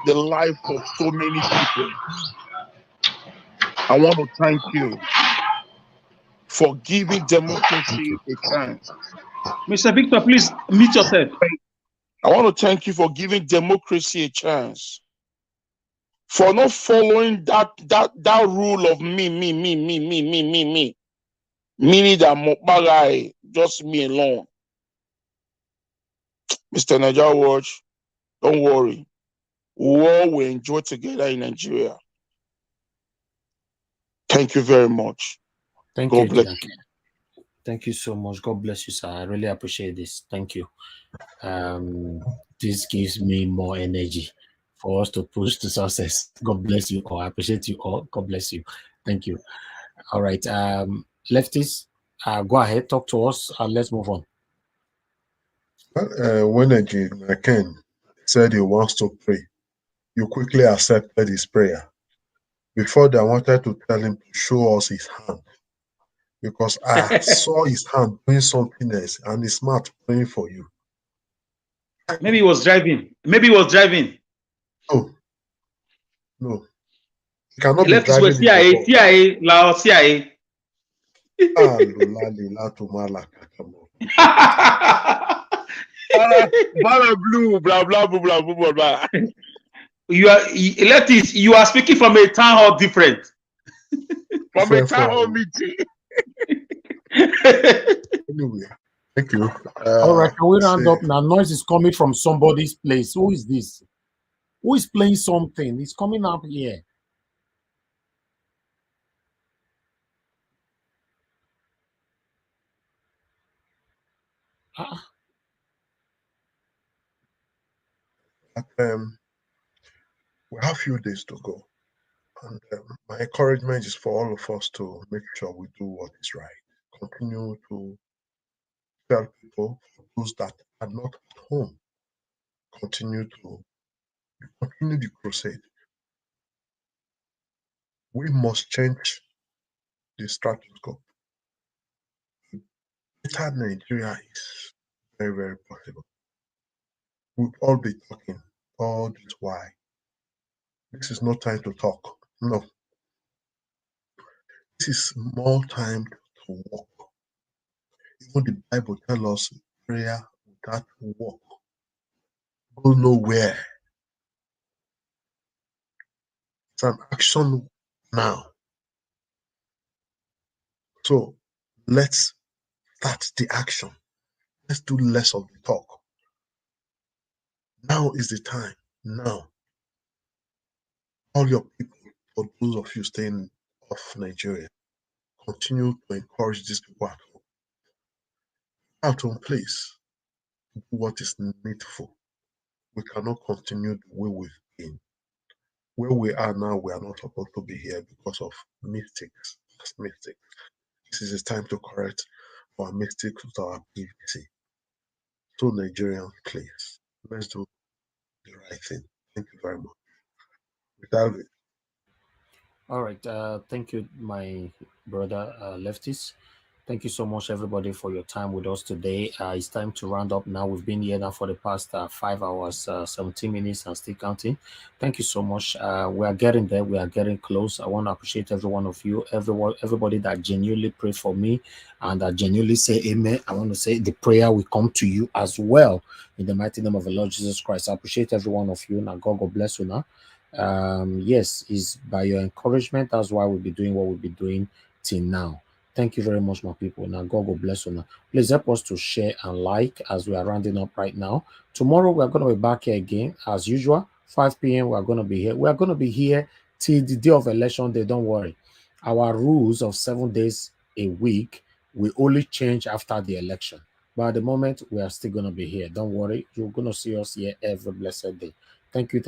the life of so many people. I want to thank you for giving democracy a chance. Mr. Victor, please mute yourself. I want to thank you for giving democracy a chance. For not following that rule of me. Meaning that Mokbagai, just me alone. Mr. Nigeria Watch, don't worry. We all will enjoy together in Nigeria. Thank you very much. Thank God you, bless Jack. you. Thank you so much. God bless you, sir. I really appreciate this. Thank you. This gives me more energy for us to push to success. God bless you all. I appreciate you all. God bless you. Thank you. All right. Lefties, go ahead, talk to us, and let's move on. When again, Ken said he wants to pray, you quickly accepted his prayer. Before that, I wanted to tell him to show us his hand, because I saw his hand doing something else, and his mouth praying for you. Maybe he was driving. Maybe he was driving. No. He cannot He be left his driving. CIA, Lao CIA. Bala blue, blah blah blah blah blah blah. You are speaking from a town hall different. From a town hall meeting. Anyway, thank you. All right, can we round up now? Noise is coming from somebody's place. Who is this? Who is playing something? It's coming up here. We have a few days to go. And my encouragement is for all of us to make sure we do what is right. Continue to tell people, those that are not at home, continue the crusade. We must change the status quo. Better Nigeria is very, very possible. We'll all be talking all this while. This is no time to talk. No. This is more time to walk. Even the Bible tells us prayer without work go nowhere. It's an action now. So let's start the action. Let's do less of the talk. Now is the time. Now. All your people, for those of you staying off Nigeria, continue to encourage these people at home. At home, please do what is needful. We cannot continue the way we've been. Where we are now, we are not supposed to be here because of mistakes. Past mistakes. This is the time to correct our mistakes with our PVC. So Nigerians, please, let's do the right thing. Thank you very much. Without it. All right. Thank you, my brother Lefties. Thank you so much, everybody, for your time with us today. It's time to round up now. We've been here now for the past 5 hours, 17 minutes, and still counting. Thank you so much. We are getting there. We are getting close. I want to appreciate every one of you, everybody that genuinely pray for me and that genuinely say amen. I want to say the prayer will come to you as well in the mighty name of the Lord Jesus Christ. I appreciate every one of you. Now, God bless you now. Yes, is by your encouragement. That's why we'll be doing what we'll be doing till now. Thank you very much, my people. Now, God will bless you now. Please help us to share and like as we are rounding up right now. Tomorrow, we are going to be back here again, as usual. 5 p.m., we are going to be here. We are going to be here till the day of election day. Don't worry. Our rules of 7 days a week we only change after the election. But at the moment, we are still going to be here. Don't worry. You're going to see us here every blessed day. Thank you,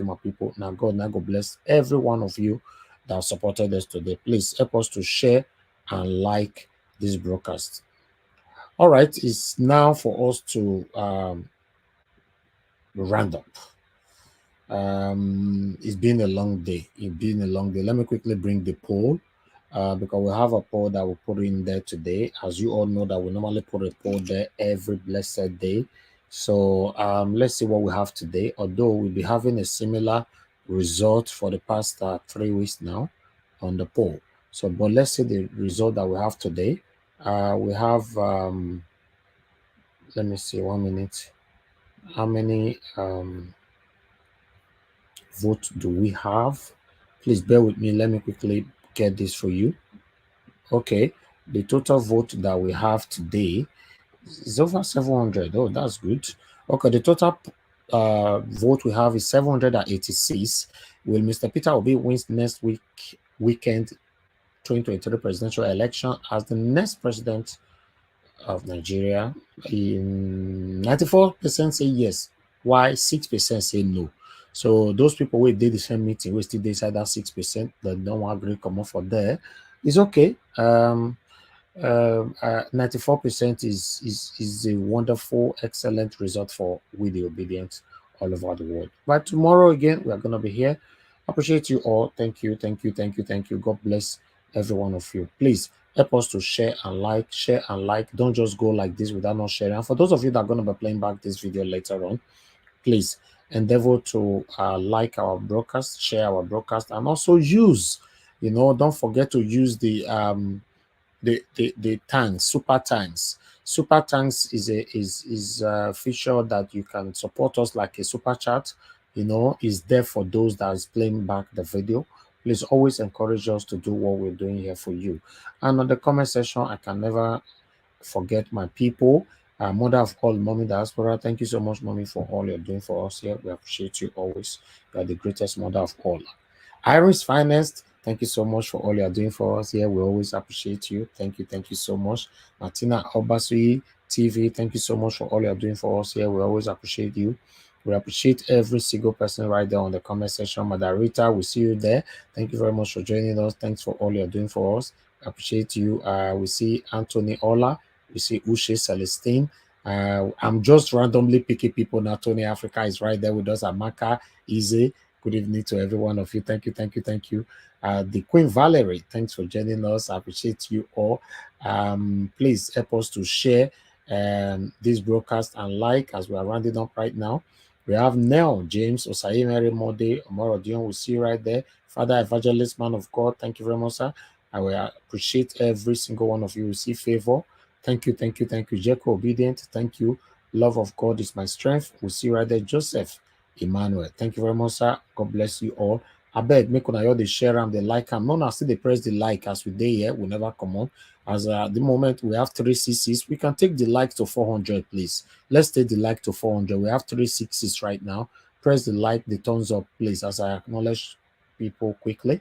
my people. Now, God bless every one of you that supported us today. Please help us to share and like this broadcast. All right, it's now for us to round up. It's been a long day. Let me quickly bring the poll. Because we have a poll that we put in there today. As you all know, that we normally put a poll there every blessed day. So let's see what we have today. Although we'll be having a similar result for the past 3 weeks now on the poll. So, but let's see the result that we have today. We have, let me see, 1 minute. How many votes do we have? Please bear with me. Let me quickly get this for you. Okay, the total vote that we have today is over 700. Oh, that's good. Okay, the total vote we have is 786. Will Mr. Peter Obi wins next weekend 2023 presidential election as the next president of Nigeria? 94% say yes, while 6% say no. So those people who did the same meeting, we still decide that 6% that don't agree come up for there. It's okay. 94% is a wonderful, excellent result for We the Obedient all over the world. But tomorrow again, we are going to be here. Appreciate you all. Thank you. God bless every one of you. Please help us to share and like. Don't just go like this without not sharing. And for those of you that are going to be playing back this video later on, please endeavor to like our broadcast, share our broadcast, and also use, don't forget to use the thanks, super thanks. Super thanks is a feature that you can support us like a super chat. Is there for those that is playing back the video. Please always encourage us to do what we're doing here for you. And on the comment section, I can never forget my people. Mother of all, Mommy Diaspora, thank you so much, Mommy, for all you're doing for us here. We appreciate you always. You are the greatest mother of all. Iris Finest, thank you so much for all you are doing for us here. We always appreciate you. Thank you so much. Martina Obasui TV, thank you so much for all you are doing for us here. We always appreciate you. We appreciate every single person right there on the comment section. Madarita, we see you there. Thank you very much for joining us. Thanks for all you're doing for us. Appreciate you. We see Anthony Ola. We see Ushe Celestine. I'm just randomly picking people now. Tony Africa is right there with us. Amaka, Easy. Good evening to every one of you. Thank you. The Queen Valerie, thanks for joining us. I appreciate you all. Please help us to share this broadcast and like as we are rounding up right now. We have Nell, James, Osai Mary Mode, Omar Odion, we see you right there. Father Evangelist, man of God, thank you very much, sir. I will appreciate every single one of you. Receive favor. Thank you. Jeko Obedient, thank you. Love of God is my strength. We see you right there. Joseph Emmanuel, thank you very much, sir. God bless you all. I beg, make una the share and the like. I'm not still they press the like as we day here. We never come on. As at the moment we have 3 CCs, we can take the like to 400, please. Let's take the like to 400. We have 3 6s right now. Press the like, the thumbs up, please, as I acknowledge people quickly.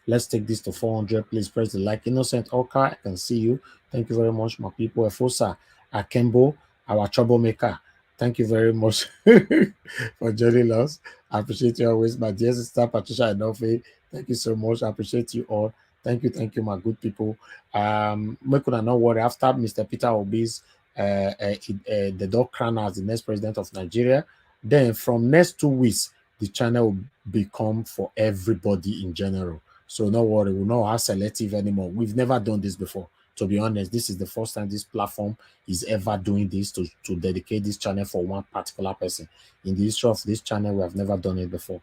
Let's take this to 400. Please press the like. Innocent Oka, I can see you. Thank you very much, my people. Efosa Akembo, our troublemaker. Thank you very much for joining us. I appreciate you always. My dear sister Patricia Enofe, thank you so much. I appreciate you all. Thank you, my good people. Make sure not worry. After Mr. Peter Obi's the dog crown as the next president of Nigeria, then from next 2 weeks, the channel will become for everybody in general. So no worry, we're not as selective anymore. We've never done this before. To be honest, this is the first time this platform is ever doing this to dedicate this channel for one particular person. In the history of this channel, we have never done it before.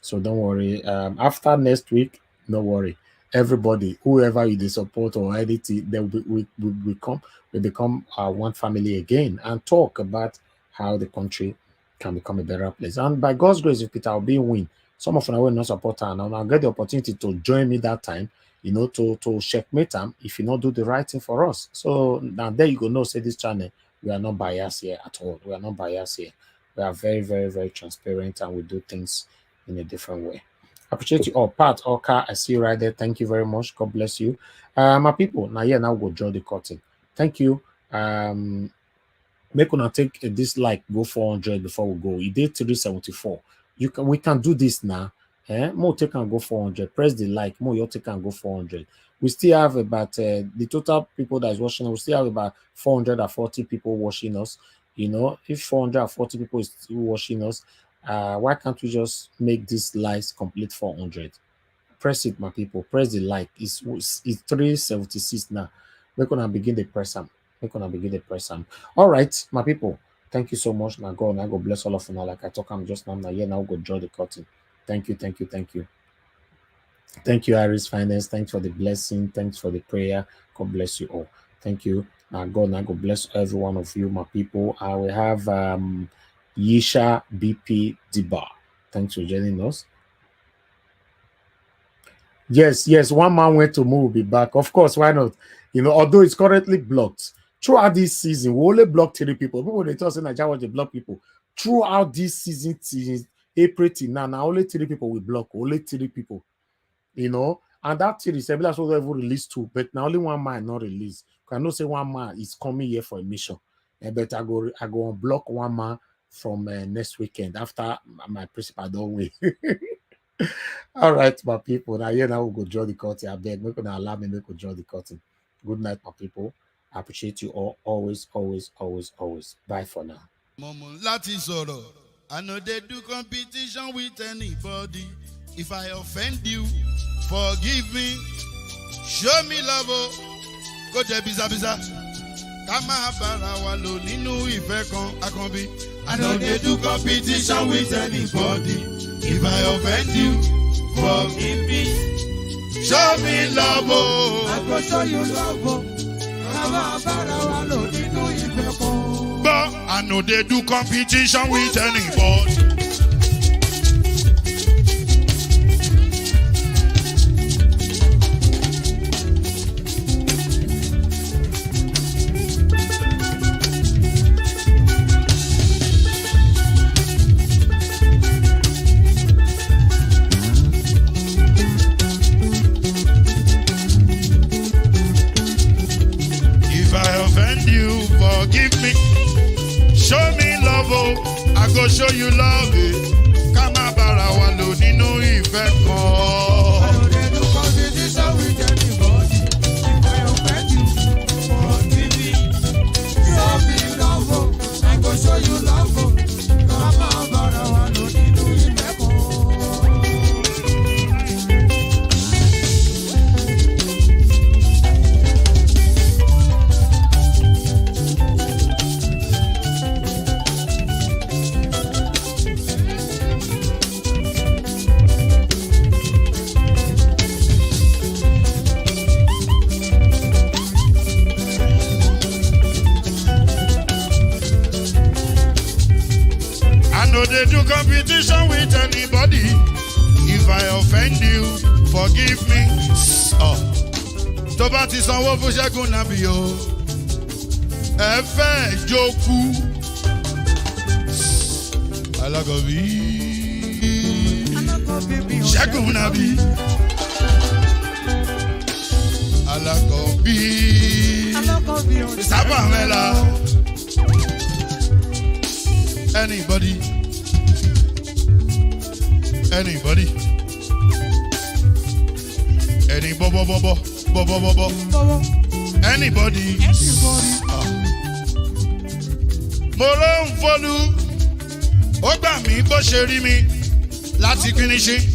So don't worry. After next week, no worry. Everybody, whoever you support or anything, then we become one family again and talk about how the country can become a better place. And by God's grace, if Peter Obi win, some of them will not support her, and I'll get the opportunity to join me that time, to checkmate them if you not do the right thing for us. So now there you go. No, say this channel, we are not biased here at all. We are not biased here. We are very, very, very transparent, and we do things in a different way. Appreciate you all. Pat, Oka, I see you right there. Thank you very much. God bless you. My people, now we'll draw the curtain. Thank you. Make una take a dislike, go 400 before we go. It did 374. We can do this now. More take and go 400. Press the like, more you take and go 400. We still have about the total people that is watching us, we still have about 440 people watching us. You know, if 440 people is still watching us, why can't we just make these likes complete 400? Press it, my people. Press the like. It's 376 now. We're gonna begin the press them. All right, my people. Thank you so much. Now God bless all of you now. Like I talk, I'm just now here. Now go draw the curtain. Thank you. Thank you, Iris Finance. Thanks for the blessing. Thanks for the prayer. God bless you all. Thank you. Now God bless every one of you, my people. I will have Yisha BP Diba. Thanks for joining us. Yes, one man went to move, will be back. Of course, why not? You know, although it's currently blocked. Throughout this season, we only blocked 3 people. People they tell us Nigeria was the block people. Throughout this season, April till now, only 3 people we block. Only 3 people. You know, and that 3 is able to ever release 2, but now only 1 man not released. Can not say 1 man is coming here for a mission. But I go unblock 1 man from next weekend after my principal don't wait. All right, my people. Now we'll go draw the curtain. I beg, make gonna allow me to draw the curtain. Good night, my people. I appreciate you all always. Bye for now. I know they do competition with anybody. If I offend you, forgive me. Show me love. Go to biza. Kama bara walo ninu ife kan akanbi. I know they do competition with anybody. If I offend you, forgive me. Show me love. I go show you love. Kama bara walo ninu ife kan. But I know they do competition with anybody. Forgive me, show me love, I go show you love. Kama bara walo ninu ife kan. I don't need to competition with anybody. If I offend you, forgive me. Show me love, I go show you love. Kama bara walo ninu ife kan. They do competition with anybody. If I offend you, forgive me. Tó bá ti sanwó fún Ṣẹ́gun nàbí o. Ẹ fẹ́ jókòó. Alákọ̀bí. Ṣẹ́gun nàbí. Alákọ̀bí. Sábà mẹ́la. Anybody. Any bobo. Anybody. Mo ló ń fọlú, ó gbà mí bó ṣe rí mi láti finish.